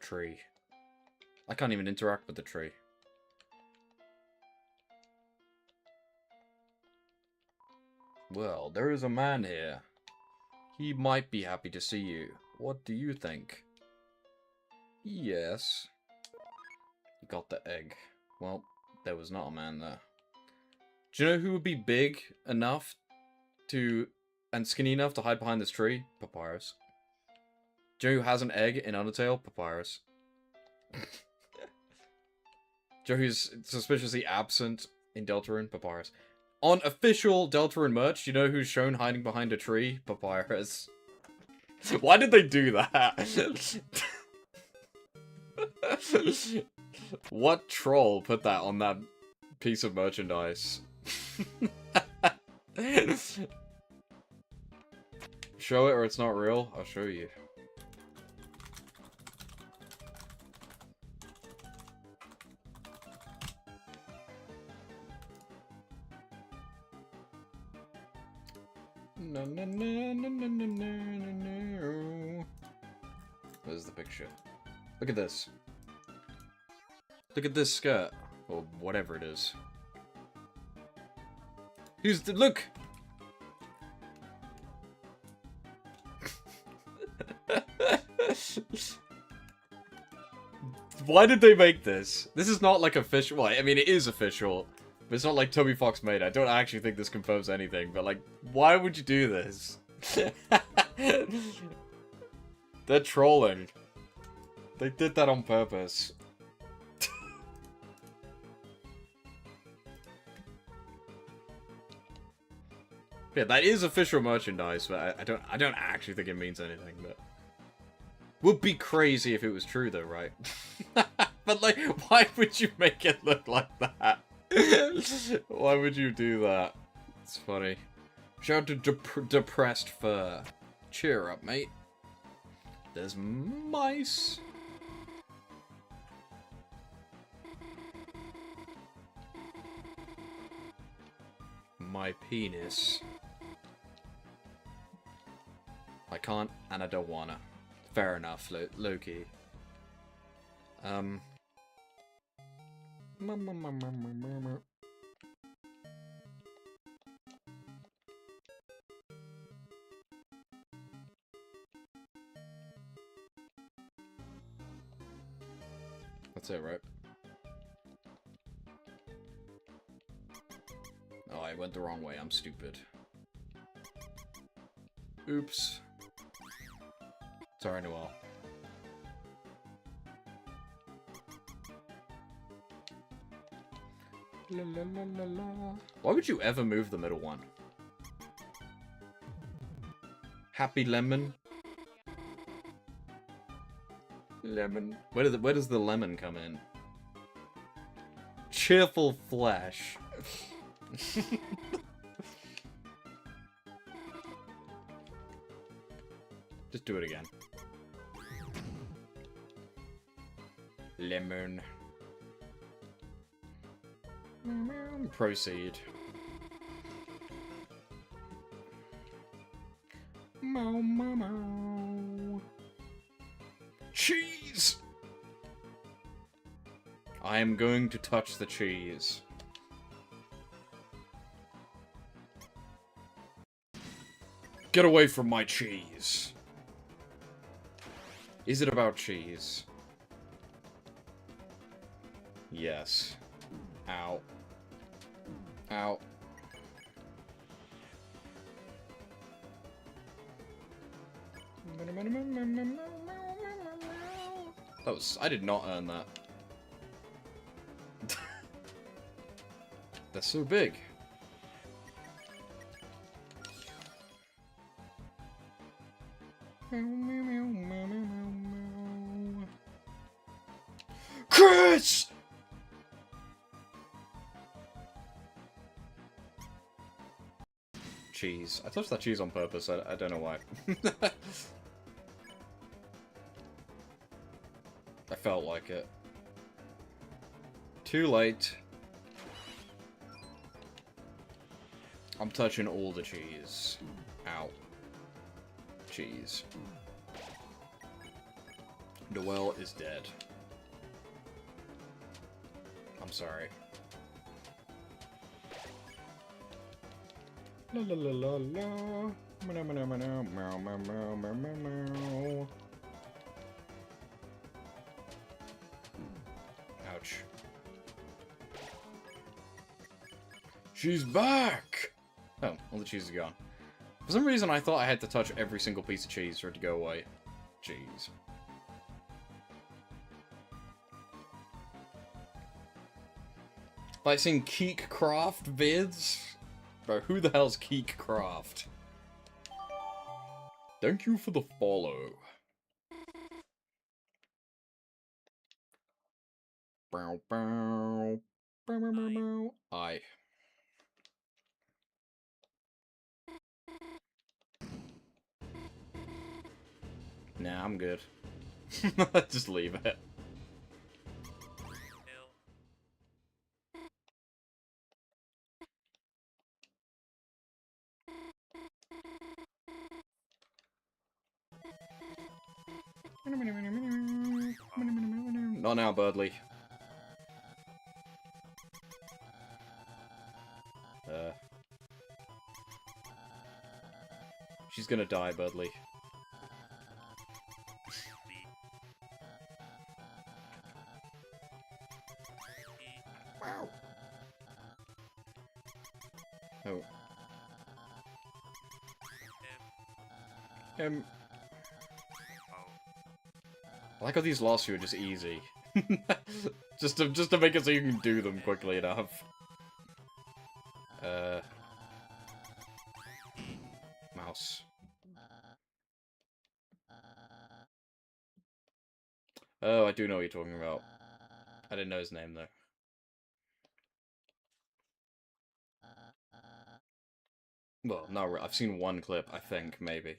Tree. I can't even interact with the tree. Well, there is a man here. He might be happy to see you. What do you think? Yes. You got the egg. Well, there was not a man there. Do you know who would be big enough to... and skinny enough to hide behind this tree? Papyrus. Do you know who has an egg in Undertale? Papyrus. Do you know who's suspiciously absent in Deltarune? Papyrus. On official Deltarune merch, do you know who's shown hiding behind a tree? Papyrus. Why did they do that? What troll put that on that piece of merchandise? Show it or it's not real? I'll show you. No, no, no, no, no, no, no, no. Where's the picture? Look at this. Look at this skirt. Or whatever it is. Who's the... Look! Why did they make this? This is not like official. Well, I mean, it is official. But it's not like Toby Fox made it. I don't actually think this confirms anything. But, like, why would you do this? They're trolling. They did that on purpose. Yeah, that is official merchandise, but I don't actually think it means anything, but... Would be crazy if it was true, though, right? But, like, why would you make it look like that? Why would you do that? It's funny. Shout out to Depressed Fur. Cheer up, mate. There's mice. My penis. I can't, and I don't wanna. Fair enough, Loki. That's it, right? Oh, I went the wrong way. I'm stupid. Oops. Sorry, Noel. La, la, la, la, la. Why would you ever move the middle one? Happy lemon. Lemon. Where does the lemon come in? cheerful flesh. Just do it again. Lemon. Proceed. Cheese! I am going to touch the cheese. Get away from my cheese. Is it about cheese? Yes. Ow. Ow. That was... I did not earn that. They're so big. Chris! Cheese. I touched that cheese on purpose. I don't know why. I felt like it. Too late. I'm touching all the cheese. Ow. Cheese. Noelle is dead. I'm sorry. La la la la la. Meow meow meow meow meow meow meow meow. Ouch. She's back! Oh, all the cheese is gone. For some reason, I thought I had to touch every single piece of cheese for it to go away. Jeez. Like seeing Keek Craft vids? Bro, who the hell's Keek Craft? Thank you for the follow. Bow, bow. Bow, bow, bow, bow. Aye. Nah, I'm good. Just leave it. Not now, Birdley. She's gonna die, Birdley. Wow. Oh. I like how these last few are just easy. just to make it so you can do them quickly enough. Mouse. Oh, I do know what you're talking about. I didn't know his name, though. Well, no, I've seen one clip, I think, maybe.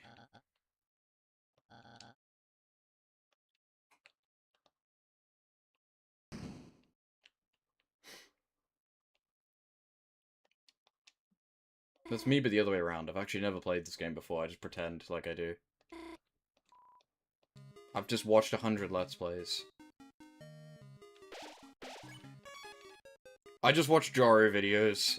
That's me, but the other way around. I've actually never played this game before, I just pretend like I do. I've just watched 100 Let's Plays. I just watch Jaro videos.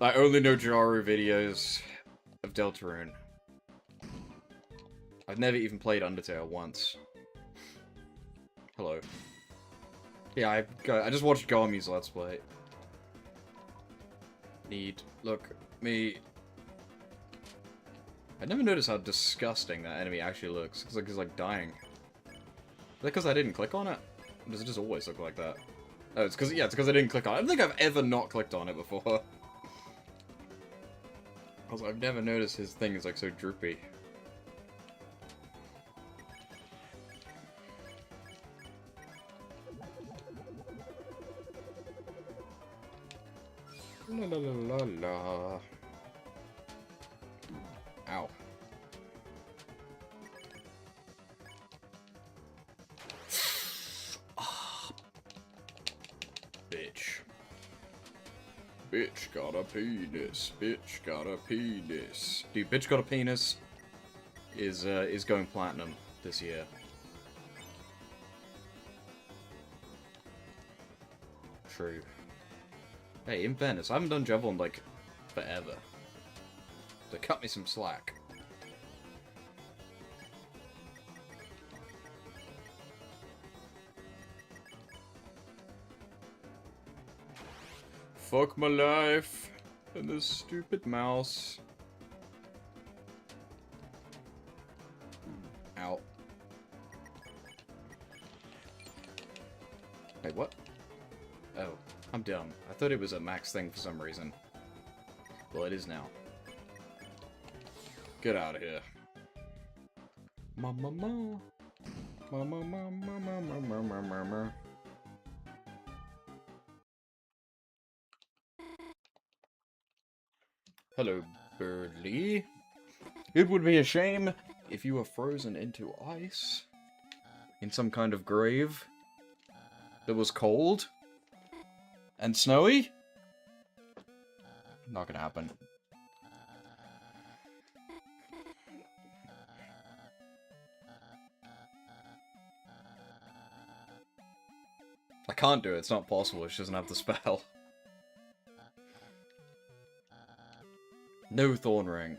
I only know Jaro videos of Deltarune. I've never even played Undertale once. Hello. Yeah, I just watched Garmi's Let's Play. Look, me. I never noticed how disgusting that enemy actually looks. It's like he's like dying. Is that because I didn't click on it? Or does it just always look like that? Oh, it's because, yeah, it's because I didn't click on it. I don't think I've ever not clicked on it before. Also, I've never noticed his thing is like so droopy. La la la la. Ow. Bitch. Bitch got a penis. Bitch got a penis. Dude, Bitch Got a Penis is going platinum this year. True. Hey, in fairness, I haven't done Jevil in, like, forever. So cut me some slack. Fuck my life and this stupid mouse. Ow. Wait, what? Oh, I'm dumb. I thought it was a max thing for some reason. Well, it is now. Get out of here. Mama, mama. Mama, mama, mama, mama, mama. Hello, Birdly. It would be a shame if you were frozen into ice in some kind of grave that was cold and snowy. Not gonna happen. I can't do it, it's not possible, she doesn't have the spell. No Thorn Ring.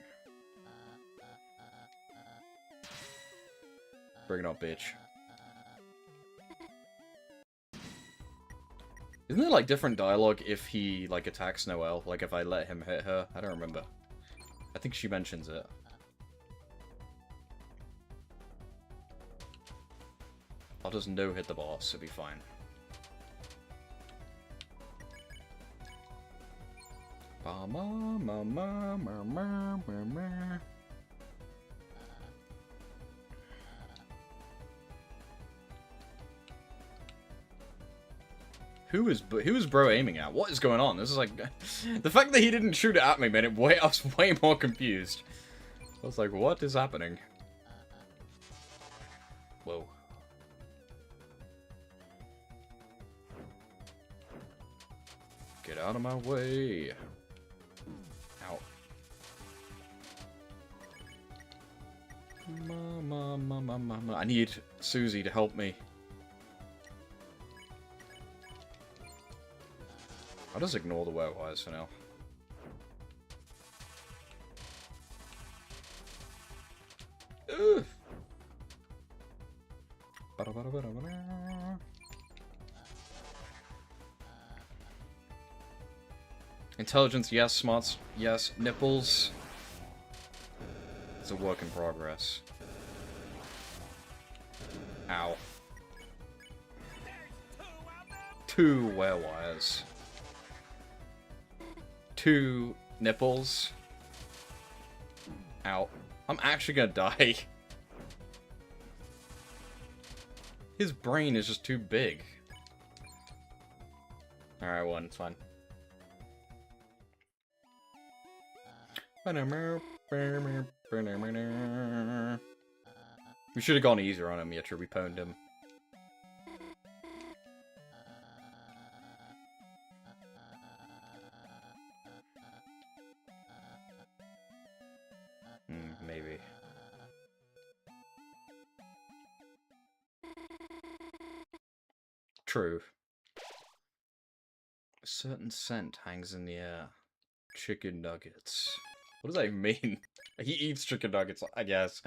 Bring it on, bitch. Isn't there, like, different dialogue if he, like, attacks Noelle? Like, if I let him hit her? I don't remember. I think she mentions it. I'll just no-hit the boss, it'll be fine. Who is bro aiming at? What is going on? This is like the fact that he didn't shoot it at me made it way. I was way more confused. I was like, what is happening? Whoa. Get out of my way. Ow. Mama. I need Susie to help me. I'll just ignore the werewolves for now. Ugh. Intelligence, yes. Smarts, yes. Nipples. It's a work in progress. Ow. Two werewires. Two nipples. Ow. I'm actually gonna die. His brain is just too big. Alright, I won. It's fine. We should have gone easier on him, Yatra. We pwned him. Maybe. True. A certain scent hangs in the air. Chicken nuggets. What does that even mean? He eats chicken nuggets, I guess.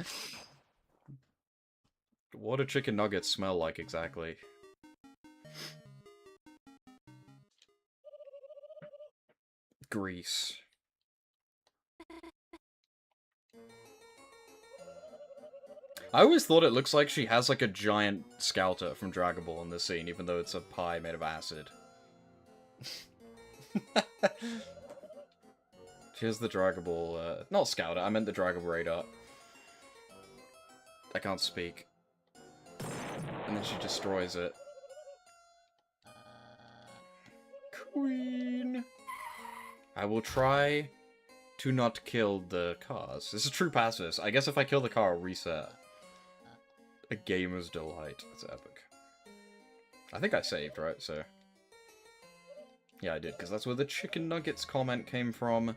What do chicken nuggets smell like exactly? Grease. I always thought it looks like she has like a giant scouter from Dragon Ball in this scene, even though it's a pie made of acid. She has the Dragon Ball, not scouter, I meant the Dragon Ball radar. I can't speak. And then she destroys it. Queen! I will try to not kill the cars. This is true pacifist. I guess if I kill the car, I'll reset. A gamer's delight. That's epic. I think I saved, right? So... yeah, I did, because that's where the chicken nuggets comment came from.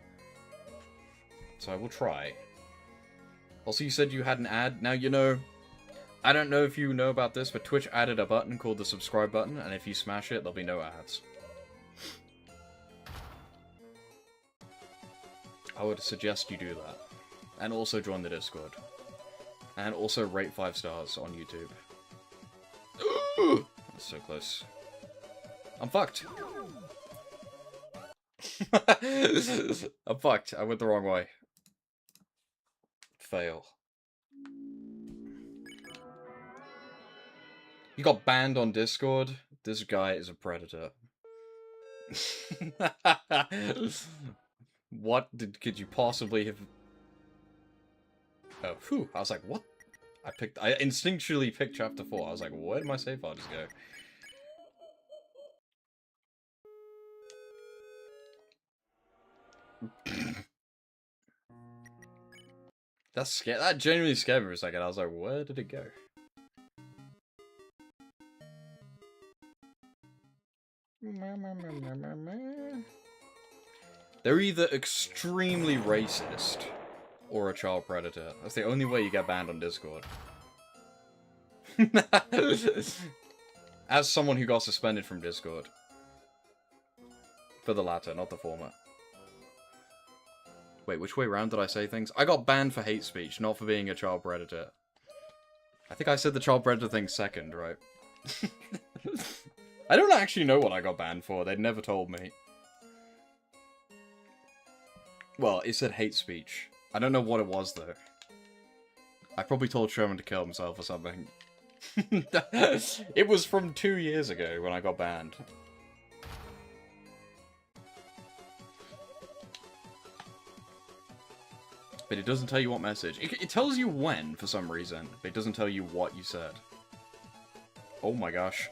So I will try. Also, you said you had an ad. Now, you know, I don't know if you know about this, but Twitch added a button called the subscribe button, and if you smash it, there'll be no ads. I would suggest you do that. And also join the Discord. And also rate 5 stars on YouTube. That's so close. I'm fucked. I'm fucked. I went the wrong way. Fail. You got banned on Discord? This guy is a predator. What could you possibly have... oh, phew. I was like, what? I instinctually picked chapter 4. I was like, where did my save file just go? That genuinely scared me for a second. I was like, where did it go? They're either extremely racist or a child predator. That's the only way you get banned on Discord. As someone who got suspended from Discord. For the latter, not the former. Wait, which way round did I say things? I got banned for hate speech, not for being a child predator. I think I said the child predator thing second, right? I don't actually know what I got banned for. They'd never told me. Well, it said hate speech. I don't know what it was, though. I probably told Sherman to kill himself or something. It was from 2 years ago when I got banned. But it doesn't tell you what message. It tells you when, for some reason. But it doesn't tell you what you said. Oh my gosh.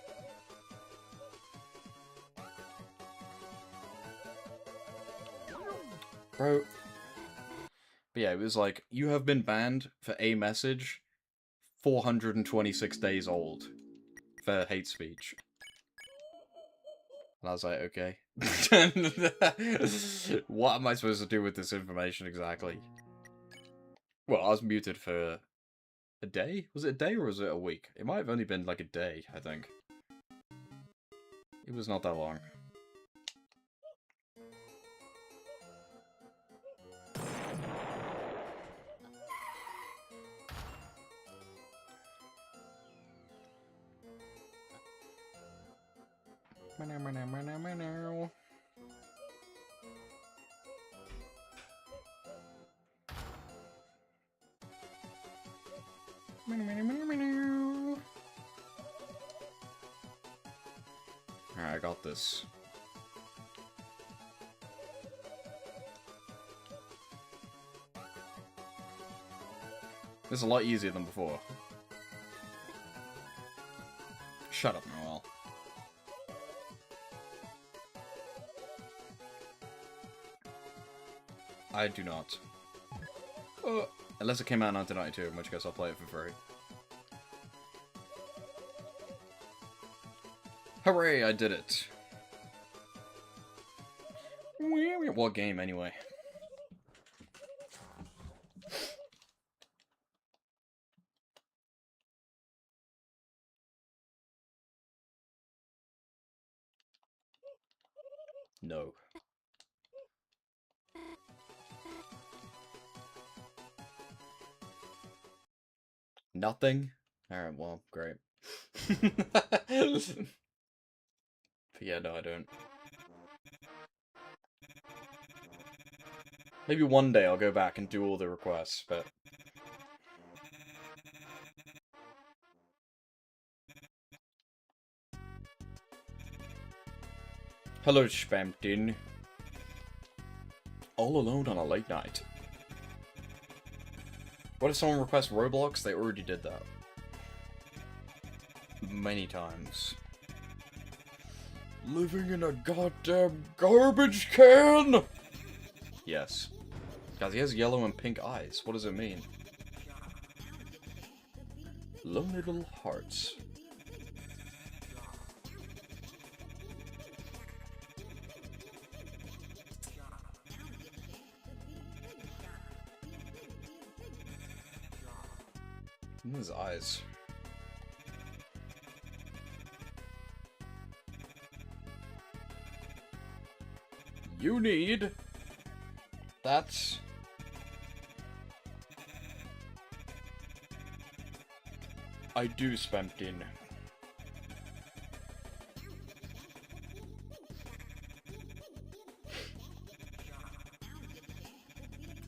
Bro. But yeah, it was like, you have been banned for a message 426 days old for hate speech. And I was like, okay. What am I supposed to do with this information exactly? Well, I was muted for a day? Was it a day or was it a week? It might have only been like a day, I think. It was not that long. Alright, I got this. This is a lot easier than before. Shut up, Noel. I do not. Unless it came out in 1992, in which case I'll play it for free. Hooray, I did it. What game, anyway? No. Nothing? Alright, well, great. But yeah, no, I don't. Maybe one day I'll go back and do all the requests, but... Hello, Spamptin. All alone on a late night. What if someone requests Roblox? They already did that. Many times. Living in a goddamn garbage can! Yes. Guys, he has yellow and pink eyes. What does it mean? Lonely little hearts. In his eyes. You need... That's... I do Spampton.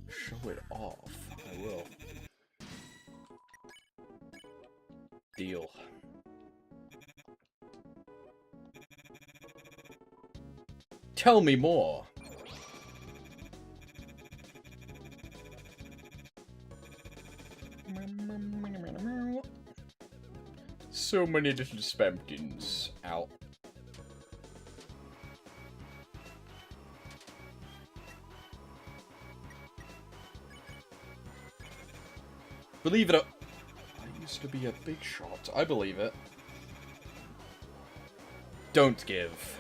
Show it off. I will. Deal. Tell me more. So many little Spamptons. Out. Believe it or... I used to be a big shot. I believe it. Don't give.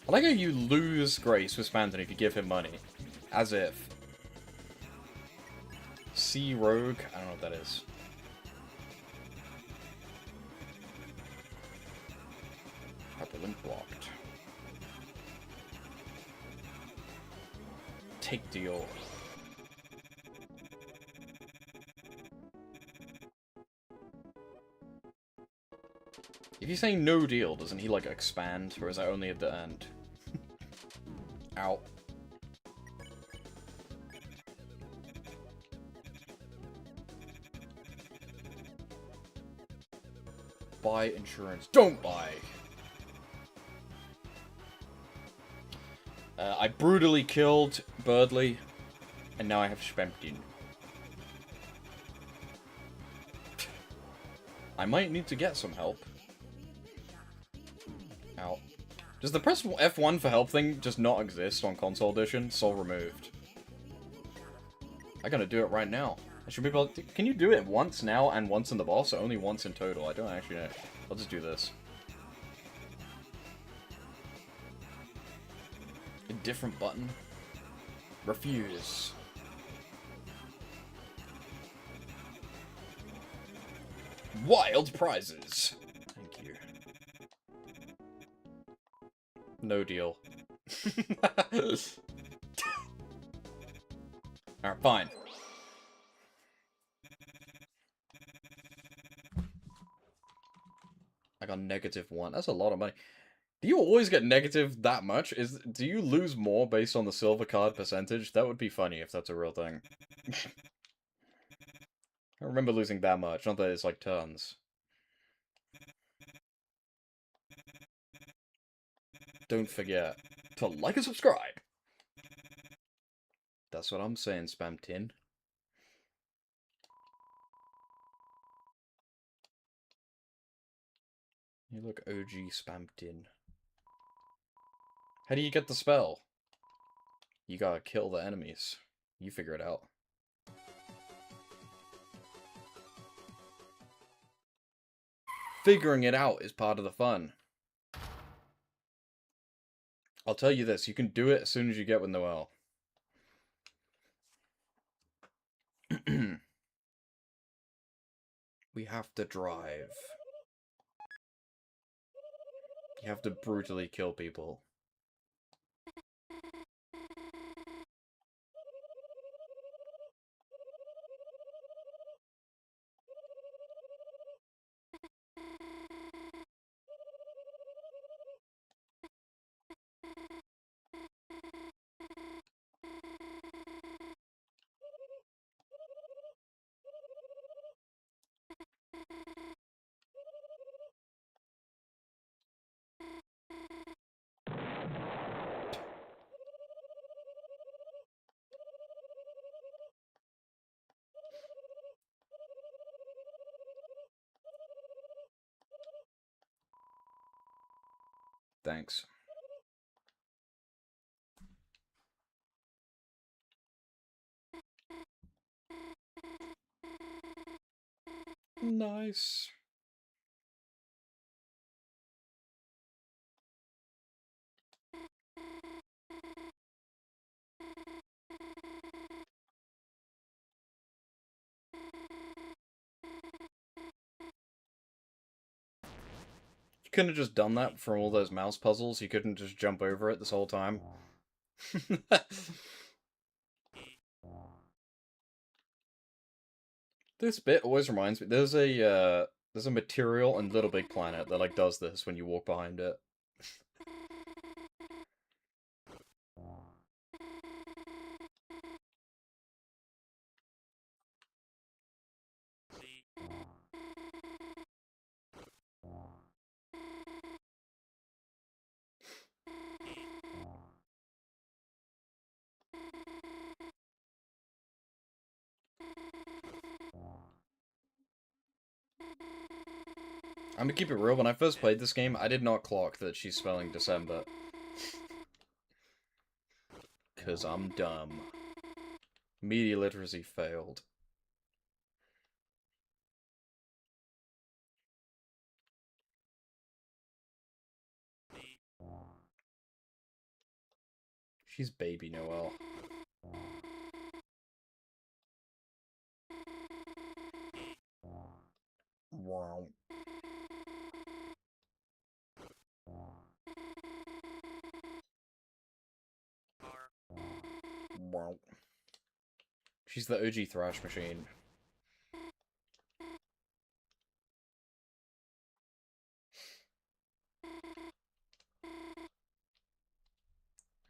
I like how you lose grace with Spampton if you give him money. As if. C Rogue? I don't know what that is. Hyperlink blocked. Take deal. If you say no deal, doesn't he, like, expand? Or is that only at the end? Ow. Buy insurance. Don't buy! I brutally killed Birdly, and now I have Spampton. I might need to get some help. Ow. Does the press F1 for help thing just not exist on console edition? Soul removed. I gotta do it right now. I should be able to... Can you do it once now and once in the boss, or only once in total? I don't actually know. I'll just do this. A different button. Refuse. Wild prizes. Thank you. No deal. Alright, fine. I got -1. That's a lot of money. Do you always get negative that much? Do you lose more based on the silver card percentage? That would be funny if that's a real thing. I remember losing that much, not that it's like tons. Don't forget to like and subscribe. That's what I'm saying, Spampton. You look OG Spampton. How do you get the spell? You gotta kill the enemies. You figure it out. Figuring it out is part of the fun. I'll tell you this, you can do it as soon as you get with Noelle. We have to drive. You have to brutally kill people. Thanks. Nice. You couldn't have just done that from all those mouse puzzles. You couldn't just jump over it this whole time. This bit always reminds me. There's a material in Little Big Planet that like does this when you walk behind it. I'm gonna keep it real, when I first played this game, I did not clock that she's spelling December. Cause I'm dumb. Media literacy failed. She's Baby Noel. Wow. Wow. She's the OG Thrash Machine.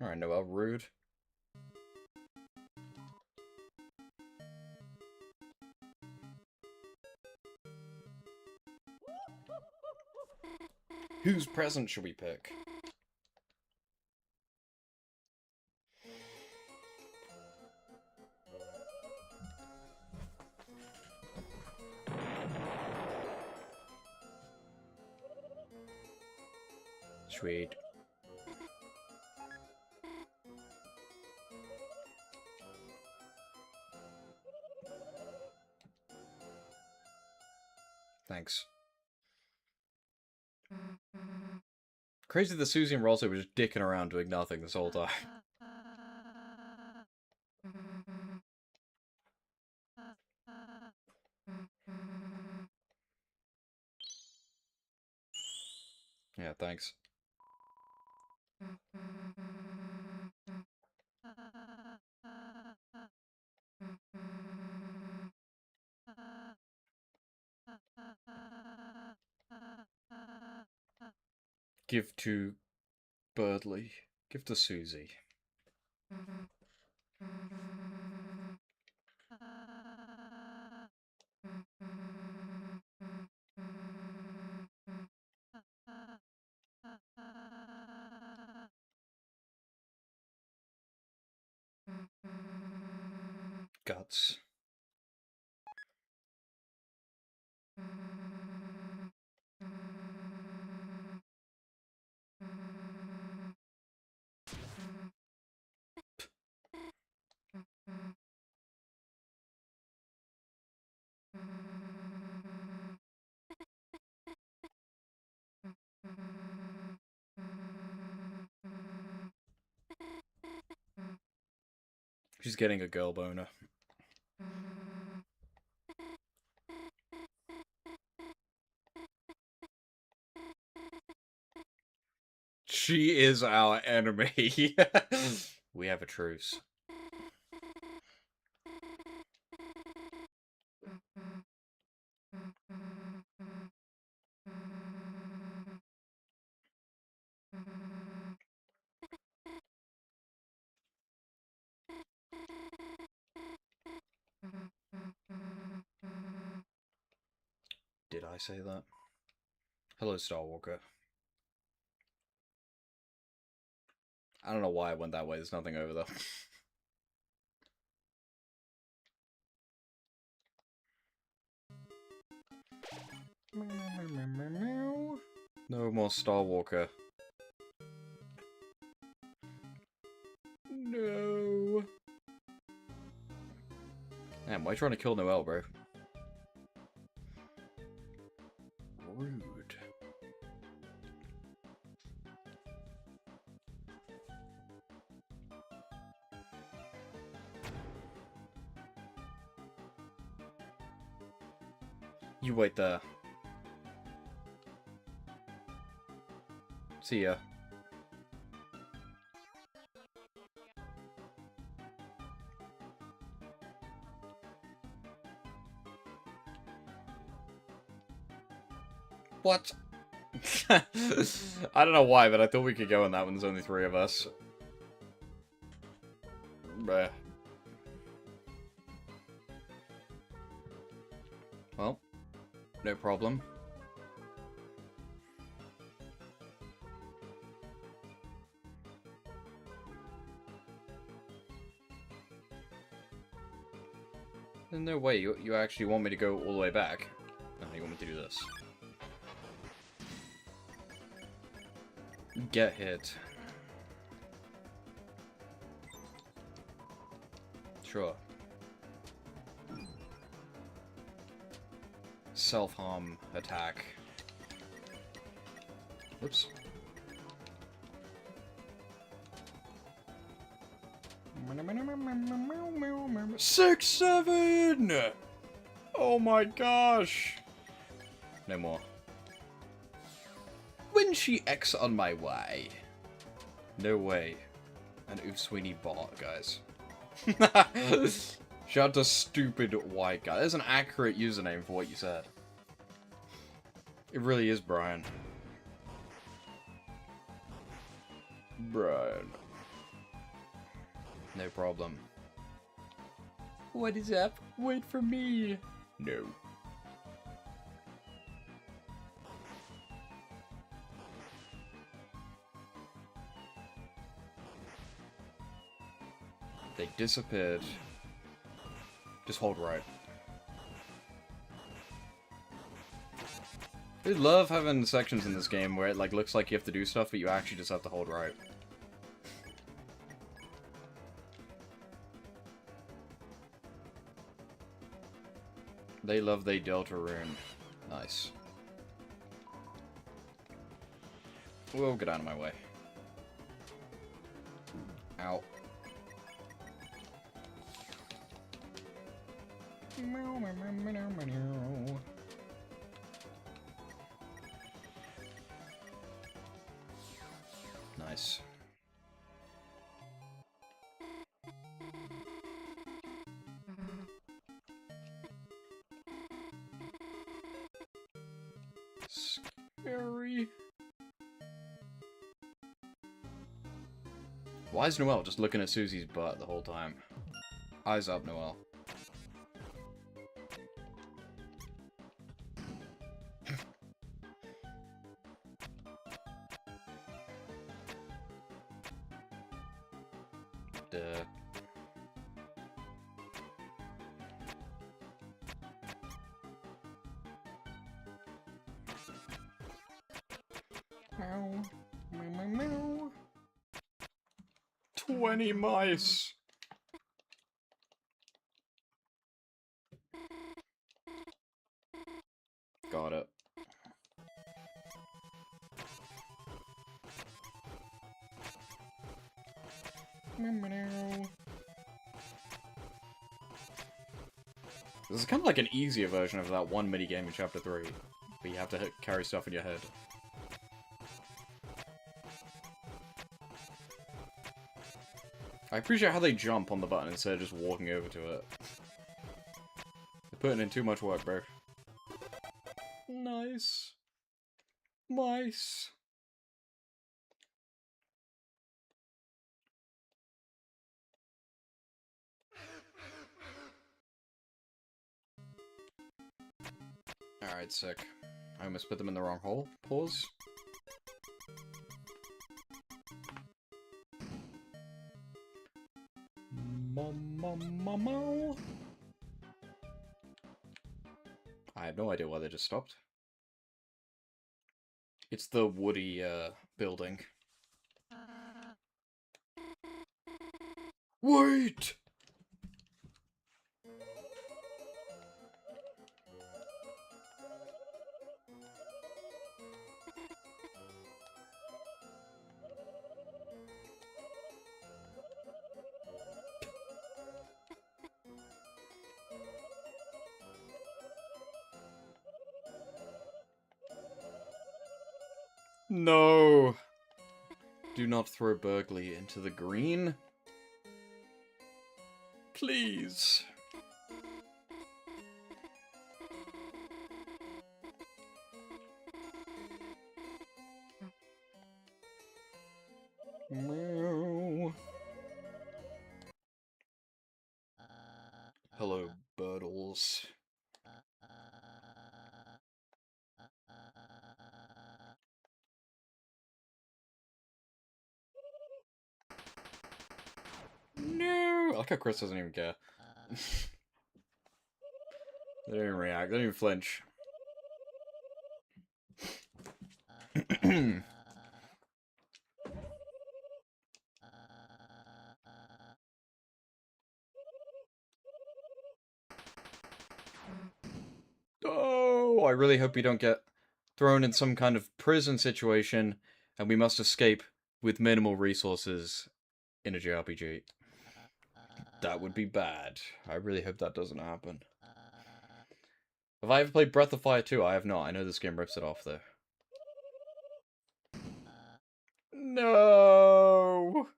Alright, Noel, rude. Whose present should we pick? Sweet. Thanks. Crazy that Susie and Rossi were just dicking around doing nothing this whole time. Yeah, thanks. Give to Birdley. Give to Susie. Guts. She's getting a girl boner. She is our enemy. We have a truce. Did I say that? Hello, Starwalker. I don't know why I went that way. There's nothing over there. No more Starwalker. Why are you trying to kill Noelle, bro? Rude. You wait there. See ya. What? I don't know why, but I thought we could go on that when there's only 3 of us. Bruh. Well, no problem. There's no way you actually want me to go all the way back. No, you want me to do this. Get hit. Sure. Self-harm attack. Whoops. Six, 7! Oh my gosh! No more. When she X on my way. No way. An Oof Sweeney bot, guys. Shout out to stupid white guy. There's an accurate username for what you said. It really is Brian. Brian. No problem. What is up? Wait for me. No. They disappeared. Just hold right. I love having sections in this game where it like looks like you have to do stuff, but you actually just have to hold right. They love they Deltarune. Nice. Whoa, get out of my way. Ow. Nice. Scary. Why is Noelle just looking at Susie's butt the whole time? Eyes up, Noelle. Duh. Meow. Meow, meow, meow. 20 mice! Got it. This is kind of like an easier version of that one minigame in Chapter 3, but you have to carry stuff in your head. I appreciate how they jump on the button instead of just walking over to it. They're putting in too much work, bro. Nice. Mice. Alright, sick. I almost put them in the wrong hole. Pause. I have no idea why they just stopped. It's the woody, building. Wait! No! Do not throw Burgley into the green. Please. Meow. Hello, Birdles. No! I like how Chris doesn't even care. They don't even react, they don't even flinch. Oh, I really hope we don't get thrown in some kind of prison situation and we must escape with minimal resources in a JRPG. That would be bad. I really hope that doesn't happen. Have I ever played Breath of Fire 2? I have not. I know this game rips it off, though. No!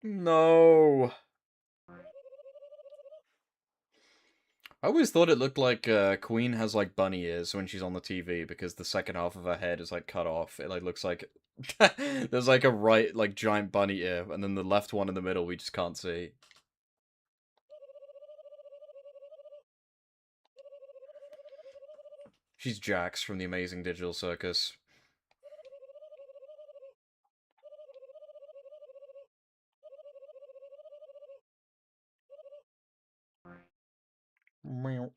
No! I always thought it looked like Queen has like bunny ears when she's on the TV because the second half of her head is like cut off. It like looks like there's like a right like giant bunny ear and then the left one in the middle we just can't see. She's Jax from the Amazing Digital Circus. Meow.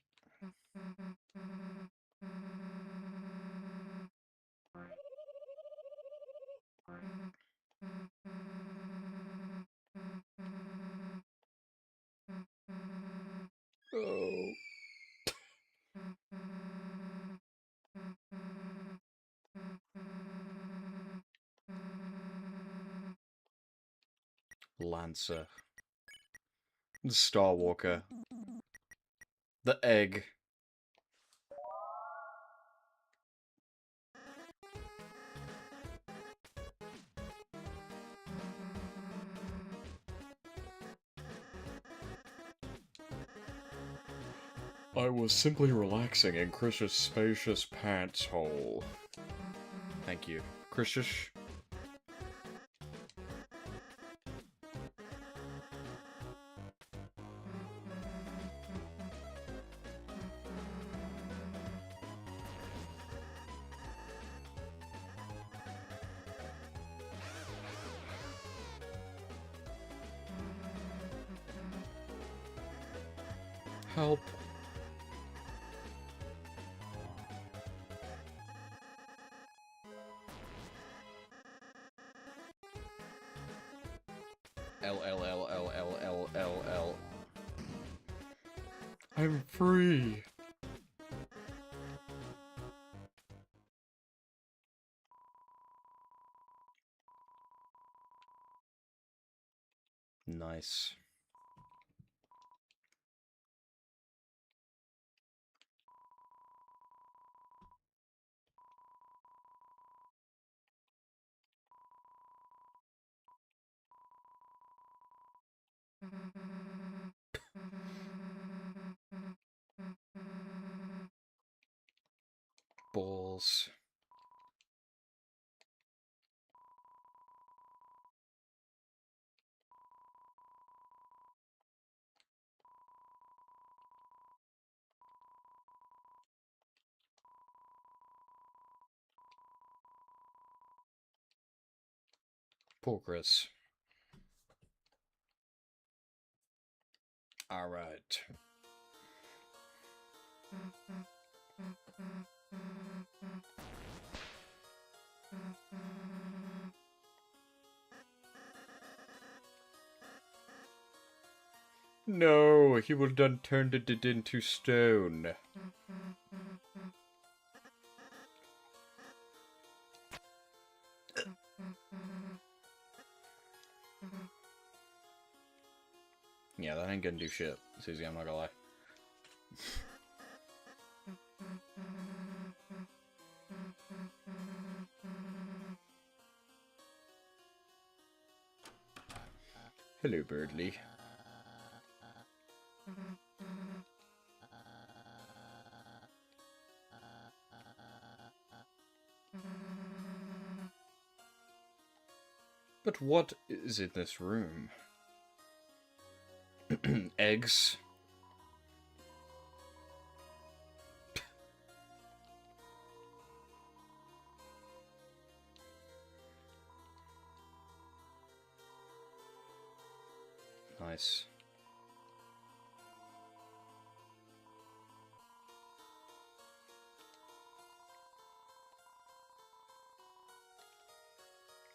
Oh. Lancer. The Star Walker. The egg. I was simply relaxing in Chris's spacious pants hole. Thank you. Chrisish. Help. L. I'm free. Nice. Balls. Poor Chris. Alright. No, he will done turned it into stone. Yeah, that ain't gonna do shit, Susie, I'm not gonna lie. Hello, Birdly. But what is in this room? Eggs. Nice.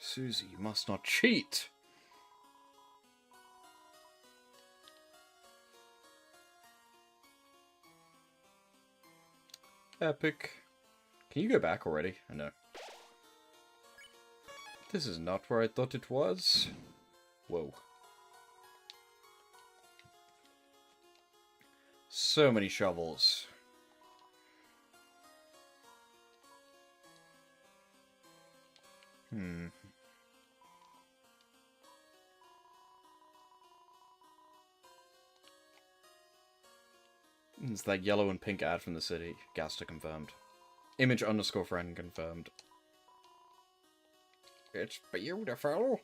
Susie, you must not cheat! Epic. Can you go back already? I know. This is not where I thought it was. Whoa. So many shovels. It's that yellow and pink ad from the city. Gaster confirmed. Image underscore friend confirmed. It's beautiful.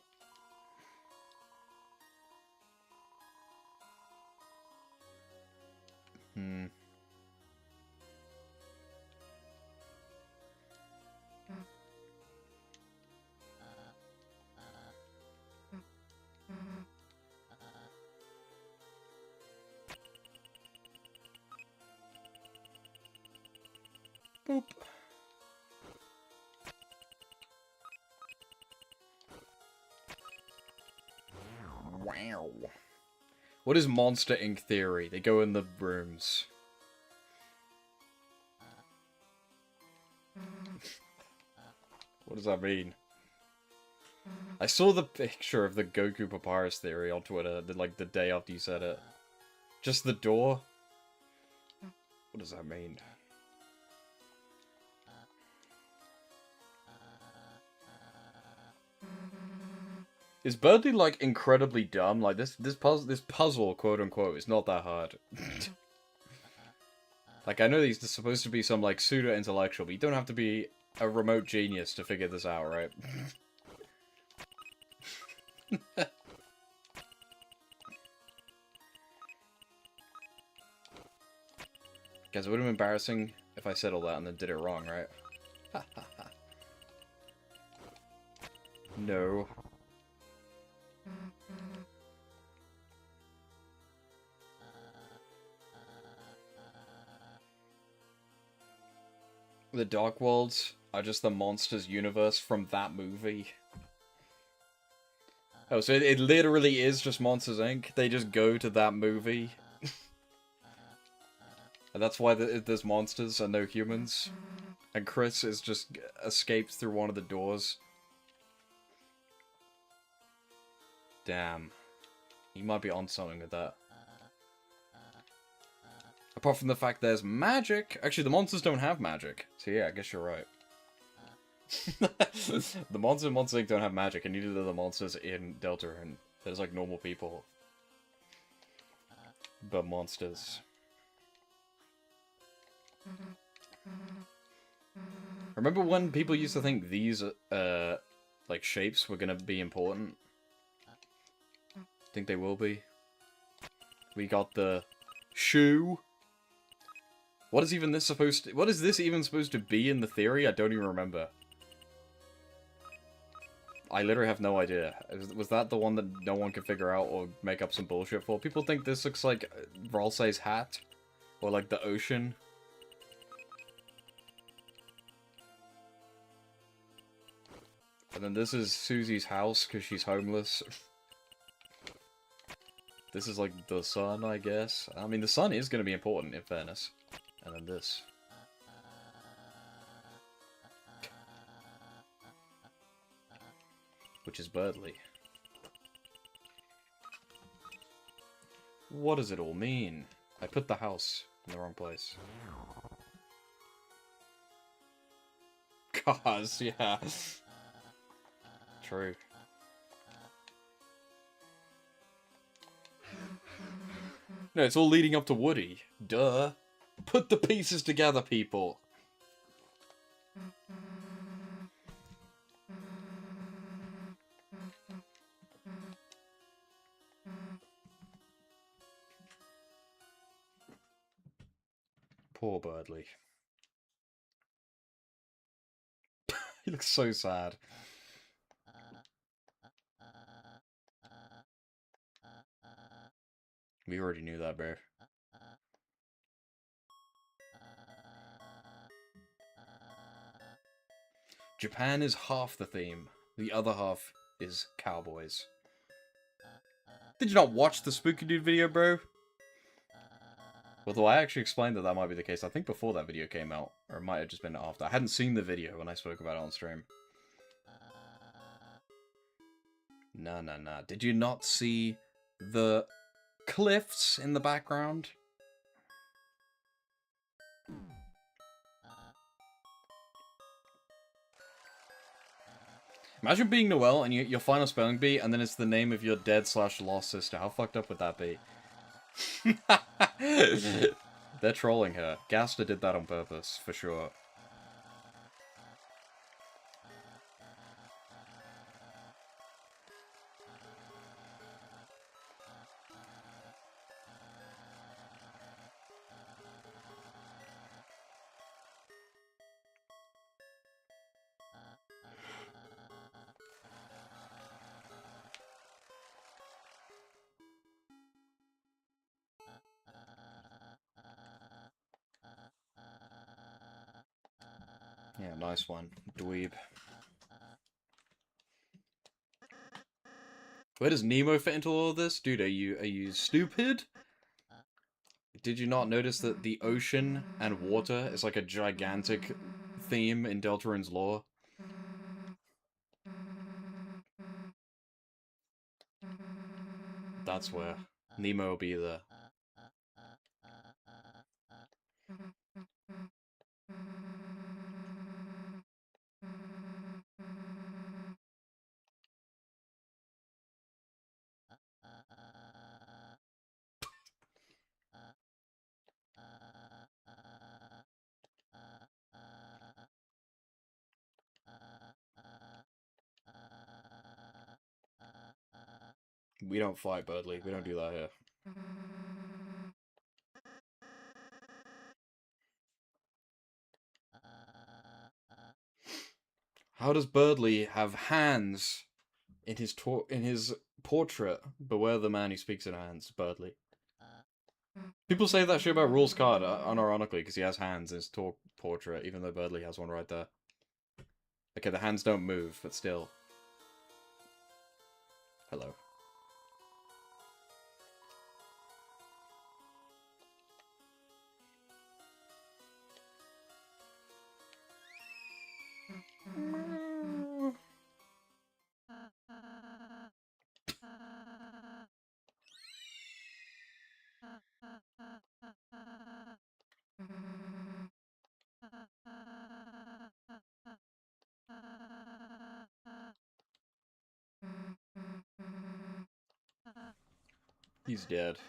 Boop. Wow. What is Monster Inc. theory? They go in the rooms. What does that mean? I saw the picture of the Goku Papyrus theory on Twitter, like the day after you said it. Just the door? What does that mean? Is Birdie, like, incredibly dumb? Like, this puzzle, quote-unquote, is not that hard. Like, I know he's supposed to be some, like, pseudo-intellectual, but you don't have to be a remote genius to figure this out, right? Guys, it would have been embarrassing if I said all that and then did it wrong, right? No. The Dark Worlds are just the Monsters universe from that movie. Oh, so it literally is just Monsters, Inc.? They just go to that movie? And that's why there's monsters and no humans? And Chris is just escapes through one of the doors? Damn. He might be on something with that. Apart from the fact there's magic. Actually, the monsters don't have magic. So yeah, I guess you're right. The monsters in Monster Inc. don't have magic, and neither do the monsters in Deltarune. There's like normal people. But monsters. Remember when people used to think these, like, shapes were gonna be important? Think they will be? We got the shoe. What is even this supposed to... What is this even supposed to be in the theory? I don't even remember. I literally have no idea. Was that the one that no one could figure out or make up some bullshit for? People think this looks like Ralsei's hat. Or like the ocean. And then this is Susie's house because she's homeless. This is like the sun, I guess. I mean, the sun is going to be important, in fairness. And then this. Which is Birdly. What does it all mean? I put the house in the wrong place. Cause, yeah. True. No, it's all leading up to Woody. Duh. Put the pieces together, people. Poor Birdly. He looks so sad. We already knew that, bro. Japan is half the theme. The other half is cowboys. Did you not watch the Spooky Dude video, bro? Although I actually explained that that might be the case, I think before that video came out. Or it might have just been after. I hadn't seen the video when I spoke about it on stream. Nah. Did you not see the cliffs in the background? Imagine being Noelle and your final spelling bee, and then it's the name of your dead/lost sister. How fucked up would that be? They're trolling her. Gaster did that on purpose, for sure. Yeah, nice one. Dweeb. Where does Nemo fit into all of this? Dude, are you stupid? Did you not notice that the ocean and water is like a gigantic theme in Deltarune's lore? That's where Nemo will be there. We don't fight, Birdly. We don't do that here. How does Birdly have hands in his portrait? Beware the man who speaks in hands, Birdly. People say that shit about Rule's card, unironically, because he has hands in his portrait, even though Birdly has one right there. Okay, the hands don't move, but still. Hello. He's dead.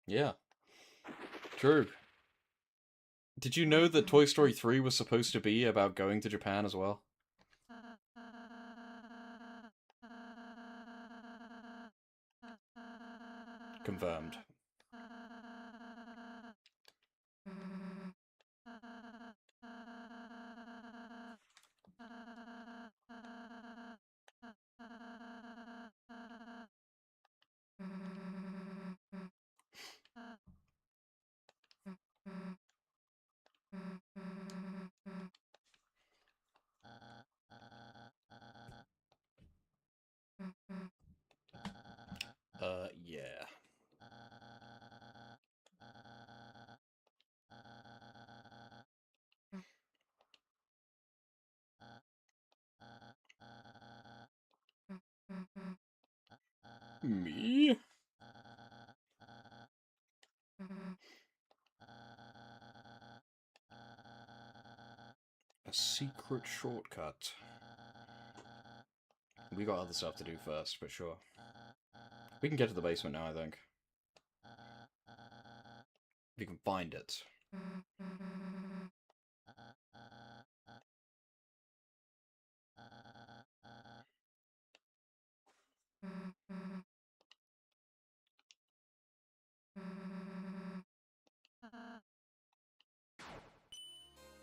Yeah. True. Did you know that Toy Story 3 was supposed to be about going to Japan as well? Confirmed. Me? A secret shortcut. We got other stuff to do first, but sure. We can get to the basement now, I think. If you can find it.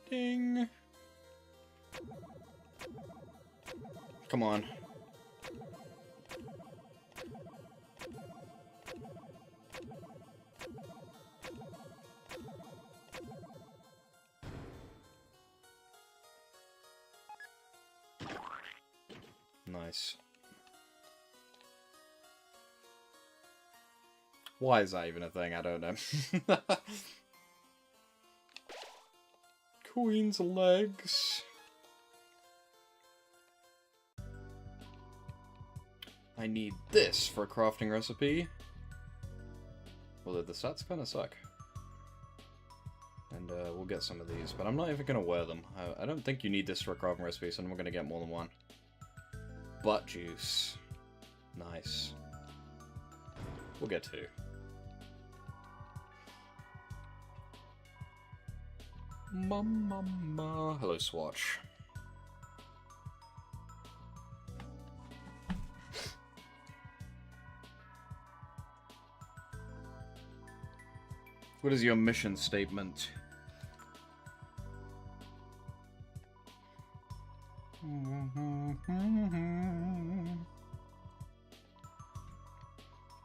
Ding! Come on. Nice. Why is that even a thing? I don't know. Queen's legs. I need this for a crafting recipe. Although the stats kind of suck. And we'll get some of these, but I'm not even going to wear them. I don't think you need this for a crafting recipe, so I'm going to get more than one. Butt juice. Nice. We'll get two. Mama. Hello, Swatch. What is your mission statement?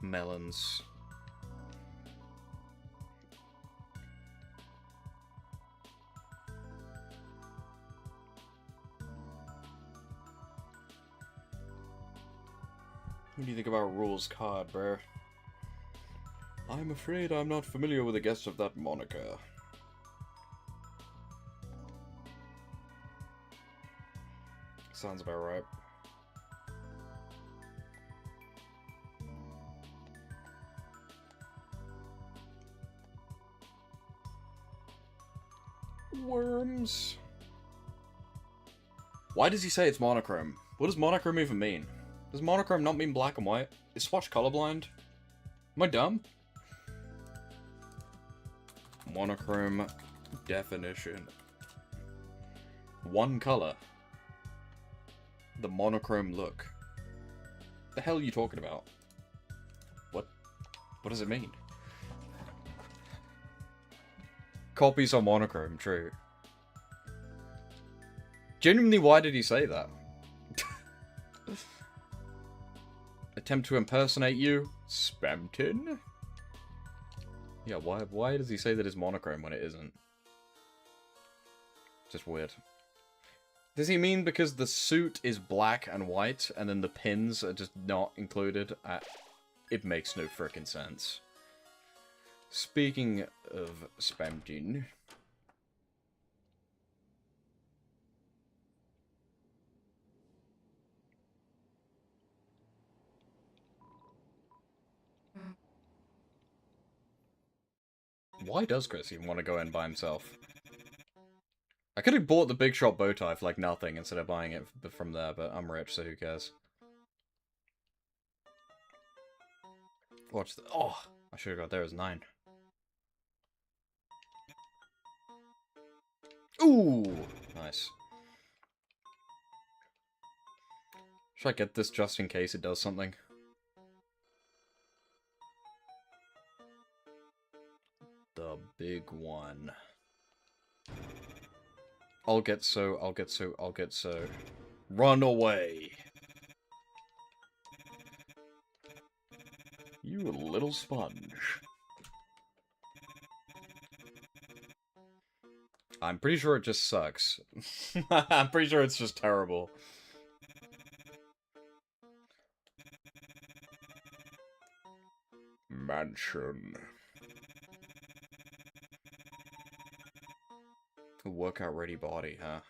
Melons. What do you think about rules card, bruh? I'm afraid I'm not familiar with the guest of that moniker. Sounds about right. Worms. Why does he say it's monochrome? What does monochrome even mean? Does monochrome not mean black and white? Is Swatch colorblind? Am I dumb? Monochrome definition. One color. The monochrome look. The hell are you talking about? What does it mean? Copies are monochrome, true. Genuinely, why did he say that? Attempt to impersonate you? Spamton? Yeah, why does he say that it's monochrome when it isn't? Just weird. Does he mean because the suit is black and white, and then the pins are just not included? It makes no frickin' sense. Speaking of Spamton... Why does Chris even want to go in by himself? I could have bought the Big Shot bow tie for like nothing instead of buying it from there, but I'm rich, so who cares? Watch the... Oh! I should have got there as 9. Ooh! Nice. Should I get this just in case it does something? The big one. I'll get so. Run away! You little sponge. I'm pretty sure it just sucks. I'm pretty sure it's just terrible. Mansion. Workout ready body, huh?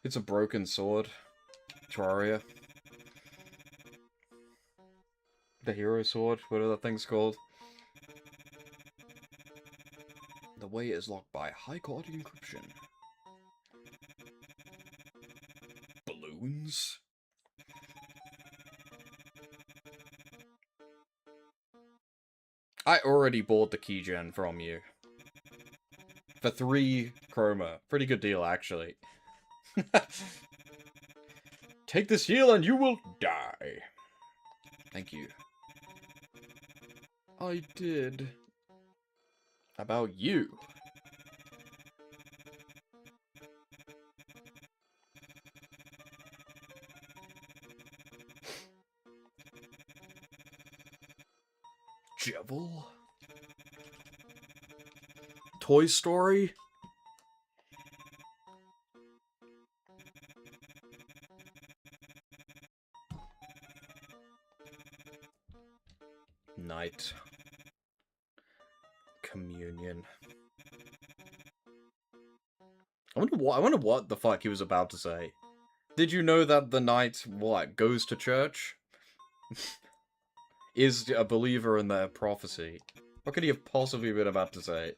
It's a broken sword. Terraria. The hero sword, whatever that thing's called. The way is locked by high quality encryption. Balloons? I already bought the keygen from you. For 3 chroma. Pretty good deal, actually. Take this heal and you will die. Thank you. I did. About you. Jevil? Toy Story? Night. Communion. I wonder what the fuck he was about to say. Did you know that the knight, what, goes to church? Is a believer in their prophecy. What could he have possibly been about to say?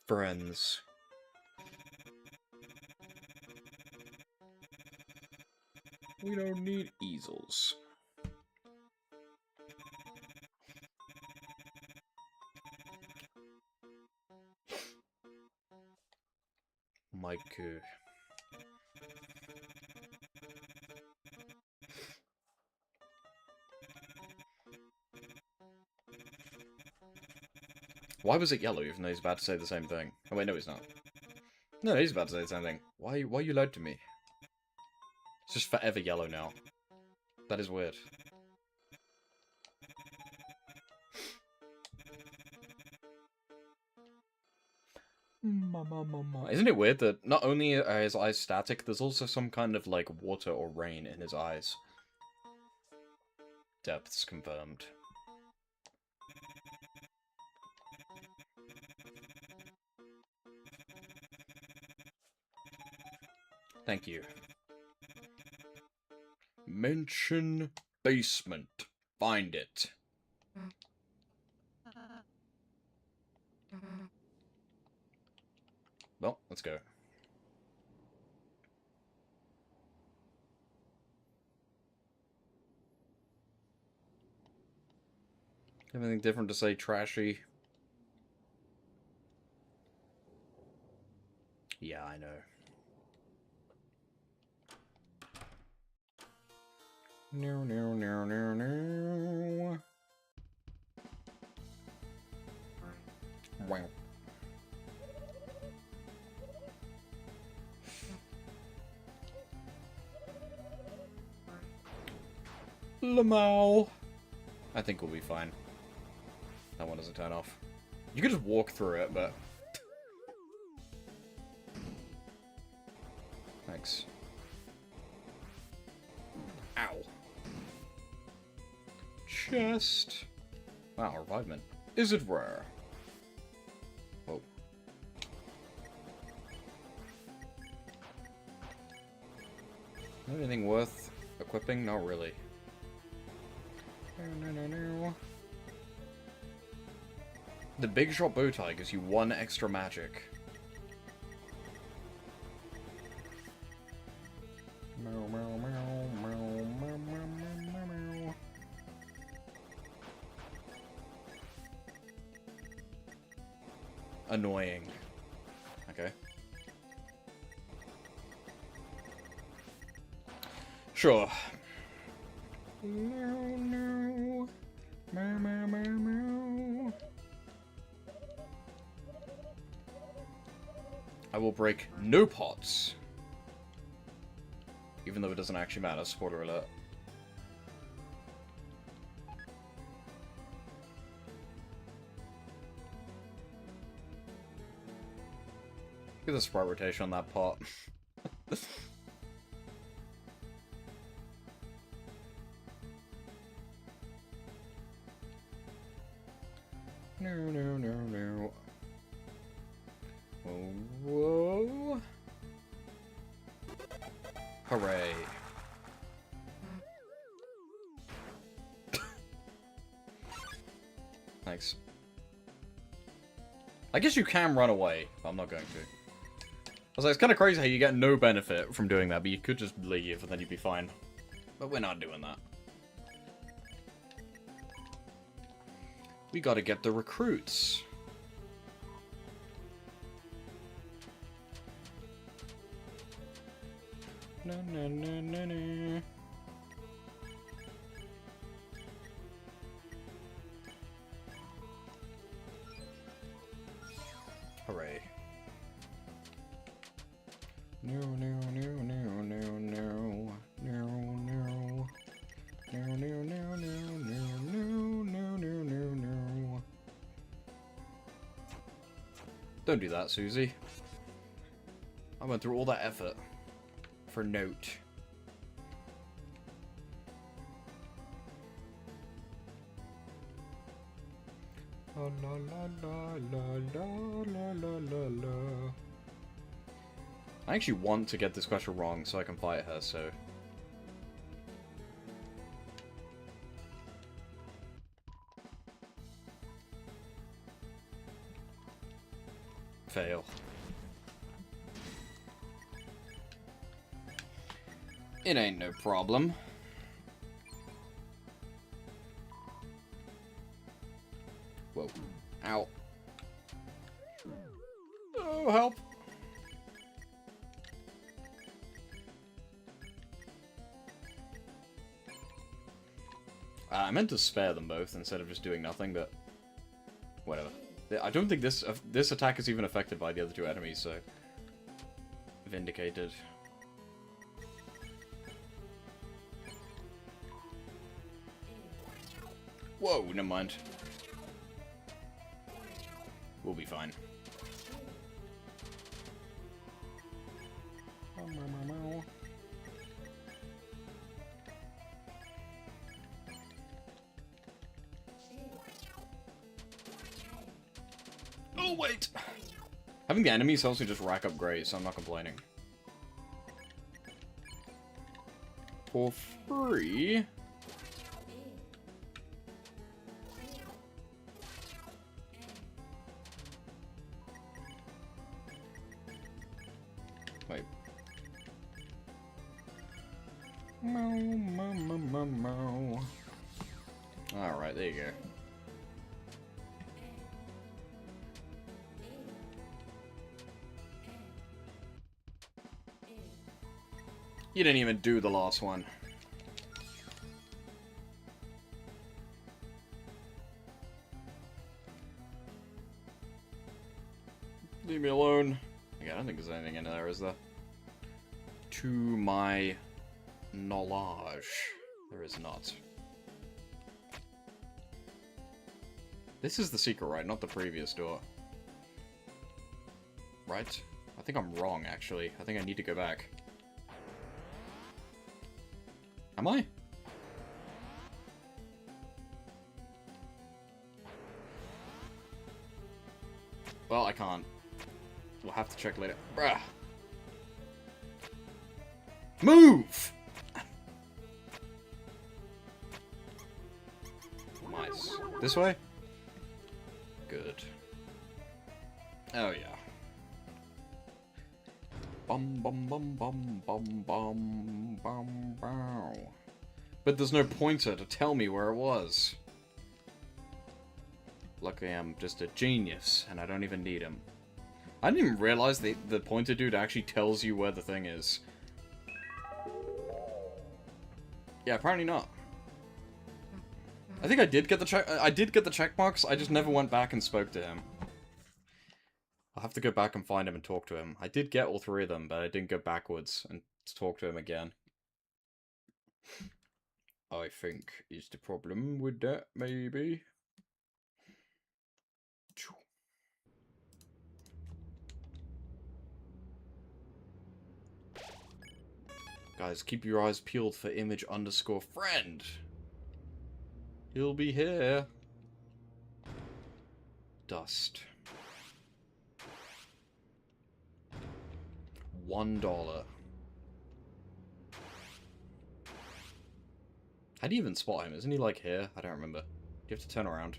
Friends. We don't need easels. Mike. Why was it yellow even though he's about to say the same thing? Oh wait, no he's not. No, he's about to say the same thing. Why you lied to me? It's just forever yellow now. That is weird. Isn't it weird that not only are his eyes static, there's also some kind of, like, water or rain in his eyes? Depths confirmed. Thank you. Mention basement. Find it. Well, let's go. Anything different to say, trashy? Yeah, I know. No, no, no, no, no. Wow. Lamau. I think we'll be fine. That one doesn't turn off. You could just walk through it, but... Thanks. Ow. Chest. Wow, revivement. Is it rare? Oh. Anything worth equipping? Not really. No. The big shot bow tie gives you 1 extra magic. Annoying. Okay. Sure. No. I will break no pots. Even though it doesn't actually matter, spoiler alert. Look at the sprite rotation on that pot. No. Whoa. Hooray. Thanks. I guess you can run away. I'm not going to. I was like, it's kind of crazy how you get no benefit from doing that, but you could just leave and then you'd be fine. But we're not doing that. We gotta get the recruits. No, no, no, no, no. Hooray. No, no, no, no, no, no, no, no, no, no, no, no, no, no, no, no, no. Don't do that, Susie. I went through all that effort for note. La la la la la la la la la. I actually want to get this question wrong so I can fight her, so... Fail. It ain't no problem. Whoa. Ow. Oh, help! I meant to spare them both instead of just doing nothing, but whatever. I don't think this attack is even affected by the other two enemies, so vindicated. Whoa, never mind. We'll be fine. Oh, wait! Having the enemies helps me just rack up grades, so I'm not complaining. For free? Wait. Alright, there you go. You didn't even do the last one. Leave me alone. Yeah, I don't think there's anything in there, is there? To my knowledge, there is not. This is the secret, right? Not the previous door. Right? I think I'm wrong, actually. I think I need to go back. Am I? Well, I can't. We'll have to check later. Bruh. Move! Nice. This way? Good. Oh, yeah. Bum bum bum bum bum bum bum bow. But there's no pointer to tell me where it was. Luckily I'm just a genius, and I don't even need him. I didn't even realize the pointer dude actually tells you where the thing is. Yeah, apparently not. I think I did get the check marks, I just never went back and spoke to him. I'll have to go back and find him and talk to him. I did get all three of them, but I didn't go backwards and talk to him again. I think is the problem with that, maybe. Guys, keep your eyes peeled for image_friend. He'll be here. Dust. $1. How do you even spot him? Isn't he like here? I don't remember. Do you have to turn around?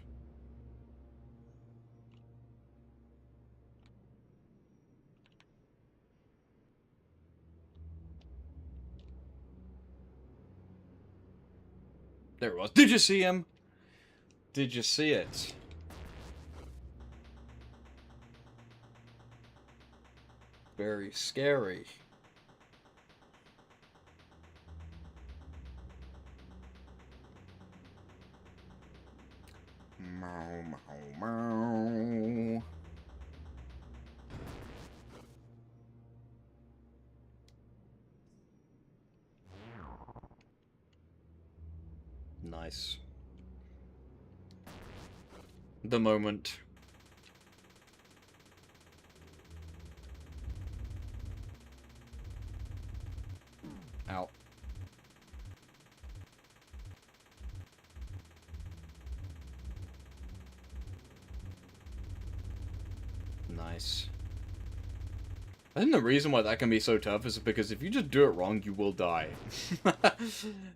There it was. Did you see him? Did you see it? Very scary. Meow, meow, meow. Nice. The moment. Out. Nice. I think the reason why that can be so tough is because if you just do it wrong, you will die.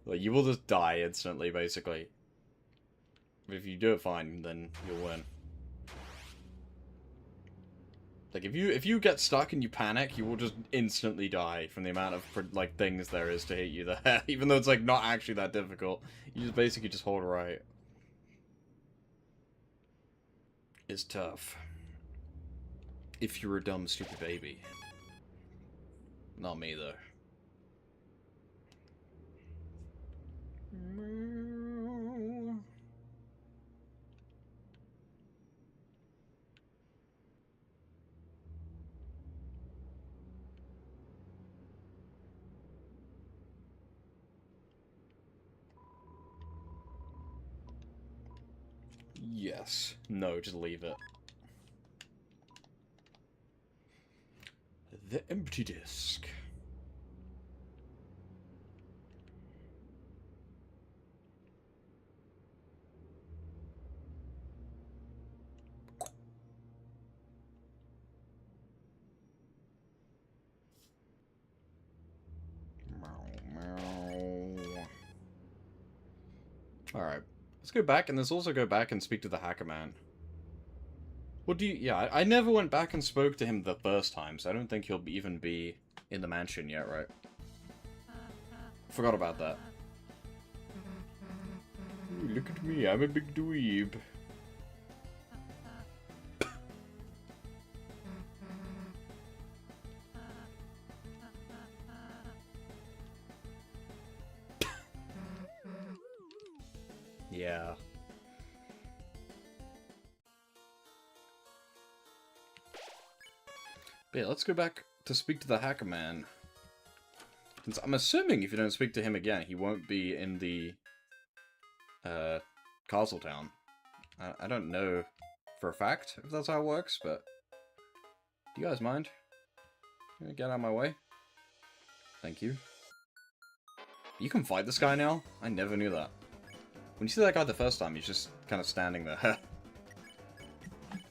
Like, you will just die instantly, basically. But if you do it fine, then you'll win. Like, if you get stuck and you panic, you will just instantly die from the amount of, like, things there is to hit you there. Even though it's, like, not actually that difficult. You just basically just hold right. It's tough. If you're a dumb, stupid baby. Not me, though. Yes. No, just leave it. The empty disc. Alright. Let's go back, and let's also go back and speak to the hacker man. What do you... Yeah, I never went back and spoke to him the first time, so I don't think he'll even be in the mansion yet, right? Forgot about that. Ooh, look at me, I'm a big dweeb. Yeah. But yeah, let's go back to speak to the hacker man. Since I'm assuming if you don't speak to him again, he won't be in the castle town. I don't know for a fact if that's how it works, but do you guys mind? Get out of my way. Thank you. You can fight this guy now? I never knew that. When you see that guy the first time, he's just kind of standing there.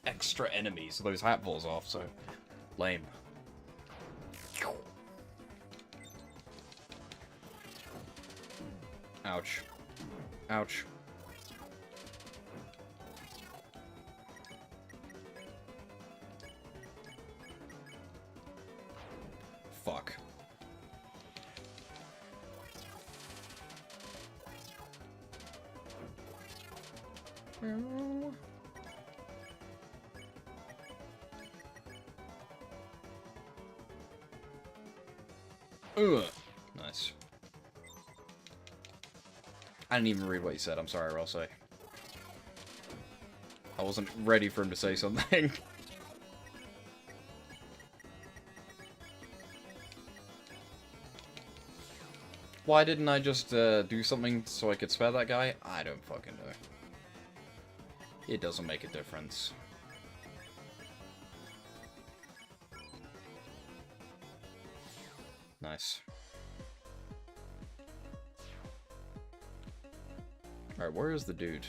Extra enemies, so those hat falls off, so lame. Ouch. Ouch. Fuck. Ugh. Nice. I didn't even read what he said. I'm sorry, Rossi. I wasn't ready for him to say something. Why didn't I just do something so I could spare that guy? I don't fucking know. It doesn't make a difference. Nice. Alright, where is the dude?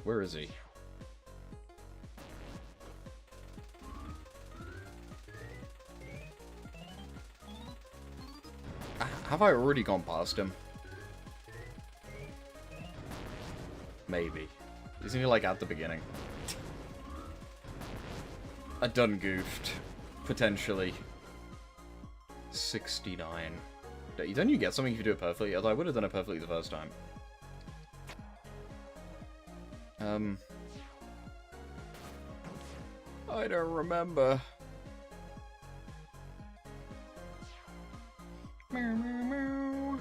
Where is he? Have I already gone past him? Maybe. Isn't he like at the beginning? I done goofed. Potentially. 69. Don't you get something if you do it perfectly? Although I would have done it perfectly the first time. I don't remember. Meow, meow, meow.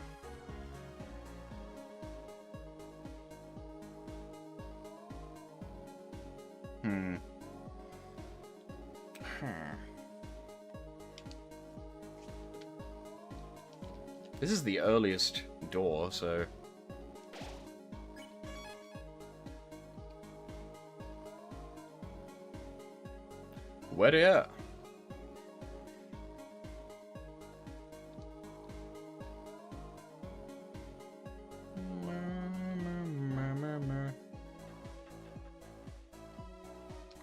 This is the earliest door, so... Where are you at?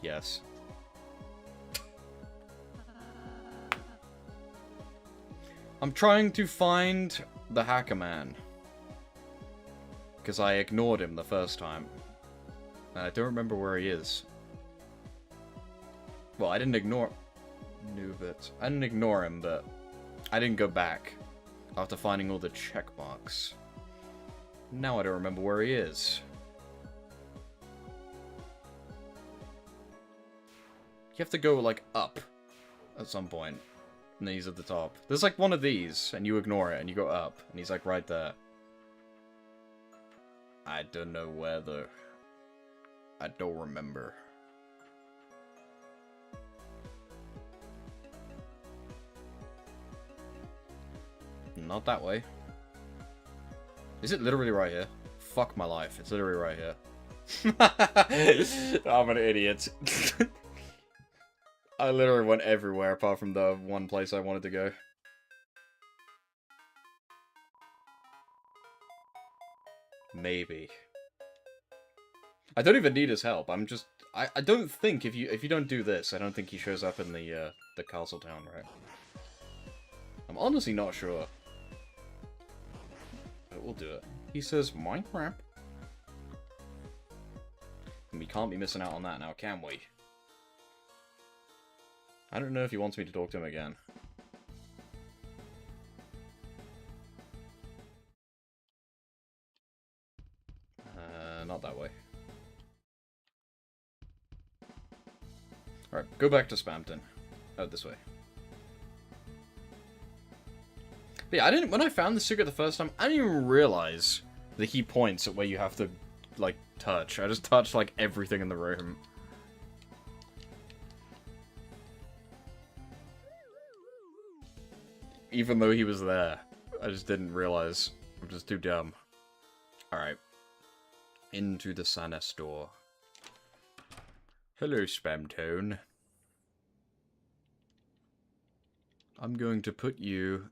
Yes. I'm trying to find the Hacker Man. Because I ignored him the first time. And I don't remember where he is. Well, I didn't ignore... I didn't ignore him, but... I didn't go back. After finding all the check marks. Now I don't remember where he is. You have to go, like, up. At some point. And then he's at the top. There's, like, one of these, and you ignore it, and you go up. And he's, like, right there. I don't know where, though. I don't remember. Not that way. Is it literally right here? Fuck my life. It's literally right here. I'm an idiot. I literally went everywhere apart from the one place I wanted to go. Maybe. I don't even need his help. I'm just... I don't think if you don't do this, I don't think he shows up in the castle town, right? I'm honestly not sure. But we'll do it. He says Minecraft. And we can't be missing out on that now, can we? I don't know if he wants me to talk to him again. Not that way. Alright, go back to Spamton. Oh, this way. But yeah, when I found the secret the first time, I didn't even realize that he points at where you have to, like, touch. I just touched, like, everything in the room. Even though he was there. I just didn't realize. I'm just too dumb. Alright. Into the Sanes door. Hello, Spamtone. I'm going to put you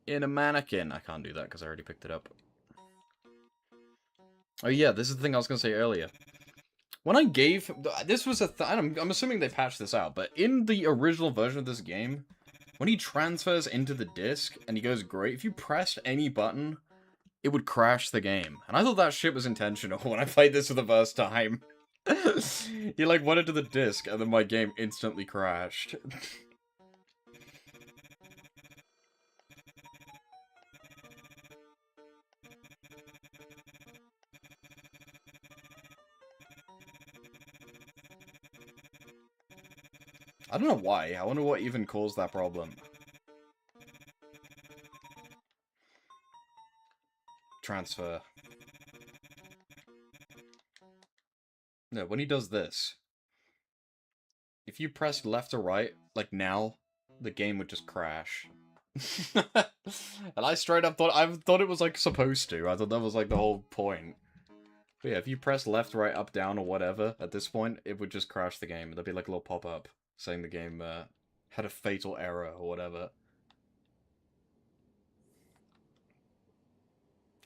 in a mannequin. I can't do that because I already picked it up. Oh yeah, this is the thing I was going to say earlier. When I gave... This was a... I'm assuming they patched this out, but in the original version of this game, when he transfers into the disc and he goes great, if you pressed any button, it would crash the game. And I thought that shit was intentional when I played this for the first time. He, like, went into the disc, and then my game instantly crashed. I don't know why. I wonder what even caused that problem. Transfer. No, when he does this, if you press left or right, like now, the game would just crash. And I straight up thought it was like supposed to. I thought that was like the whole point. But yeah, if you press left, right, up, down, or whatever, at this point, it would just crash the game. There'd be like a little pop-up saying the game had a fatal error or whatever.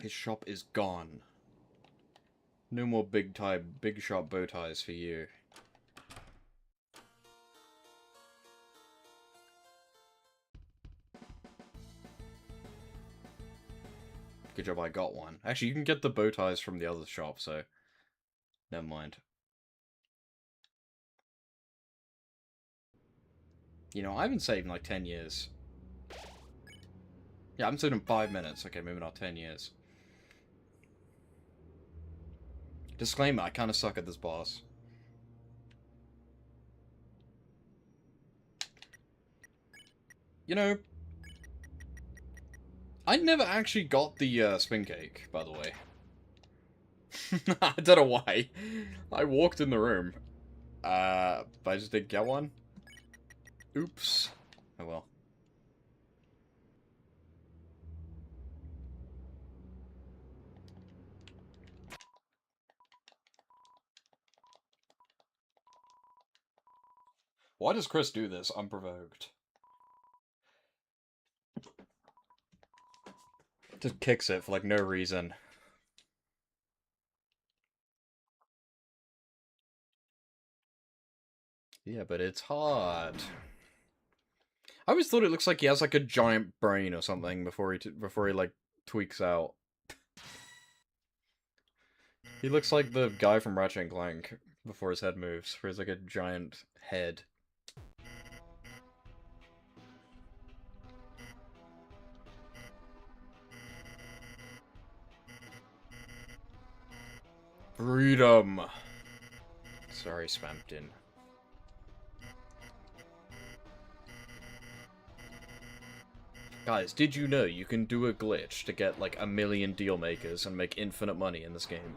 His shop is gone. No more big shop bow ties for you. Good job I got one. Actually, you can get the bow ties from the other shop, so... Never mind. You know, I haven't saved in like 10 years. Yeah, I haven't saved in 5 minutes. Okay, maybe not 10 years. Disclaimer, I kind of suck at this boss. You know... I never actually got the spin cake, by the way. I don't know why. I walked in the room. But I just didn't get one. Oops. Oh well. Why does Chris do this unprovoked? Just kicks it for like no reason. Yeah, but it's hard. I always thought it looks like he has like a giant brain or something before he like tweaks out. He looks like the guy from Ratchet and Clank before his head moves, where he's like a giant head. Freedom! Sorry, Spampton. Guys, did you know you can do a glitch to get like 1,000,000 deal makers and make infinite money in this game?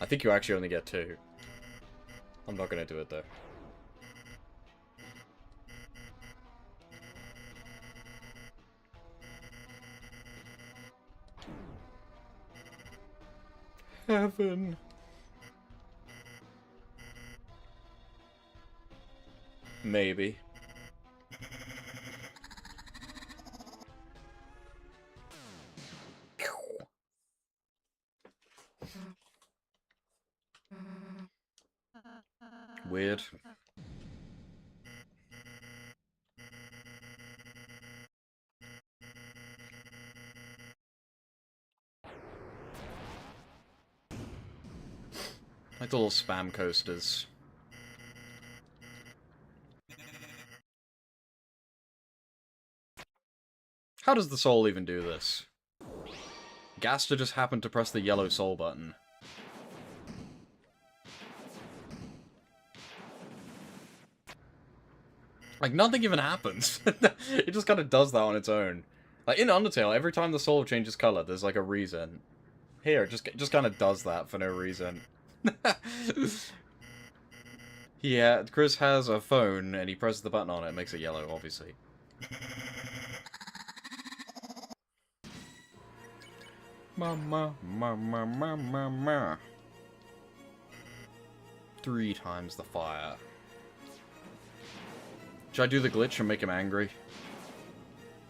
I think you actually only get 2. I'm not gonna do it though. Heaven. Maybe. Weird. Like the little spam coasters. How does the soul even do this? Gaster just happened to press the yellow soul button. Like, nothing even happens. It just kind of does that on its own. Like, in Undertale, every time the soul changes color, there's like a reason. Here, it just kind of does that for no reason. Yeah, Chris has a phone, and he presses the button on it, and makes it yellow, obviously. Mama, mama, mama, mama. 3 times the fire. Should I do the glitch and make him angry?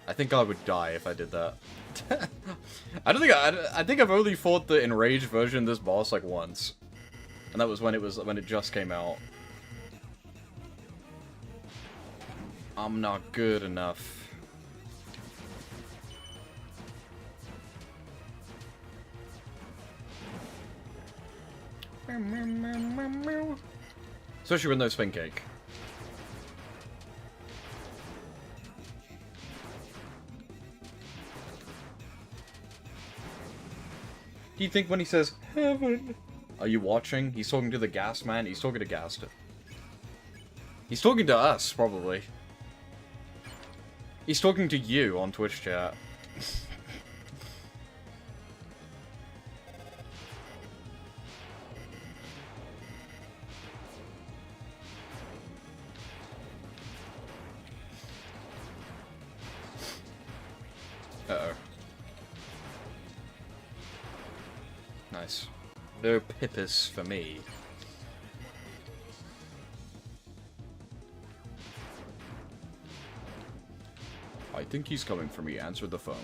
I think I would die if I did that. I think I've only fought the enraged version of this boss like once. And that was when it just came out. I'm not good enough. Especially with no spin cake. Do you think when he says, heaven, are you watching? He's talking to the gas man? He's talking to Gaster. He's talking to us, probably. He's talking to you on Twitch chat. Uh-oh. Nice. No pippers for me. I think he's coming for me. Answer the phone.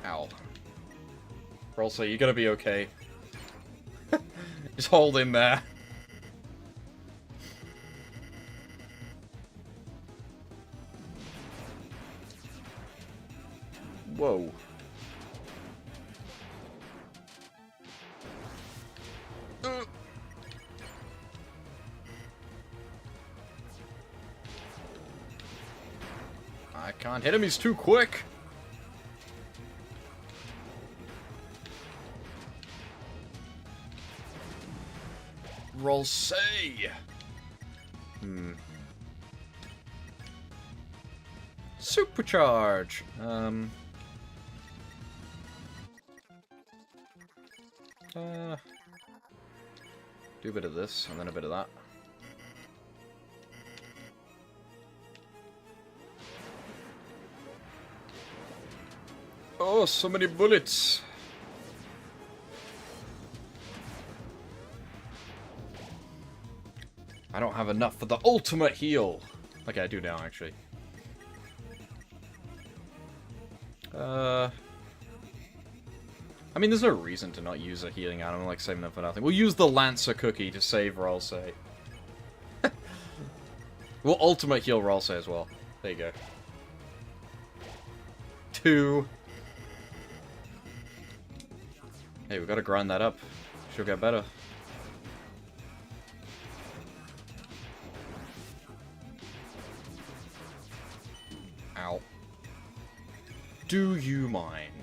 Ow. Also, you gotta be okay. Just hold him there. Whoa. I can't hit him, he's too quick. Roll say. Supercharge. Do a bit of this, and then a bit of that. Oh, so many bullets! I don't have enough for the ultimate heal! Okay, I do now, actually. I mean, there's no reason to not use a healing item, like saving them for nothing. We'll use the Lancer cookie to save Rolsei. We'll ultimate heal Rolsei as well. There you go. 2. Hey, we gotta grind that up. She'll get better. Ow. Do you mind?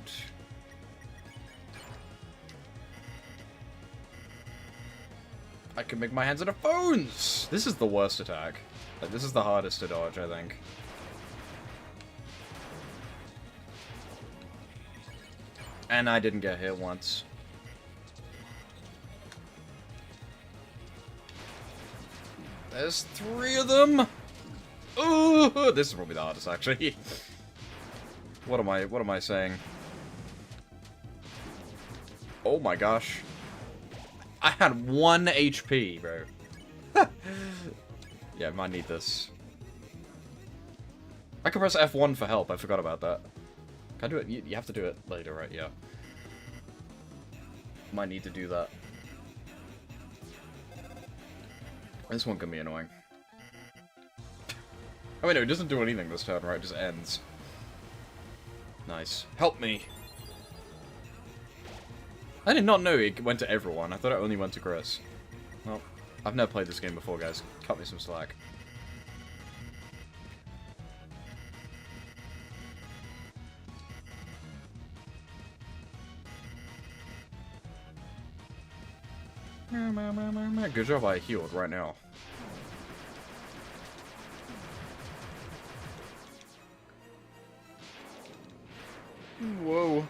I can make my hands into phones! This is the worst attack. Like, this is the hardest to dodge, I think. And I didn't get hit once. There's 3 of them! Ooh, this is probably the hardest, actually. What am I saying? Oh my gosh. I had 1 HP, bro. Yeah, I might need this. I can press F1 for help, I forgot about that. Can I do it? You have to do it later, right? Yeah. Might need to do that. This one can be annoying. Oh wait, no, it doesn't do anything this turn, right? It just ends. Nice. Help me! I did not know it went to everyone. I thought it only went to Chris. Well, I've never played this game before, guys. Cut me some slack. Good job I healed right now. Whoa.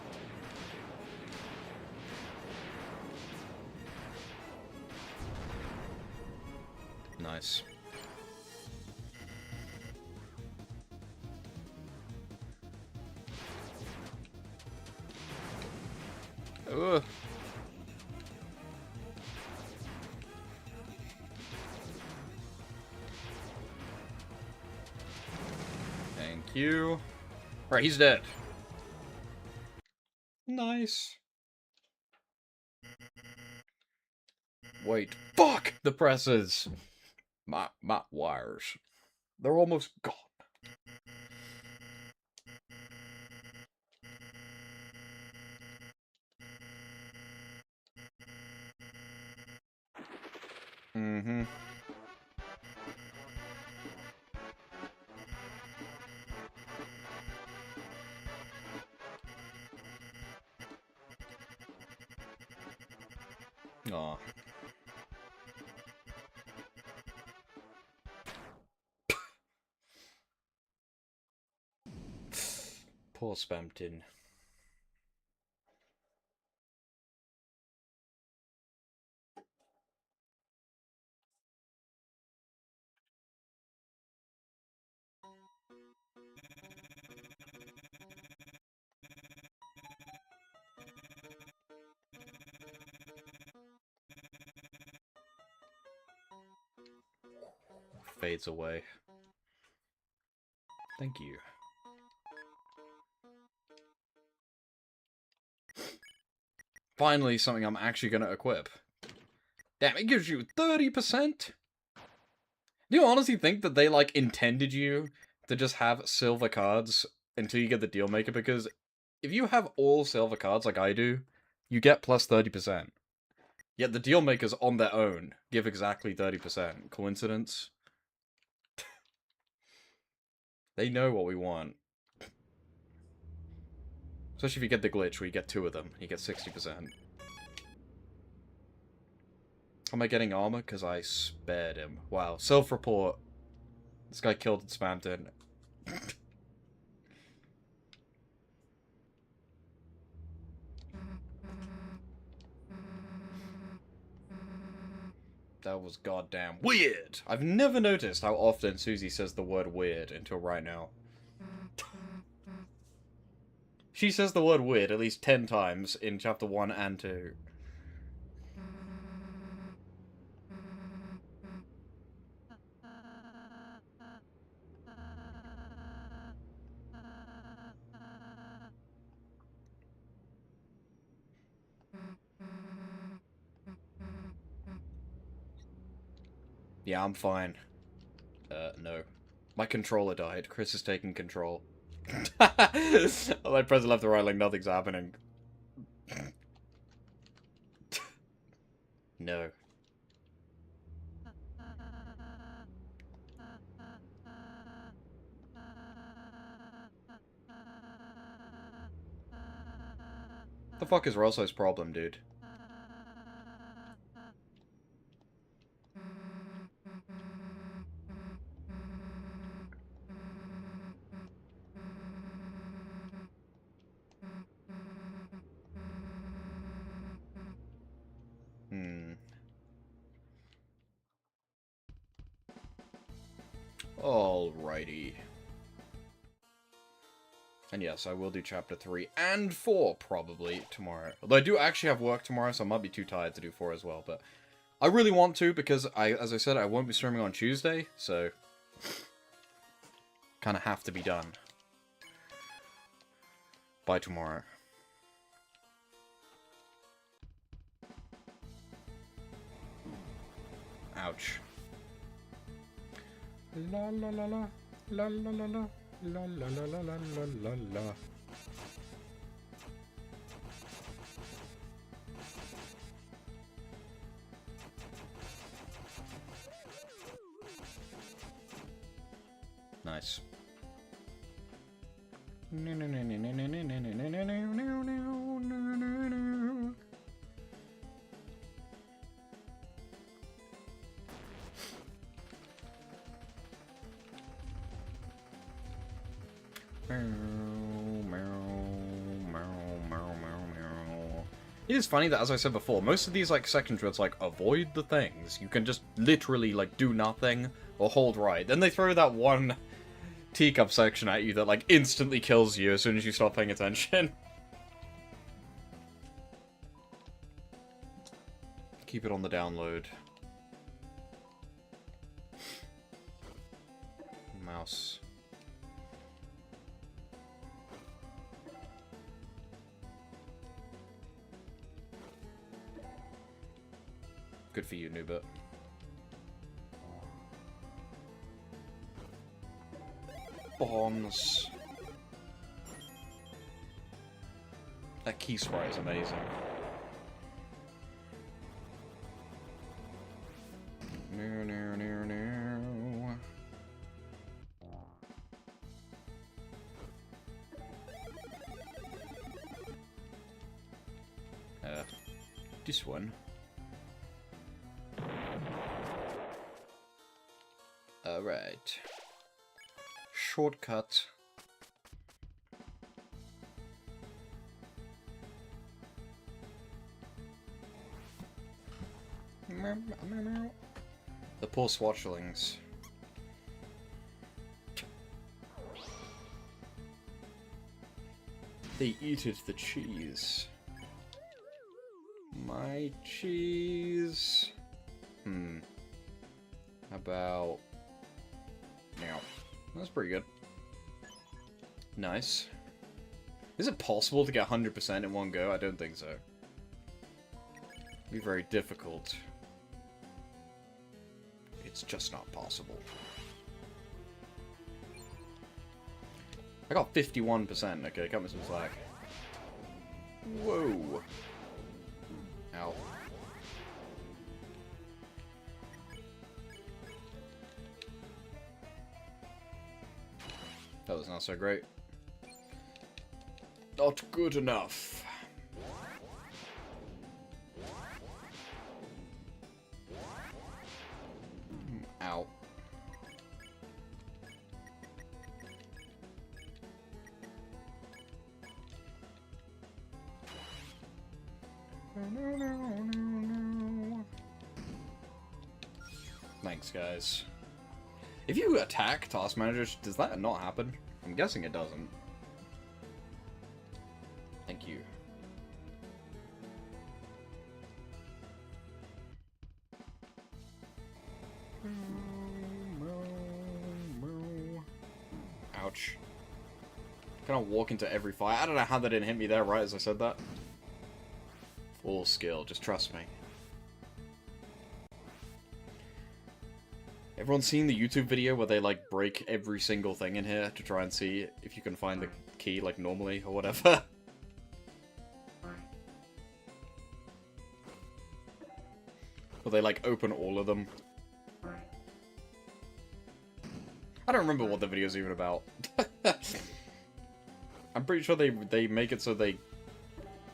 Nice. Ugh. Thank you. Right, he's dead. Nice. Wait. Fuck! The presses! My wires. They're almost gone. Mm-hmm. Aw. Poor Spampton. Fades away. Thank you. Finally, something I'm actually gonna equip. Damn, it gives you 30%? Do you honestly think that they, like, intended you to just have silver cards until you get the deal maker? Because if you have all silver cards like I do, you get plus 30%. Yet the deal makers on their own give exactly 30%. Coincidence? They know what we want. Especially if you get the glitch where you get 2 of them. You get 60%. How am I getting armor? Because I spared him. Wow. Self-report. This guy killed and spammed it. That was goddamn weird! I've never noticed how often Susie says the word weird until right now. She says the word weird at least 10 times in chapter 1 and 2. Yeah, I'm fine. No. My controller died. Chris is taking control. I press left or right like nothing's happening. No. The fuck is Rosso's problem, dude? Alrighty. And yes, I will do chapter 3 and 4 probably tomorrow. Although I do actually have work tomorrow, so I might be too tired to do 4 as well. But I really want to because, as I said, I won't be streaming on Tuesday, so kind of have to be done by tomorrow. Ouch. La la la la la la la la la la la la la la la. Nice. It is funny that, as I said before, most of these like sections where it's like, avoid the things, you can just literally like do nothing or hold right. Then they throw that one teacup section at you that like instantly kills you as soon as you stop paying attention. Keep it on the download. Mouse. Good for you, Nubit. Bombs. That key sprite is amazing. No, no, no, no. This one. Alright. Shortcut. The poor swatchlings. They eated the cheese. My cheese. How about... Now. That's pretty good. Nice. Is it possible to get 100% in one go? I don't think so. It'd be very difficult. It's just not possible. I got 51%. Okay, cut me some slack. Whoa. Ow. That was not so great. Not good enough. Ow. Thanks, guys. If you attack task managers, does that not happen? I'm guessing it doesn't. Thank you. Ouch. Kind of walk into every fight. I don't know how that didn't hit me there right as I said that. Full skill, just trust me. Everyone's seen the YouTube video where they, like, break every single thing in here to try and see if you can find the key, like, normally or whatever? Or they, like, open all of them. I don't remember what the video's even about. I'm pretty sure they make it so they,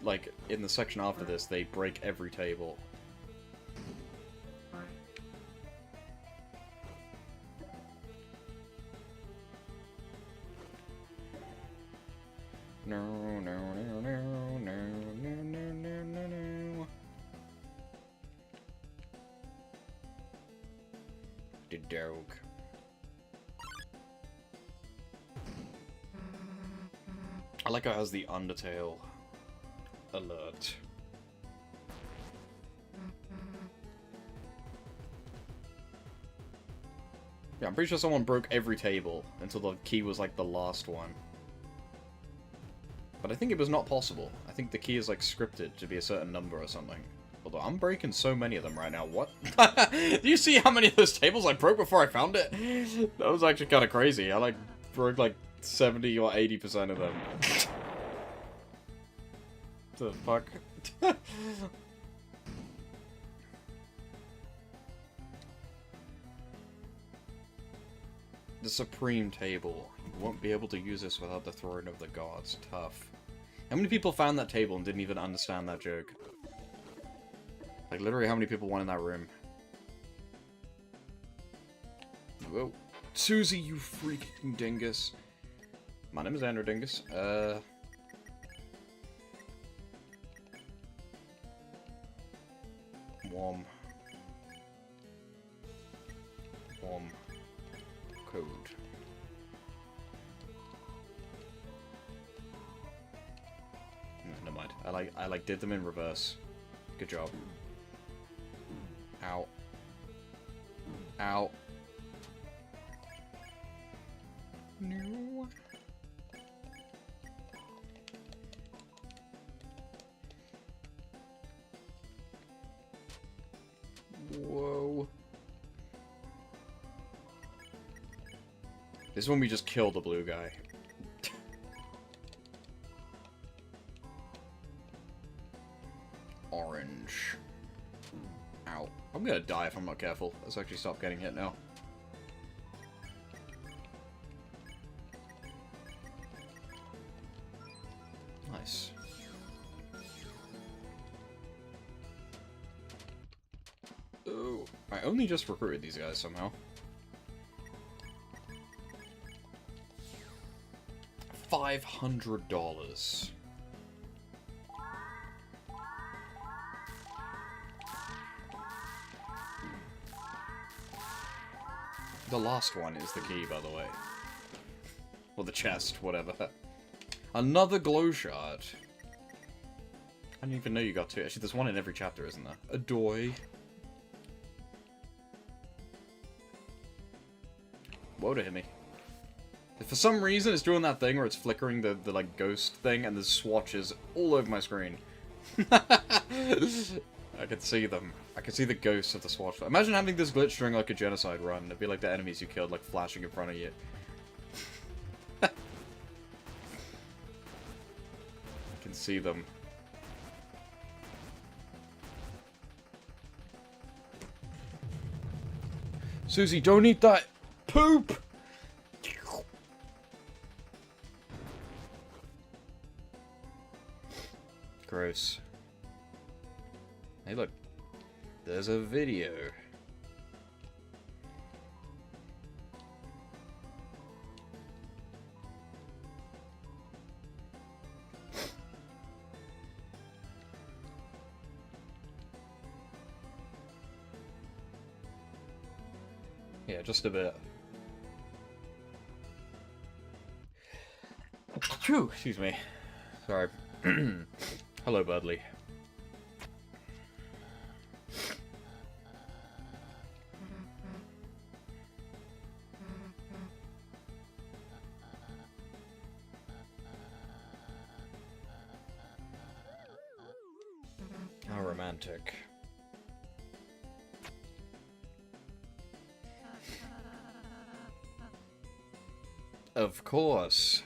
like, in the section after this, they break every table. No, no, no, no, no, no, no, no, no, no. The dog. I like how it has the Undertale alert. Yeah, I'm pretty sure someone broke every table until the key was like the last one. But I think it was not possible. I think the key is like scripted to be a certain number or something. Although I'm breaking so many of them right now. What? Do you see how many of those tables I broke before I found it? That was actually kind of crazy. I like broke like 70 or 80% of them. The fuck? The Supreme Table. You won't be able to use this without the Throne of the Gods. Tough. How many people found that table and didn't even understand that joke? Like, literally, how many people went in that room? Whoa. Susie, you freaking dingus. My name is Andrew Dingus. Wom. Code. Never mind. I like did them in reverse. Good job. Ow. Ow. No. Whoa. This is when we just kill the blue guy. Orange. Ow. I'm gonna die if I'm not careful. Let's actually stop getting hit now. Nice. Oh, I only just recruited these guys somehow. $500. The last one is the key, by the way. Or the chest, whatever. Another glow shard. I didn't even know you got two. Actually, there's one in every chapter, isn't there? A doy. Whoa, to hit me. If for some reason it's doing that thing where it's flickering the like ghost thing and there's swatches all over my screen. I can see them. I can see the ghosts of the swatch. Imagine having this glitch during like a genocide run. It'd be like the enemies you killed like flashing in front of you. I can see them. Susie, don't eat that poop! Gross. Hey, look. There's a video. Yeah, just a bit. Phew, excuse me. Sorry. Hello, Budley. How romantic. Of course.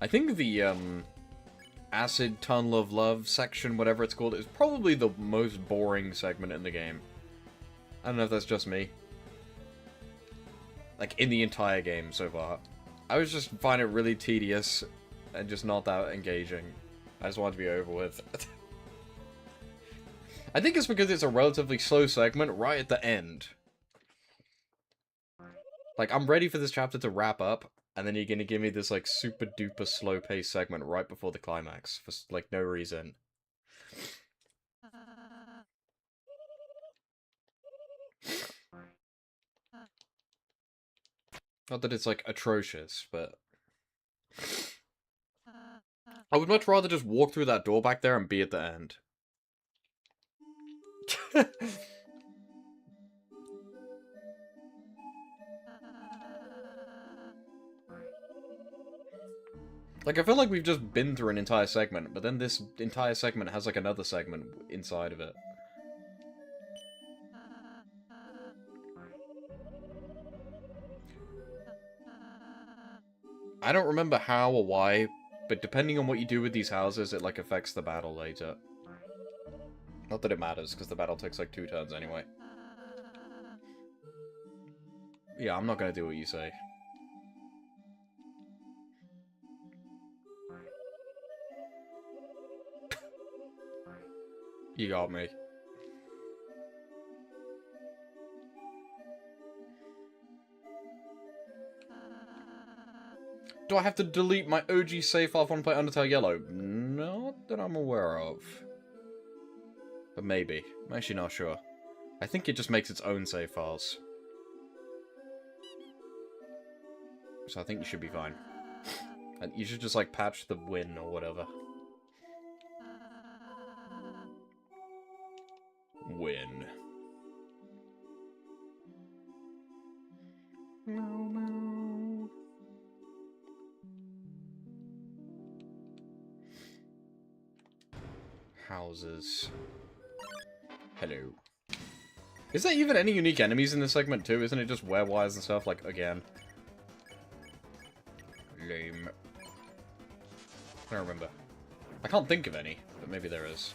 I think the, Acid Tunnel of Love section, whatever it's called, is probably the most boring segment in the game. I don't know if that's just me. Like, in the entire game so far. I was just find it really tedious and just not that engaging. I just want it to be over with. I think it's because it's a relatively slow segment right at the end. Like, I'm ready for this chapter to wrap up, and then you're gonna give me this, like, super duper slow paced segment right before the climax, for, like, no reason. Not that it's, like, atrocious, but... I would much rather just walk through that door back there and be at the end. Like, I feel like we've just been through an entire segment, but then this entire segment has, like, another segment inside of it. I don't remember how or why, but depending on what you do with these houses, it, like, affects the battle later. Not that it matters, because the battle takes, like, 2 turns anyway. Yeah, I'm not gonna do what you say. You got me. Do I have to delete my OG save file from Play Undertale Yellow? Not that I'm aware of. But maybe. I'm actually not sure. I think it just makes its own save files. So I think you should be fine. And you should just, like, patch the win or whatever. Win. Meow, meow. Houses. Hello. Is there even any unique enemies in this segment too? Isn't it just werewires and stuff? Like, again. Lame. I don't remember. I can't think of any, but maybe there is.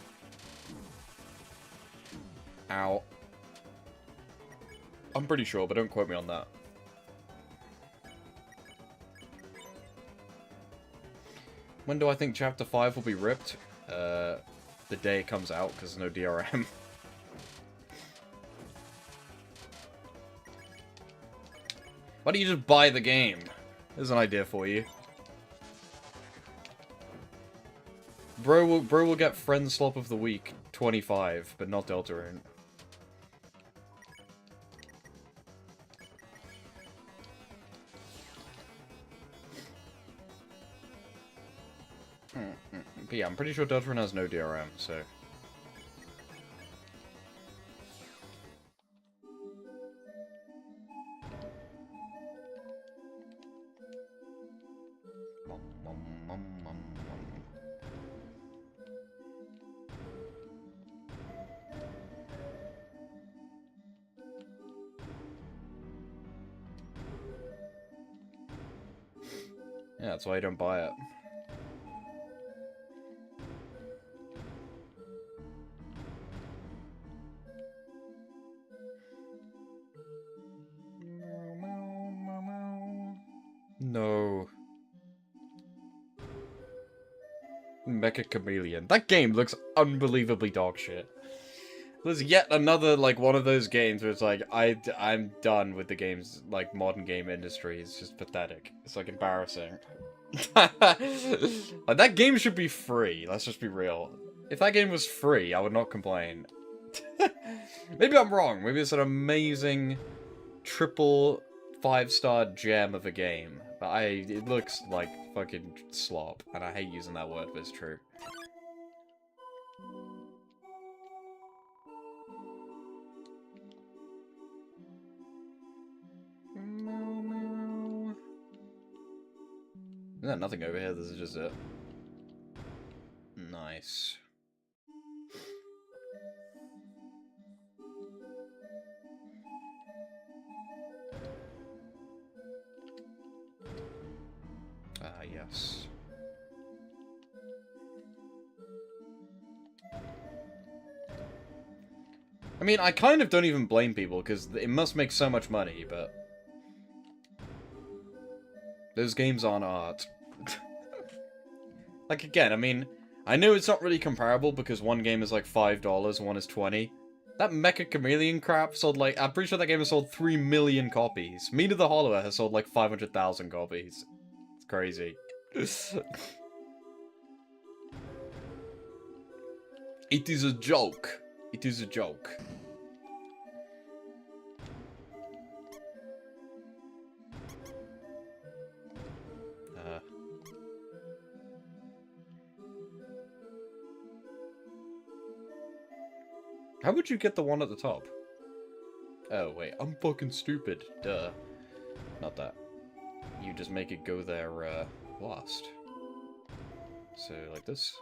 Ow. I'm pretty sure, but don't quote me on that. When do I think Chapter 5 will be ripped? The day it comes out, because there's no DRM. Why don't you just buy the game? There's an idea for you. Bro will get Friend Slop of the Week 25, but not Deltarune. But yeah, I'm pretty sure Deltarune has no DRM, so... Yeah, that's why you don't buy it. No. Mecha Chameleon. That game looks unbelievably dog shit. There's yet another, like, one of those games where it's like, I'm done with the games, like, modern game industry. It's just pathetic. It's, like, embarrassing. Like, that game should be free. Let's just be real. If that game was free, I would not complain. Maybe I'm wrong. Maybe it's an amazing triple 5-star gem of a game. But it looks like fucking slop. And I hate using that word, but it's true. There's nothing over here, this is just it. Nice. Ah, yes. I mean, I kind of don't even blame people, because it must make so much money, but... those games aren't art. Like, again, I mean, I know it's not really comparable because one game is like $5 and one is $20. That Mecha Chameleon crap sold like, I'm pretty sure that game has sold 3 million copies. Meat of the Hollower has sold like 500,000 copies. It's crazy. It is a joke. It is a joke. How would you get the one at the top? Oh, wait. I'm fucking stupid. Duh. Not that. You just make it go there, last. So, like this?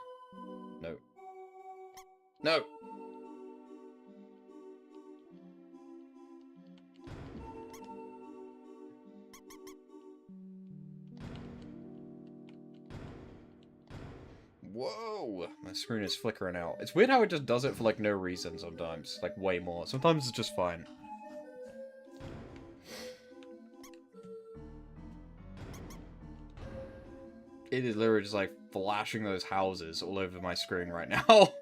No. No! Whoa! My screen is flickering out. It's weird how it just does it for, like, no reason sometimes. Like, way more. Sometimes it's just fine. It is literally just, like, flashing those houses all over my screen right now.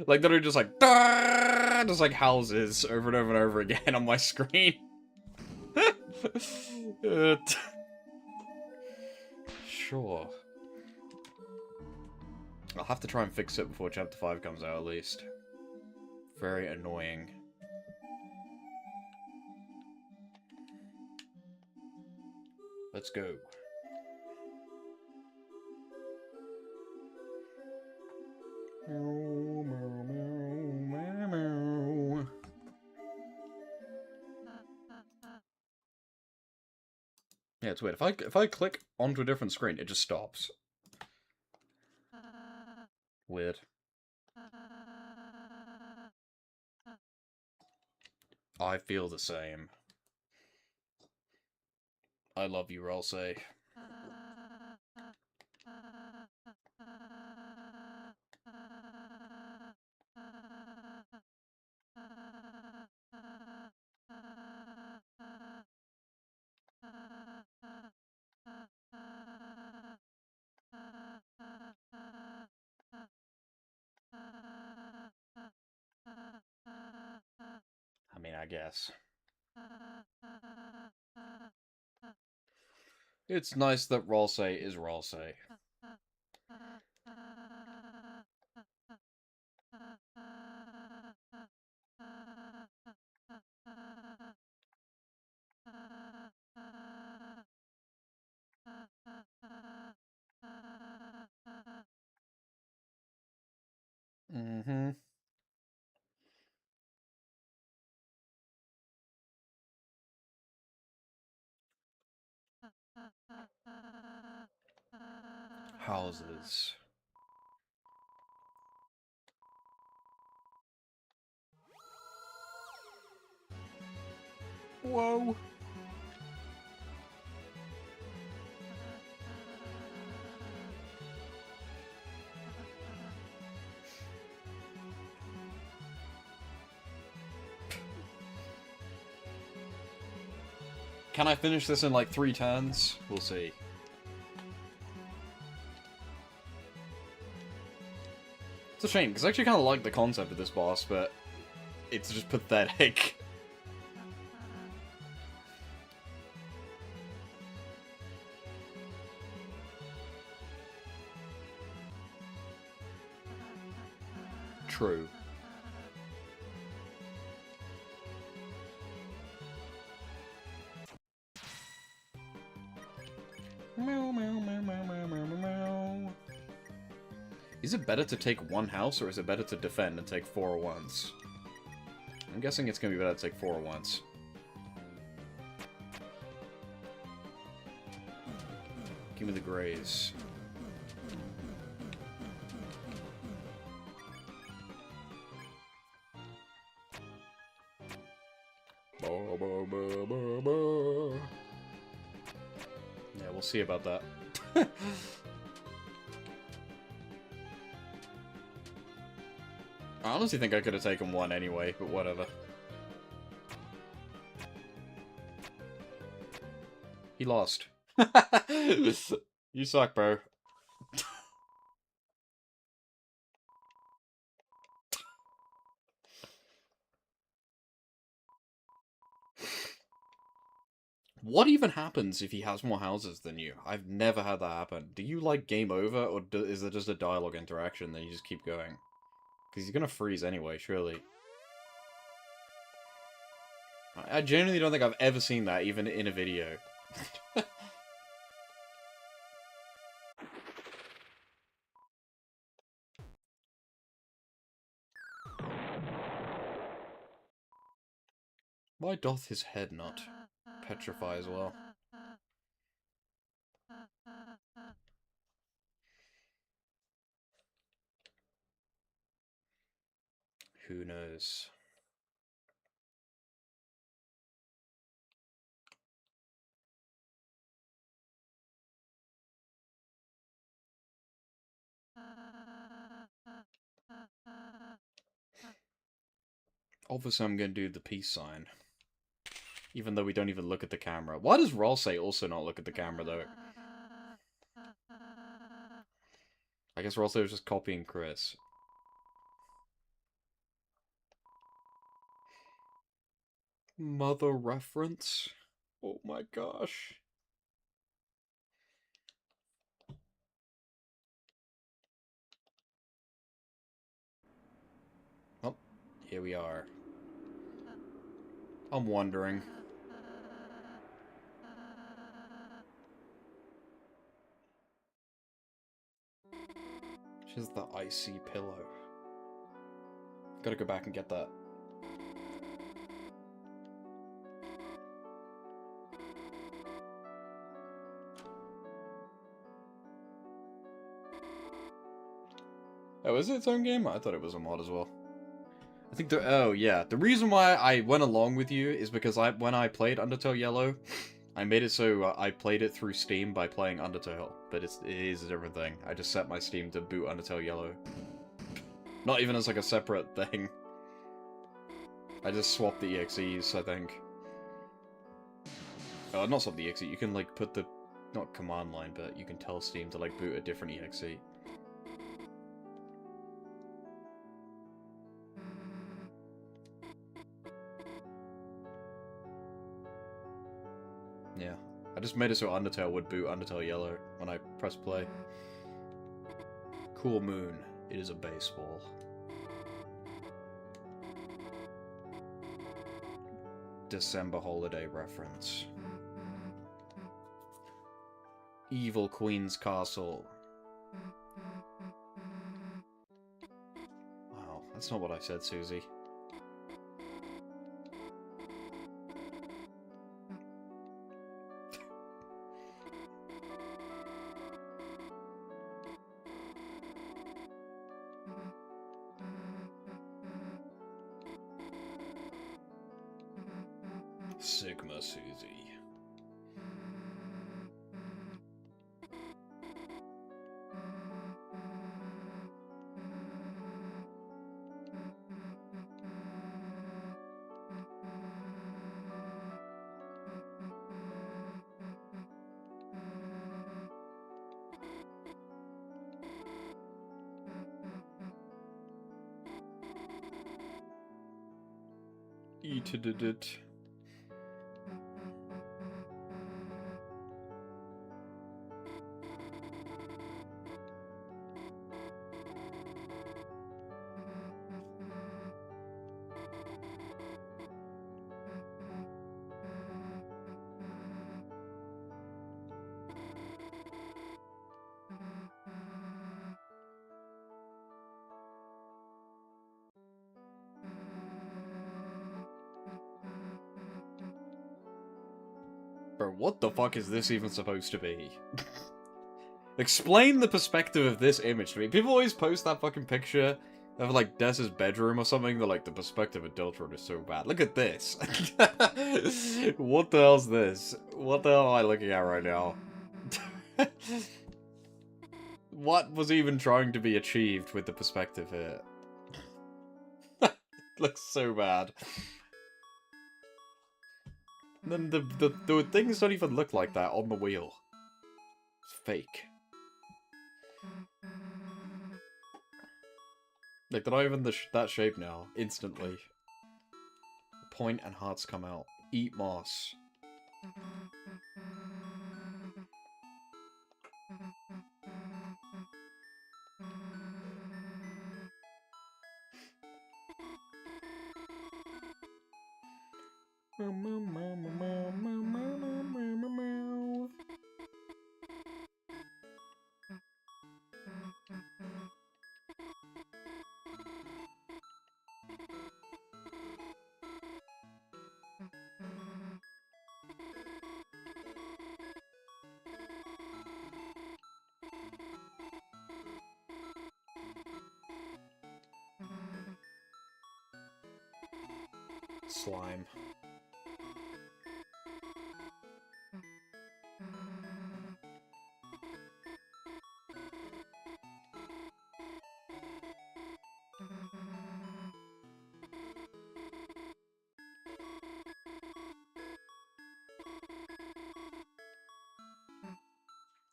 Like, literally just, like, just, like, houses over and over and over again on my screen. Sure. I'll have to try and fix it before Chapter 5 comes out, at least. Very annoying. Let's go. Yeah, it's weird. If I click onto a different screen, it just stops. Weird. I feel the same. I love you, Ralsei. I mean, I guess. It's nice that Ralsei is Ralsei. Mm-hmm. Houses. Whoa. Can I finish this in like 3 turns? We'll see. It's a shame, because I actually kind of like the concept of this boss, but it's just pathetic. True. Is it better to take one house, or is it better to defend and take 4 at once? I'm guessing it's gonna be better to take 4 at once. Give me the grays. Yeah, we'll see about that. I honestly think I could have taken 1 anyway, but whatever. He lost. You suck, bro. What even happens if he has more houses than you? I've never had that happen. Do you, like, game over, or is there just a dialogue interaction, then you just keep going? Because he's gonna freeze anyway, surely. I genuinely don't think I've ever seen that, even in a video. Why doth his head not petrify as well? Who knows? Obviously I'm gonna do the peace sign. Even though we don't even look at the camera. Why does Rolsei also not look at the camera, though? I guess Rolsei was just copying Chris. Mother reference? Oh my gosh. Oh, here we are. I'm wondering. She's the icy pillow. Gotta go back and get that. Oh, is it its own game? I thought it was a mod as well. I think oh yeah, the reason why I went along with you is because when I played Undertale Yellow, I made it so I played it through Steam by playing Undertale, but it is a different thing. I just set my Steam to boot Undertale Yellow. Not even as like a separate thing. I just swapped the EXEs, I think. Oh, not swap the EXE, you can like put the, not command line, but you can tell Steam to like boot a different EXE. Yeah. I just made it so Undertale would boot Undertale Yellow when I press play. Cool moon. It is a baseball. December holiday reference. Evil Queen's Castle. Wow, that's not what I said, Susie. Sigma Susie. Eated it. Bro, what the fuck is this even supposed to be? Explain the perspective of this image to me. People always post that fucking picture of, like, Des's bedroom or something. They're like, the perspective of Deltarune is so bad. Look at this. What the hell's this? What the hell am I looking at right now? What was even trying to be achieved with the perspective here? Looks so bad. And then the things don't even look like that on the wheel. It's fake. Like, they're not even that shape now. Instantly. Point and hearts come out. Eat moss. Slime.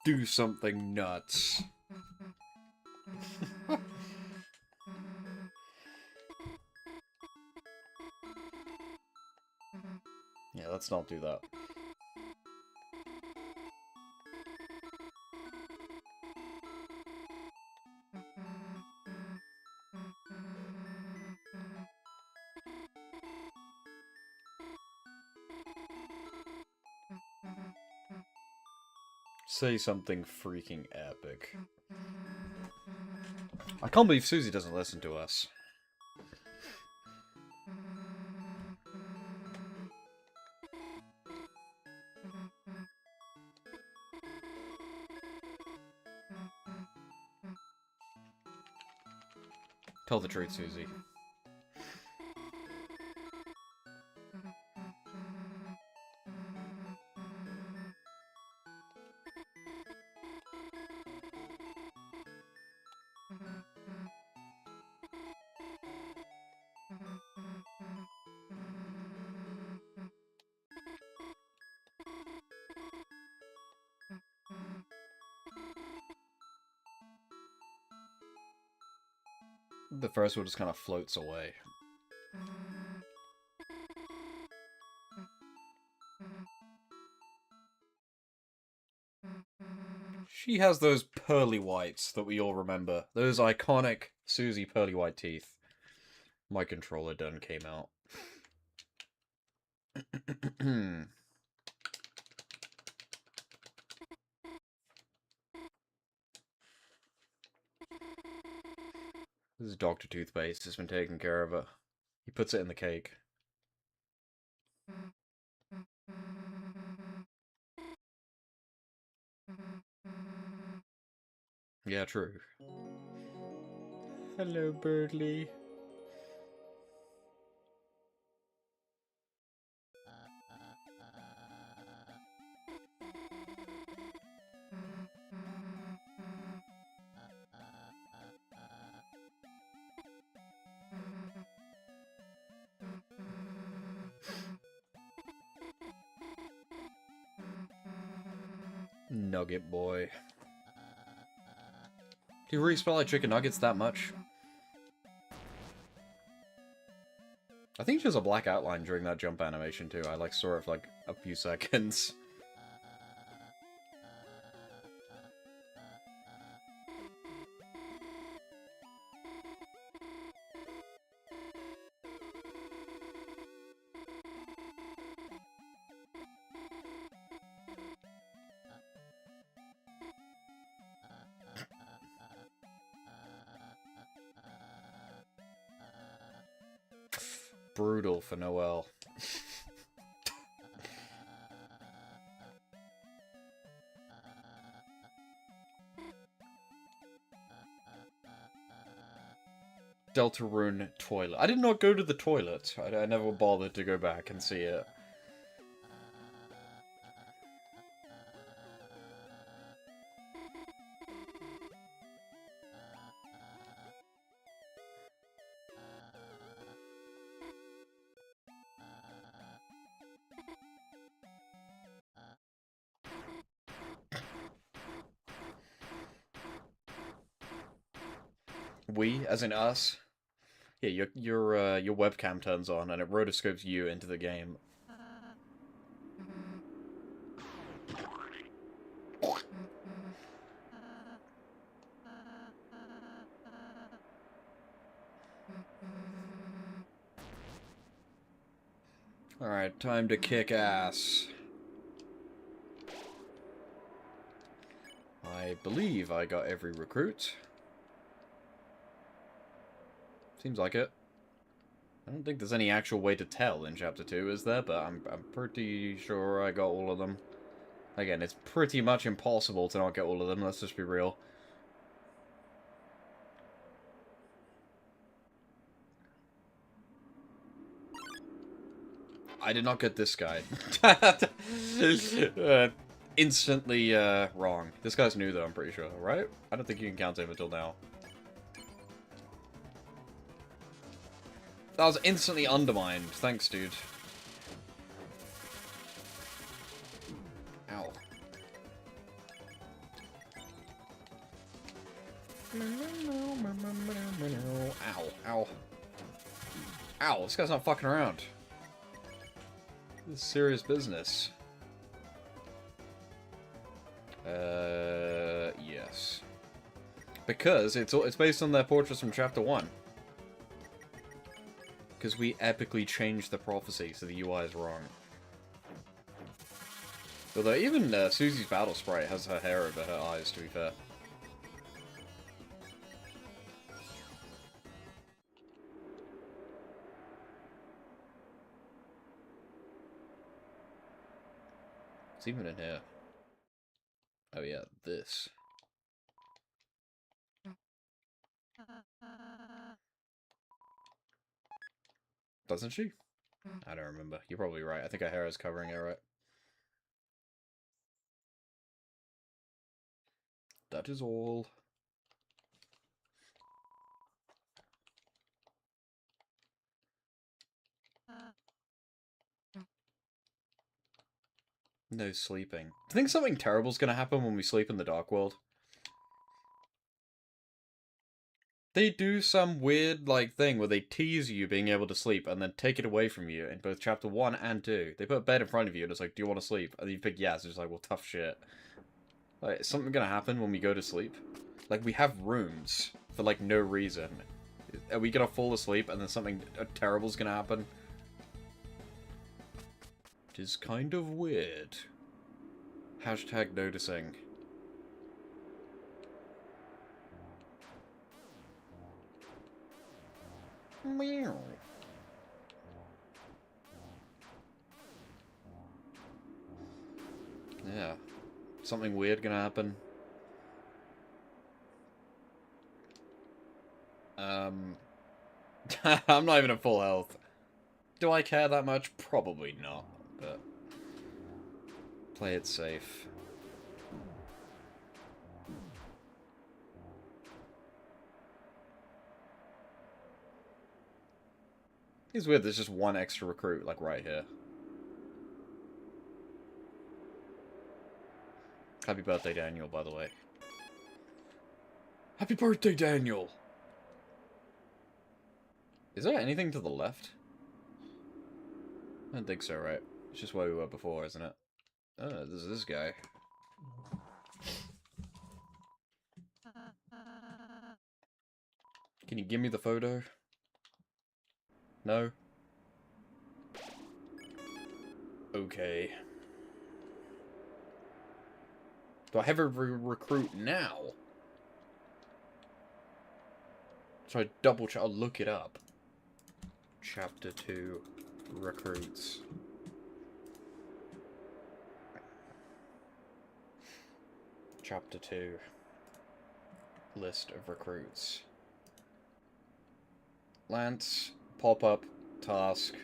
Do something nuts. Yeah, let's not do that. Say something freaking epic. I can't believe Susie doesn't listen to us. Tell the truth, Susie. The first one just kind of floats away. She has those pearly whites that we all remember. Those iconic Susie pearly white teeth. My controller done came out. This is Dr. Toothpaste. Has been taking care of her. He puts it in the cake. Yeah, true. Hello, Birdly. Nugget boy. Do you really smell like chicken nuggets that much? I think there's a black outline during that jump animation too. I like saw it for like a few seconds. Brutal for Noel. Deltarune toilet. I did not go to the toilet. I never bothered to go back and see it. We, as in us? Yeah, your webcam turns on and it rotoscopes you into the game. Alright, time to kick ass. I believe I got every recruit. Seems like it. I don't think there's any actual way to tell in Chapter 2, is there? But I'm pretty sure I got all of them. Again, it's pretty much impossible to not get all of them, let's just be real. I did not get this guy. Instantly wrong. This guy's new though, I'm pretty sure, right? I don't think you can count him until now. That was instantly undermined. Thanks, dude. Ow. Ow. Ow. Ow, this guy's not fucking around. This is serious business. Yes. Because it's based on their portraits from Chapter 1. Because we epically changed the prophecy, so the UI is wrong. Although even Susie's battle sprite has her hair over her eyes, to be fair. It's even in here. Oh yeah, this. Doesn't she? I don't remember. You're probably right. I think her hair is covering it, right? That is all. No sleeping. I think something terrible's gonna happen when we sleep in the Dark World. They do some weird, like, thing where they tease you being able to sleep and then take it away from you in both Chapter 1 and 2. They put a bed in front of you and it's like, do you want to sleep? And you pick yes, it's like, well, tough shit. Like, is something gonna happen when we go to sleep? Like, we have rooms for, like, no reason. Are we gonna fall asleep and then something terrible's gonna happen? It is kind of weird. Hashtag noticing. Meow. Yeah. Something weird gonna happen. I'm not even at full health. Do I care that much? Probably not, but play it safe. It's weird, there's just one extra recruit, like, right here. Happy birthday, Daniel, by the way. Happy birthday, Daniel! Is there anything to the left? I don't think so, right? It's just where we were before, isn't it? Oh, this is this guy. Can you give me the photo? No? Okay. Do I have a recruit now? So I double check. I'll look it up. Chapter 2 recruits. Chapter 2 list of recruits. Lance, pop-up, task,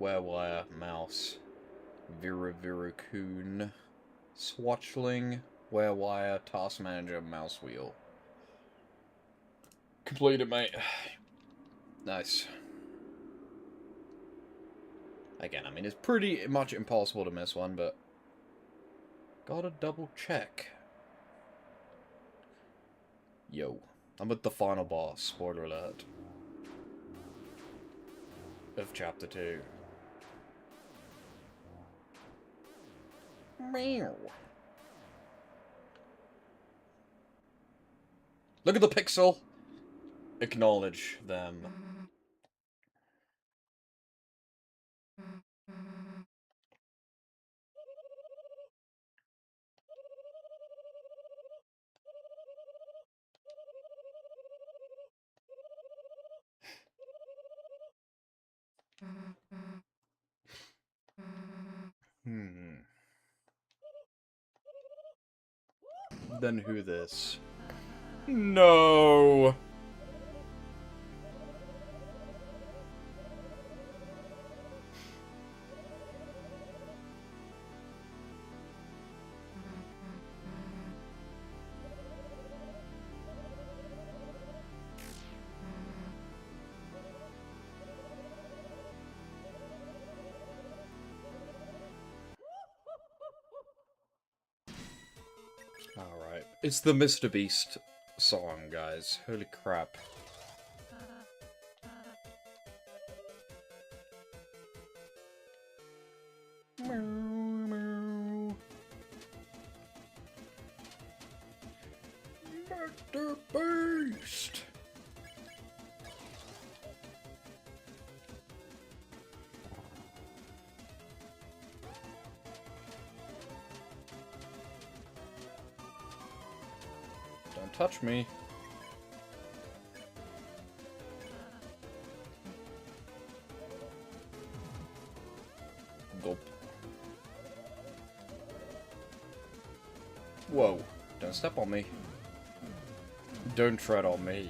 werewire, mouse, Viracoon, swatchling, werewire, task manager, mouse wheel. Completed, mate. Nice. Again, I mean, it's pretty much impossible to miss one, but gotta double check. Yo, I'm at the final boss, spoiler alert, of Chapter 2. Meow. Look at the pixel! Acknowledge them. Then who this? No! Alright. It's the Mr. Beast song, guys. Holy crap. Mr. Beast! Don't touch me. Gulp. Whoa. Don't step on me. Don't tread on me.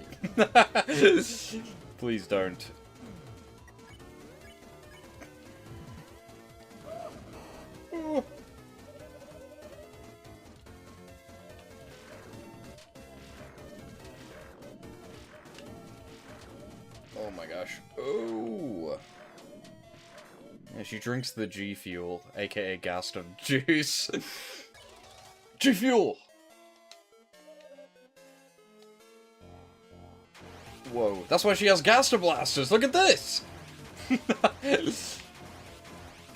Please don't. Oh my gosh. Oh! Yeah, she drinks the G Fuel, aka Gaston Juice. G Fuel! Whoa, that's why she has Gaster Blasters! Look at this!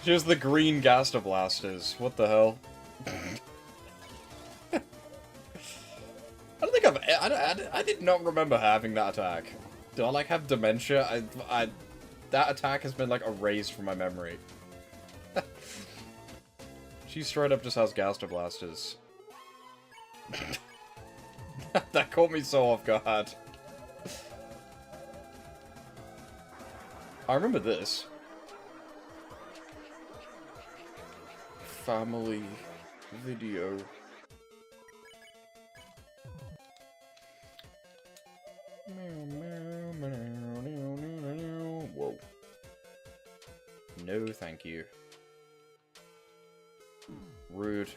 She has the green Gaster Blasters. What the hell? I don't think I did not remember having that attack. Do I, like, have dementia? That attack has been, like, erased from my memory. She straight up just has Gaster Blasters. That caught me so off guard. I remember this. Family video. Whoa. No, thank you. Rude.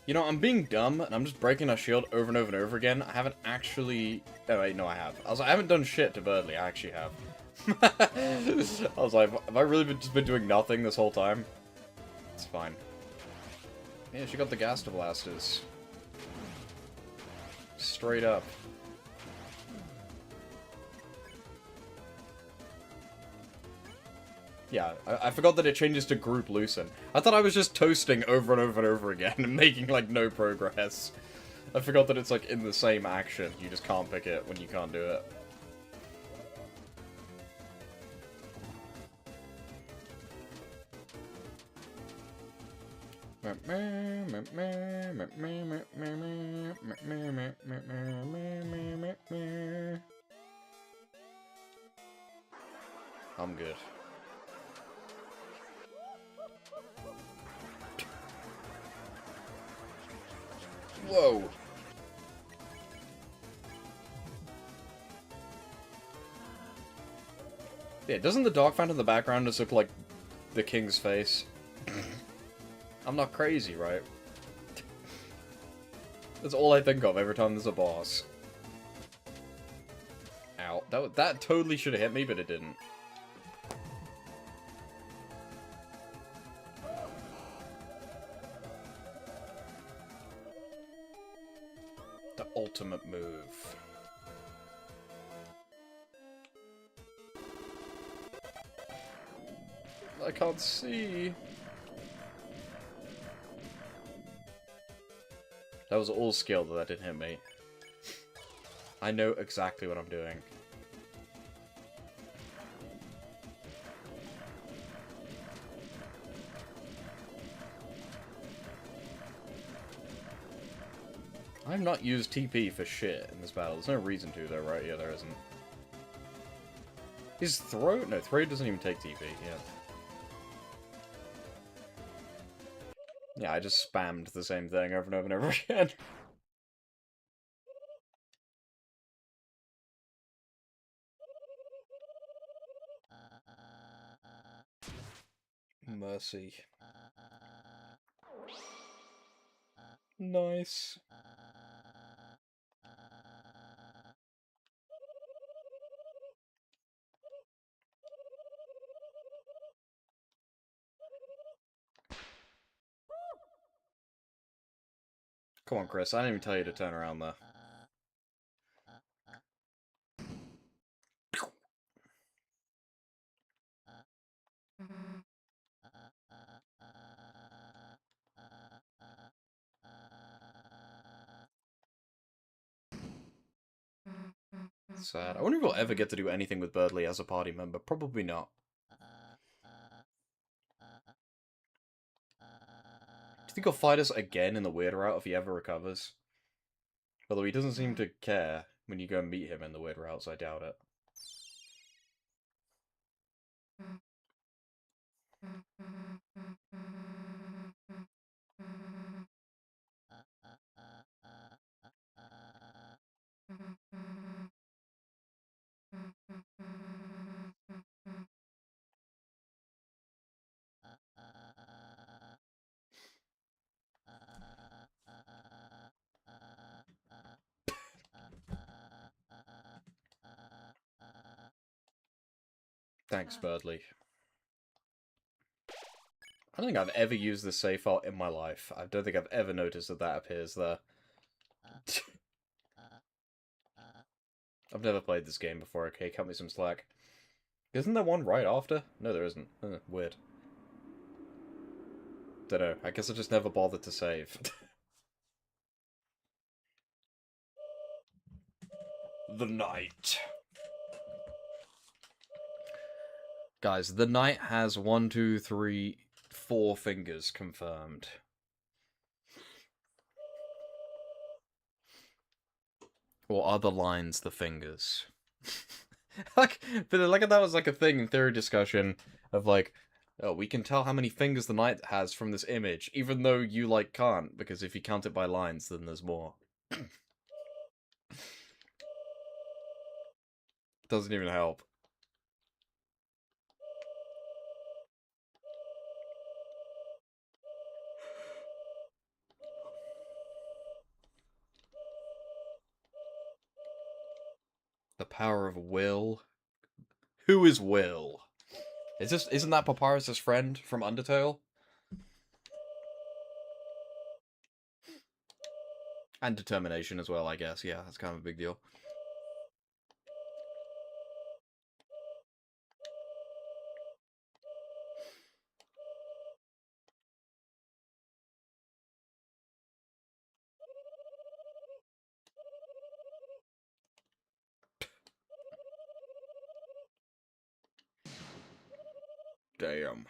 You know, I'm being dumb, and I'm just breaking our shield over and over and over again. I haven't actually... Oh, wait, no, I have. I haven't done shit to Birdly, I actually have. I was like, have I really just been doing nothing this whole time? It's fine. Yeah, she got the Gaster Blasters. straight up. Yeah, I forgot that it changes to group loosen. I thought I was just toasting over and over and over again and making, like, no progress. I forgot that it's, like, in the same action. You just can't pick it when you can't do it. I'm good. Whoa! Yeah, doesn't the dog fountain in the background just look like the king's face? I'm not crazy, right? That's all I think of every time there's a boss. Ow. That totally should have hit me, but it didn't. The ultimate move. I can't see. That was all skill that didn't hit me. I know exactly what I'm doing. I've not used TP for shit in this battle. There's no reason to, though, right? Yeah, there isn't. His throat? No, throat doesn't even take TP, yeah. Yeah, I just spammed the same thing over and over and over again. Mercy. Nice. Come on, Chris. I didn't even tell you to turn around there. Sad. I wonder if we'll ever get to do anything with Birdley as a party member. Probably not. Do you think he'll fight us again in the weird route if he ever recovers? Although he doesn't seem to care when you go and meet him in the weird route, so I doubt it. Thanks, Birdley. I don't think I've ever used the save file in my life. I don't think I've ever noticed that that appears there. I've never played this game before, okay? Cut me some slack. Isn't there one right after? No, there isn't. Weird. Dunno. I guess I just never bothered to save. The Knight. Guys, the Knight has 1, 2, 3, 4 fingers confirmed. Or are the lines the fingers? But like that was like a thing in theory discussion of like, oh, we can tell how many fingers the Knight has from this image, even though you like can't, because if you count it by lines, then there's more. Doesn't even help. The power of will. Who is Will? Isn't that Papyrus's friend from Undertale? And determination as well, I guess. Yeah, that's kind of a big deal. Damn.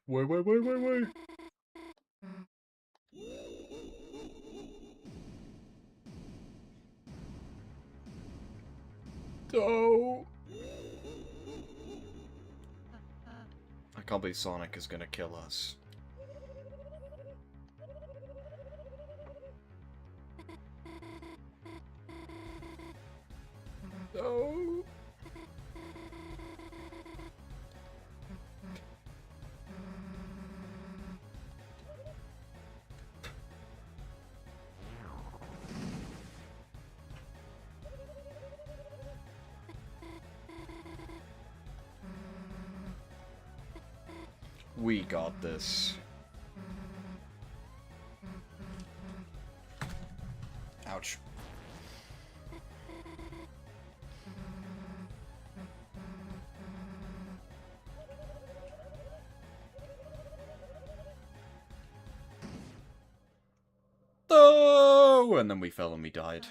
Wait. No. I can't believe Sonic is gonna kill us. No. We got this. Ouch. Oh! And then we fell and we died.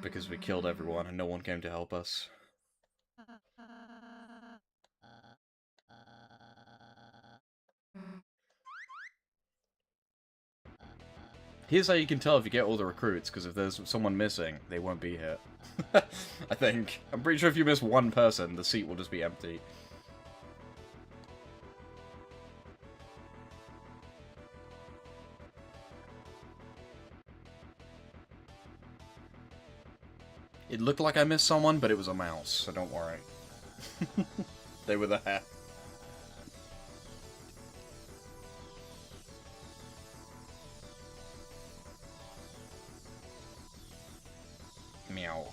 Because we killed everyone and no one came to help us. Here's how you can tell if you get all the recruits, because if there's someone missing, they won't be here. I think. I'm pretty sure if you miss one person, the seat will just be empty. It looked like I missed someone, but it was a mouse, so don't worry. They were there. Meow.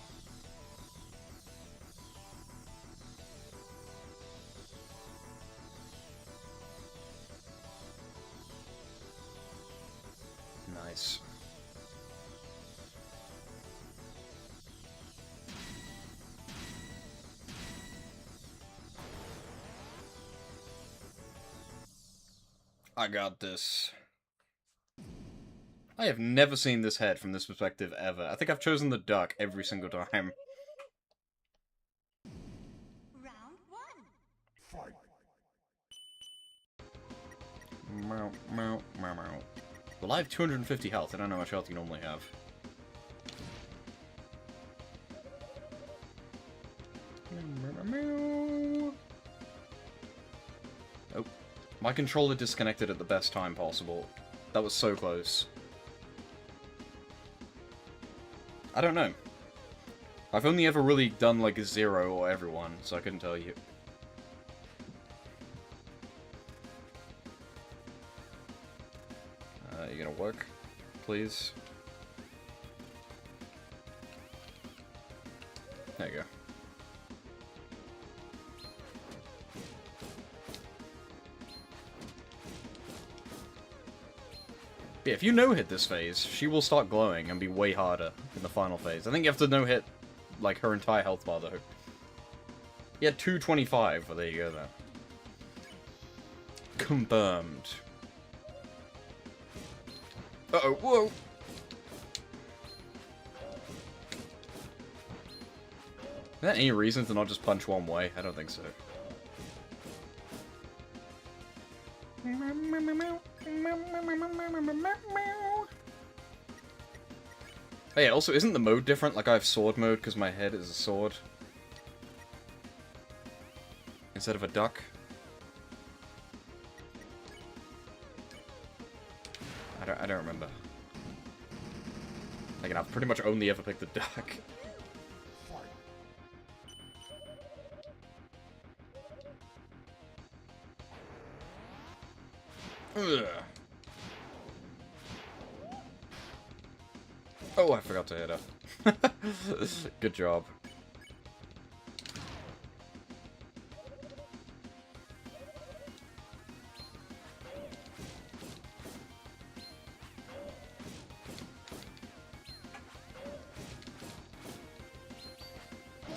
Nice. I got this. I have never seen this head from this perspective ever. I think I've chosen the duck every single time. Round one. Fight. Meow, meow, meow, meow. Well, I have 250 health. I don't know how much health you normally have. Oh. My controller disconnected at the best time possible. That was so close. I don't know. I've only ever really done like a 0 or everyone, so I couldn't tell you. You gonna work? Please? There you go. Yeah, if you no-hit this phase, she will start glowing and be way harder in the final phase. I think you have to no-hit, like, her entire health bar, though. Yeah, 225. Well, there you go, then. Confirmed. Uh-oh, whoa! Is there any reason to not just punch one way? I don't think so. Oh yeah, also, isn't the mode different? Like, I have sword mode because my head is a sword. Instead of a duck. I don't remember. Like, I've pretty much only ever picked the duck. Ugh. Oh, I forgot to hit her. Good job.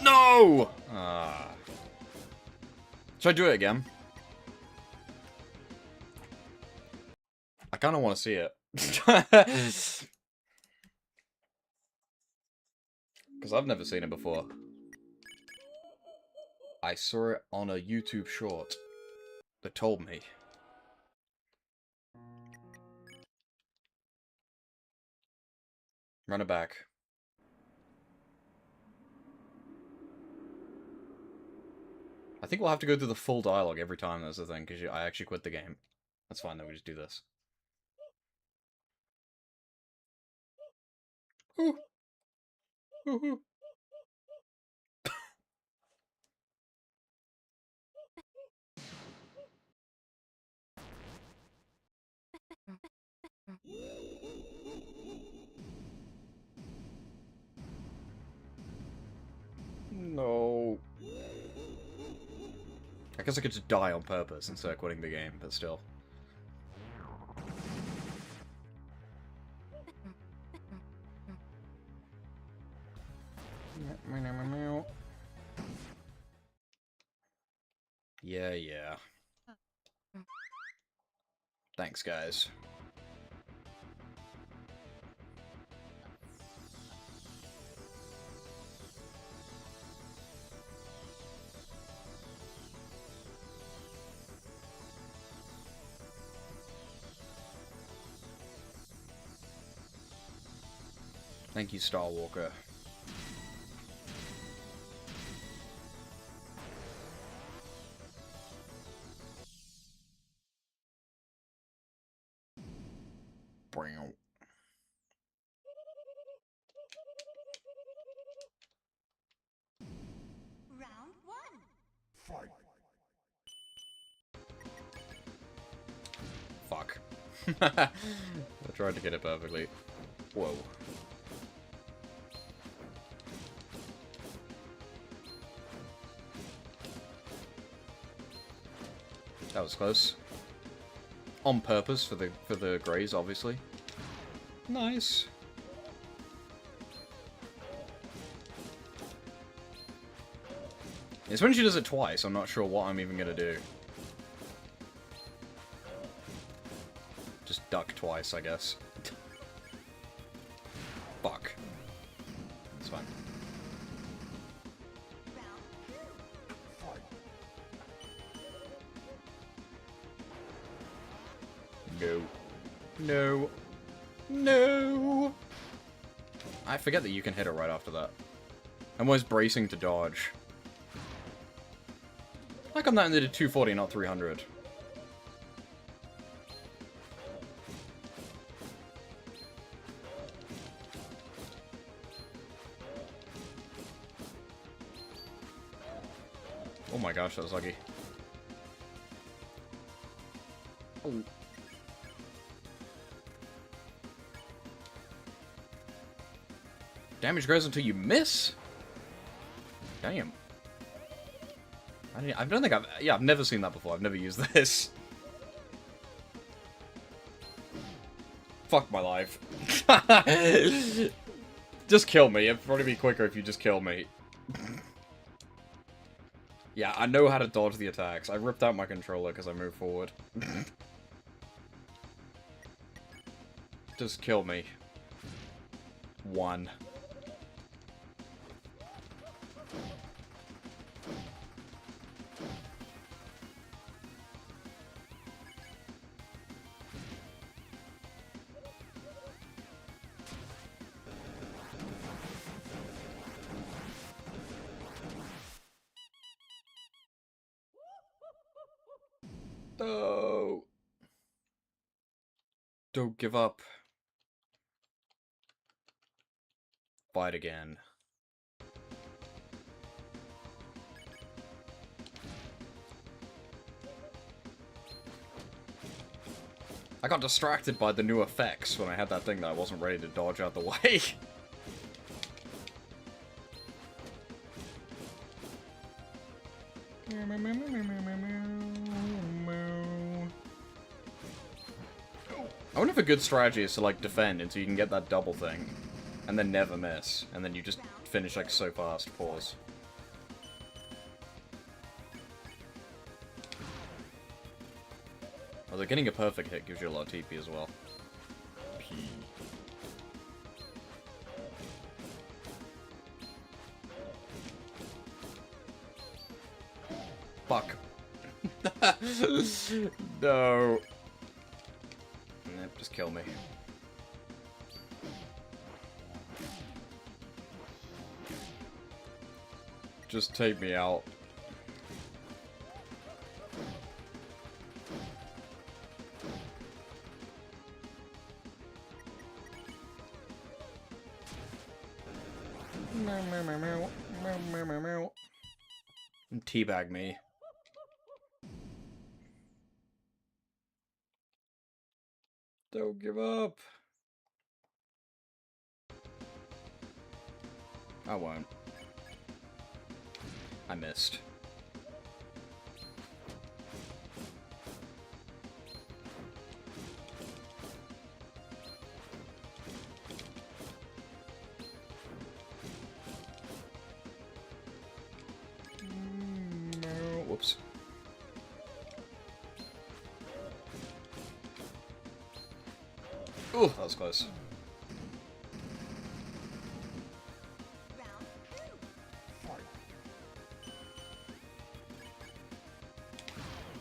No! Ah. Should I do it again? I kind of want to see it. Because I've never seen it before. I saw it on a YouTube short that told me. Run it back. I think we'll have to go through the full dialogue every time, that's the thing, because I actually quit the game. That's fine, then we just do this. Ooh. Ooh. No. I guess I could just die on purpose instead of quitting the game, but still. Yeah, yeah. Thanks, guys. Thank you, Star Walker. Brown. Round 1. Fuck. I tried to get it perfectly. Whoa. That was close. On purpose for the grays, obviously. Nice. It's when she does it twice, I'm not sure what I'm even gonna do. Just duck twice, I guess. Fuck. It's fine. No. No. No! I forget that you can hit her right after that. I'm always bracing to dodge. How come that ended at 240, not 300? Oh my gosh, that was lucky. Oh. Damage grows until you miss? Damn. I don't think I've never seen that before. I've never used this. Fuck my life. Just kill me. It'd probably be quicker if you just kill me. Yeah, I know how to dodge the attacks. I ripped out my controller because I moved forward. Just kill me. 1. No. Don't give up. Fight again. I got distracted by the new effects when I had that thing that I wasn't ready to dodge out the way. I wonder if a good strategy is to, like, defend until you can get that double thing, and then never miss, and then you just finish, like, so fast. Pause. Although getting a perfect hit gives you a lot of TP as well. P. Fuck. No. Nope, just kill me. Just take me out. Teabag me. Don't give up. I won't. I missed. No. Whoops. Ooh, that was close.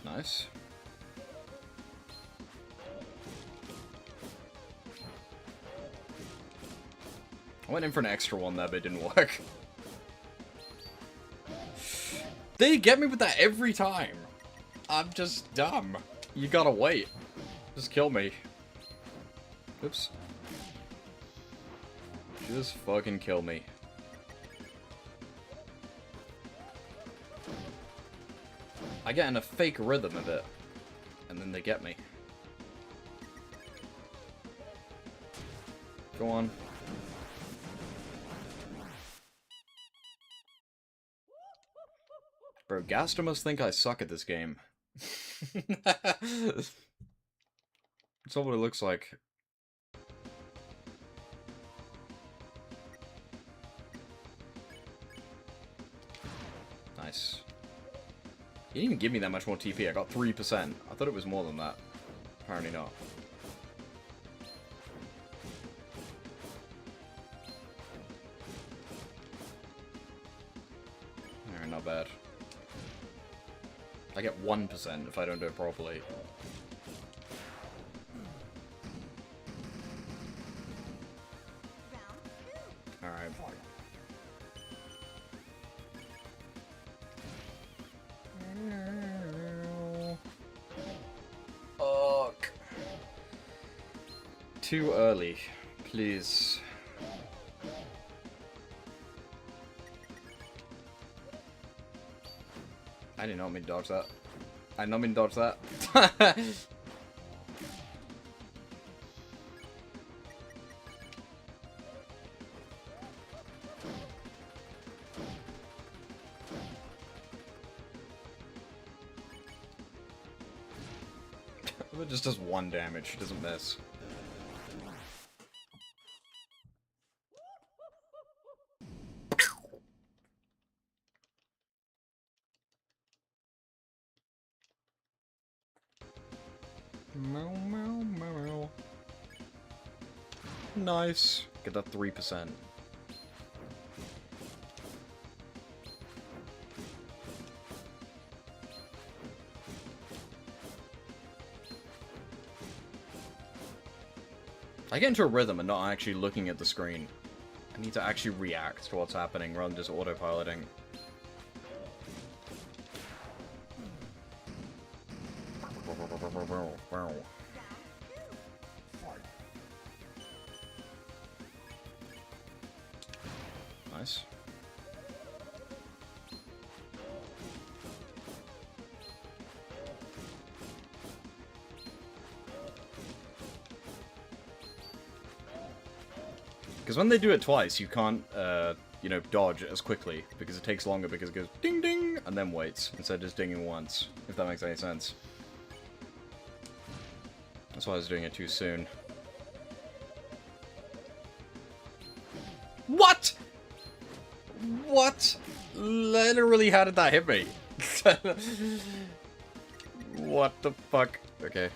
Nice. I went in for an extra one there, but it didn't work. They get me with that every time. I'm just dumb. You gotta wait. Just kill me. Oops. Just fucking kill me. I get in a fake rhythm of it, and then they get me. Go on. Bro, Gaster must think I suck at this game. That's not what it looks like. Nice. He didn't even give me that much more TP. I got 3%. I thought it was more than that. Apparently not. Alright, not bad. I get 1% if I don't do it properly. Alright. Fuck. Too early, please. I did not mean to dodge that. I did not mean to dodge that. It just does 1 damage, it doesn't miss. Meow, meow, meow. Nice. Get that 3%. I get into a rhythm and not actually looking at the screen. I need to actually react to what's happening rather than just autopiloting. Nice. Because when they do it twice, you can't, you know, dodge as quickly, because it takes longer because it goes ding ding, and then waits, instead of just dinging once, if that makes any sense. That's why I was doing it too soon. What?! What? Literally, how did that hit me? What the fuck? Okay.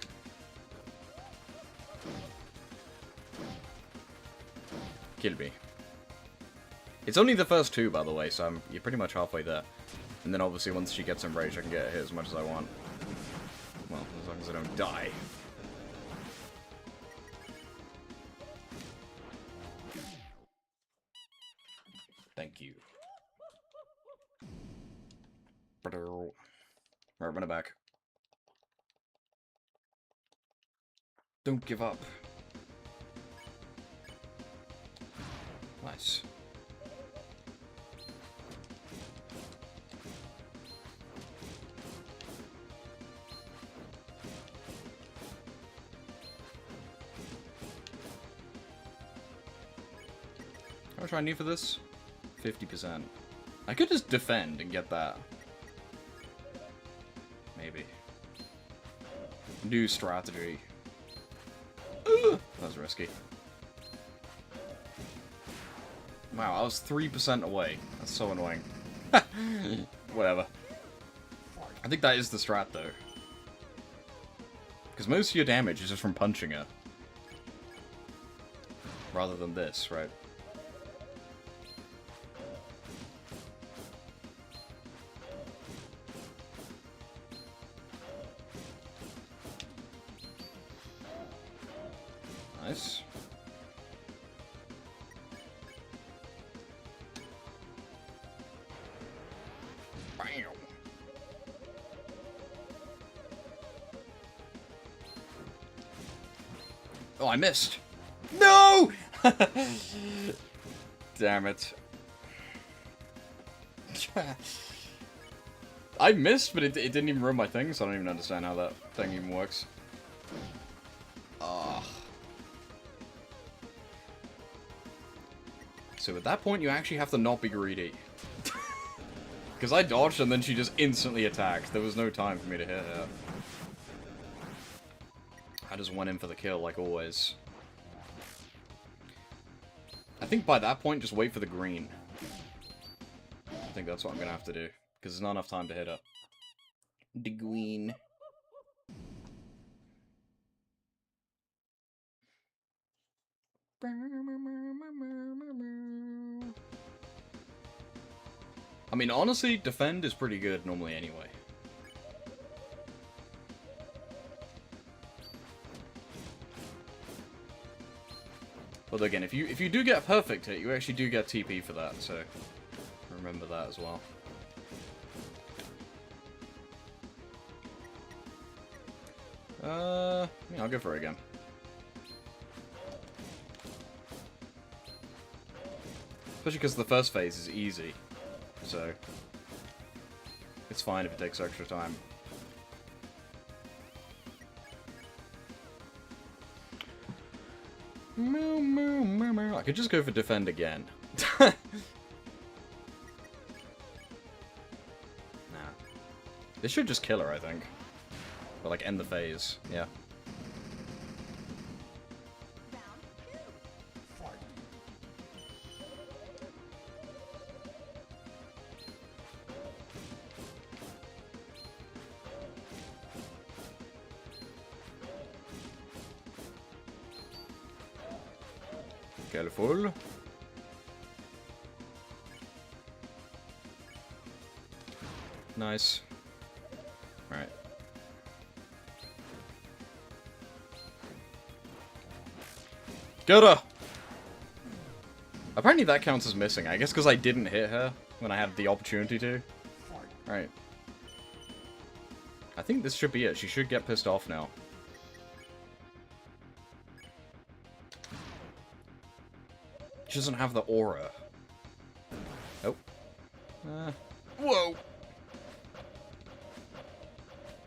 Kill me. It's only the first two, by the way, so you're pretty much halfway there. And then obviously once she gets enraged, I can get hit as much as I want. Well, as long as I don't die. Thank you. Right, run it back. Don't give up. Nice. How much do I need for this? 50%. I could just defend and get that. Maybe. New strategy. That was risky. Wow, I was 3% away. That's so annoying. Whatever. I think that is the strat, though. Because most of your damage is just from punching her. Rather than this, right? Nice. Bam. Oh, I missed. No! Damn it. I missed, but it didn't even ruin my thing, so I don't even understand how that thing even works. So at that point, you actually have to not be greedy. Because I dodged and then she just instantly attacked. There was no time for me to hit her. I just went in for the kill, like always. I think by that point, just wait for the green. I think that's what I'm going to have to do. Because there's not enough time to hit her. The green. I mean, honestly, defend is pretty good normally anyway. But again, if you do get a perfect hit, you actually do get TP for that, so remember that as well. Yeah, I'll go for it again. Especially because the first phase is easy, so it's fine if it takes extra time. I could just go for defend again. Nah. This should just kill her, I think. Or like end the phase, yeah. Careful. Nice. Right. Get her! Apparently that counts as missing. I guess because I didn't hit her when I had the opportunity to. Right. I think this should be it. She should get pissed off now. She doesn't have the aura. Nope. Whoa!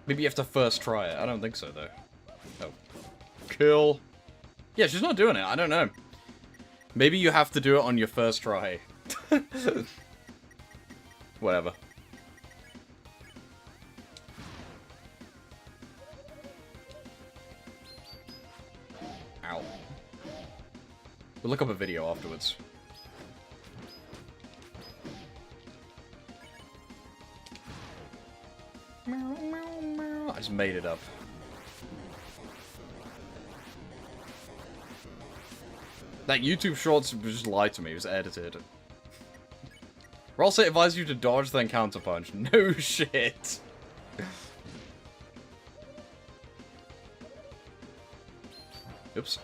Maybe you have to first try it. I don't think so, though. Oh. Kill. Yeah, she's not doing it. I don't know. Maybe you have to do it on your first try. Whatever. Ow. We'll look up a video afterwards. I just made it up. That YouTube Shorts just lied to me. It was edited. Roll say advise you to dodge then counterpunch. No shit. Oops.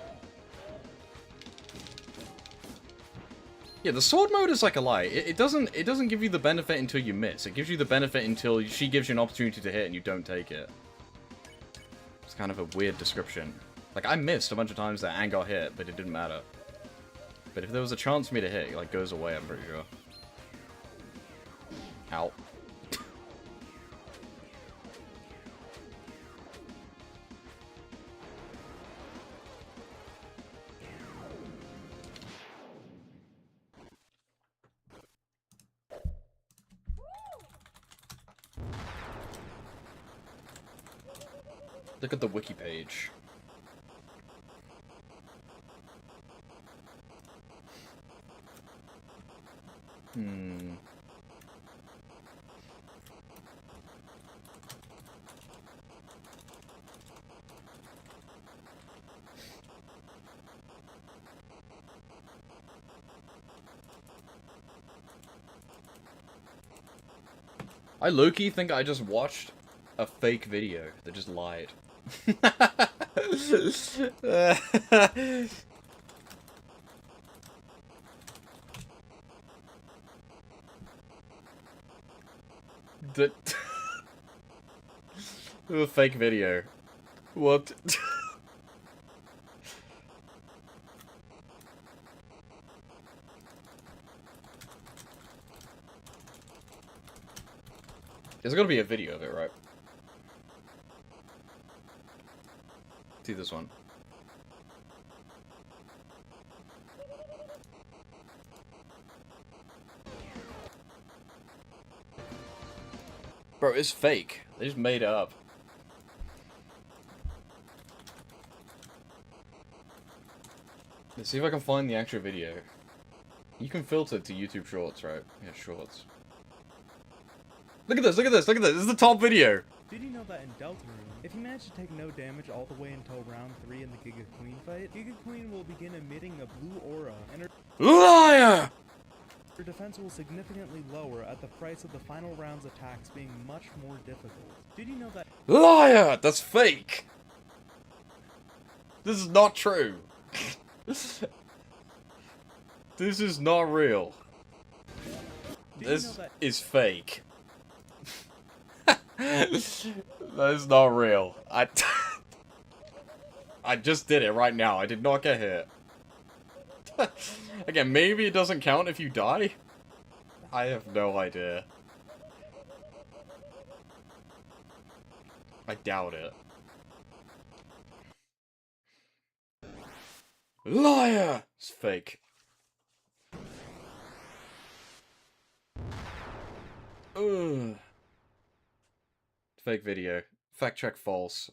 Yeah, the sword mode is like a lie. It doesn't give you the benefit until you miss. It gives you the benefit until she gives you an opportunity to hit and you don't take it. It's kind of a weird description. Like, I missed a bunch of times that and got hit, but it didn't matter. But if there was a chance for me to hit, it like goes away, I'm pretty sure. Ow. Look at the wiki page. I low-key think I just watched a fake video that just lied. A fake video. What? There's gotta be a video of it, right? See this one. Bro, it's fake. They just made it up. Let's see if I can find the actual video. You can filter to YouTube Shorts, right? Yeah, Shorts. Look at this, look at this, look at this. This is the top video. Did you know that in Deltarune, if you manage to take no damage all the way until round 3 in the Giga Queen fight, Giga Queen will begin emitting a blue aura, and her Liar! defense will significantly lower at the price of the final round's attacks being much more difficult. Did you know that— Liar! That's fake! This is not true. This is not real. This is fake. That is not real. I just did it right now. I did not get hit. Again, maybe it doesn't count if you die? I have no idea. I doubt it. Liar! It's fake. Ugh. Fake video. Fact check false.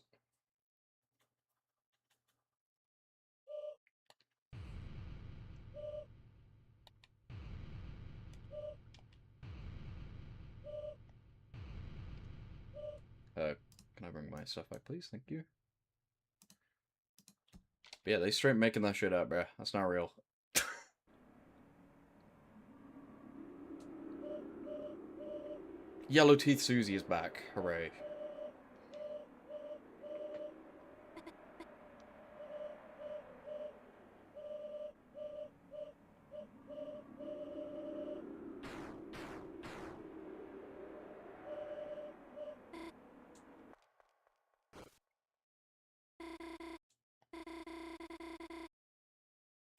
Can I bring my stuff back, please? Thank you. But yeah, they straight making that shit up, bruh. That's not real. Yellow Teeth Susie is back. Hooray.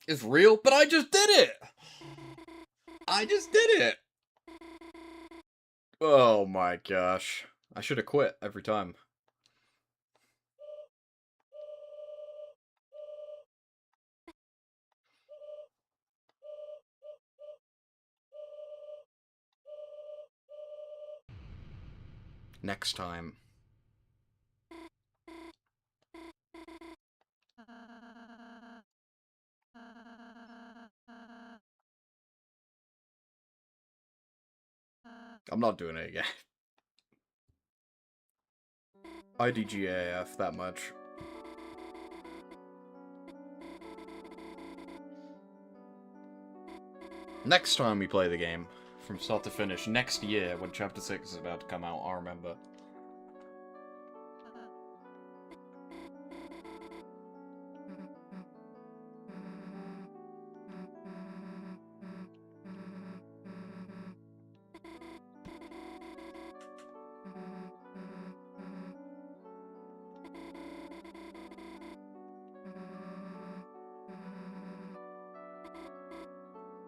It's real, but I just did it! I just did it! Oh my gosh. I should have quit every time. Next time. I'm not doing it again. IDGAF that much. Next time we play the game, from start to finish, next year, when Chapter 6 is about to come out, I'll remember.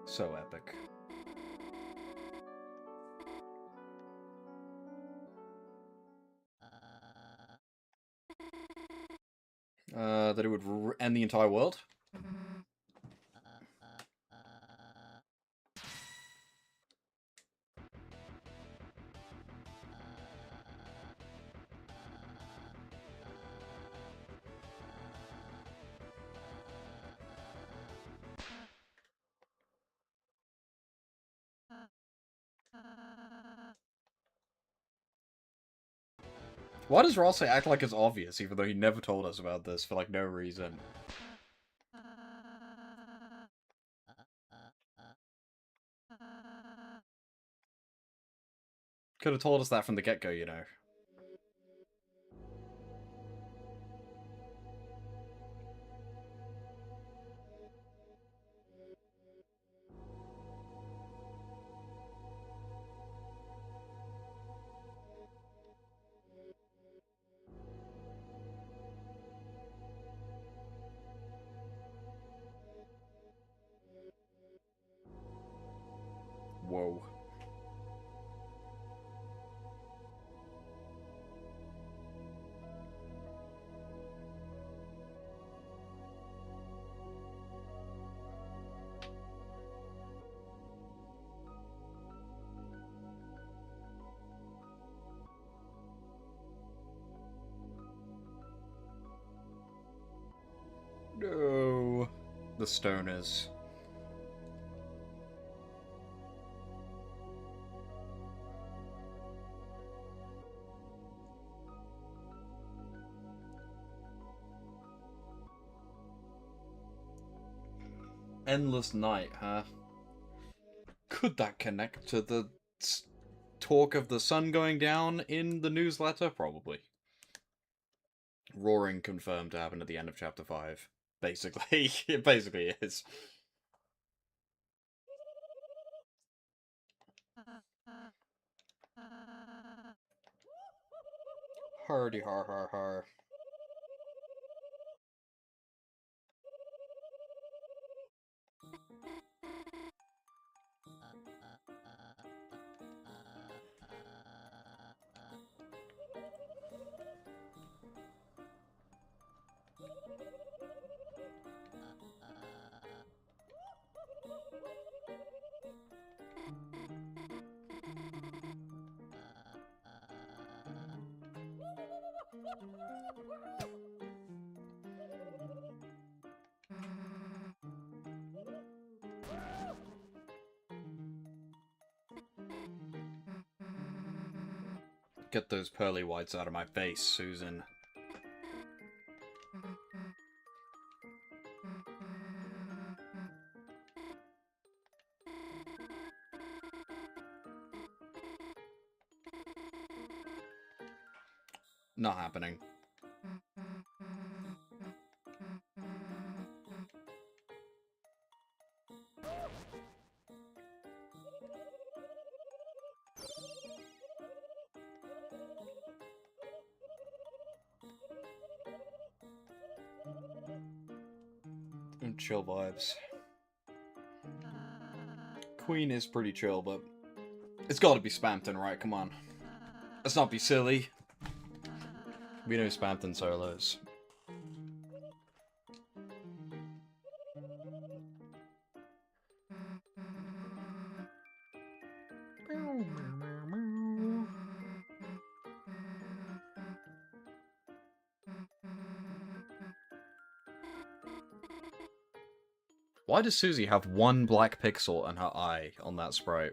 So epic. That it would end the entire world? Why does Ross act like it's obvious, even though he never told us about this for, like, no reason? Could have told us that from the get-go, you know. Whoa. No. The stoners. Endless night, huh? Could that connect to the talk of the sun going down in the newsletter? Probably. Roaring confirmed to happen at the end of Chapter 5. Basically. It basically is. Hardy har har har. Get those pearly whites out of my face, Susan. Not happening. Chill vibes. Queen is pretty chill, but it's gotta be Spamton, right? Come on. Let's not be silly. We know Spamton solos. Why does Susie have one black pixel in her eye on that sprite?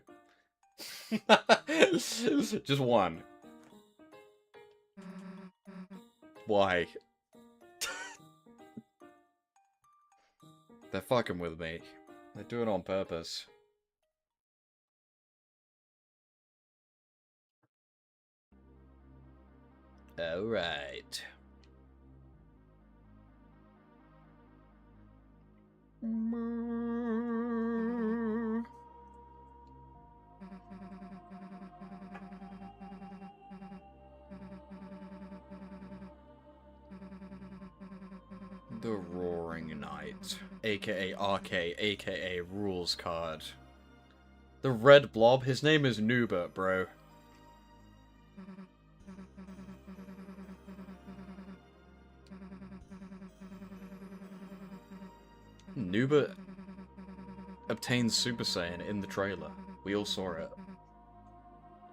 Just one. Why? They're fucking with me. They do it on purpose. Alright. The Roaring Knight, aka RK, aka Rules Card. The Red Blob, his name is Nubert, bro. Nubert obtains Super Saiyan in the trailer. We all saw it.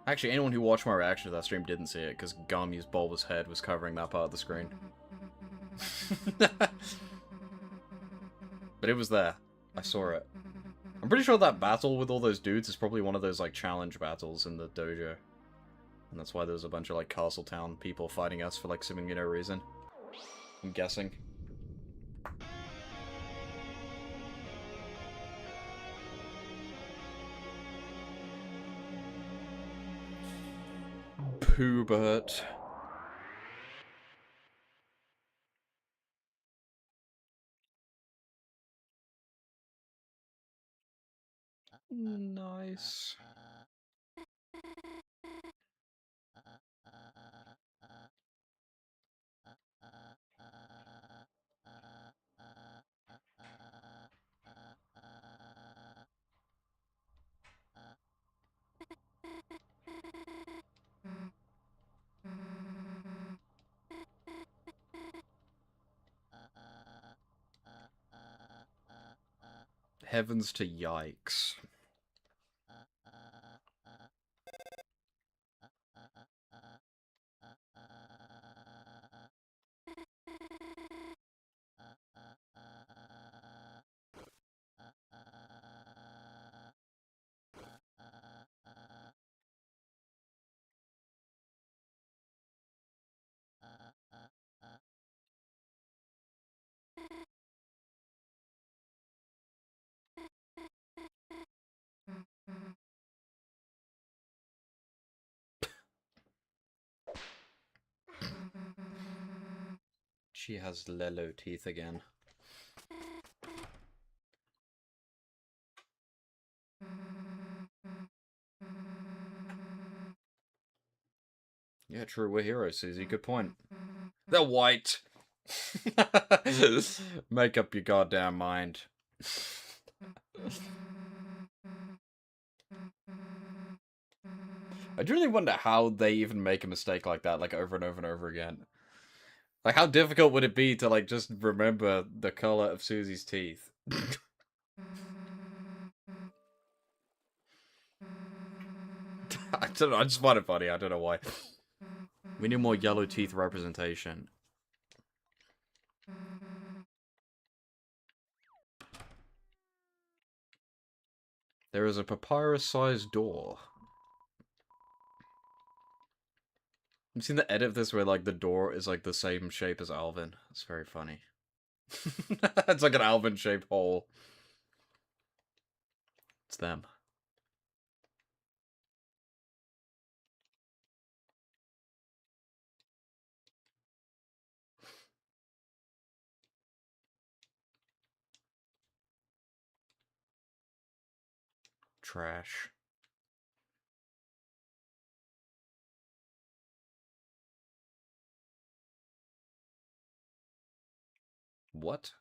Actually, anyone who watched my reaction to that stream didn't see it, because Gami's bulbous head was covering that part of the screen. But it was there. I saw it. I'm pretty sure that battle with all those dudes is probably one of those, like, challenge battles in the dojo. And that's why there's a bunch of, like, Castletown people fighting us for, like, seemingly no reason. I'm guessing. Poobert. Nice. Heavens to yikes. She has Lelo teeth again. Yeah, true, we're heroes, Susie. Good point. They're white! Make up your goddamn mind. I really wonder how they even make a mistake like that, like, over and over and over again. Like, how difficult would it be to, like, just remember the color of Susie's teeth? I don't know, I just find it funny, I don't know why. We need more yellow teeth representation. There is a papyrus-sized door. I've seen the edit of this where, like, the door is, like, the same shape as Alvin. It's very funny. It's like an Alvin-shaped hole. It's them. Trash. What?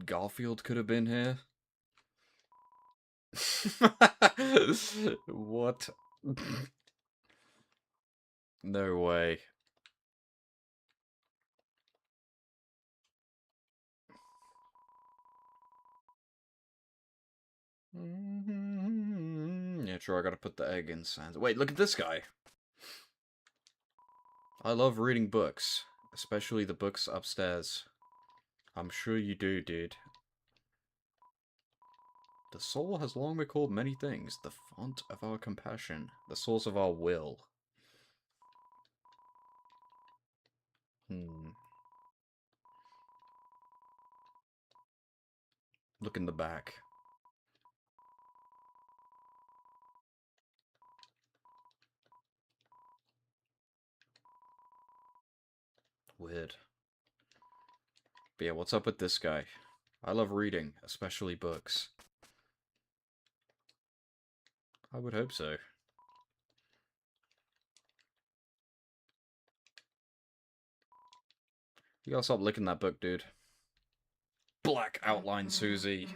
Garfield could have been here? What? No way. Yeah, true, I gotta put the egg in Sans. Wait, look at this guy! I love reading books. Especially the books upstairs. I'm sure you do, dude. The soul has long been called many things. The font of our compassion. The source of our will. Look in the back. Weird. But yeah, what's up with this guy? I love reading, especially books. I would hope so. You gotta stop licking that book, dude. Black outline Susie.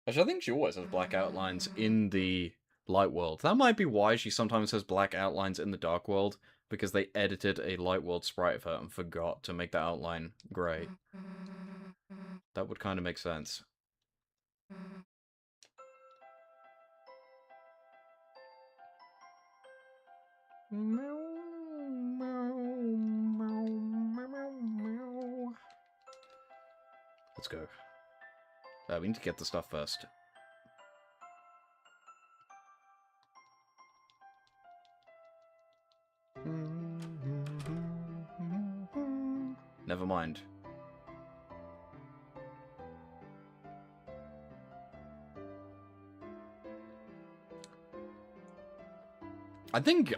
Actually, I think she always has black outlines in the light world. That might be why she sometimes has black outlines in the dark world, because they edited a light world sprite of her and forgot to make the outline grey. That would kind of make sense. Let's go. We need to get the stuff first. Never mind. I think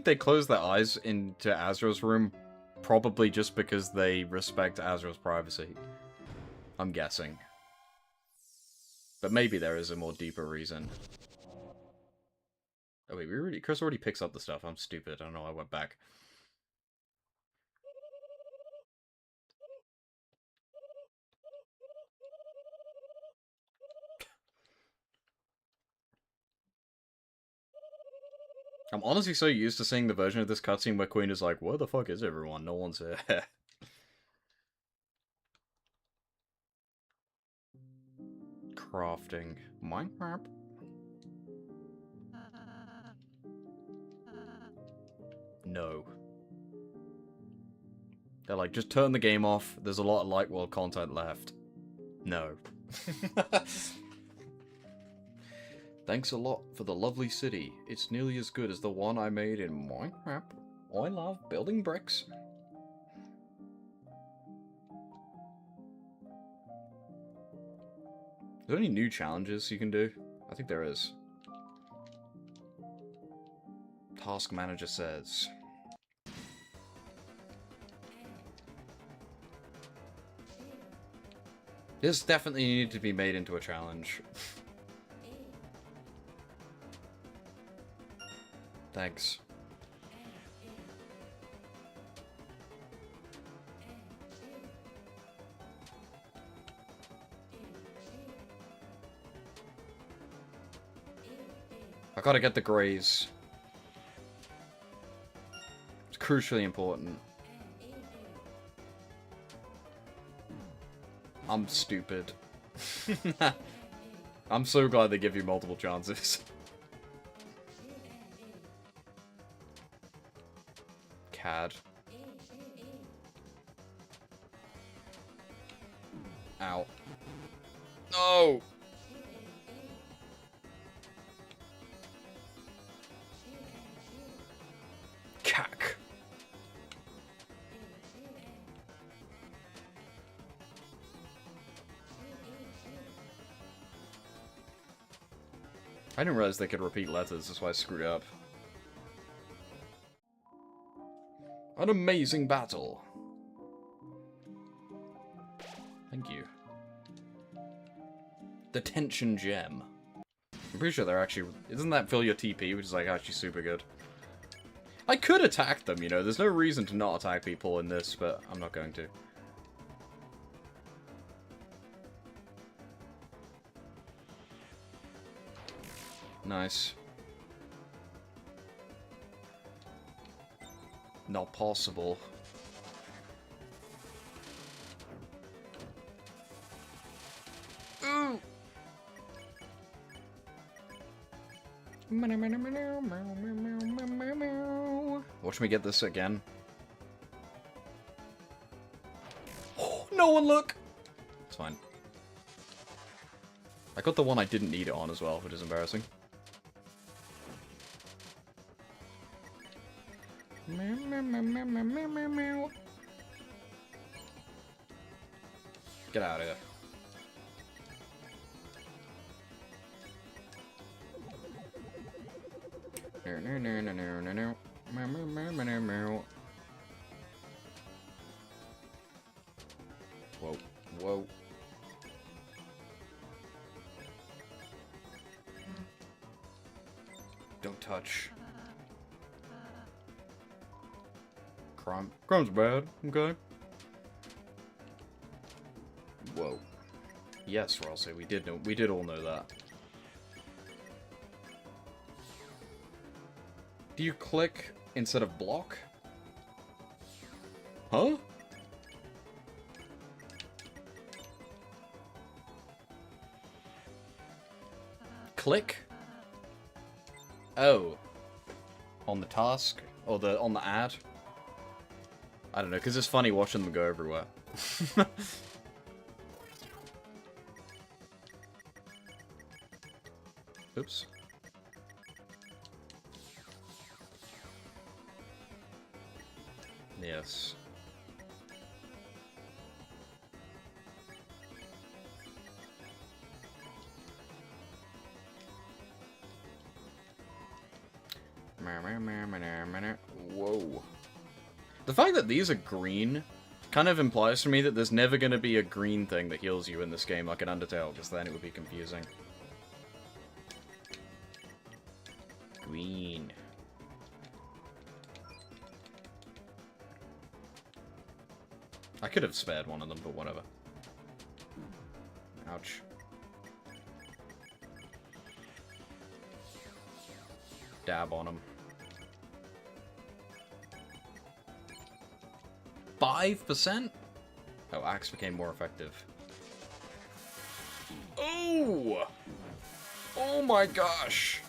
they closed their eyes into Azra's room probably just because they respect Azra's privacy. I'm guessing. But maybe there is a more deeper reason. Oh wait, Chris already picks up the stuff. I'm stupid. I don't know, I went back. I'm honestly so used to seeing the version of this cutscene where Queen is like, where the fuck is everyone? No one's here. Crafting. Minecraft? No. They're like, just turn the game off. There's a lot of light world content left. No. Thanks a lot for the lovely city. It's nearly as good as the one I made in Minecraft. I love building bricks. Are there any new challenges you can do? I think there is. Task manager says. This definitely needed to be made into a challenge. Thanks. I gotta get the grays. It's crucially important. I'm stupid. I'm so glad they give you multiple chances. CAD. Ow. No! Cack. I didn't realize they could repeat letters, that's why I screwed up. An amazing battle. Thank you. The tension gem. I'm pretty sure they're actually... Doesn't that fill your TP, which is like actually super good? I could attack them, you know, there's no reason to not attack people in this, but I'm not going to. Nice. Not possible. Ooh! Watch me get this again. Oh, no one look! It's fine. I got the one I didn't need it on as well, which is embarrassing. Get out of here. Whoa, whoa. Don't touch. Crime. Crime's bad, okay? Whoa. Yes, Rossi, we did all know that. Do you click instead of block? Huh? Click? Oh. On the task? Or on the ad? I don't know, because it's funny watching them go everywhere. Oops. Yes. Whoa. The fact that these are green kind of implies to me that there's never going to be a green thing that heals you in this game like an Undertale, because then it would be confusing. Green. I could have spared one of them, but whatever. Ouch. Dab on him. 5%? Oh, axe became more effective. Oh! Oh my gosh!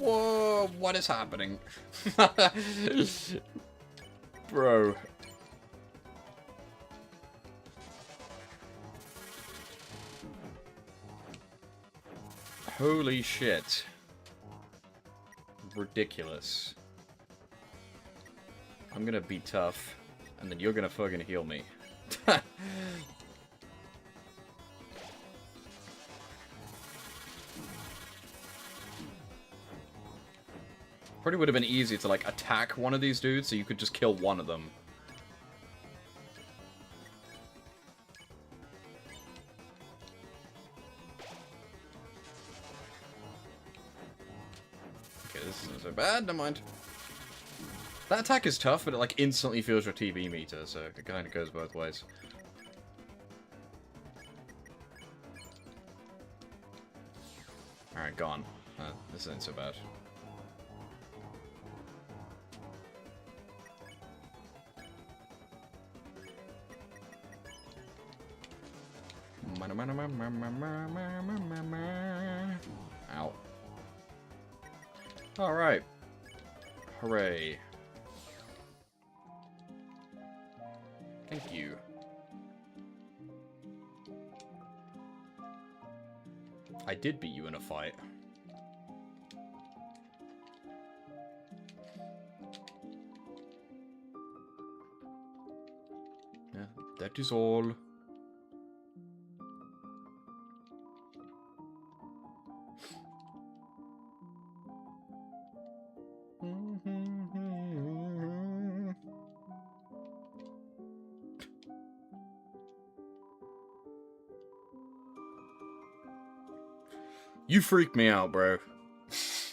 Whoa, what is happening? Bro. Holy shit. Ridiculous. I'm gonna be tough, and then you're gonna fucking heal me. Probably would have been easy to, like, attack one of these dudes so you could just kill one of them. Okay, this isn't so bad, never mind. That attack is tough, but it, like, instantly feels your TB meter, so it kind of goes both ways. Alright, gone. This isn't so bad. Ow. Alright. Hooray. Thank you. I did beat you in a fight. Yeah, that is all. You freak me out, bro. This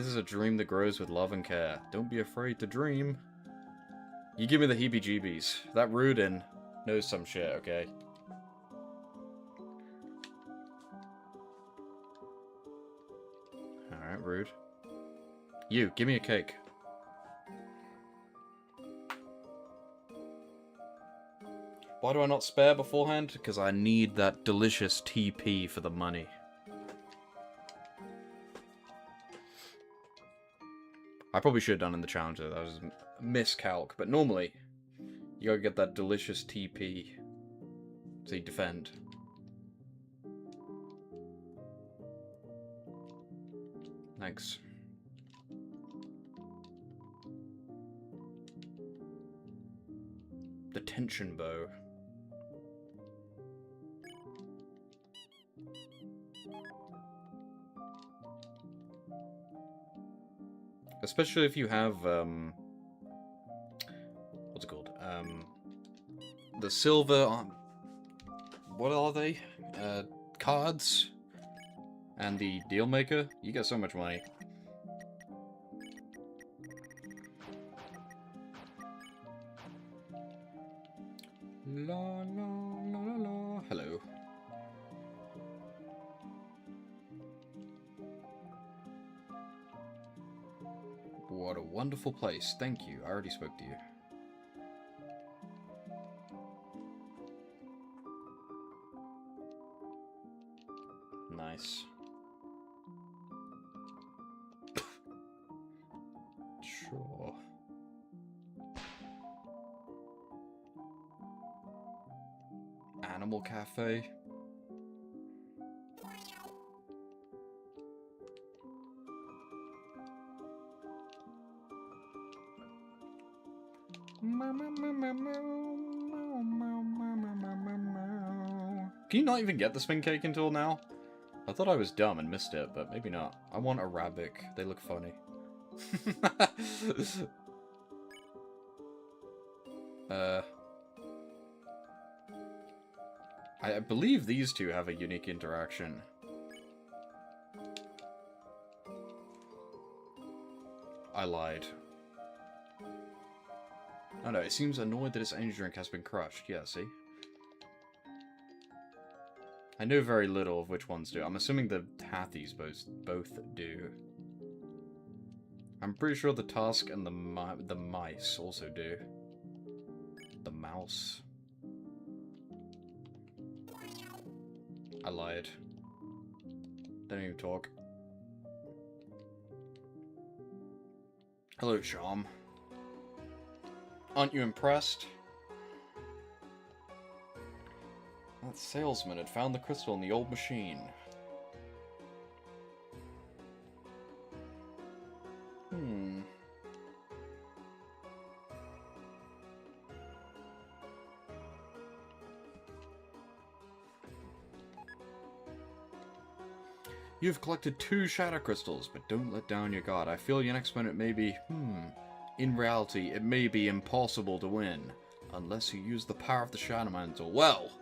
is a dream that grows with love and care. Don't be afraid to dream. You give me the heebie-jeebies. That Rudin knows some shit, okay? Alright, rude. You, give me a cake. Why do I not spare beforehand? Because I need that delicious TP for the money. I probably should have done in the challenger. That was a miscalc. But normally, you gotta get that delicious TP. So you defend. Thanks. The tension bow. Especially if you have, what's it called? The silver, what are they? Cards? And the deal maker? You get so much money. La la la la la. Hello. What a wonderful place. Thank you. I already spoke to you. Nice. Sure. Animal Cafe. Can you not even get the spin cake until now? I thought I was dumb and missed it, but maybe not. I want Arabic. They look funny. I believe these two have a unique interaction. I lied. Oh no, it seems annoyed that its energy drink has been crushed. Yeah, see? I know very little of which ones do. I'm assuming the Hathies both do. I'm pretty sure the Tusk and the Mice also do. The Mouse. I lied. Don't even talk. Hello, Sham. Aren't you impressed? That salesman had found the crystal in the old machine. You've collected 2 shadow crystals, but don't let down your guard. I feel your next minute may be, in reality, it may be impossible to win, unless you use the power of the Shadow Mantle. Well,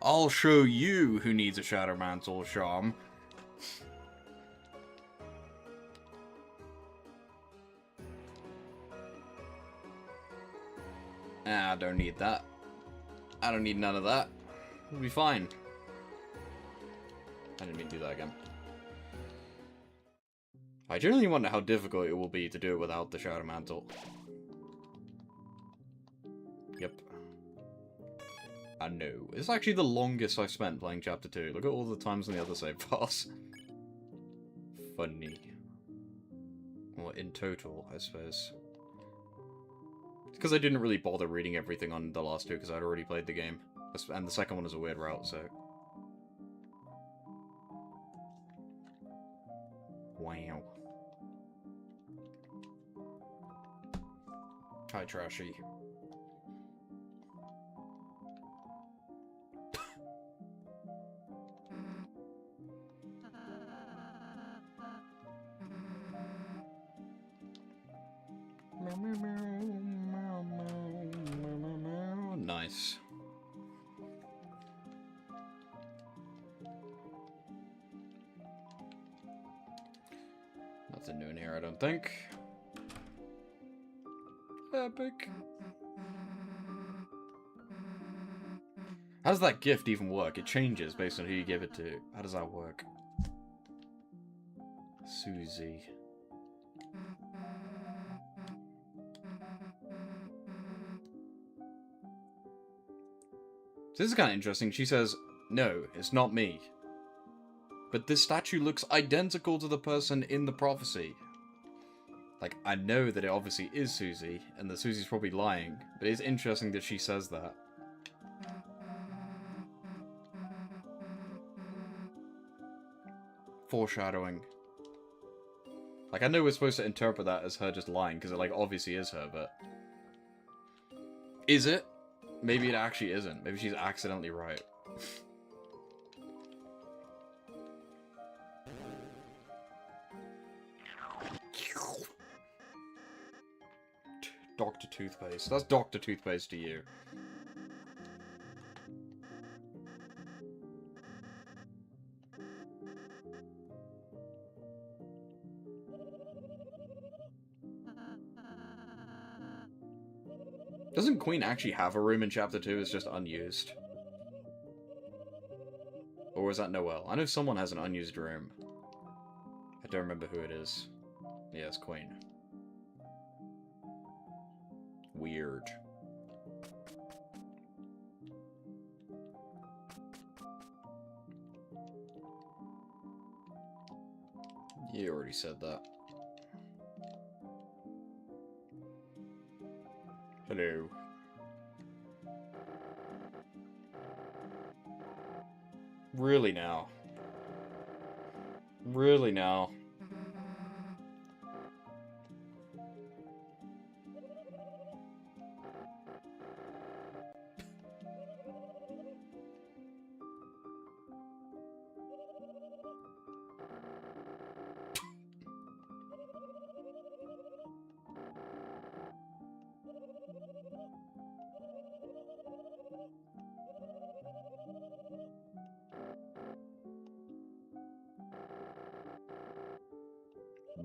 I'll show you who needs a Shadow Mantle, Sham. I don't need that. I don't need none of that. We'll be fine. I didn't mean to do that again. I genuinely wonder how difficult it will be to do it without the Shadow Mantle. Yep. I know. It's actually the longest I've spent playing Chapter 2. Look at all the times on the other save files. Funny. Well, in total, I suppose. It's because I didn't really bother reading everything on the last 2 because I'd already played the game. And the second one is a weird route, so... Wow. Hi, Trashy. Nice. Nothing new in here, I don't think. Epic. How does that gift even work? It changes based on who you give it to. How does that work? Susie. So this is kind of interesting. She says, no, it's not me. But this statue looks identical to the person in the prophecy. Like, I know that it obviously is Susie, and that Susie's probably lying, but it's interesting that she says that. Foreshadowing. Like, I know we're supposed to interpret that as her just lying, because it, like, obviously is her, but... Is it? Maybe it actually isn't. Maybe she's accidentally right. Dr. Toothpaste. That's Dr. Toothpaste to you. Doesn't Queen actually have a room in Chapter 2? It's just unused. Or was that Noelle? I know someone has an unused room. I don't remember who it is. Yeah, it's Queen. Weird. You already said that. Hello. Really now? Really now?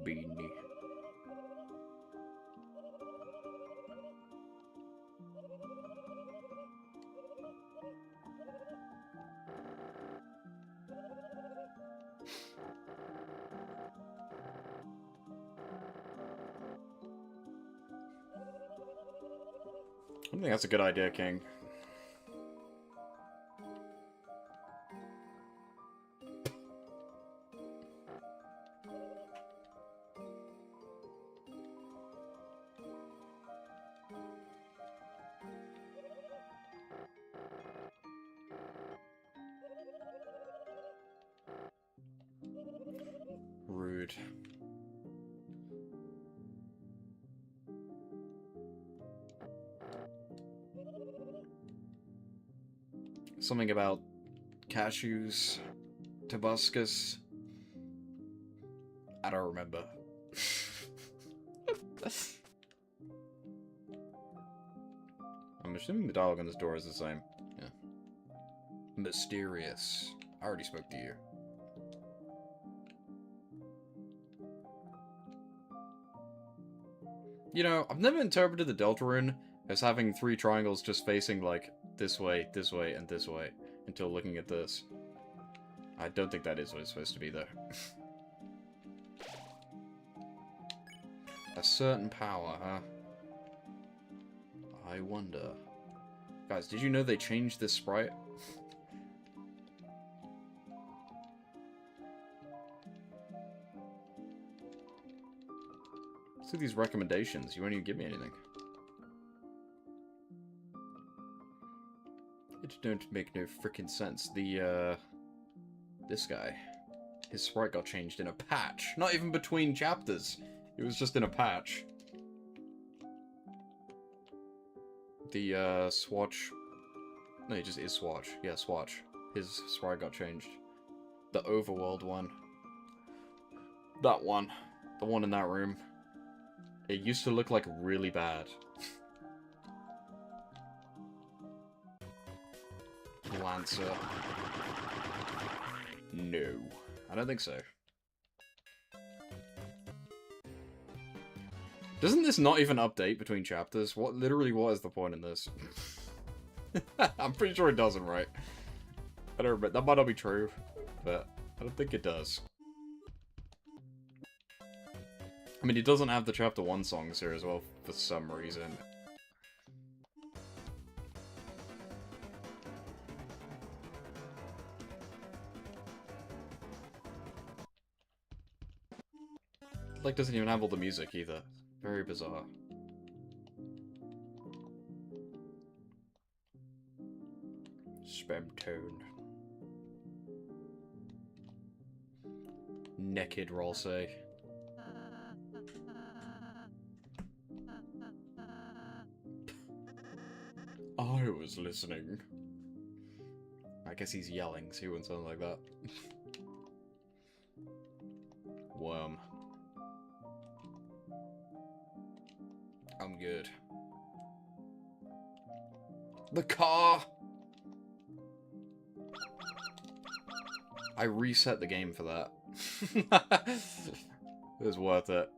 Beanie. I think that's a good idea, King. Rude. Something about cashews, tobuscus. I don't remember. I'm assuming the dialogue on this door is the same. Yeah. Mysterious. I already spoke to you. You know, I've never interpreted the Deltarune as having 3 triangles just facing, like, this way, and this way, until looking at this. I don't think that is what it's supposed to be, though. A certain power, huh? I wonder. Guys, did you know they changed this sprite? Let's do these recommendations. You won't even give me anything. It don't make no freaking sense. This guy. His sprite got changed in a patch. Not even between chapters. It was just in a patch. The, Swatch... No, it just is Swatch. Yeah, Swatch. His sprite got changed. The Overworld one. That one. The one in that room. It used to look like really bad. Lancer. No. I don't think so. Doesn't this not even update between chapters? What is the point in this? I'm pretty sure it doesn't, right? I don't remember. That might not be true, but I don't think it does. I mean, it doesn't have the Chapter 1 songs here as well, for some reason. Like, doesn't even have all the music either. Very bizarre. Spam tone. Naked Rolsey. I was listening. I guess he's yelling, so he wouldn't sound like that. Worm. I'm good. The car! I reset the game for that. It was worth it.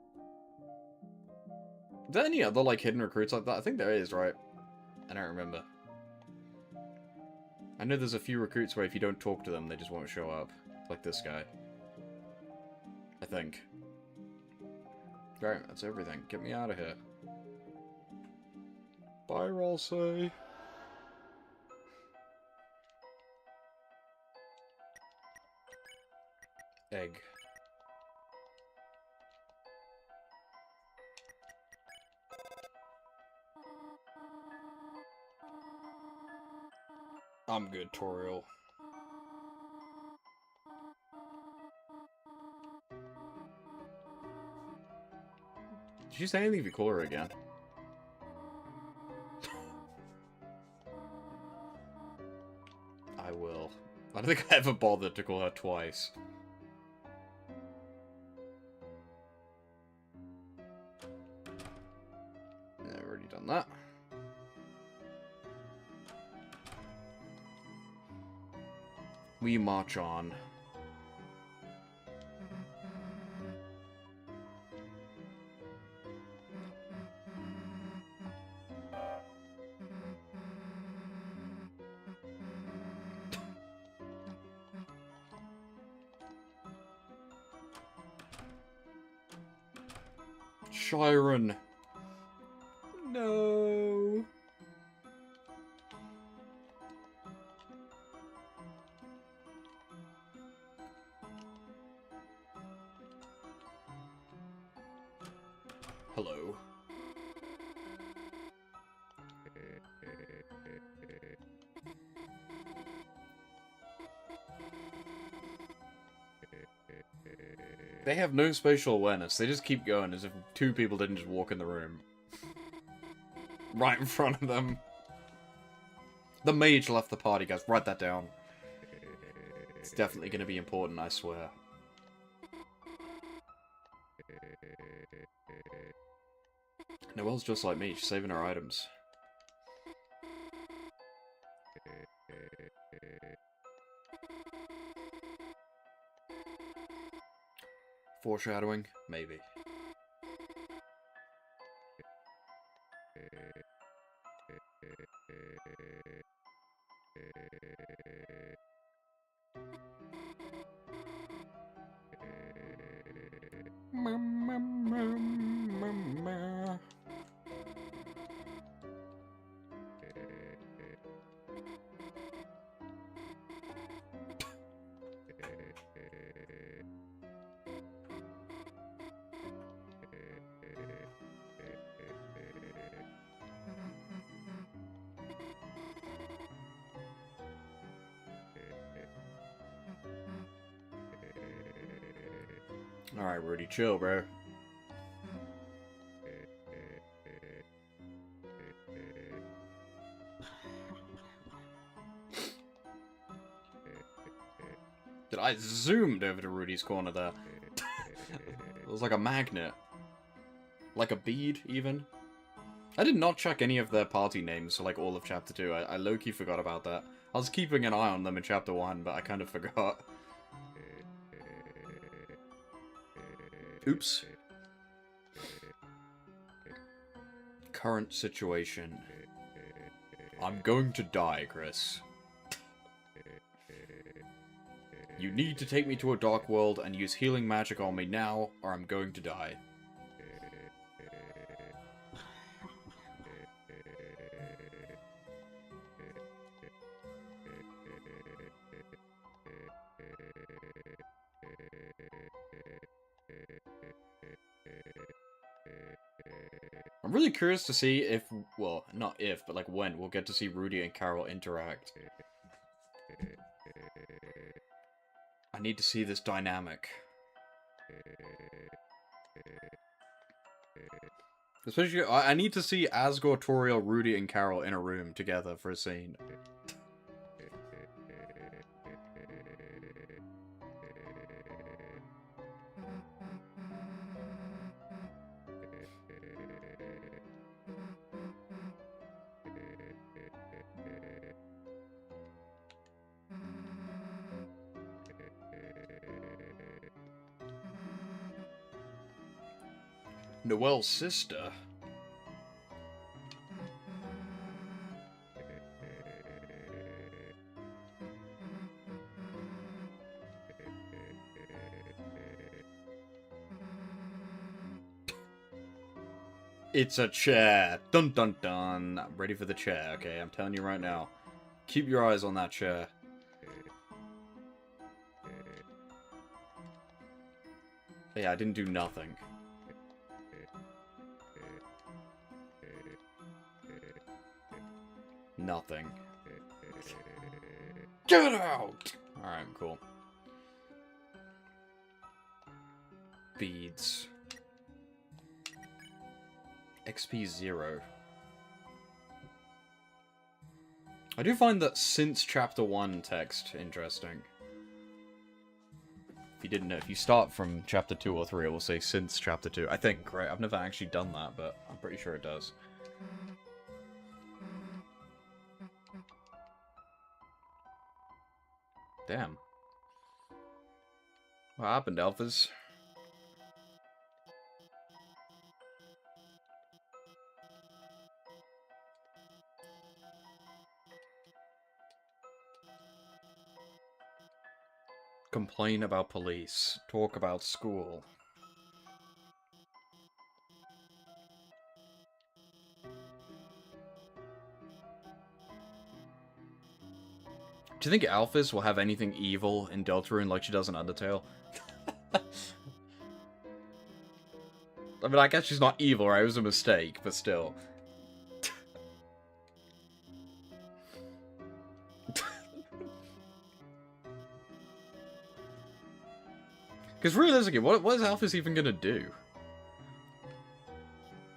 Is there any other, like, hidden recruits like that? I think there is, right? I don't remember. I know there's a few recruits where if you don't talk to them, they just won't show up. Like this guy. I think. Right, that's everything. Get me out of here. Bye, Rolsey. Egg. I'm good, Toriel. Did you say anything if you call her again? I will. I don't think I ever bothered to call her twice. Yeah, I've already done that. We march on. Chiron. No. Hello. They have no spatial awareness. They just keep going as if two people didn't just walk in the room. Right in front of them. The mage left the party, guys. Write that down. It's definitely going to be important, I swear. Noelle's just like me. She's saving her items. Foreshadowing? Maybe. Alright, Rudy, chill, bro. Did I zoomed over to Rudy's corner there? It was like a magnet. Like a bead, even. I did not check any of their party names for, like, all of Chapter 2. I low-key forgot about that. I was keeping an eye on them in Chapter 1, but I kind of forgot. Oops. Current situation. I'm going to die, Chris. You need to take me to a dark world and use healing magic on me now, or I'm going to die. really curious to see if, well, not if, but like when we'll get to see Rudy and Carol interact. I need to see this dynamic. Especially, I need to see Asgore, Toriel, Rudy, and Carol in a room together for a scene. Noelle's sister. It's a chair. Dun dun dun. I'm ready for the chair, okay? I'm telling you right now. Keep your eyes on that chair. Yeah, I didn't do nothing. Nothing. Get out! Alright, cool. Beads. XP 0. I do find that since Chapter 1 text interesting. If you didn't know, if you start from Chapter 2 or 3, it will say since Chapter 2. I think, right? I've never actually done that, but I'm pretty sure it does. Damn. What happened, Alphas? Complain about police. Talk about school. Do you think Alphys will have anything evil in Deltarune like she does in Undertale? I mean, I guess she's not evil, right? It was a mistake, but still. Because realistically, what is Alphys even gonna do?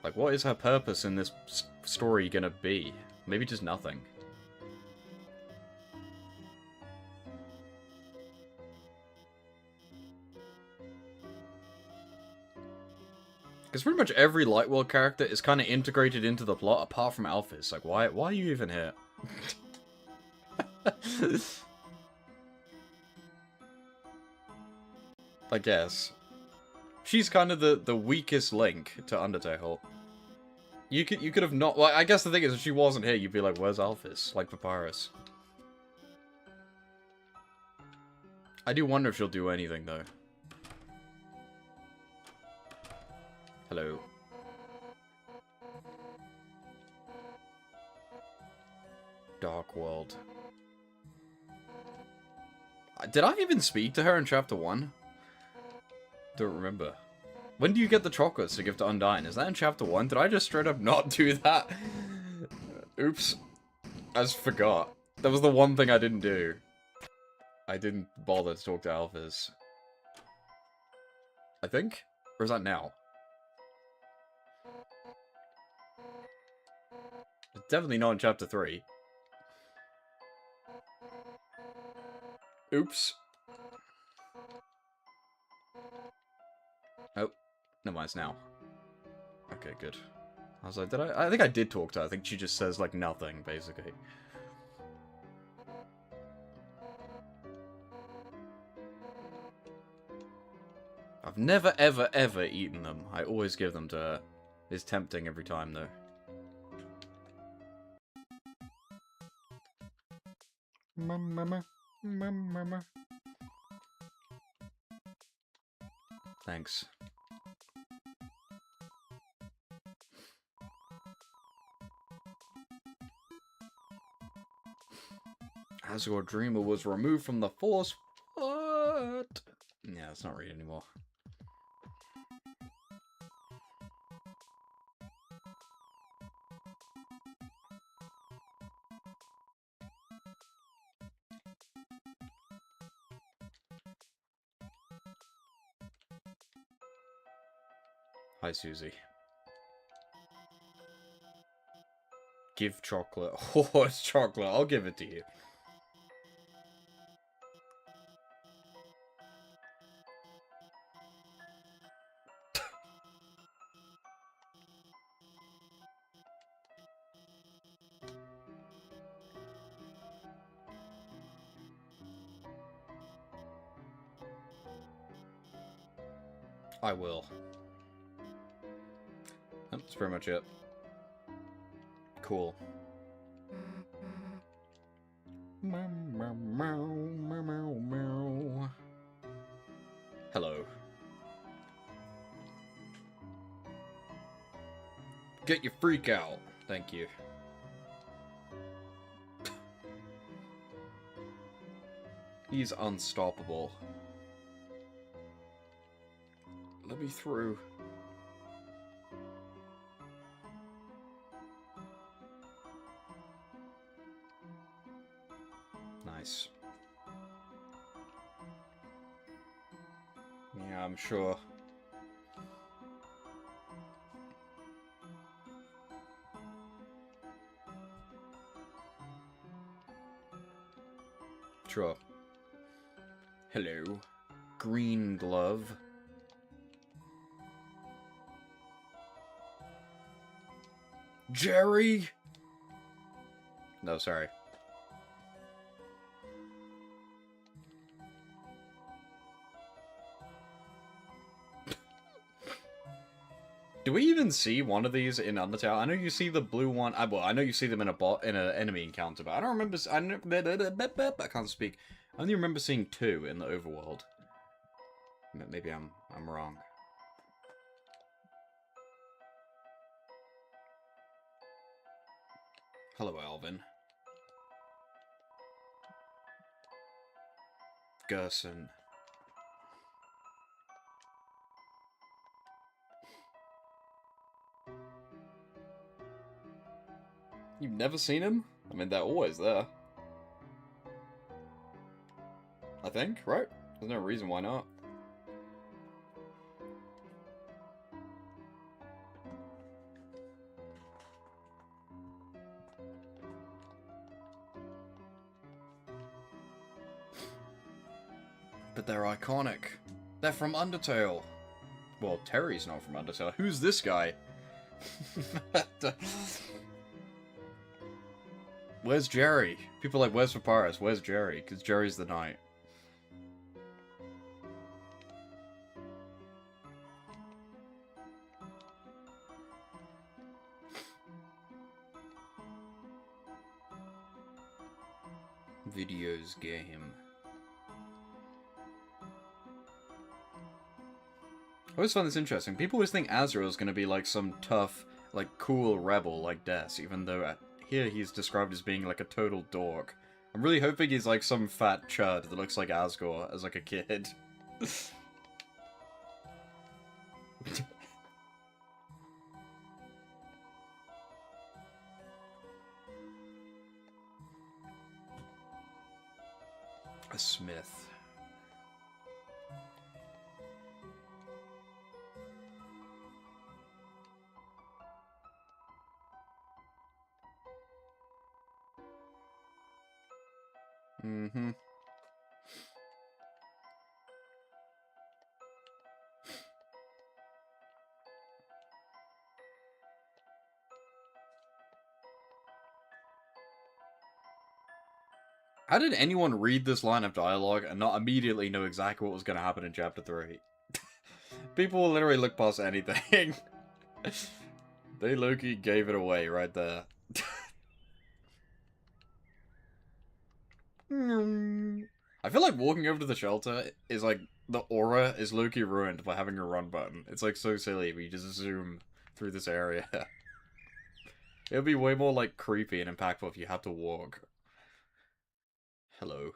Like, what is her purpose in this story gonna be? Maybe just nothing. Because pretty much every Lightworld character is kind of integrated into the plot, apart from Alphys. Like, why are you even here? I guess. She's kind of the weakest link to Undertale. You could have not... Well, I guess the thing is, if she wasn't here, you'd be like, where's Alphys? Like Papyrus. I do wonder if she'll do anything, though. Hello. Dark World. Did I even speak to her in Chapter 1? Don't remember. When do you get the chocolates to give to Undyne? Is that in Chapter 1? Did I just straight up not do that? Oops. I just forgot. That was the one thing I didn't do. I didn't bother to talk to Alphys. I think? Or is that now? It's definitely not in Chapter 3. Oops. Oh. No, it's now. Okay, good. I was like, I think I did talk to her. I think she just says, like, nothing, basically. I've never, ever, ever eaten them. I always give them to her. It's tempting every time, though. Mama. Thanks. Asgore Dreamer was removed from the Force. What? Yeah, let's not read anymore. Hi, Susie. Give chocolate. Oh, it's chocolate. I'll give it to you. I will. That's pretty much it. Cool. Hello. Get your freak out. Thank you. He's unstoppable. Let me through. Nice. Yeah, I'm sure. Sure. Hello. Green glove. Jerry! No, sorry. Do we even see one of these in Undertale? I know you see the blue one. Well, I know you see them in an enemy encounter, but I don't remember. I can't speak. I only remember seeing 2 in the overworld. Maybe I'm wrong. Hello, Alvin. Gerson. You've never seen him? I mean, they're always there. I think, right? There's no reason why not. But they're iconic. They're from Undertale. Well, Terry's not from Undertale. Who's this guy? Where's Jerry? People are like, where's Papyrus? Where's Jerry? Because Jerry's the knight. Videos game. I always find this interesting. People always think Azrael's going to be like some tough, like cool rebel like Des, even though here he's described as being like a total dork. I'm really hoping he's like some fat chud that looks like Asgore as like a kid. A smith. Mm-hmm. How did anyone read this line of dialogue and not immediately know exactly what was going to happen in Chapter 3? People will literally look past anything. They Loki gave it away right there. I feel like walking over to the shelter is like, the aura is Loki ruined by having a run button. It's like so silly, but you just zoom through this area. It would be way more like creepy and impactful if you had to walk. Hello.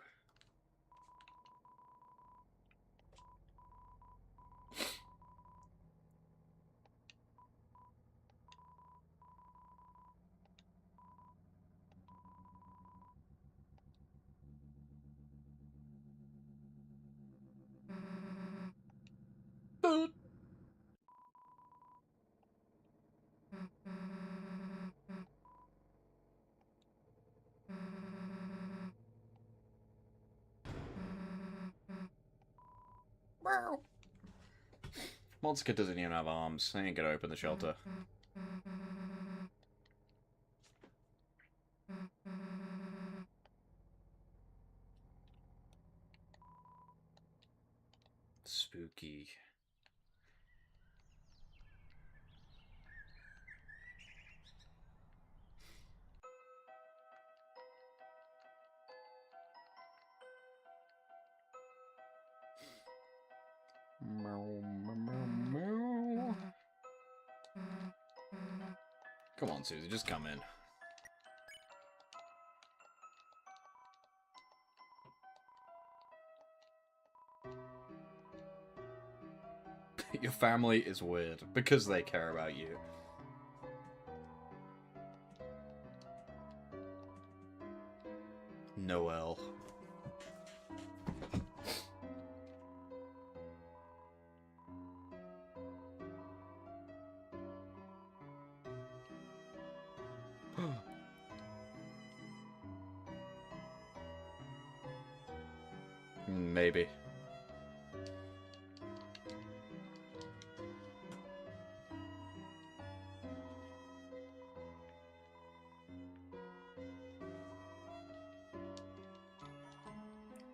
Monster Kid doesn't even have arms. They ain't gonna open the shelter. Spooky. Come on, Susie, just come in. Your family is weird because they care about you. Noel. Maybe.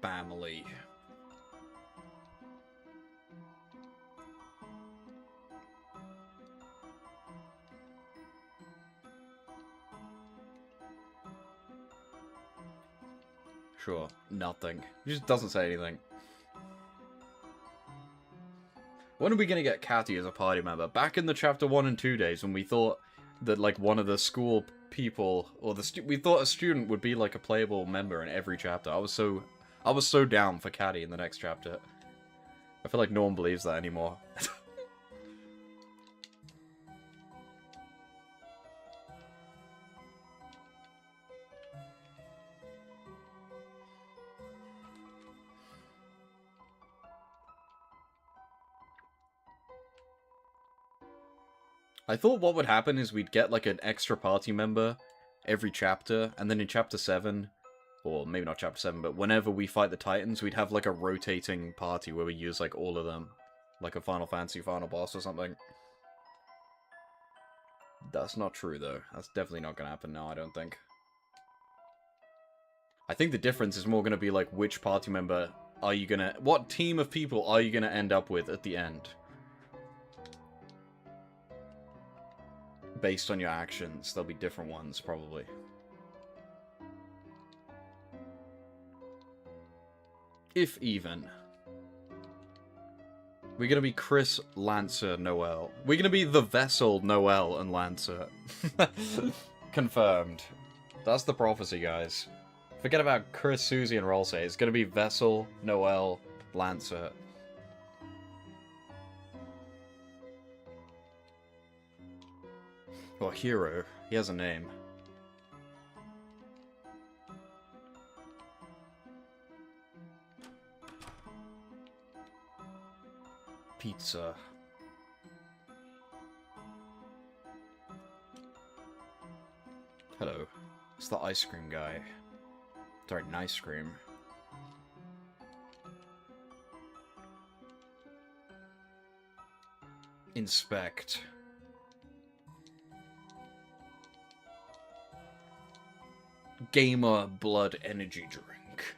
Family. Sure, nothing. He just doesn't say anything. When are we gonna get Catty as a party member? Back in the chapter 1 and 2 days when we thought that, like, one of the school people, or we thought a student would be, like, a playable member in every chapter. I was so down for Catty in the next chapter. I feel like no one believes that anymore. I thought what would happen is we'd get, like, an extra party member every chapter, and then in chapter 7, or maybe not chapter 7, but whenever we fight the Titans, we'd have, like, a rotating party where we use, like, all of them. Like a Final Fantasy final boss or something. That's not true, though. That's definitely not gonna happen now, I don't think. I think the difference is more gonna be, like, which party member are you gonna... What team of people are you gonna end up with at the end? Based on your actions, there'll be different ones, probably. If even. We're gonna be Chris, Lancer, Noel. We're gonna be the Vessel, Noel, and Lancer. Confirmed. That's the prophecy, guys. Forget about Chris, Susie, and Rolsay. It's gonna be Vessel, Noel, Lancer. Or Hero. He has a name. Pizza. Hello. It's the ice cream guy. Sorry, nice cream. Inspect. Gamer blood energy drink.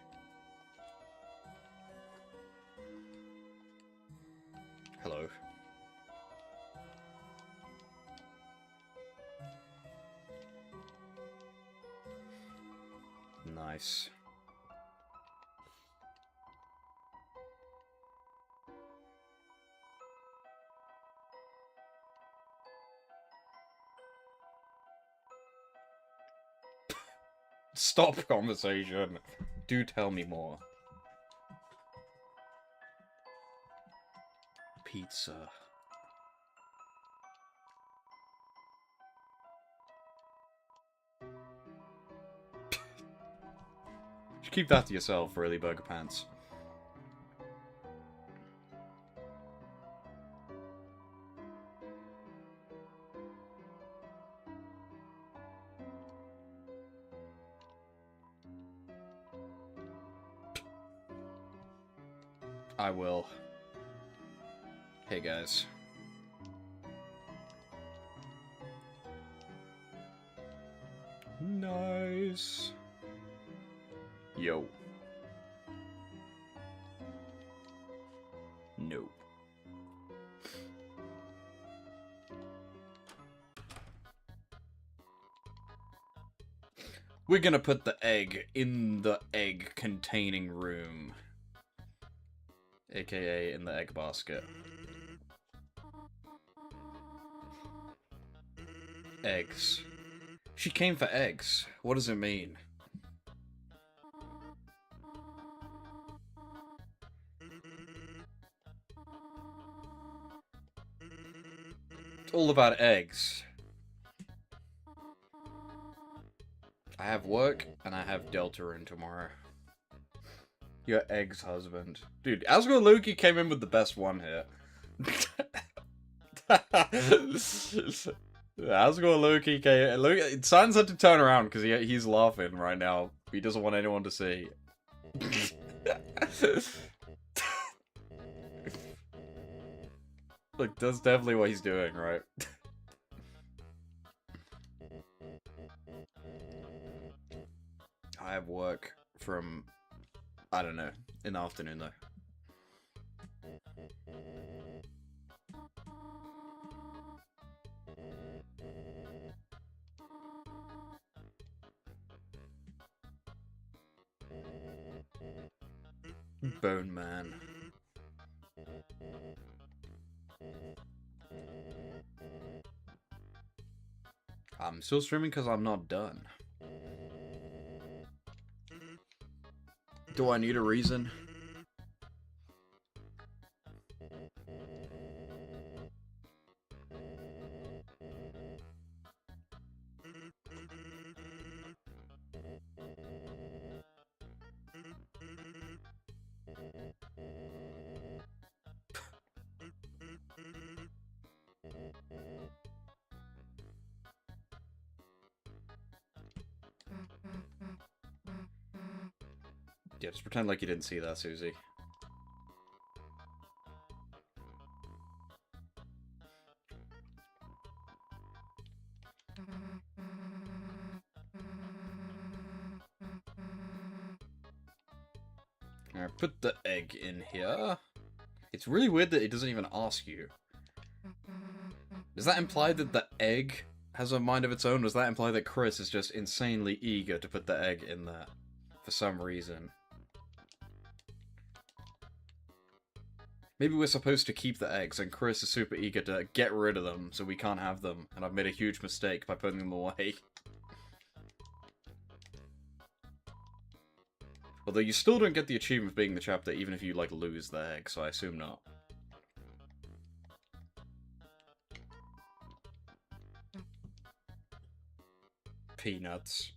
Hello. Nice. Stop conversation. Do tell me more. Pizza. You keep that to yourself, really, Burger Pants. I will. Hey guys. Nice. Yo. Nope. We're gonna put the egg in the egg containing room. AKA in the egg basket. Eggs. She came for eggs. What does it mean? It's all about eggs. I have work, and I have Deltarune tomorrow. Your ex-husband. Dude, Asgore Loki came in with the best one here. Asgore Loki came... Loki, Sans had to turn around, because he's laughing right now. He doesn't want anyone to see. Like, that's definitely what he's doing, right? I have work from, I don't know, in the afternoon though. Bone Man. I'm still streaming because I'm not done. Do I need a reason? Yeah, just pretend like you didn't see that, Susie. Alright, put the egg in here. It's really weird that it doesn't even ask you. Does that imply that the egg has a mind of its own? Does that imply that Chris is just insanely eager to put the egg in there? For some reason. Maybe we're supposed to keep the eggs, and Chris is super eager to get rid of them, so we can't have them, and I've made a huge mistake by putting them away. Although you still don't get the achievement of being the chapter, even if you, like, lose the egg, so I assume not. Peanuts.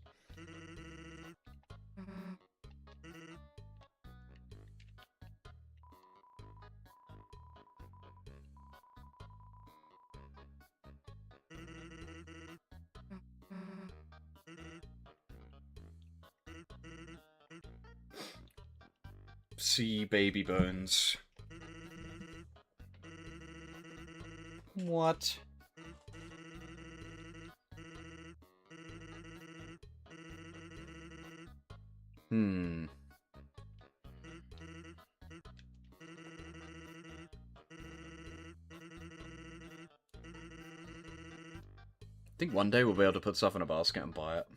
See baby bones. What? Hmm. I think one day we'll be able to put stuff in a basket and buy it.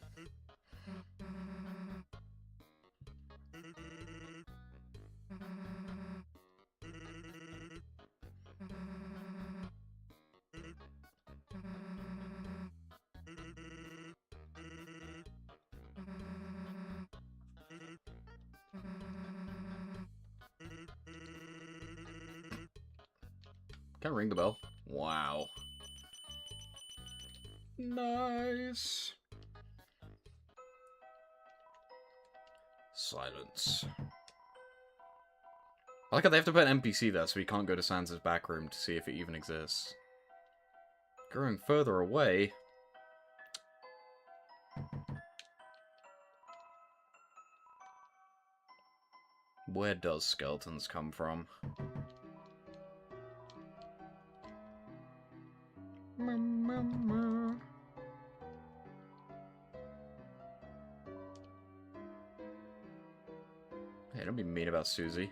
Can I ring the bell? Wow. Nice. Silence. I like how they have to put an NPC there so we can't go to Sans' back room to see if it even exists. Going further away... Where does skeletons come from? Hey, don't be mean about Susie.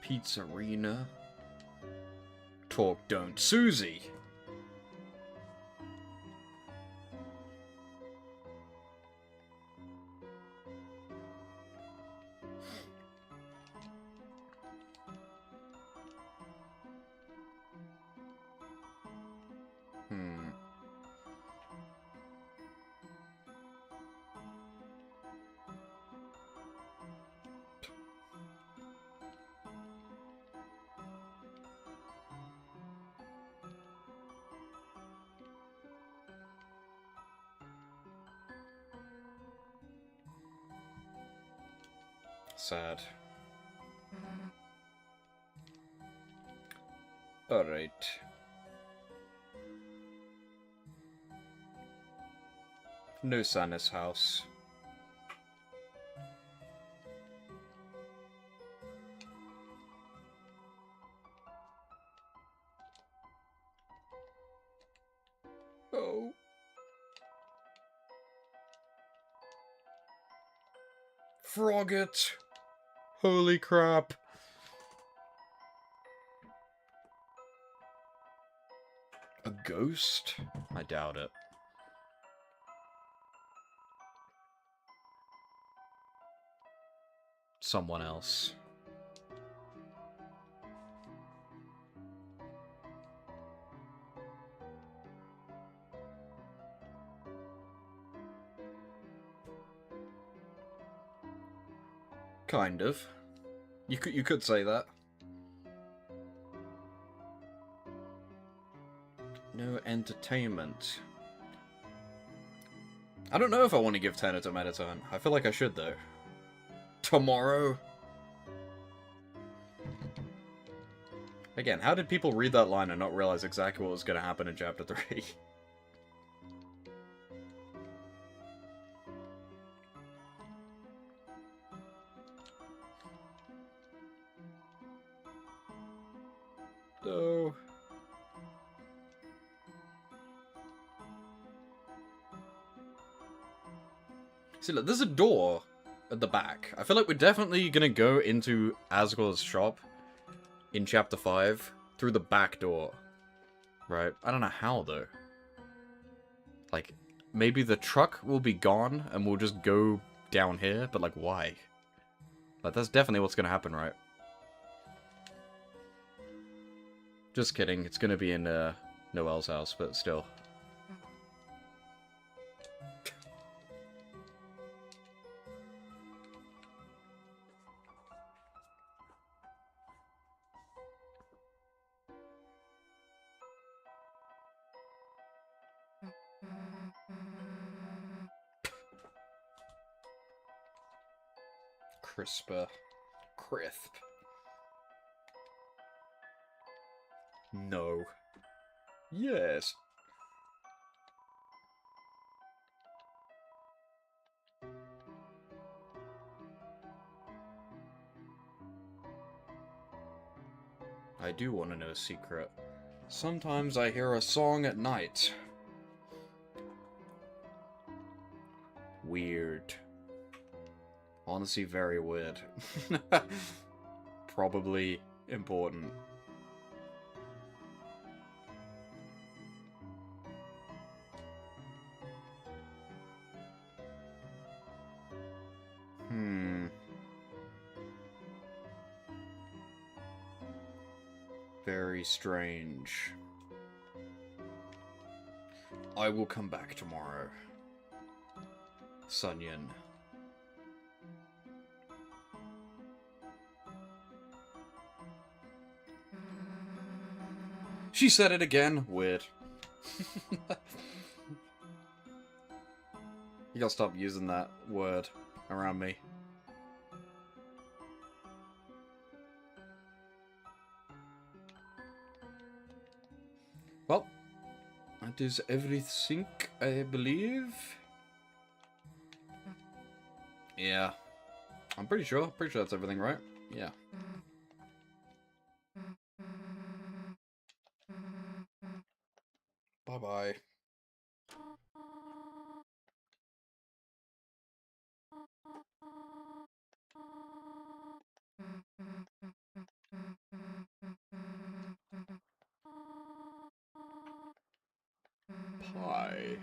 Pizzerina. Talk don't Susie. Sad. Alright. No Santa's house. Oh. Frogget. Holy crap. A ghost? I doubt it. Someone else. Kind of. You could say that. No entertainment. I don't know if I want to give 10 to Mettaton. I feel like I should, though. Tomorrow? Again, how did people read that line and not realize exactly what was going to happen in Chapter 3? No. See, look, there's a door at the back. I feel like we're definitely gonna go into Asgor's shop in Chapter 5 through the back door. Right? I don't know how, though. Like, maybe the truck will be gone and we'll just go down here, but, like, why? Like, that's definitely what's gonna happen, right? Just kidding. It's gonna be in, Noelle's house, but still. Crisper. Crisp. No. Yes. I do want to know a secret. Sometimes I hear a song at night. Weird. Honestly, very weird. Probably important. Very strange. I will come back tomorrow. Sunyan. She said it again. Weird. You gotta stop using that word around me. Well, That is everything, I believe. Yeah. I'm pretty sure. Pretty sure that's everything, right? Yeah. Bye-bye. Pie.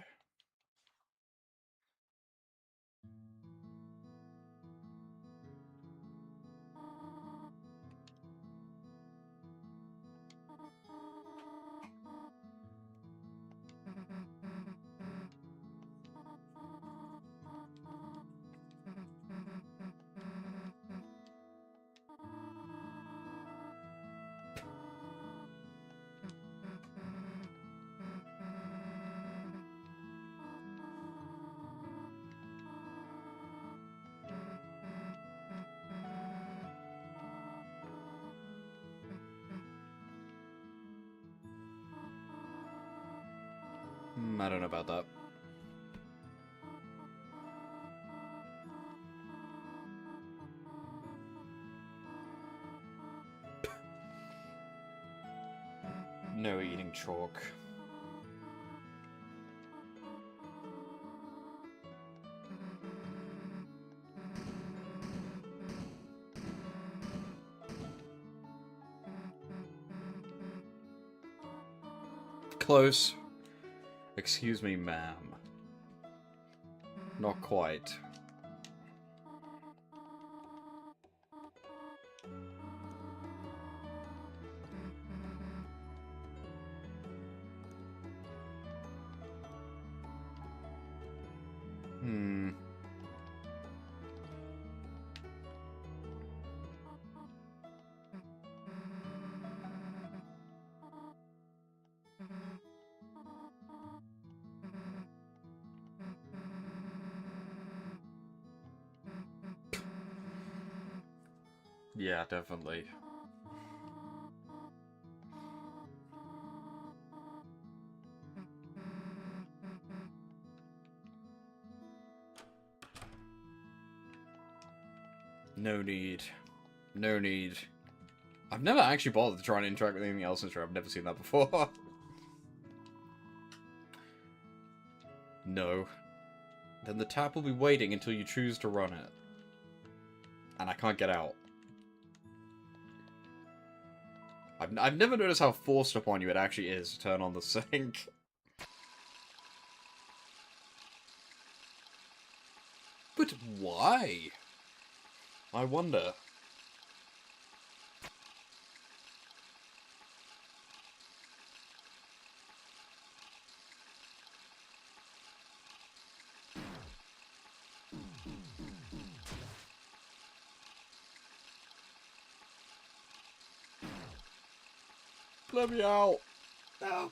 I don't know about that. No eating chalk. Close. Excuse me, ma'am. Not quite. Hmm. Yeah, definitely. No need. No need. I've never actually bothered to try and interact with anything else in this show. I've never seen that before. No. Then the tap will be waiting until you choose to run it. And I can't get out. I've never noticed how forced upon you it actually is to turn on the sink. But why? I wonder. Let me out. No.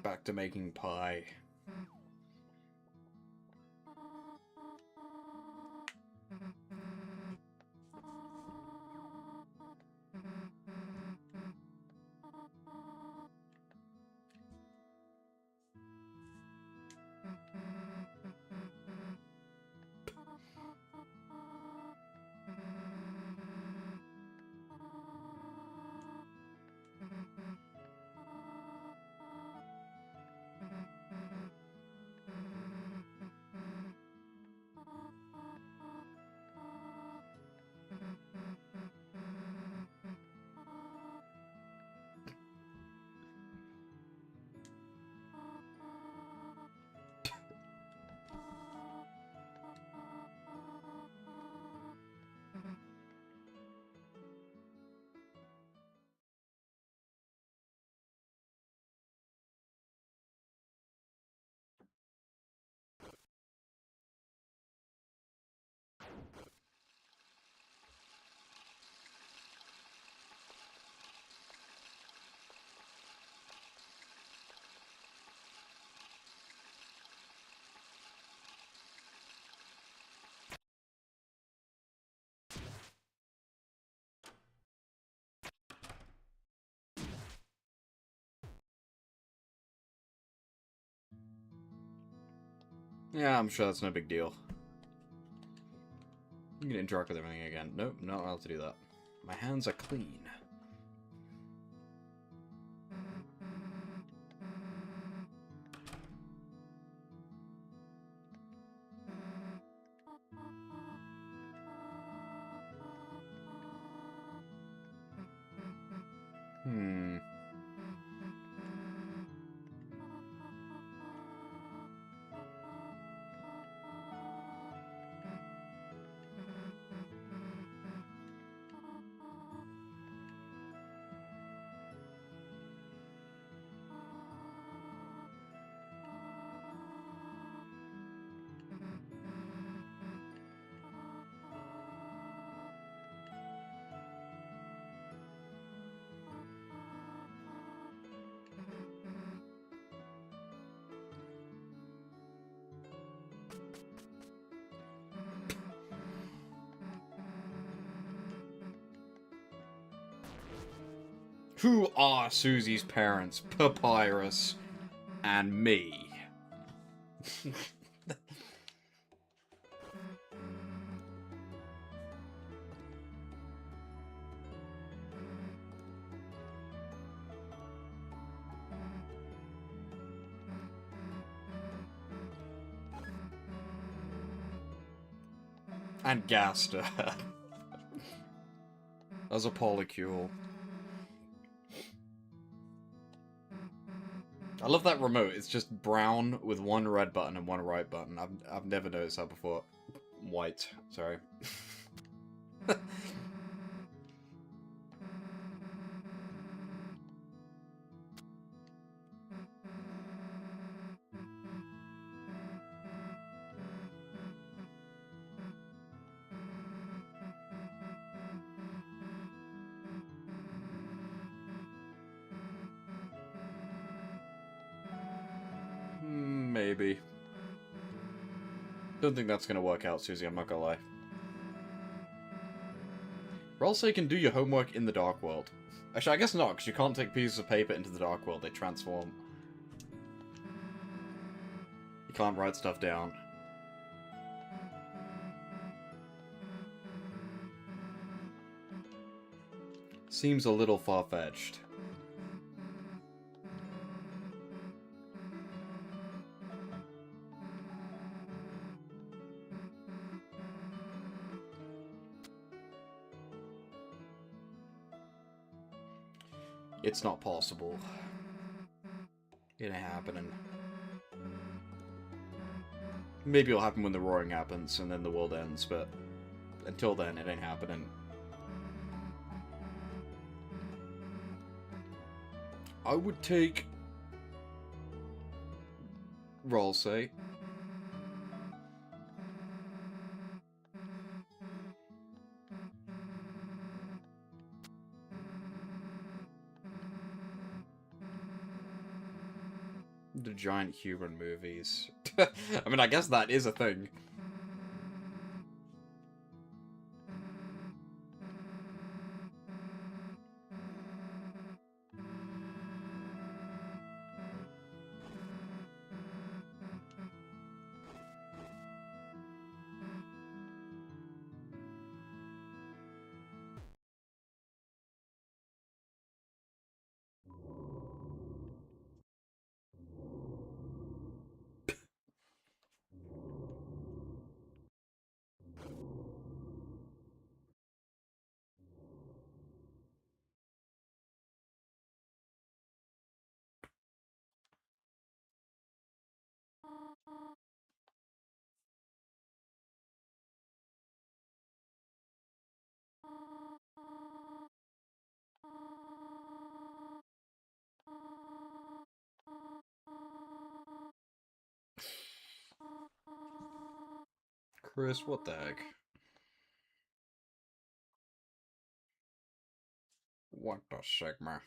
Back to making pie. Yeah, I'm sure that's no big deal. You can interact with everything again. Nope, not allowed to do that. My hands are clean. Hmm. Who are Susie's parents? Papyrus and me. And Gaster. As a polycule. I love that remote. It's just brown with one red button and one right button. I've never noticed that before. White, sorry. Maybe. Don't think that's gonna work out, Susie, I'm not gonna lie. Or also you can do your homework in the Dark World. Actually, I guess not, because you can't take pieces of paper into the Dark World, they transform. You can't write stuff down. Seems a little far-fetched. It's not possible. It ain't happening. Maybe it'll happen when the roaring happens and then the world ends, but until then, it ain't happening. I would take... roll say. The giant human movies. I mean, I guess that is a thing. Chris, what the heck? What the Sigma?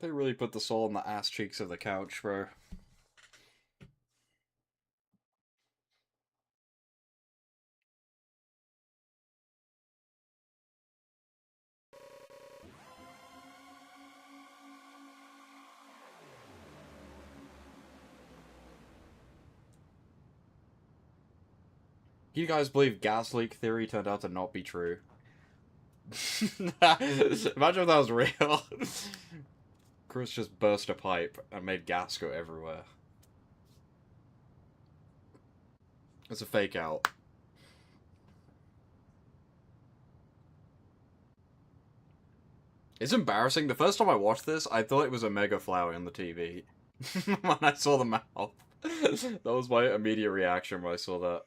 They really put the soul in the ass cheeks of the couch, bro. You guys believe gas leak theory turned out to not be true? Imagine if that was real. Chris just burst a pipe and made gas go everywhere. It's a fake out. It's embarrassing. The first time I watched this, I thought it was a mega flower on the TV. When I saw the mouth. That was my immediate reaction when I saw that.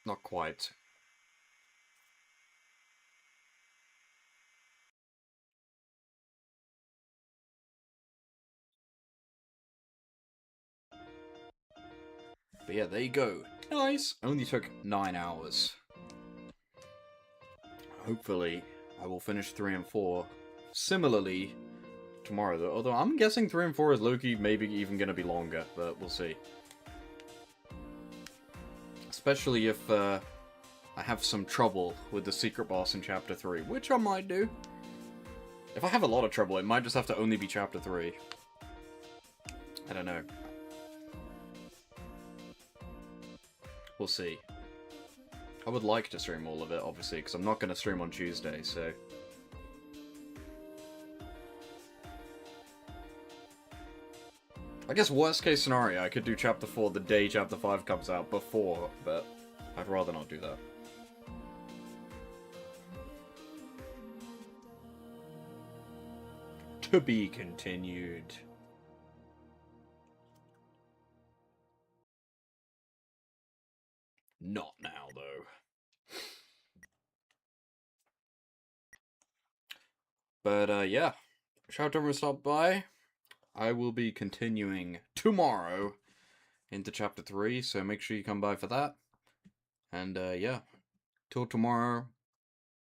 Not quite. But yeah, there you go. Nice! Only took 9 hours. Hopefully, I will finish 3 and 4 similarly tomorrow, though. Although I'm guessing 3 and 4 is Loki, maybe even going to be longer, but we'll see. Especially if I have some trouble with the secret boss in Chapter 3, which I might do. If I have a lot of trouble, it might just have to only be Chapter 3. I don't know. We'll see. I would like to stream all of it, obviously, because I'm not going to stream on Tuesday, so... I guess worst case scenario, I could do Chapter 4 the day Chapter 5 comes out before, but I'd rather not do that. To be continued. Not now, though. But, yeah. Shout out to everyone who stopped by. I will be continuing tomorrow into Chapter 3, so make sure you come by for that. And, yeah. Till tomorrow,